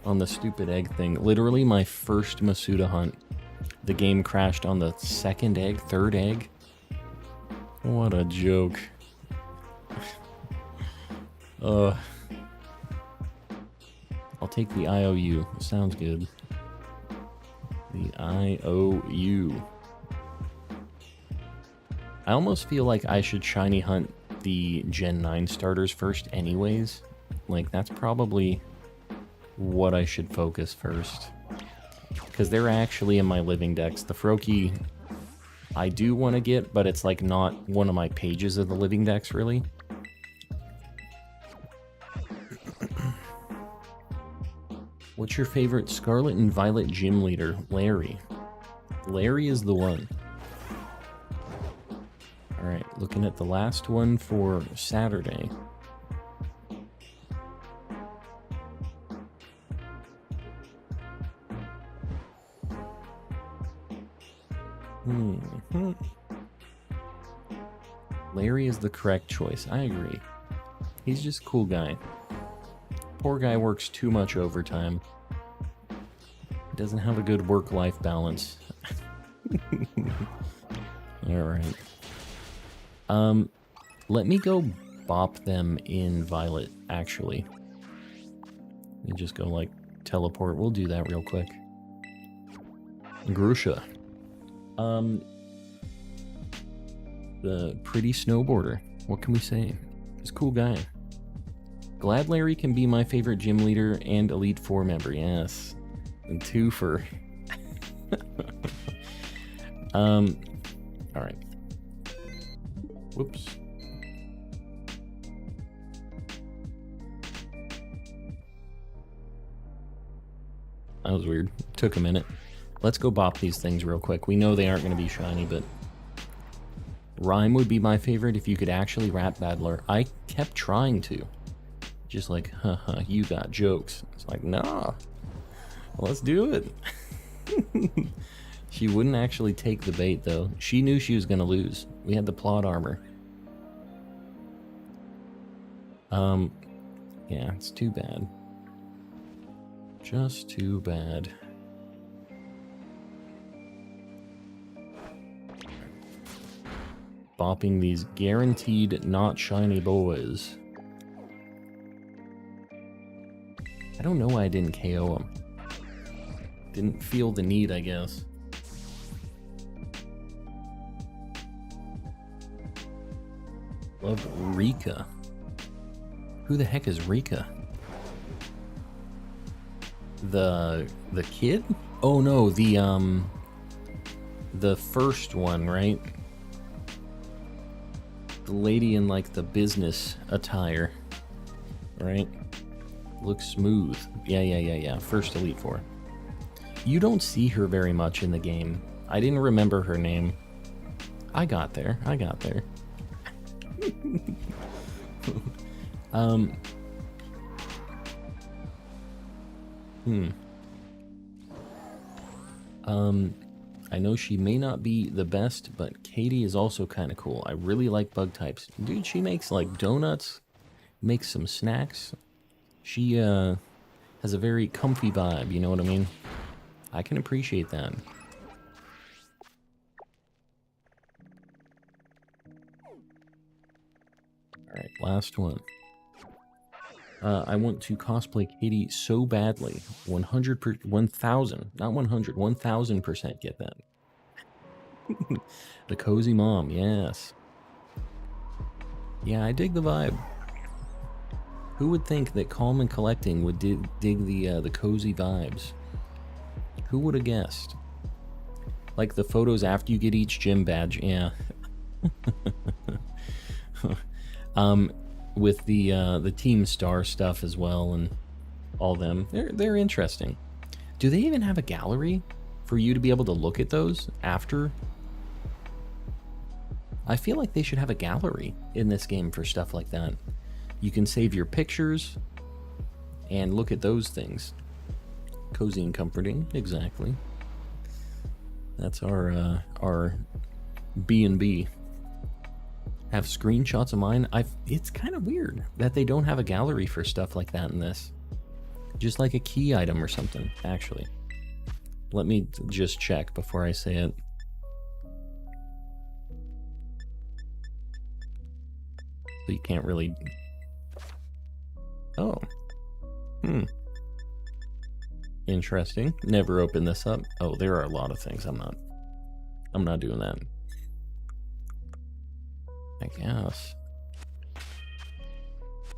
on the stupid egg thing. Literally my first Masuda hunt, the game crashed on the second egg, third egg. What a joke. I'll take the IOU. Sounds good. The IOU. I almost feel like I should shiny hunt the Gen 9 starters first anyways. Like, that's probably what I should focus first. Because they're actually in my living dex. The Froakie I do want to get, but it's like not one of my pages of the living dex, really. What's your favorite Scarlet and Violet gym leader? Larry. Larry is the one. Alright, looking at the last one for Saturday. Larry is the correct choice. I agree. He's just a cool guy. Poor guy works too much overtime. Doesn't have a good work-life balance. Alright. Let me go bop them in Violet, actually. Let me just go, like, teleport. We'll do that real quick. Grusha. The pretty snowboarder. What can we say? He's a cool guy. Glad Larry can be my favorite gym leader and Elite Four member. Yes. And twofer. Alright. Whoops. That was weird. Took a minute. Let's go bop these things real quick. We know they aren't going to be shiny, but Rhyme would be my favorite if you could actually rap Battler. I kept trying to. Just like, haha, you got jokes. It's like, nah, let's do it. She wouldn't actually take the bait, though. She knew she was going to lose. We had the plot armor. Yeah, it's too bad. Just too bad. Bopping these guaranteed not shiny boys. I don't know why I didn't KO him. Didn't feel the need, I guess. Love Rika. Who the heck is Rika? The kid? Oh no, the first one, right? The lady in like the business attire, right? Looks smooth. Yeah. First Elite Four. You don't see her very much in the game. I didn't remember her name. I got there. I know she may not be the best, but Katie is also kind of cool. I really like bug types. Dude, she makes like donuts, makes some snacks. She has a very comfy vibe, you know what I mean? I can appreciate that. Alright, last one. I want to cosplay Katie so badly. 1,000, not 100, 1,000% get that. The cozy mom, yes. Yeah, I dig the vibe. Who would think that Calm and Collecting would dig the cozy vibes? Who would have guessed? Like the photos after you get each gym badge, yeah. With the Team Star stuff as well and all them. They're interesting. Do they even have a gallery for you to be able to look at those after? I feel like they should have a gallery in this game for stuff like that. You can save your pictures and look at those things. Cozy and comforting, exactly. That's our B&B. Have screenshots of mine. It's kind of weird that they don't have a gallery for stuff like that in this. Just like a key item or something, actually. Let me just check before I say it. So you can't really... Oh. Interesting. Never opened this up. Oh, there are a lot of things. I'm not doing that. I guess.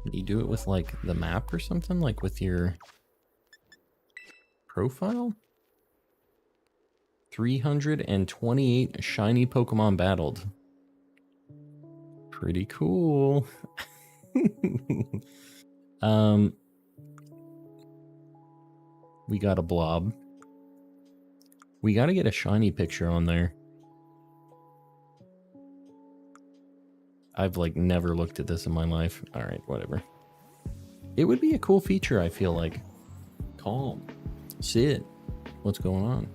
You do it with like the map or something? Like with your profile? 328 shiny Pokemon battled. Pretty cool. We got a blob. We got to get a shiny picture on there. I've like never looked at this in my life. All right, whatever. It would be a cool feature, I feel like. Calm. Sit. What's going on?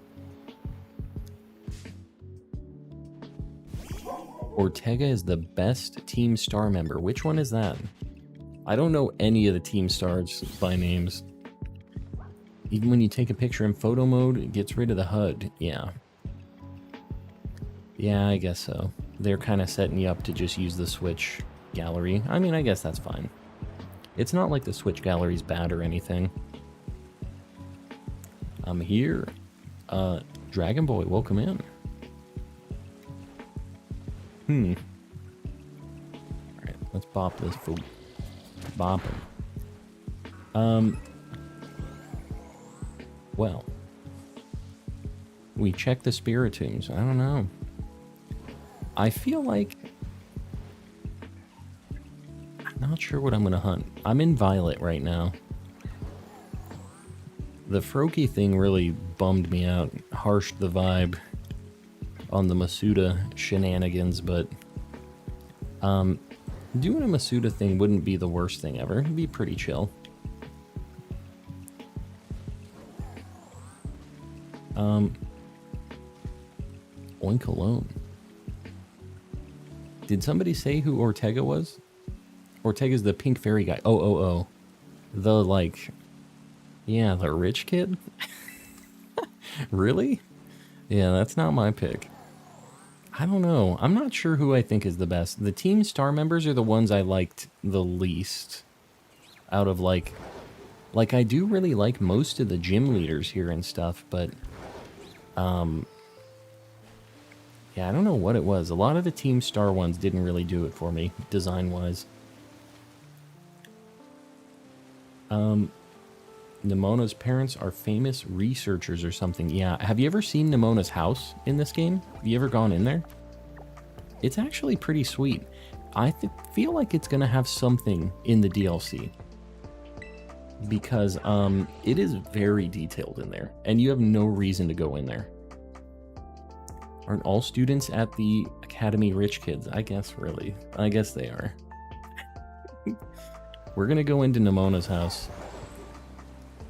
Ortega is the best Team Star member. Which one is that? I don't know any of the Team Stars by names. Even when you take a picture in photo mode, it gets rid of the HUD. Yeah. Yeah, I guess so. They're kind of setting you up to just use the Switch gallery. I mean, I guess that's fine. It's not like the Switch gallery's bad or anything. I'm here. Dragon Boy, welcome in. Alright, let's bop this food. Bop him. Well. We checked the Spiritombs. I don't know. I feel like... I'm not sure what I'm gonna hunt. I'm in Violet right now. The Froakie thing really bummed me out. Harshed the vibe on the Masuda shenanigans, but doing a Masuda thing wouldn't be the worst thing ever. It'd be pretty chill. Oink alone. Did somebody say who Ortega was? Ortega's the pink fairy guy. Oh. The, like... Yeah, the rich kid? Really? Yeah, that's not my pick. I don't know. I'm not sure who I think is the best. The Team Star members are the ones I liked the least. Out of, like... Like, I do really like most of the gym leaders here and stuff, but... Yeah, I don't know what it was. A lot of the Team Star ones didn't really do it for me, design-wise. Nemona's parents are famous researchers or something. Yeah, have you ever seen Nemona's house in this game? Have you ever gone in there? It's actually pretty sweet. I feel like it's going to have something in the DLC. Because it is very detailed in there, and you have no reason to go in there. Aren't all students at the Academy rich kids? I guess, really. I guess they are. We're going to go into Nemona's house.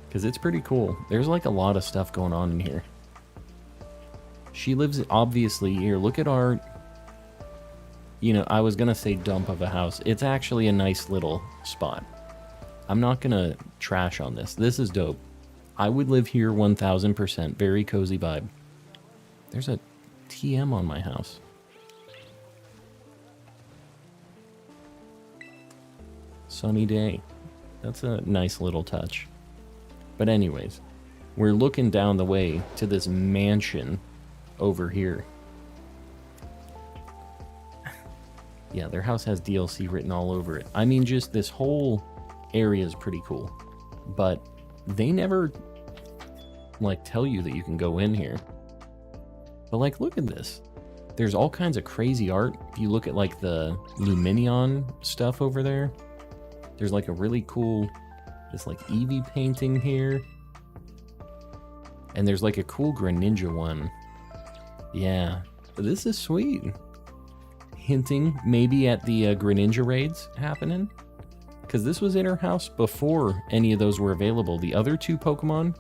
Because it's pretty cool. There's like a lot of stuff going on in here. She lives, obviously, here. Look at our... You know, I was going to say dump of a house. It's actually a nice little spot. I'm not going to trash on this. This is dope. I would live here 1000%. Very cozy vibe. There's a TM on my house. Sunny day. That's a nice little touch. But anyways, we're looking down the way to this mansion over here. Yeah, their house has DLC written all over it. I mean, just this whole area is pretty cool. But they never, like, tell you that you can go in here. But, like, look at this. There's all kinds of crazy art. If you look at, like, the Luminion stuff over there, there's, like, a really cool, just, like, Eevee painting here. And there's, like, a cool Greninja one. Yeah, this is sweet. Hinting maybe at the Greninja raids happening. Because this was in her house before any of those were available. The other two Pokemon,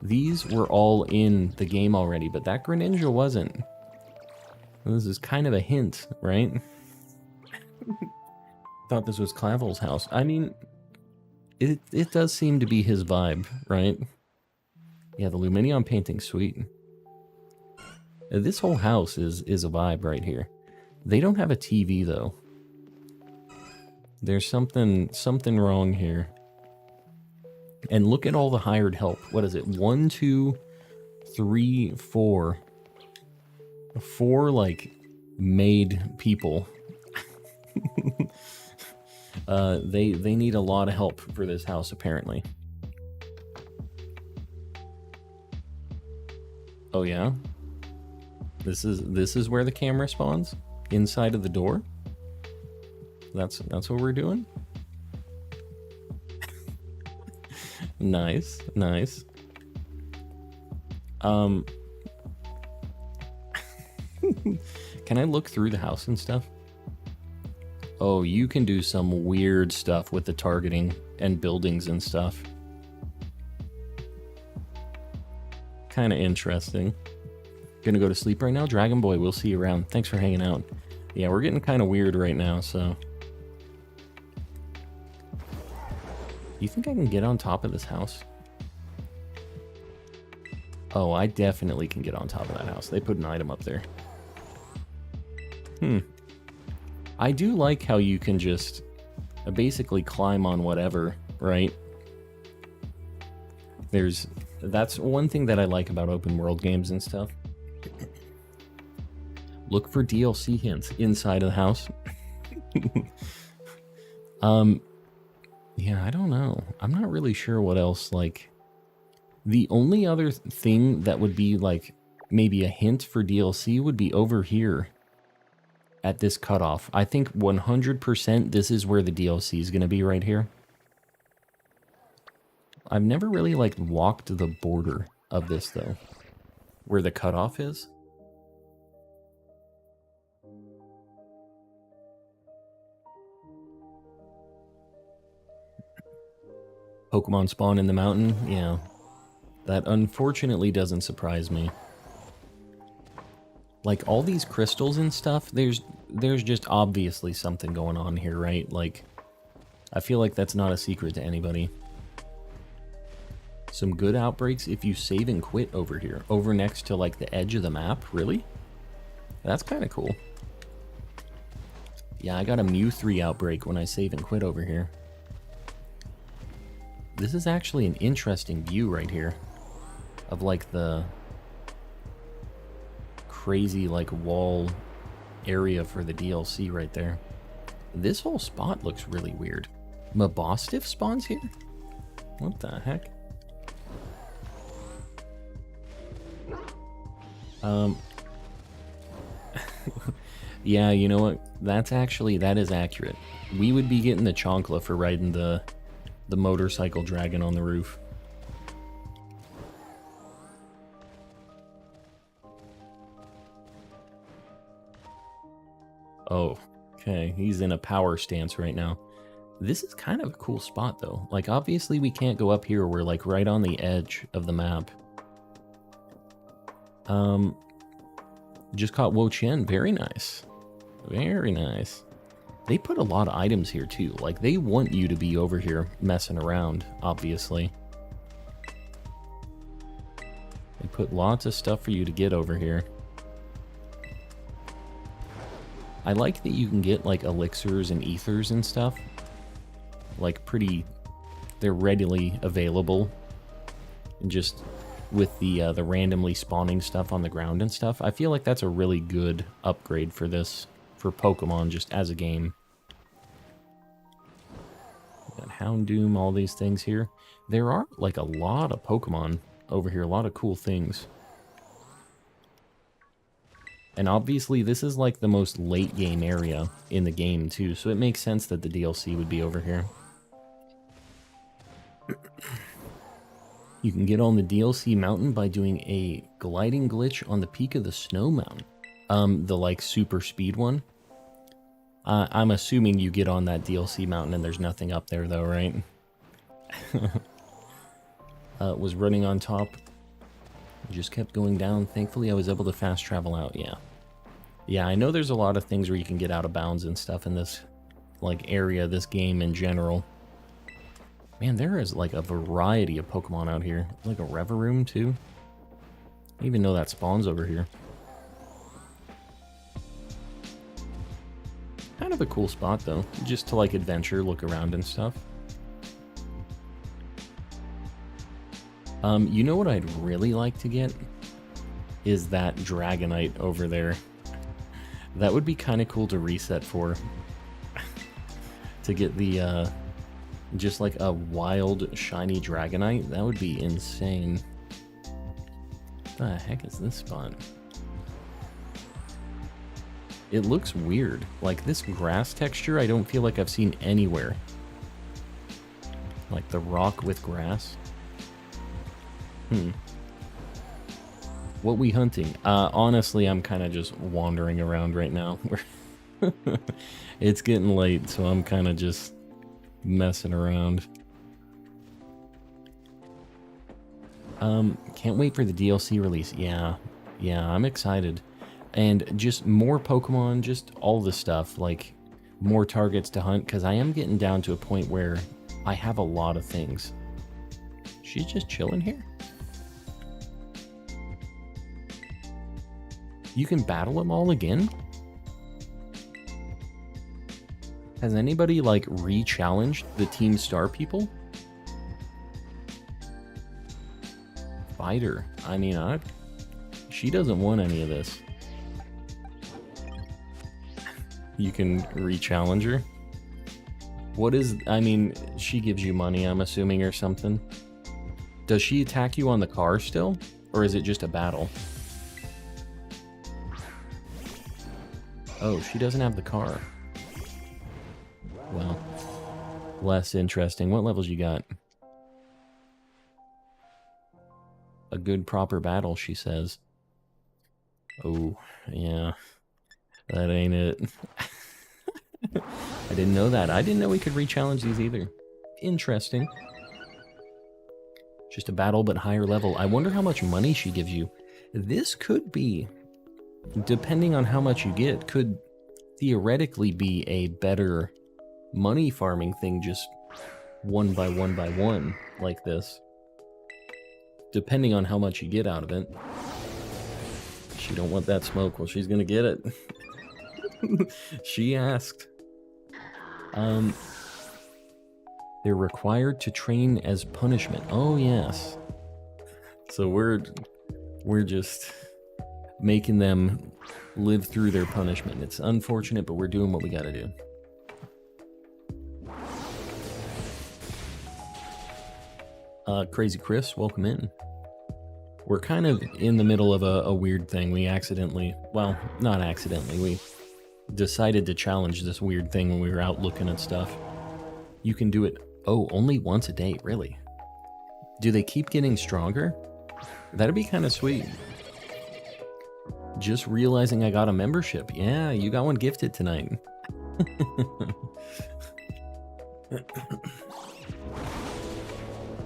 these were all in the game already, but that Greninja wasn't. This is kind of a hint, right? Thought this was Clavel's house. I mean, it does seem to be his vibe, right? Yeah, the Luminion painting's sweet. This whole house is a vibe right here. They don't have a TV, though. There's something wrong here. And look at all the hired help. What is it? 1, 2, 3, 4. 4, like, made people. They need a lot of help for this house, apparently. Oh yeah? This is where the camera spawns? Inside of the door? That's what we're doing? Nice, nice. Can I look through the house and stuff? Oh, you can do some weird stuff with the targeting and buildings and stuff. Kind of interesting. Gonna go to sleep right now? Dragon Boy, we'll see you around. Thanks for hanging out. Yeah, we're getting kind of weird right now, so... You think I can get on top of this house? Oh, I definitely can get on top of that house. They put an item up there. I do like how you can just basically climb on whatever, right? That's one thing that I like about open world games and stuff. Look for DLC hints inside of the house. Yeah, I don't know. I'm not really sure what else, like... The only other thing that would be, like, maybe a hint for DLC would be over here. At this cutoff. I think 100% this is where the DLC is going to be right here. I've never really, like, walked the border of this, though. Where the cutoff is. Pokemon spawn in the mountain? Yeah. That unfortunately doesn't surprise me. Like, all these crystals and stuff, there's just obviously something going on here, right? Like, I feel like that's not a secret to anybody. Some good outbreaks if you save and quit over here. Over next to, like, the edge of the map. Really? That's kind of cool. Yeah, I got a Mew 3 outbreak when I save and quit over here. This is actually an interesting view right here. Of, like, the... crazy, like, wall area for the DLC right there. This whole spot looks really weird. Mabostiff spawns here? What the heck? Yeah, you know what? That is accurate. We would be getting the Chonkla for riding the motorcycle dragon on the roof. Oh, okay. He's in a power stance right now. This is kind of a cool spot, though. Like, obviously we can't go up here. We're, like, right on the edge of the map. Just caught Wo Chen. Very nice. Very nice. They put a lot of items here, too. Like, they want you to be over here messing around, obviously. They put lots of stuff for you to get over here. I like that you can get, like, elixirs and ethers and stuff. Like, they're readily available. And just with the randomly spawning stuff on the ground and stuff. I feel like that's a really good upgrade for this. for Pokemon just as a game. Got Houndoom, all these things here. There are like a lot of Pokemon over here, a lot of cool things. And obviously this is like the most late game area in the game too, so it makes sense that the DLC would be over here. You can get on the DLC mountain by doing a gliding glitch on the peak of the snow mountain. The like super speed one. I'm assuming you get on that DLC mountain and there's nothing up there though, right? Was running on top. Just kept going down. Thankfully I was able to fast travel out, yeah. Yeah, I know there's a lot of things where you can get out of bounds and stuff in this like area, this game in general. Man, there is like a variety of Pokemon out here. Like a Reveroom too. I didn't even know that spawns over here. Kind of a cool spot though, just to like adventure, look around and stuff. You know what I'd really like to get? Is that Dragonite over there. That would be kind of cool to reset for. To get the, just like a wild shiny Dragonite. That would be insane. What the heck is this spot? It looks weird. Like this grass texture I don't feel like I've seen anywhere. Like the rock with grass. What we hunting? Honestly, I'm kind of just wandering around right now. It's getting late, so I'm kind of just messing around. Can't wait for the DLC release. Yeah, I'm excited. And just more Pokemon, just all the stuff, like more targets to hunt, because I am getting down to a point where I have a lot of things. She's just chilling here. You can battle them all again? Has anybody, like, re-challenged the Team Star people? Fighter. I mean, she doesn't want any of this. You can re-challenge her. What is... I mean, she gives you money, I'm assuming, or something. Does she attack you on the car still? Or is it just a battle? Oh, she doesn't have the car. Well, less interesting. What levels you got? A good proper battle, she says. Oh, yeah. That ain't it. I didn't know that. I didn't know we could re-challenge these either. Interesting. Just a battle, but higher level. I wonder how much money she gives you. This could be, depending on how much you get, could theoretically be a better money farming thing, just one by one like this. Depending on how much you get out of it. She don't want that smoke. Well, she's gonna get it. She asked. They're required to train as punishment. Oh yes. So we're just making them live through their punishment. It's unfortunate, but we're doing what we gotta do. Crazy Chris, welcome in. We're kind of in the middle of a weird thing. We accidentally, well, not accidentally, we decided to challenge this weird thing when we were out looking at stuff. You can do it, oh, only once a day, really? Do they keep getting stronger? That'd be kind of sweet. Just realizing I got a membership. Yeah, you got one gifted tonight.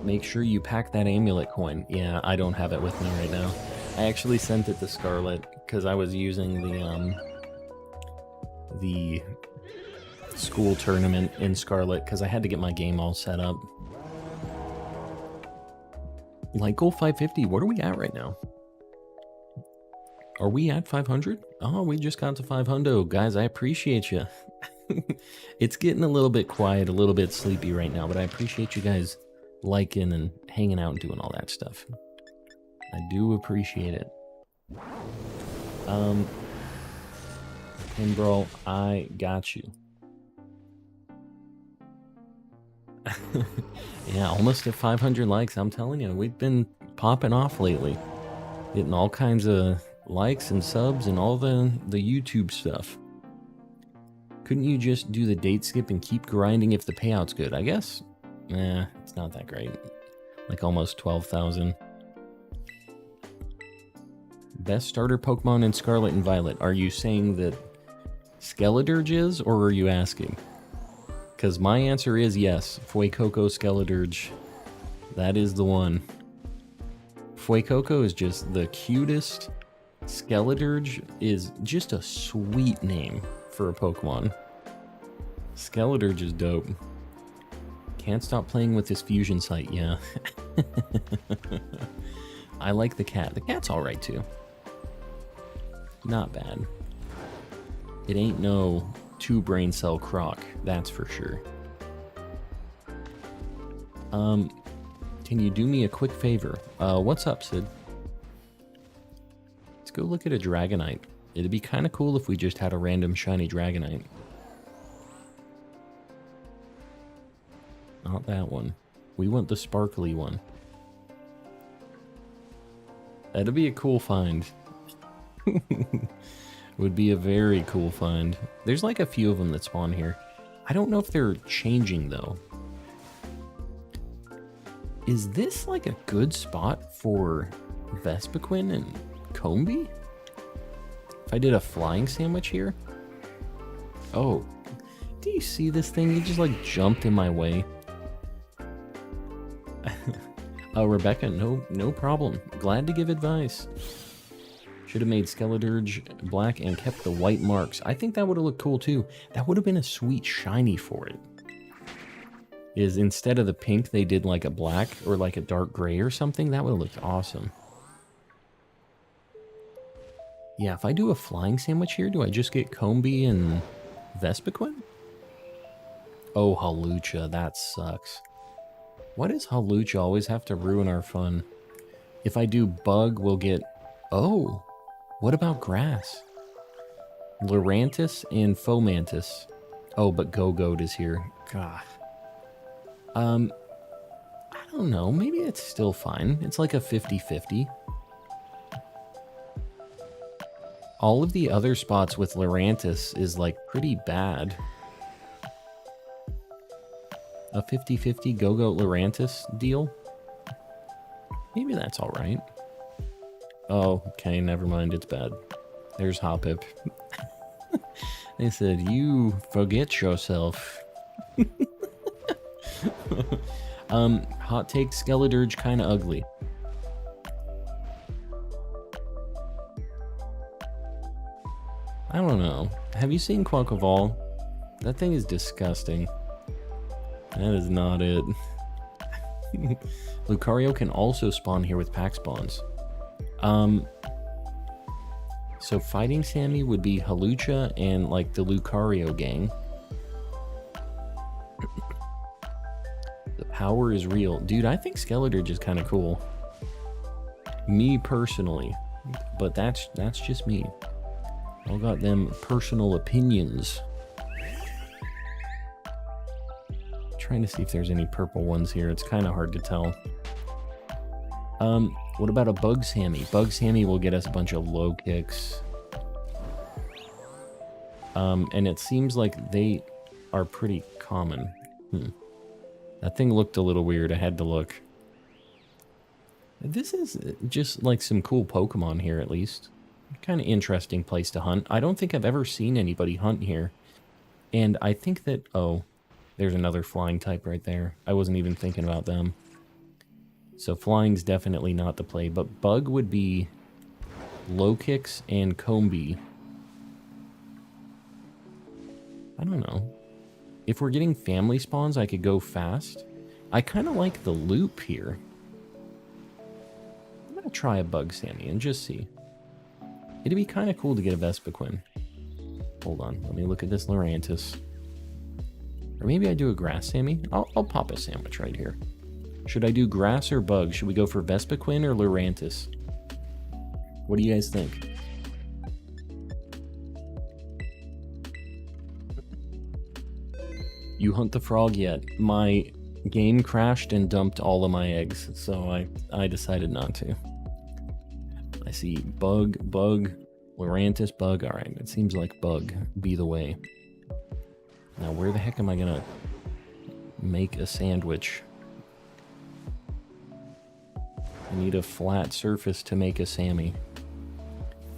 Make sure you pack that amulet coin. Yeah, I don't have it with me right now. I actually sent it to Scarlet because I was using the school tournament in Scarlet because I had to get my game all set up. Like goal 550, what are we at right now? Are we at 500? Oh, we just got to 500. Guys, I appreciate you. It's getting a little bit quiet, a little bit sleepy right now, but I appreciate you guys liking and hanging out and doing all that stuff. I do appreciate it. And bro, I got you. Yeah, almost at 500 likes. I'm telling you, we've been popping off lately. Getting all kinds of likes and subs and all the YouTube stuff. Couldn't you just do the date skip and keep grinding if the payout's good? I guess. Nah, it's not that great. Like almost 12,000. Best starter Pokemon in Scarlet and Violet. Are you saying that Skeledirge is, or are you asking? Because my answer is yes. Fuecoco Skeledirge. That is the one. Fuecoco is just the cutest. Skeledirge is just a sweet name for a Pokemon. Skeledirge is dope. Can't stop playing with this fusion site, yeah. I like the cat. The cat's alright too. Not bad. It ain't no 2 brain cell croc, that's for sure. Can you do me a quick favor? What's up, Sid? Let's go look at a Dragonite. It'd be kind of cool if we just had a random shiny Dragonite. Not that one. We want the sparkly one. That'd be a cool find. Would be a very cool find. There's like a few of them that spawn here. I don't know if they're changing though. Is this like a good spot for Vespiquen and Combee? If I did a flying sandwich here? Oh, do you see this thing? It just like jumped in my way. Oh, Rebecca, no problem. Glad to give advice. Should have made Skeledirge black and kept the white marks. I think that would have looked cool too. That would have been a sweet shiny for it. Is instead of the pink, they did like a black or like a dark gray or something. That would have looked awesome. Yeah, if I do a flying sandwich here, do I just get Combee and Vespiquen? Oh, Hawlucha, that sucks. Why does Hawlucha always have to ruin our fun? If I do bug, we'll get... Oh, what about grass? Lurantis and Fomantis. Oh, but Go-Goat is here. God. I don't know. Maybe it's still fine. It's like a 50-50. All of the other spots with Lurantis is like pretty bad. A 50-50 Go-Goat Lurantis deal? Maybe that's alright. Oh, okay, never mind, it's bad. There's Hoppip. They said, you forget yourself. Hot take, Skeledirge kinda ugly. I don't know. Have you seen Quaquaval? That thing is disgusting. That is not it. Lucario can also spawn here with pack spawns. So fighting Sammy would be Hawlucha and like the Lucario gang. The power is real. Dude, I think Skeledirge is kind of cool. Me personally. But that's just me. I got them personal opinions. Trying to see if there's any purple ones here. It's kind of hard to tell. What about a Bug Sammy? Bug Sammy will get us a bunch of low kicks. And it seems like they are pretty common. That thing looked a little weird. I had to look. This is just like some cool Pokemon here, at least. Kind of interesting place to hunt. I don't think I've ever seen anybody hunt here. And I think that... Oh, there's another flying type right there. I wasn't even thinking about them. So flying's definitely not the play. But bug would be low kicks and Combee. I don't know. If we're getting family spawns, I could go fast. I kind of like the loop here. I'm going to try a Bug Sammy and just see. It'd be kind of cool to get a Vespiquen. Hold on, let me look at this Lurantis. Or maybe I do a Grass Sammy. I'll pop a sandwich right here. Should I do Grass or Bug? Should we go for Vespiquen or Lurantis? What do you guys think? You hunt the frog yet? My game crashed and dumped all of my eggs, so I decided not to. I see bug, Lorantis, bug. Alright, it seems like bug be the way. Now, where the heck am I gonna make a sandwich? I need a flat surface to make a Sammy.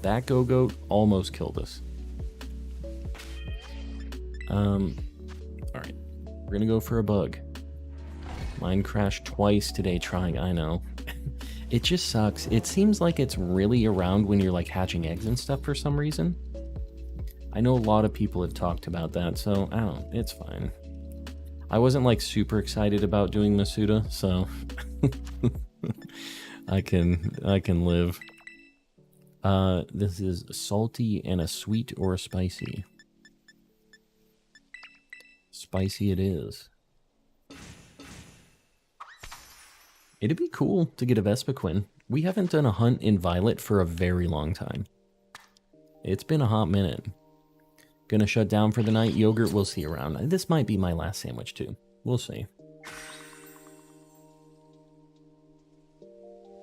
That go-goat almost killed us. Alright. We're gonna go for a bug. Mine crashed twice today trying, I know. It just sucks. It seems like it's really around when you're like hatching eggs and stuff for some reason. I know a lot of people have talked about that, so I don't know, it's fine. I wasn't like super excited about doing Masuda, so I can live. This is salty and a sweet or a spicy. Spicy it is. It'd be cool to get a Vespiquen. We haven't done a hunt in Violet for a very long time. It's been a hot minute. Gonna shut down for the night. Yogurt, we'll see around. This might be my last sandwich too. We'll see.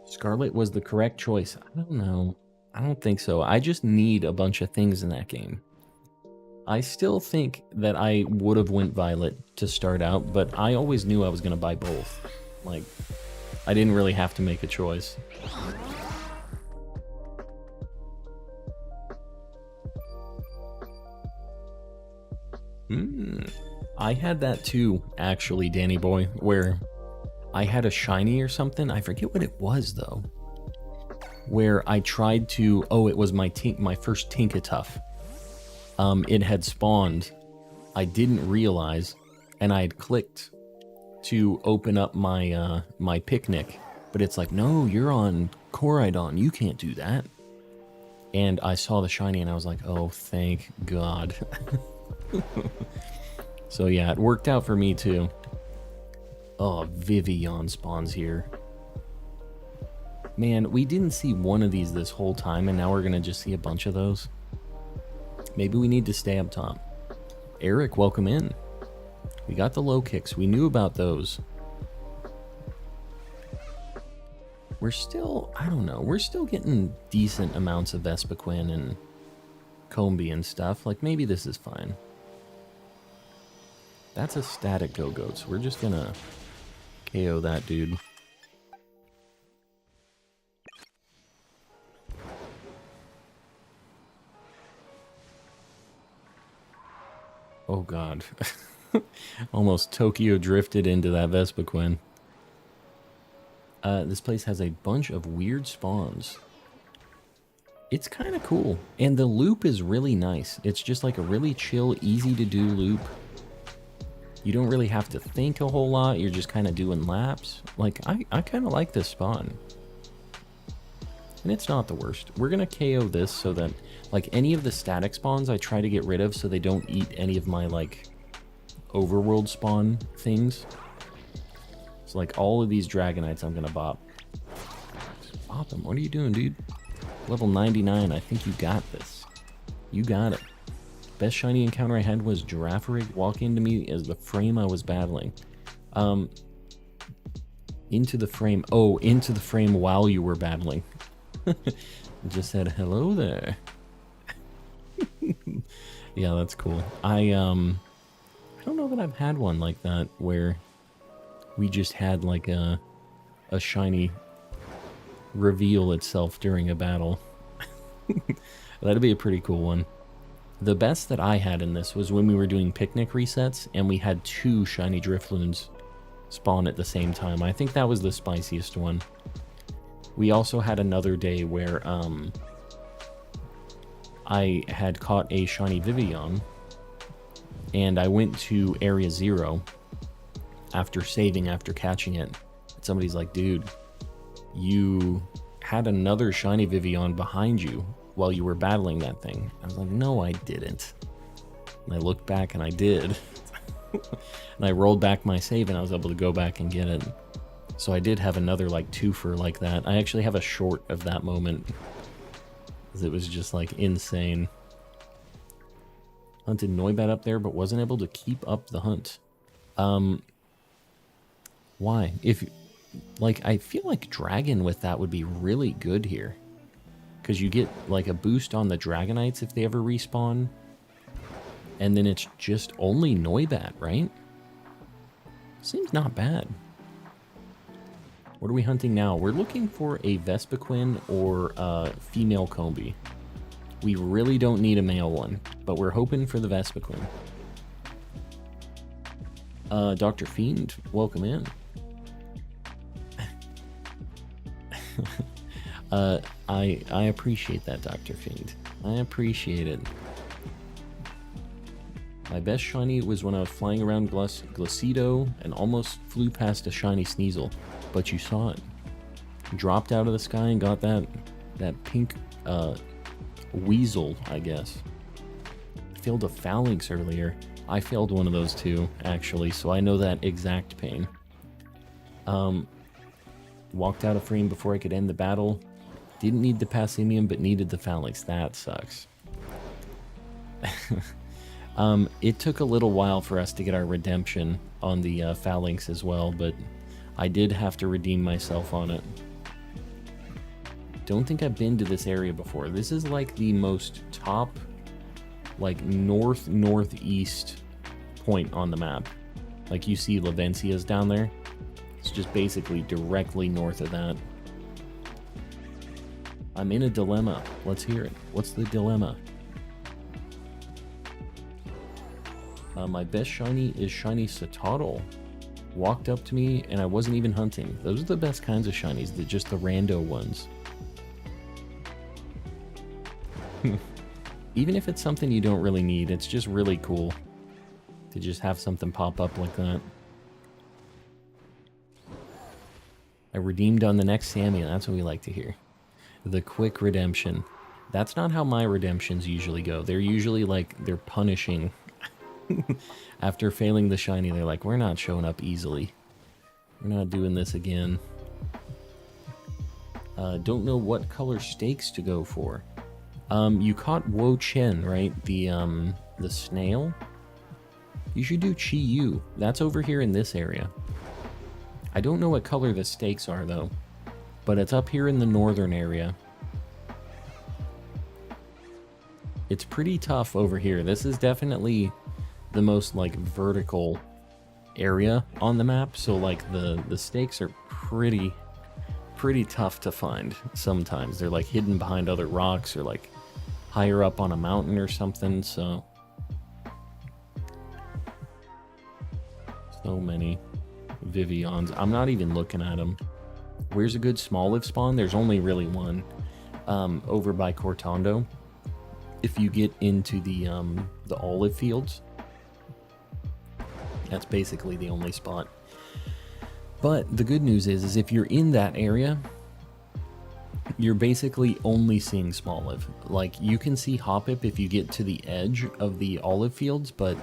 Scarlet was the correct choice. I don't know. I don't think so. I just need a bunch of things in that game. I still think that I would have went Violet to start out, but I always knew I was gonna buy both. Like, I didn't really have to make a choice. I had that too, actually, Danny boy, where I had a shiny or something. I forget what it was though. Where I tried to, it was my first Tinkatuff. It had spawned. I didn't realize, and I had clicked to open up my my picnic, but it's like, no, you're on Coridon, you can't do that. And I saw the shiny and I was like, oh, thank God. So yeah, it worked out for me too. Oh, Vivillon spawns here. Man, we didn't see one of these this whole time, and now we're gonna just see a bunch of those. Maybe we need to stay up top. Eric, welcome in. We got the low kicks. We knew about those. We're still, I don't know, we're still getting decent amounts of Vespiquen and Combee and stuff. Like, maybe this is fine. That's a static go-goat, so we're just gonna KO that dude. Oh god. Almost Tokyo drifted into that Vespiquen. This place has a bunch of weird spawns. It's kind of cool. And the loop is really nice. It's just like a really chill, easy to do loop. You don't really have to think a whole lot. You're just kind of doing laps. Like, I kind of like this spawn. And it's not the worst. We're going to KO this so that, like, any of the static spawns I try to get rid of so they don't eat any of my, like, overworld spawn things. So, like, all of these Dragonites I'm going to bop. Just bop them. What are you doing, dude? Level 99. I think you got this. You got it. Best shiny encounter I had was Girafarig walk into me as the frame I was battling. Into the frame. Oh, into the frame while you were battling. Just said hello there. Yeah, that's cool. I don't know that I've had one like that where we just had like a shiny reveal itself during a battle. That'd be a pretty cool one. The best that I had in this was when we were doing picnic resets and we had 2 shiny Drifloons spawn at the same time. I think that was the spiciest one. We also had another day where I had caught a shiny Vivillon and I went to Area 0 after saving, after catching it. And somebody's like, dude, you had another shiny Vivillon behind you while you were battling that thing. I was like, no, I didn't. And I looked back and I did. And I rolled back my save and I was able to go back and get it. So I did have another like 2-fer like that. I actually have a short of that moment. It was just like insane. Hunted Noibat up there, but wasn't able to keep up the hunt. Why? If, like, I feel like Dragon with that would be really good here. Because you get, like, a boost on the Dragonites if they ever respawn. And then it's just only Noibat, right? Seems not bad. What are we hunting now? We're looking for a Vespiquen or a female Combi. We really don't need a male one, but we're hoping for the Vespiquen. Dr. Fiend, welcome in. I appreciate that, Dr. Fiend. I appreciate it. My best shiny was when I was flying around Glacedo and almost flew past a shiny Sneasel, but you saw it. Dropped out of the sky and got that pink weasel, I guess. Failed a Phalanx earlier. I failed one of those too, actually, so I know that exact pain. Walked out of frame before I could end the battle. Didn't need the Passimium, but needed the Phalanx. That sucks. It took a little while for us to get our redemption on the Phalanx as well, but I did have to redeem myself on it. Don't think I've been to this area before. This is like the most top, like northeast point on the map. Like you see Lavencia's down there. It's just basically directly north of that. I'm in a dilemma. Let's hear it. What's the dilemma? My best shiny is shiny Satotl. Walked up to me and I wasn't even hunting. Those are the best kinds of shinies, just the rando ones. Even if it's something you don't really need, it's just really cool to just have something pop up like that. I redeemed on the next Sammy, that's what we like to hear. The quick redemption. That's not how my redemptions usually go. They're usually like, they're punishing. After failing the shiny, they're like, we're not showing up easily. We're not doing this again. Don't know what color stakes to go for. You caught Wo Chen, right? The snail? You should do Chi Yu. That's over here in this area. I don't know what color the stakes are, though. But it's up here in the northern area. It's pretty tough over here. This is definitely the most, like, vertical area on the map. So, like, the stakes are pretty tough to find sometimes. They're, like, hidden behind other rocks or, like, higher up on a mountain or something, so... So many Vivians. I'm not even looking at them. Where's a good small live spawn? There's only really one. Over by Cortondo. If you get into the olive fields. That's basically the only spot. But the good news is if you're in that area, you're basically only seeing small live. Like, you can see Hoppip if you get to the edge of the olive fields, but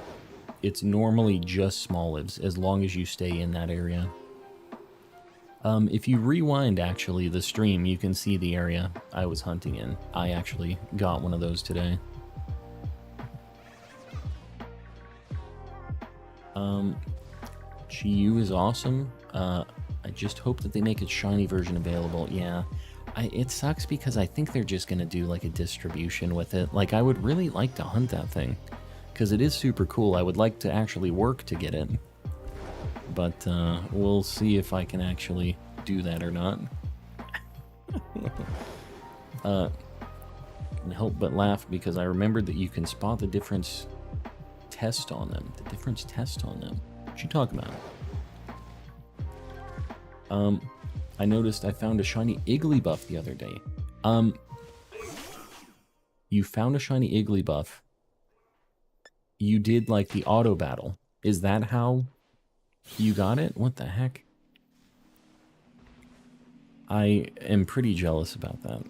it's normally just small lives as long as you stay in that area. If you rewind, actually, the stream, you can see the area I was hunting in. I actually got one of those today. Chi Yu is awesome. I just hope that they make a shiny version available. Yeah, it sucks because I think they're just going to do like a distribution with it. Like, I would really like to hunt that thing because it is super cool. I would like to actually work to get it. But we'll see if I can actually do that or not. Can't help but laugh because I remembered that you can spot the difference test on them. The difference test on them. What you talking about? I noticed I found a shiny Igglybuff the other day. You found a shiny Igglybuff. You did like the auto battle. Is that how you got it? What the heck? I am pretty jealous about that.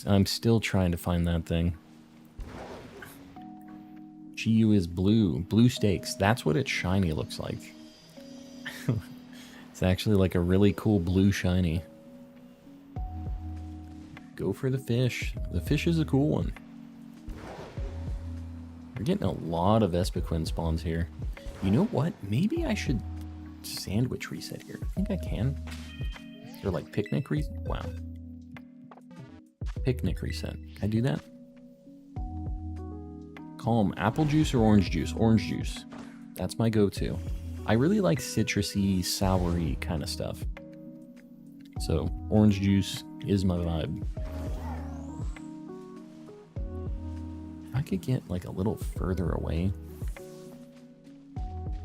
I'm still trying to find that thing. Chi Yu is blue. Blue stakes. That's what its shiny looks like. It's actually like a really cool blue shiny. Go for the fish. The fish is a cool one. We're getting a lot of Vespiquen spawns here. You know what? Maybe I should sandwich reset here. I think I can. Or like picnic reset? Wow. Picnic reset. Can I do that? Calm. Apple juice or orange juice? Orange juice. That's my go-to. I really like citrusy, soury kind of stuff. So orange juice is my vibe. If I could get like a little further away.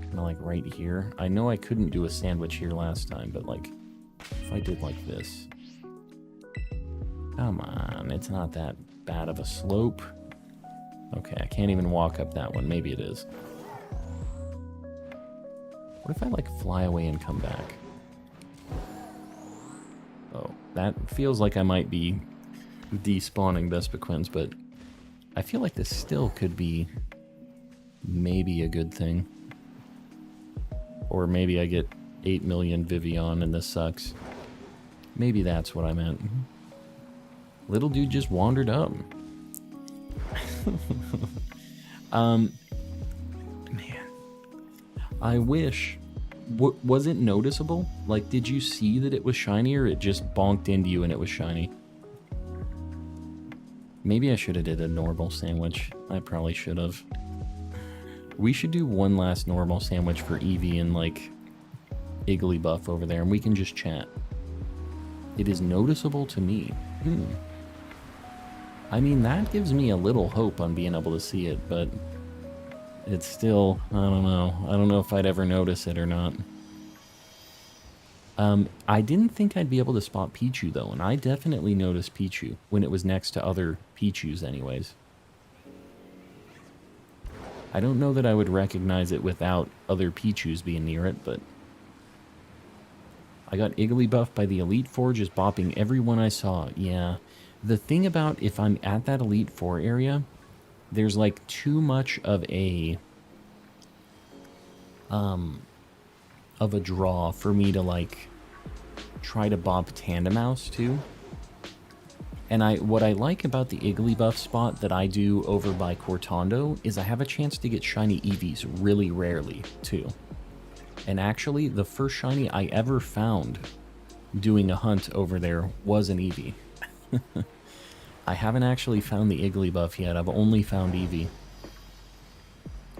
Kind of like right here. I know I couldn't do a sandwich here last time, but like if I did like this. Come on, it's not that bad of a slope. Okay, I can't even walk up that one. Maybe it is. What if I like fly away and come back? Oh, that feels like I might be despawning Vespiquens, but I feel like this still could be maybe a good thing. Or maybe I get 8 million Vivian and this sucks. Maybe that's what I meant. Little dude just wandered up. Man. I wish... was it noticeable? Like, did you see that it was shiny, or it just bonked into you and it was shiny? Maybe I should have did a normal sandwich. I probably should have. We should do one last normal sandwich for Eevee and, like, Igglybuff over there, and we can just chat. It is noticeable to me. I mean, that gives me a little hope on being able to see it, but it's still, I don't know. I don't know if I'd ever notice it or not. I didn't think I'd be able to spot Pichu, though, and I definitely noticed Pichu when it was next to other Pichus anyways. I don't know that I would recognize it without other Pichus being near it, but... I got Igglybuff by the Elite Four, just bopping everyone I saw. Yeah. The thing about if I'm at that Elite Four area, there's like too much of a draw for me to like try to bop Tandemouse too. And what I like about the Igglybuff spot that I do over by Cortando is I have a chance to get shiny Eevees really rarely too. And actually, the first shiny I ever found doing a hunt over there was an Eevee. I haven't actually found the Igglybuff yet. I've only found Eevee.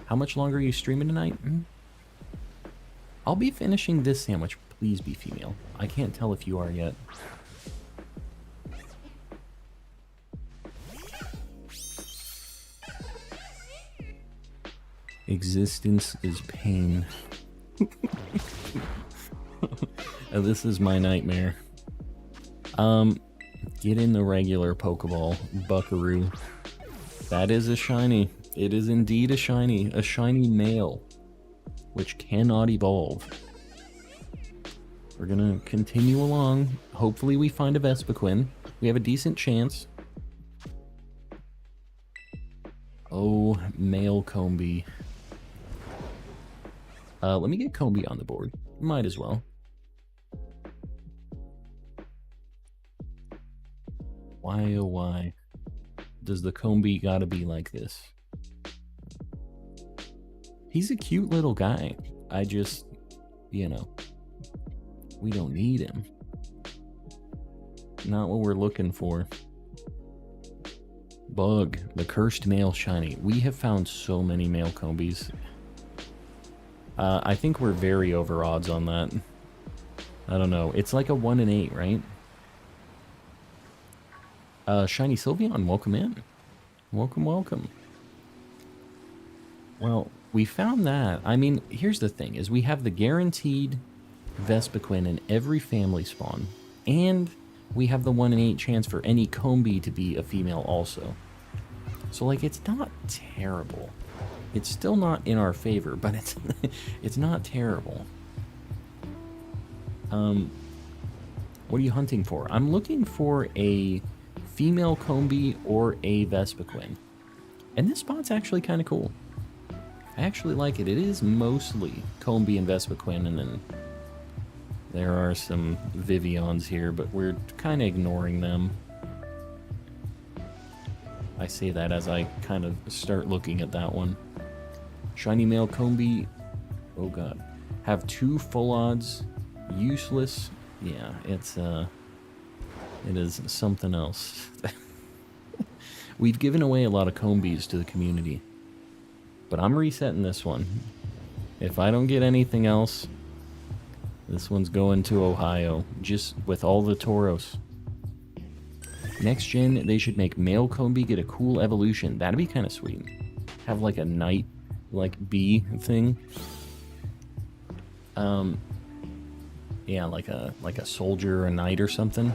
How much longer are you streaming tonight? I'll be finishing this sandwich. Please be female. I can't tell if you are yet. Existence is pain. This is my nightmare. Get in the regular Pokeball, Buckaroo. That is a shiny. It is indeed a shiny male, which cannot evolve. We're gonna continue along. Hopefully we find a Vespiquen. We have a decent chance. Oh, male Combee. Let me get Combee on the board. Might as well. Why, oh why, does the Combee gotta be like this? He's a cute little guy. I just, you know, we don't need him. Not what we're looking for. Bug, the cursed male shiny. We have found so many male Combees. I think we're very over odds on that. I don't know. It's like a 1 in 8, right? Shiny Sylveon, welcome in. Welcome, welcome. Well, we found that. I mean, here's the thing, is we have the guaranteed Vespiquen in every family spawn, and we have the 1 in 8 chance for any Combee to be a female also. So, like, it's not terrible. It's still not in our favor, but it's not terrible. What are you hunting for? I'm looking for a female Combee or a Vespiquen. And this spot's actually kind of cool. I actually like it. It is mostly Combee and Vespiquen, and then there are some Vivians here, but we're kind of ignoring them. I say that as I kind of start looking at that one. Shiny male Combee Oh god. Have 2 full odds. Useless. Yeah, it is something else. We've given away a lot of Combees to the community. But I'm resetting this one. If I don't get anything else, this one's going to Ohio. Just with all the Tauros. Next gen, they should make male Combee get a cool evolution. That'd be kind of sweet. Have like a knight, like bee thing. Yeah, like a soldier or a knight or something.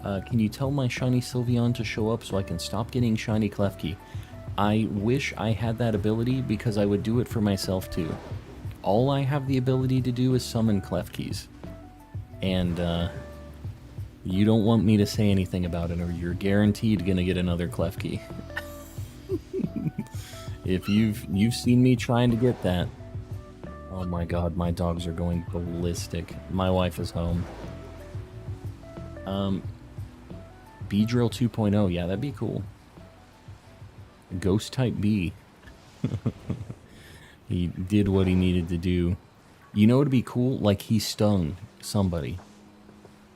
Can you tell my shiny Sylveon to show up so I can stop getting shiny Klefki? I wish I had that ability because I would do it for myself too. All I have the ability to do is summon Klefkis. And, you don't want me to say anything about it or you're guaranteed gonna get another Klefki. If you've seen me trying to get that. Oh my god, my dogs are going ballistic. My wife is home. Beedrill 2.0, yeah, that'd be cool. Ghost type B. He did what he needed to do. You know what'd be cool? Like he stung somebody.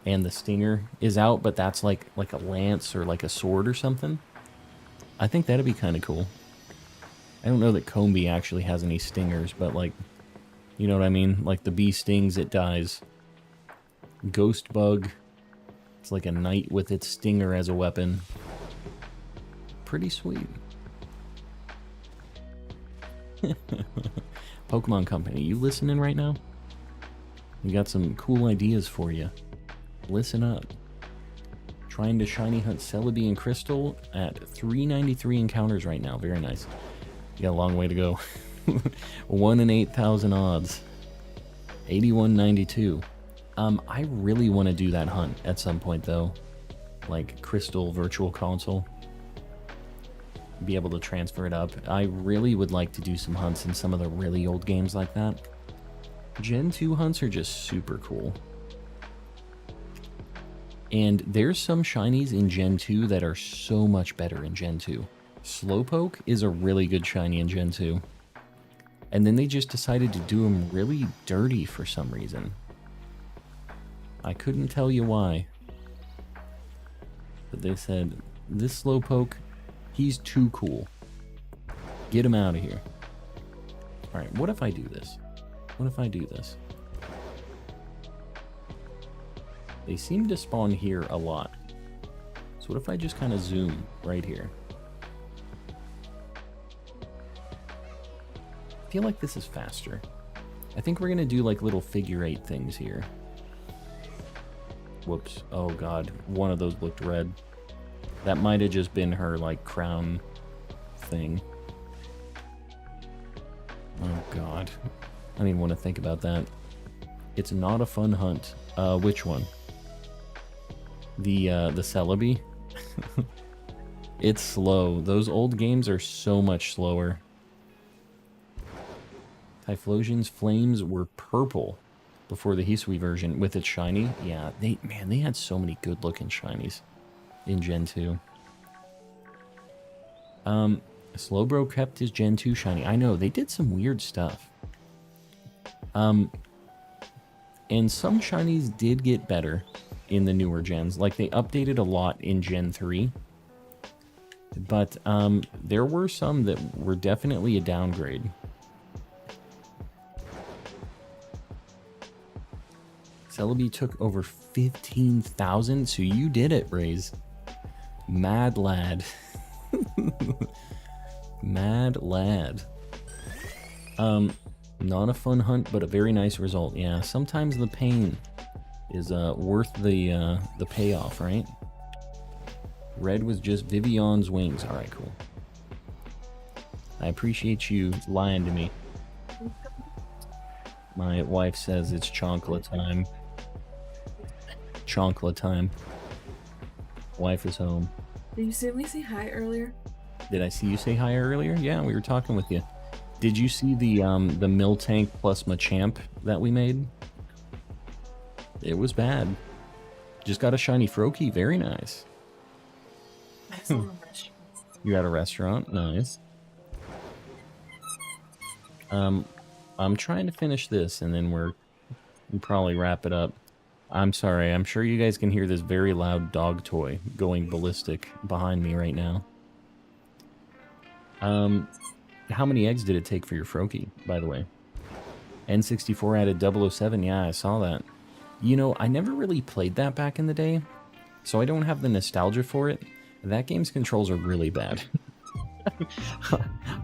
And the stinger is out, but that's like a lance or like a sword or something. I think that'd be kind of cool. I don't know that Combee actually has any stingers, but like, you know what I mean? Like the bee stings, it dies. Ghost bug. It's like a knight with its stinger as a weapon. Pretty sweet. Pokemon Company, you listening right now? We got some cool ideas for you. Listen up. Trying to shiny hunt Celebi and Crystal at 393 encounters right now. Very nice. You got a long way to go. 1 in 8,000 odds. 8192. I really want to do that hunt at some point though. Like Crystal Virtual Console. Be able to transfer it up. I really would like to do some hunts in some of the really old games like that. Gen 2 hunts are just super cool. And there's some shinies in Gen 2 that are so much better in Gen 2. Slowpoke is a really good shiny in Gen 2. And then they just decided to do him really dirty for some reason. I couldn't tell you why. But they said, this Slowpoke, he's too cool. Get him out of here. Alright, what if I do this? What if I do this? They seem to spawn here a lot. So what if I just kind of zoom right here? I feel like this is faster. I think we're going to do like little figure 8 things here. Whoops. Oh god. One of those looked red. That might have just been her like crown thing. Oh god. I don't even want to think about that. It's not a fun hunt. Which one? The Celebi? It's slow. Those old games are so much slower. Typhlosion's flames were purple before the Hisui version with its shiny. Yeah, they had so many good looking shinies in Gen 2. Slowbro kept his Gen 2 shiny. I know, they did some weird stuff. And some shinies did get better in the newer gens. Like, they updated a lot in Gen 3. But there were some that were definitely a downgrade. Celebi took over 15,000, so you did it, Raze. Mad lad. Mad lad. Not a fun hunt, but a very nice result. Yeah, sometimes the pain is worth the payoff, right? Red was just Vivion's wings. Alright, cool. I appreciate you lying to me. My wife says it's chocolate time. Chocolate time. Wife is home. Did you see me say hi earlier? Did I see you say hi earlier? Yeah, we were talking with you. Did you see the Miltank plus Machamp that we made? It was bad. Just got a shiny Froakie. Very nice. I saw a restaurant. You at a restaurant? Nice. I'm trying to finish this, and then we'll probably wrap it up. I'm sorry, I'm sure you guys can hear this very loud dog toy going ballistic behind me right now. How many eggs did it take for your Froakie, by the way? N64 added 007, yeah, I saw that. You know, I never really played that back in the day, so I don't have the nostalgia for it. That game's controls are really bad.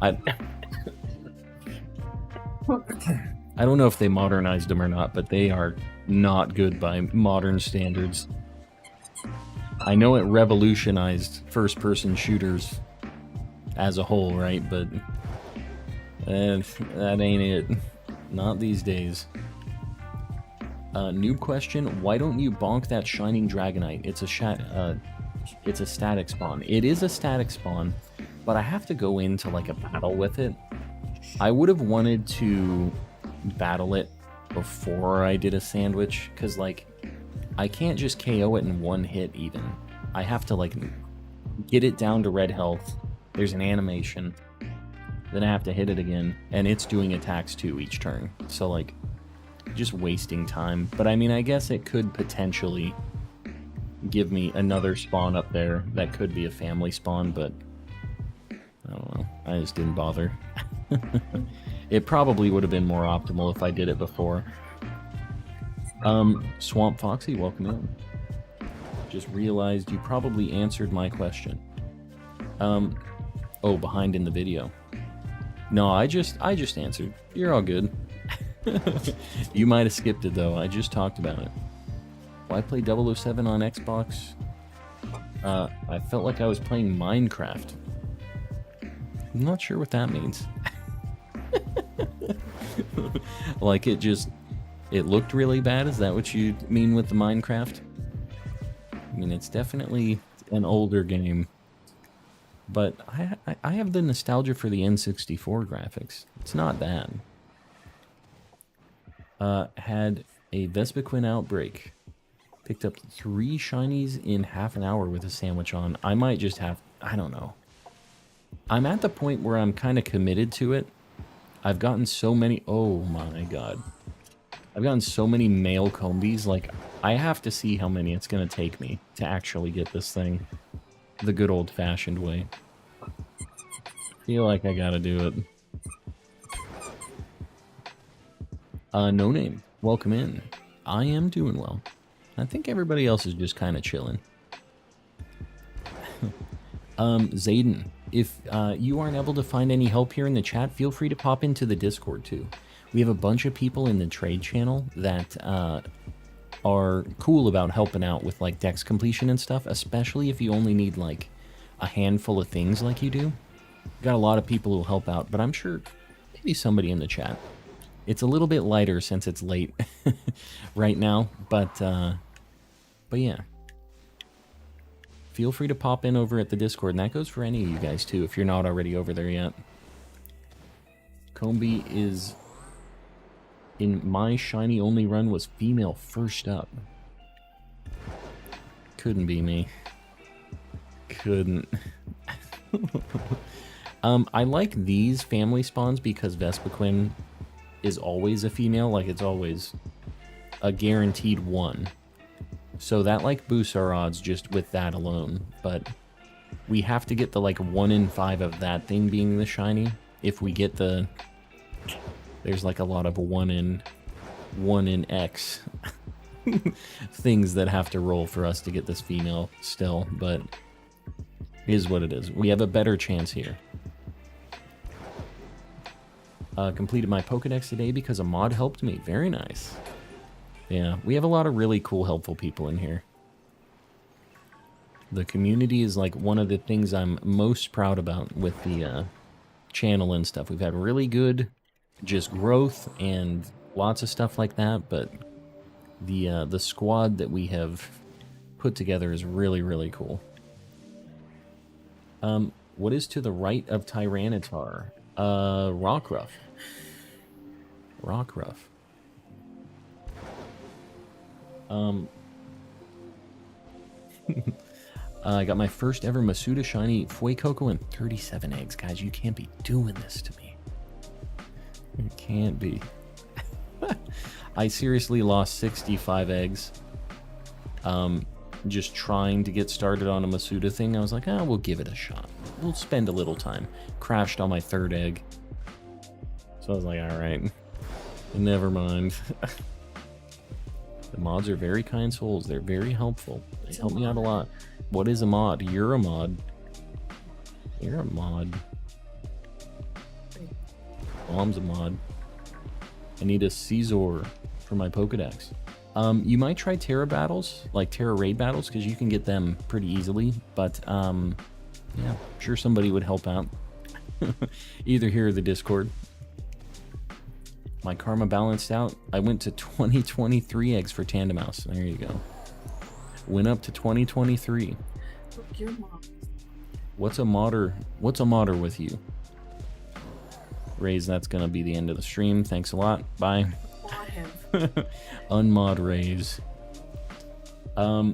I don't know if they modernized them or not, but they are not good by modern standards. I know it revolutionized first-person shooters as a whole, right? But that ain't it. Not these days. New question: why don't you bonk that shining Dragonite? It's a static spawn. It is a static spawn, but I have to go into like a battle with it. I would have wanted to battle it before I did a sandwich, because like I can't just KO it in one hit even. I have to like get it down to red health. There's an animation. Then I have to hit it again, and it's doing attacks too each turn. So like just wasting time. But I mean, I guess it could potentially give me another spawn up there that could be a family spawn, but I don't know. I just didn't bother. It probably would have been more optimal if I did it before. Swamp Foxy, welcome in. Just realized you probably answered my question. Oh, behind in the video. No, I just answered. You're all good. You might have skipped it though. I just talked about it. Why play 007 on Xbox? I felt like I was playing Minecraft. I'm not sure what that means. Like it looked really bad? Is that what you mean with the Minecraft? I mean, it's definitely an older game. But I have the nostalgia for the N64 graphics. It's not bad. Had a Vespiquen outbreak. Picked up 3 shinies in half an hour with a sandwich on. I might just have... I don't know. I'm at the point where I'm kind of committed to it. I've gotten so many... Oh my god. I've gotten so many male combies. Like, I have to see how many it's going to take me to actually get this thing the good old-fashioned way. Feel like I gotta do it. No name. Welcome in. I am doing well. I think everybody else is just kind of chilling. Zayden, if you aren't able to find any help here in the chat, feel free to pop into the Discord too. We have a bunch of people in the trade channel that are cool about helping out with like dex completion and stuff, especially if you only need like a handful of things like you do. Got a lot of people who'll help out, but I'm sure maybe somebody in the chat. It's a little bit lighter since it's late right now, but yeah. Feel free to pop in over at the Discord, and that goes for any of you guys too, if you're not already over there yet. Combi is... in my shiny only run was female first up. Couldn't be me. Couldn't. I like these family spawns because Vespiquen is always a female, like it's always a guaranteed 1. So that like boosts our odds just with that alone, but we have to get the like 1 in 5 of that thing being the shiny. If we get the... There's like a lot of 1 in X things that have to roll for us to get this female still, but it is what it is. We have a better chance here. Completed my Pokedex today because a mod helped me. Very nice. Yeah, we have a lot of really cool, helpful people in here. The community is like one of the things I'm most proud about with the channel and stuff. We've had really good just growth and lots of stuff like that, but the squad that we have put together is really, really cool. What is to the right of Tyranitar? Rockruff. Rockruff. I got my first ever Masuda Shiny Fuecoco and 37 eggs. Guys, you can't be doing this to me. It can't be. I seriously lost 65 eggs. Just trying to get started on a Masuda thing. I was like, we'll give it a shot. We'll spend a little time. Crashed on my third egg. So I was like, alright. Never mind. The mods are very kind souls. They're very helpful. They help me out a lot. What is a mod? You're a mod. You're a mod. Mom's a mod. I need a Caesar for my Pokedex. You might try Tera battles, like Tera raid battles, because you can get them pretty easily. But, yeah, I'm sure somebody would help out. Either here or the Discord. My karma balanced out. I went to 2023 eggs for Tandem Mouse. There you go. Went up to 2023. Your mom. What's a modder with you? Raise, that's gonna be the end of the stream. Thanks a lot. Bye. Applaud him. Unmod Raise. I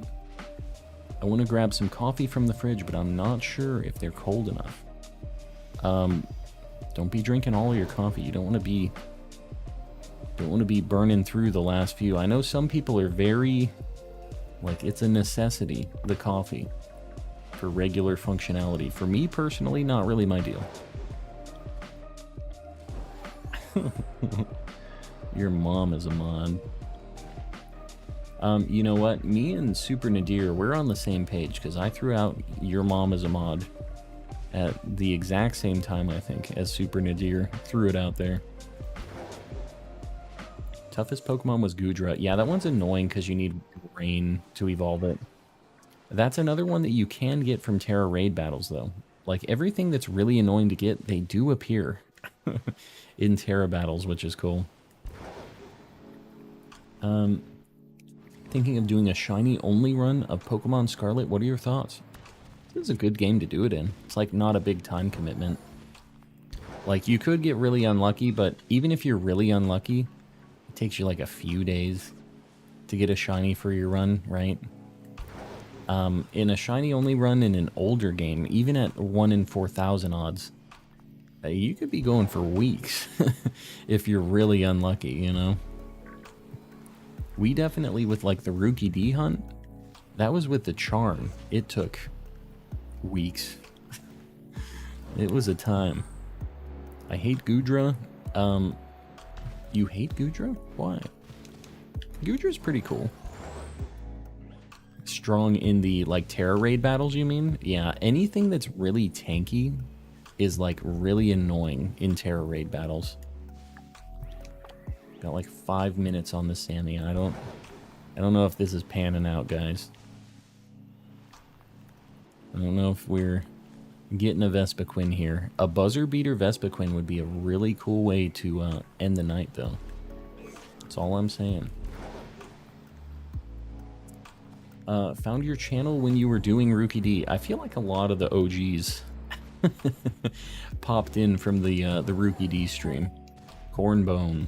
want to grab some coffee from the fridge, but I'm not sure if they're cold enough. Don't be drinking all of your coffee. You don't want to be burning through the last few. I know some people are very, like, it's a necessity, the coffee, for regular functionality. For me personally, not really my deal. Your mom is a mod. You know what? Me and Super Nadir, we're on the same page, because I threw out your mom as a mod at the exact same time, I think, as Super Nadir threw it out there. Toughest Pokemon was Goodra. Yeah, that one's annoying because you need rain to evolve it. That's another one that you can get from Tera raid battles, though. Like, everything that's really annoying to get, they do appear in Tera battles, which is cool. Thinking of doing a shiny only run of Pokemon Scarlet. What are your thoughts? This is a good game to do it in. It's like not a big time commitment. Like, you could get really unlucky, but even if you're really unlucky, it takes you like a few days to get a shiny for your run, right? In a shiny only run in an older game, even at 1 in 4,000 odds, you could be going for weeks if you're really unlucky, you know? We definitely, with like the Rookie D hunt, that was with the charm. It took weeks. It was a time. I hate Goodra. You hate Goodra? Why? Goodra's pretty cool. Strong in the like Tera raid battles, you mean? Yeah, anything that's really tanky is like really annoying in Tera raid battles. Got like 5 minutes on the Sammy. I don't know if this is panning out, guys. I don't know if we're getting a Vespiquen here. A buzzer beater Vespiquen would be a really cool way to end the night, though. That's all I'm saying. Found your channel when you were doing Rookie D. I feel like a lot of the OGs popped in from the Rookie D stream. Cornbone.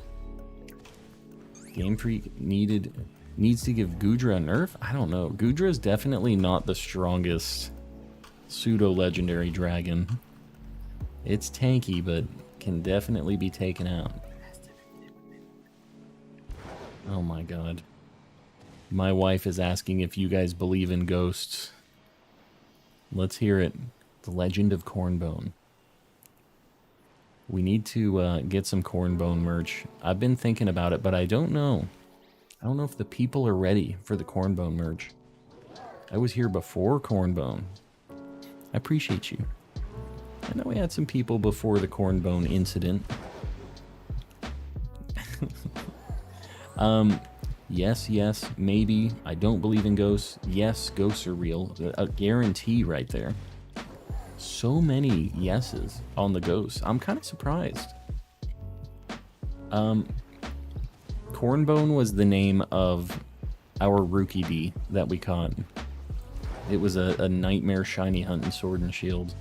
Game Freak needs to give Goodra a nerf? I don't know. Goodra is definitely not the strongest pseudo-legendary dragon. It's tanky, but can definitely be taken out. Oh my god. My wife is asking if you guys believe in ghosts. Let's hear it. The Legend of Cornbone. We need to get some Cornbone merch. I've been thinking about it, but I don't know. I don't know if the people are ready for the Cornbone merch. I was here before Cornbone. I appreciate you. I know we had some people before the Cornbone incident. Yes, maybe. I don't believe in ghosts. Yes, ghosts are real. A guarantee right there. So many yeses on the ghosts. I'm kind of surprised. Cornbone was the name of our Rookie D that we caught. It was a nightmare shiny hunt in Sword and Shield.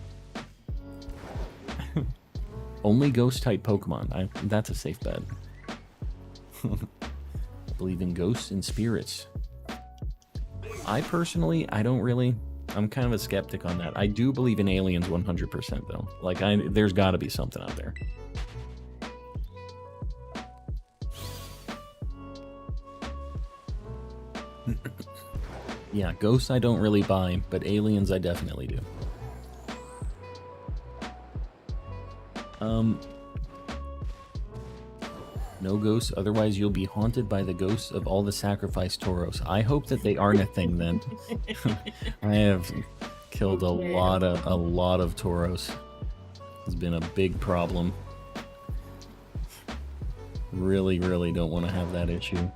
Only ghost type Pokemon. That's a safe bet. Believe in ghosts and spirits. I personally, I don't really. I'm kind of a skeptic on that. I do believe in aliens 100% though. Like, there's got to be something out there. Yeah, ghosts I don't really buy, but aliens I definitely do. No ghosts, otherwise you'll be haunted by the ghosts of all the sacrificed Tauros. I hope that they aren't a thing then. I have killed a lot of Tauros. It's been a big problem. Really, really don't want to have that issue.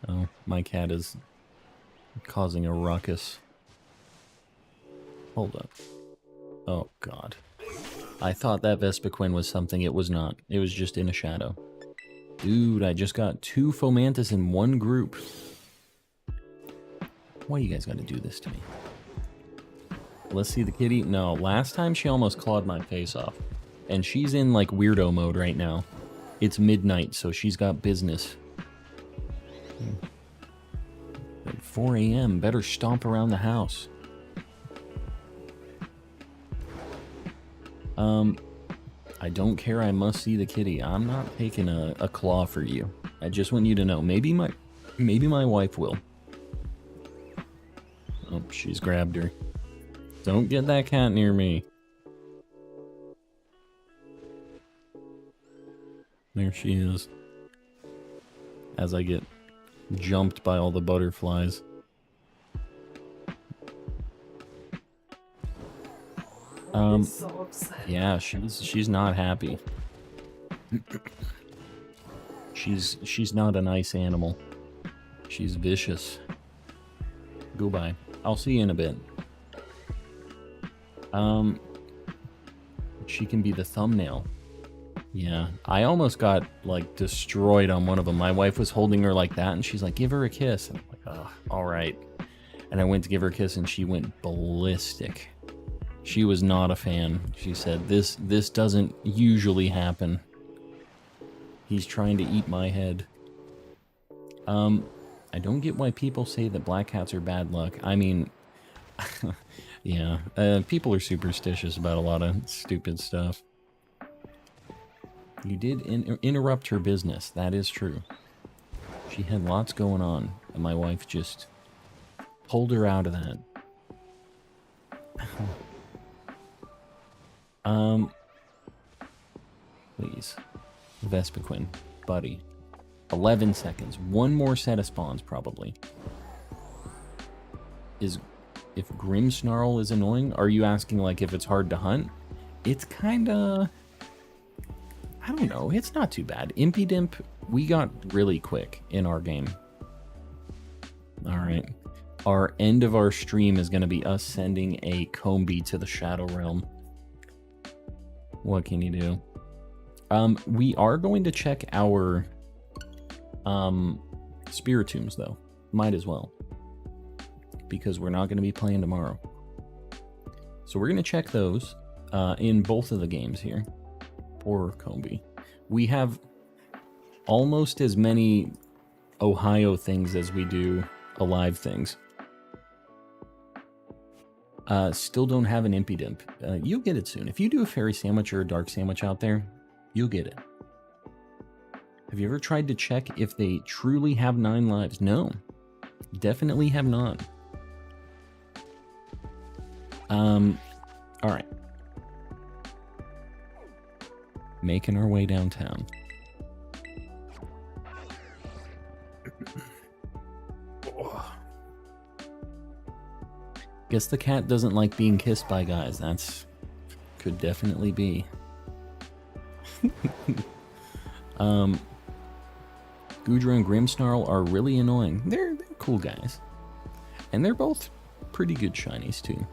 Oh, my cat is causing a ruckus. Hold up. Oh, God. I thought that Vespiquen was something. It was not. It was just in a shadow. Dude, I just got 2 Fomantis in one group. Why you guys gotta do this to me? Let's see the kitty. No, last time she almost clawed my face off. And she's in, like, weirdo mode right now. It's midnight, so she's got business. At 4 a.m., better stomp around the house. I don't care, I must see the kitty. I'm not taking a claw for you. I just want you to know. Maybe my wife will. Oh, she's grabbed her. Don't get that cat near me. There she is. As I get jumped by all the butterflies. So upset. Yeah, she's not happy. She's not a nice animal. She's vicious. Goodbye. I'll see you in a bit. She can be the thumbnail. Yeah, I almost got, like, destroyed on one of them. My wife was holding her like that, and she's like, give her a kiss. And I'm like, oh, all right. And I went to give her a kiss, and she went ballistic. She was not a fan. She said, this doesn't usually happen. He's trying to eat my head. I don't get why people say that black cats are bad luck. I mean, yeah, people are superstitious about a lot of stupid stuff. You did interrupt her business. That is true. She had lots going on, and my wife just pulled her out of that. Please. Vespiquen, buddy. 11 seconds. One more set of spawns, probably. If Grimmsnarl is annoying, are you asking, like, if it's hard to hunt? It's kinda... I don't know. It's not too bad. Impidimp, we got really quick in our game. Alright. Our end of our stream is going to be us sending a Combee to the Shadow Realm. What can you do? We are going to check our Spiritombs, though. Might as well. Because we're not going to be playing tomorrow. So we're going to check those in both of the games here. Poor Combee. We have almost as many Ohio things as we do alive things. Still don't have an Impidimp. You'll get it soon. If you do a fairy sandwich or a dark sandwich out there, you'll get it. Have you ever tried to check if they truly have 9 lives? No. Definitely have not. Alright. Making our way downtown. Guess the cat doesn't like being kissed by guys. That's... could definitely be. Goodra and Grimmsnarl are really annoying. They're cool guys. And they're both pretty good shinies, too.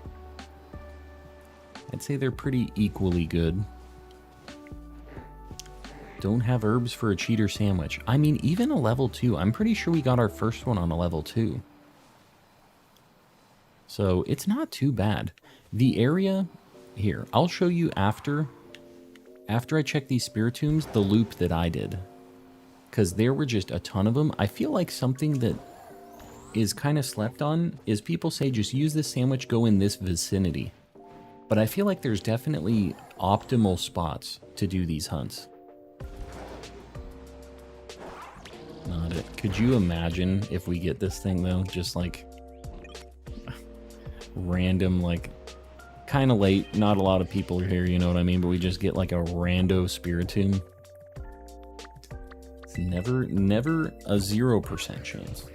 I'd say they're pretty equally good. Don't have herbs for a cheater sandwich. I mean, even a level 2. I'm pretty sure we got our first one on a level 2. So, it's not too bad. The area... Here, I'll show you after I check these Spiritombs, the loop that I did. Because there were just a ton of them. I feel like something that is kind of slept on is people say just use this sandwich, go in this vicinity. But I feel like there's definitely optimal spots to do these hunts. Not it. Could you imagine if we get this thing though? Just like random, like kind of late. Not a lot of people are here, you know what I mean? But we just get like a rando Spiritomb. It's never a 0% chance.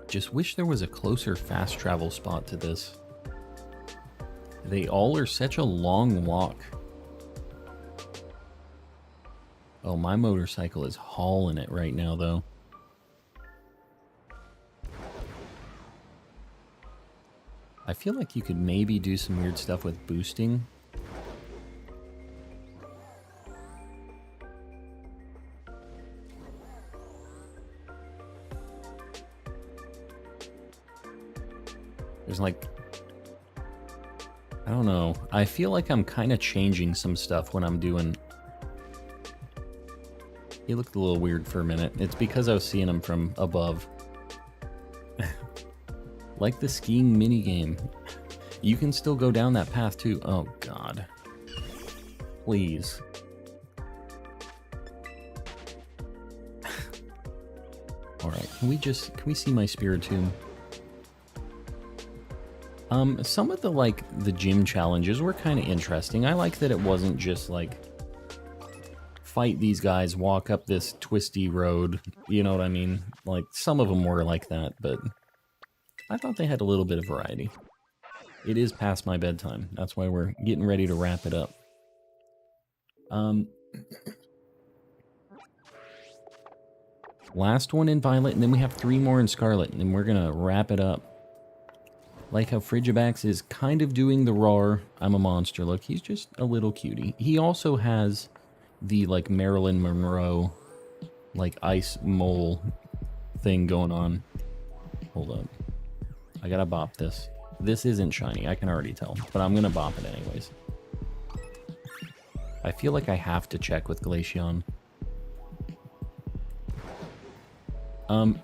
Just wish there was a closer fast travel spot to this. They all are such a long walk. Oh, my motorcycle is hauling it right now, though. I feel like you could maybe do some weird stuff with boosting. There's like, I don't know. I feel like I'm kind of changing some stuff when I'm doing. He looked a little weird for a minute. It's because I was seeing him from above. Like the skiing minigame. You can still go down that path too. Oh God. Please. Alright, can we see my Spiritomb? Some of the gym challenges were kind of interesting. I like that it wasn't just like fight these guys, walk up this twisty road, you know what I mean? Like some of them were like that, but I thought they had a little bit of variety. It is past my bedtime. That's why we're getting ready to wrap it up. Last one in Violet, and then we have 3 more in Scarlet, and then we're gonna wrap it up. Like how Frigibax is kind of doing the roar, I'm a monster look. He's just a little cutie. He also has the, like, Marilyn Monroe, like, ice mole thing going on. Hold up. I gotta bop this. This isn't shiny, I can already tell. But I'm gonna bop it anyways. I feel like I have to check with Glaceon.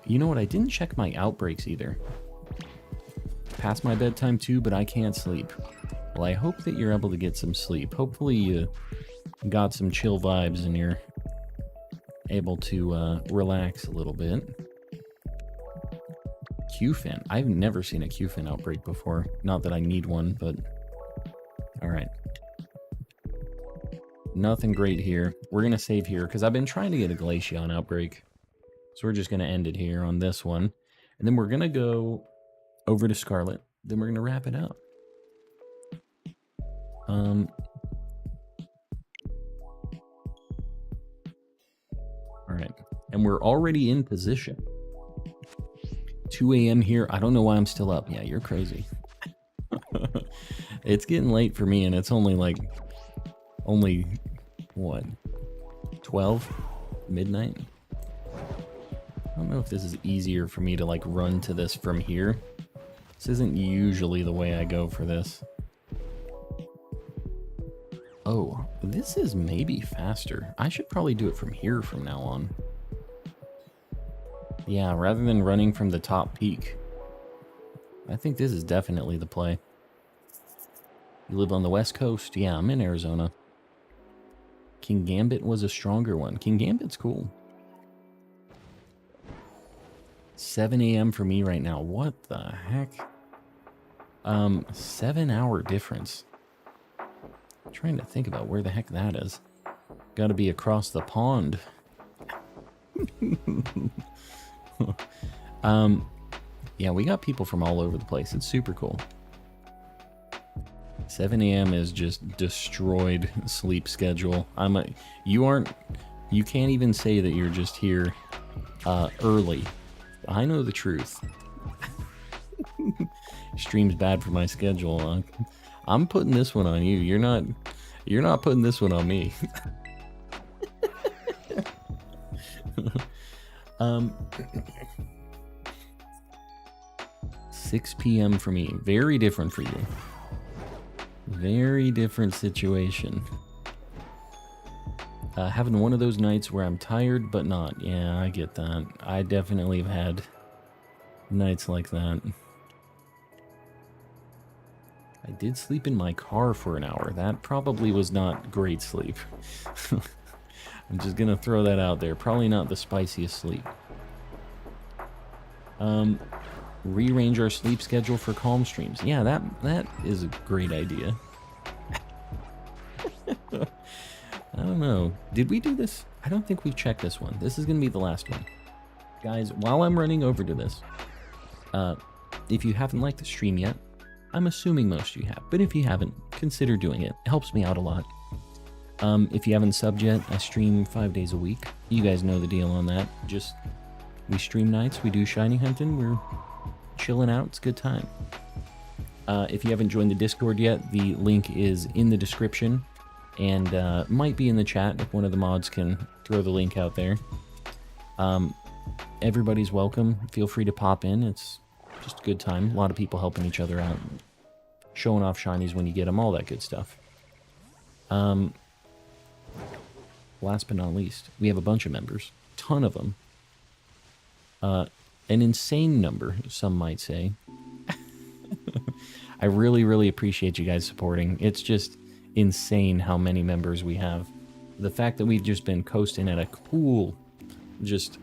You know what? I didn't check my outbreaks either. Past my bedtime too, but I can't sleep. Well, I hope that you're able to get some sleep. Hopefully you got some chill vibes and you're able to relax a little bit. Q-Fin. I've never seen a Q-Fin outbreak before. Not that I need one, but alright. Nothing great here. We're going to save here because I've been trying to get a Glaceon outbreak. So we're just going to end it here on this one. And then we're going to go over to Scarlet. Then we're going to wrap it up. Alright. And we're already in position. 2 a.m. here. I don't know why I'm still up. Yeah, you're crazy. It's getting late for me, and it's only what? 12? Midnight? I don't know if this is easier for me to like run to this from here. This isn't usually the way I go for this. Oh, this is maybe faster. I should probably do it from here from now on. Yeah, rather than running from the top peak. I think this is definitely the play. You live on the West Coast? Yeah, I'm in Arizona. King Gambit was a stronger one. King Gambit's cool. 7 a.m. for me right now. What the heck? 7-hour difference. I'm trying to think about where the heck that is. Gotta be across the pond. Yeah, we got people from all over the place. It's super cool. 7 a.m. is just destroyed sleep schedule. You can't even say that you're just here early. I know the truth. Stream's bad for my schedule. I'm putting this one on you. You're not putting this one on me. 6 p.m. for me. Very different for you. Very different situation. Having one of those nights where I'm tired but not. Yeah, I get that. I definitely have had nights like that. I did sleep in my car for an hour. That probably was not great sleep. I'm just gonna throw that out there. Probably not the spiciest sleep. Rearrange our sleep schedule for calm streams. Yeah, that is a great idea. I don't know. Did we do this? I don't think we've checked this one. This is gonna be the last one. Guys, while I'm running over to this, if you haven't liked the stream yet, I'm assuming most of you have, but if you haven't, consider doing it. It helps me out a lot. If you haven't subbed yet, I stream 5 days a week. You guys know the deal on that. Just, we stream nights, we do shiny hunting, we're chilling out, it's a good time. If you haven't joined the Discord yet, the link is in the description, and might be in the chat if one of the mods can throw the link out there. Everybody's welcome. Feel free to pop in. It's just a good time. A lot of people helping each other out, showing off shinies when you get them, all that good stuff. Last but not least, we have a bunch of members. Ton of them. An insane number, some might say. I really, really appreciate you guys supporting. It's just insane how many members we have. The fact that we've just been coasting at a cool, just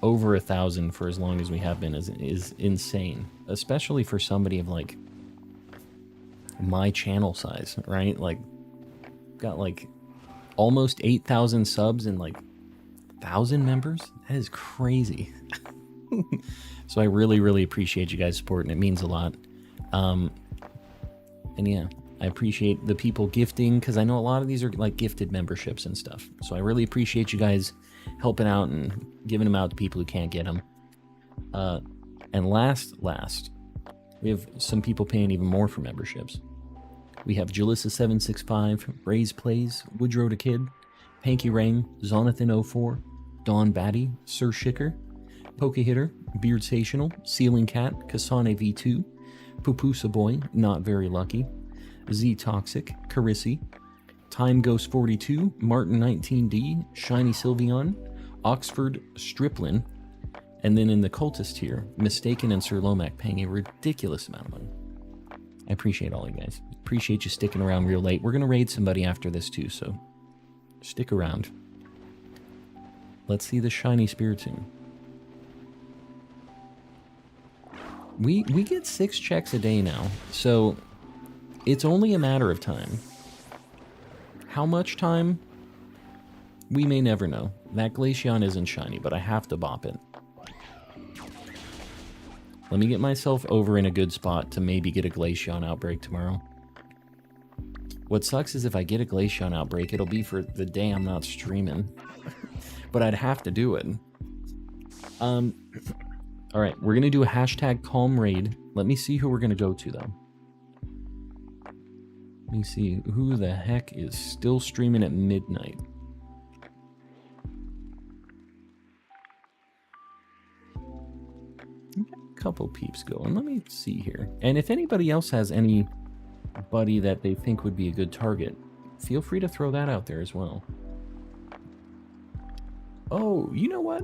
over 1,000 for as long as we have been is insane. Especially for somebody of like my channel size, right? Like, got like almost 8,000 subs and like 1,000 members. That is crazy. So I really, really appreciate you guys supporting. It means a lot. And yeah, I appreciate the people gifting, because I know a lot of these are like gifted memberships and stuff. So I really appreciate you guys helping out and giving them out to people who can't get them. And last, we have some people paying even more for memberships. We have Jalissa765, Raise Plays, Woodrow the Kid, Panky Rang, Zonathan04, Don Batty, Sir Shicker, Poke Hitter, Beardsational, Ceiling Cat, Kasane V2, Pupusa Boy, Not Very Lucky, Z Toxic, Carissi, Time Ghost 42, Martin 19D, Shiny Sylveon, Oxford Striplin, and then in the cultist tier, Mistaken and Sir Lomac paying a ridiculous amount of money. I appreciate all you guys. Appreciate you sticking around real late. We're gonna raid somebody after this too, so stick around. Let's see the shiny Spiritomb. We get 6 checks a day now, so it's only a matter of time. How much time? We may never know. That Glaceon isn't shiny, but I have to bop it. Let me get myself over in a good spot to maybe get a Glaceon outbreak tomorrow. What sucks is if I get a Glaceon outbreak, it'll be for the day I'm not streaming. But I'd have to do it. Alright, we're going to do a hashtag calm raid. Let me see who we're going to go to, though. Let me see who the heck is still streaming at midnight. Couple peeps going. Let me see here. And if anybody else has anybody that they think would be a good target, feel free to throw that out there as well. Oh, you know what?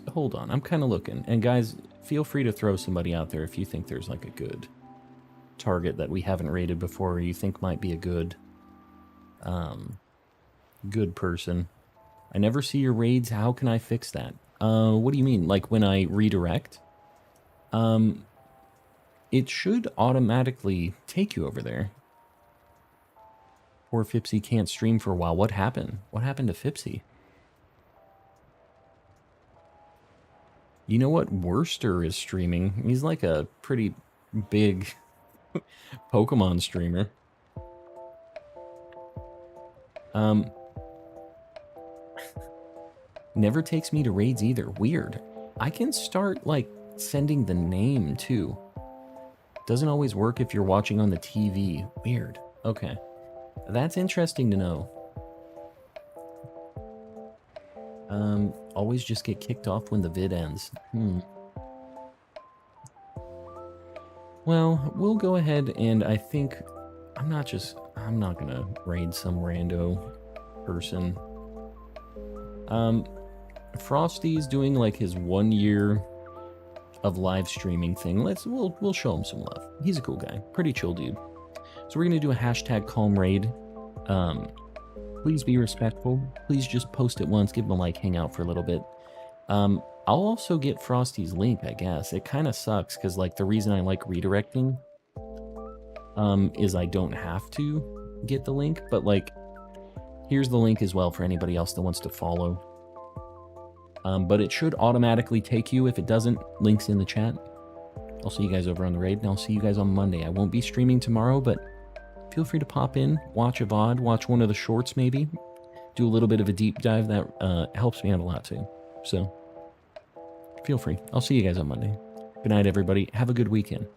Hold on, I'm kind of looking. And guys, feel free to throw somebody out there if you think there's like a good target that we haven't raided before, or you think might be a good, good person. I never see your raids. How can I fix that? What do you mean? Like when I redirect? It should automatically take you over there. Poor Fipsy can't stream for a while. What happened? What happened to Fipsy? You know what? Worcester is streaming. He's like a pretty big Pokemon streamer. Never takes me to raids either. Weird. I can start, like, sending the name, too. Doesn't always work if you're watching on the TV. Weird. Okay. That's interesting to know. Always just get kicked off when the vid ends. Well, we'll go ahead and I think I'm not gonna raid some rando person. Frosty's doing like his 1 year of live streaming thing. We'll show him some love. He's a cool guy, pretty chill dude. So we're gonna do a hashtag calm raid. Please be respectful. Please just post it once, give him a like, hang out for a little bit. I'll also get Frosty's link, I guess. It kind of sucks because like the reason I like redirecting is I don't have to get the link, but like here's the link as well for anybody else that wants to follow. But it should automatically take you. If it doesn't, links in the chat. I'll see you guys over on the raid, and I'll see you guys on Monday. I won't be streaming tomorrow, but feel free to pop in, watch a VOD, watch one of the shorts maybe. Do a little bit of a deep dive. That helps me out a lot too. So feel free. I'll see you guys on Monday. Good night, everybody. Have a good weekend.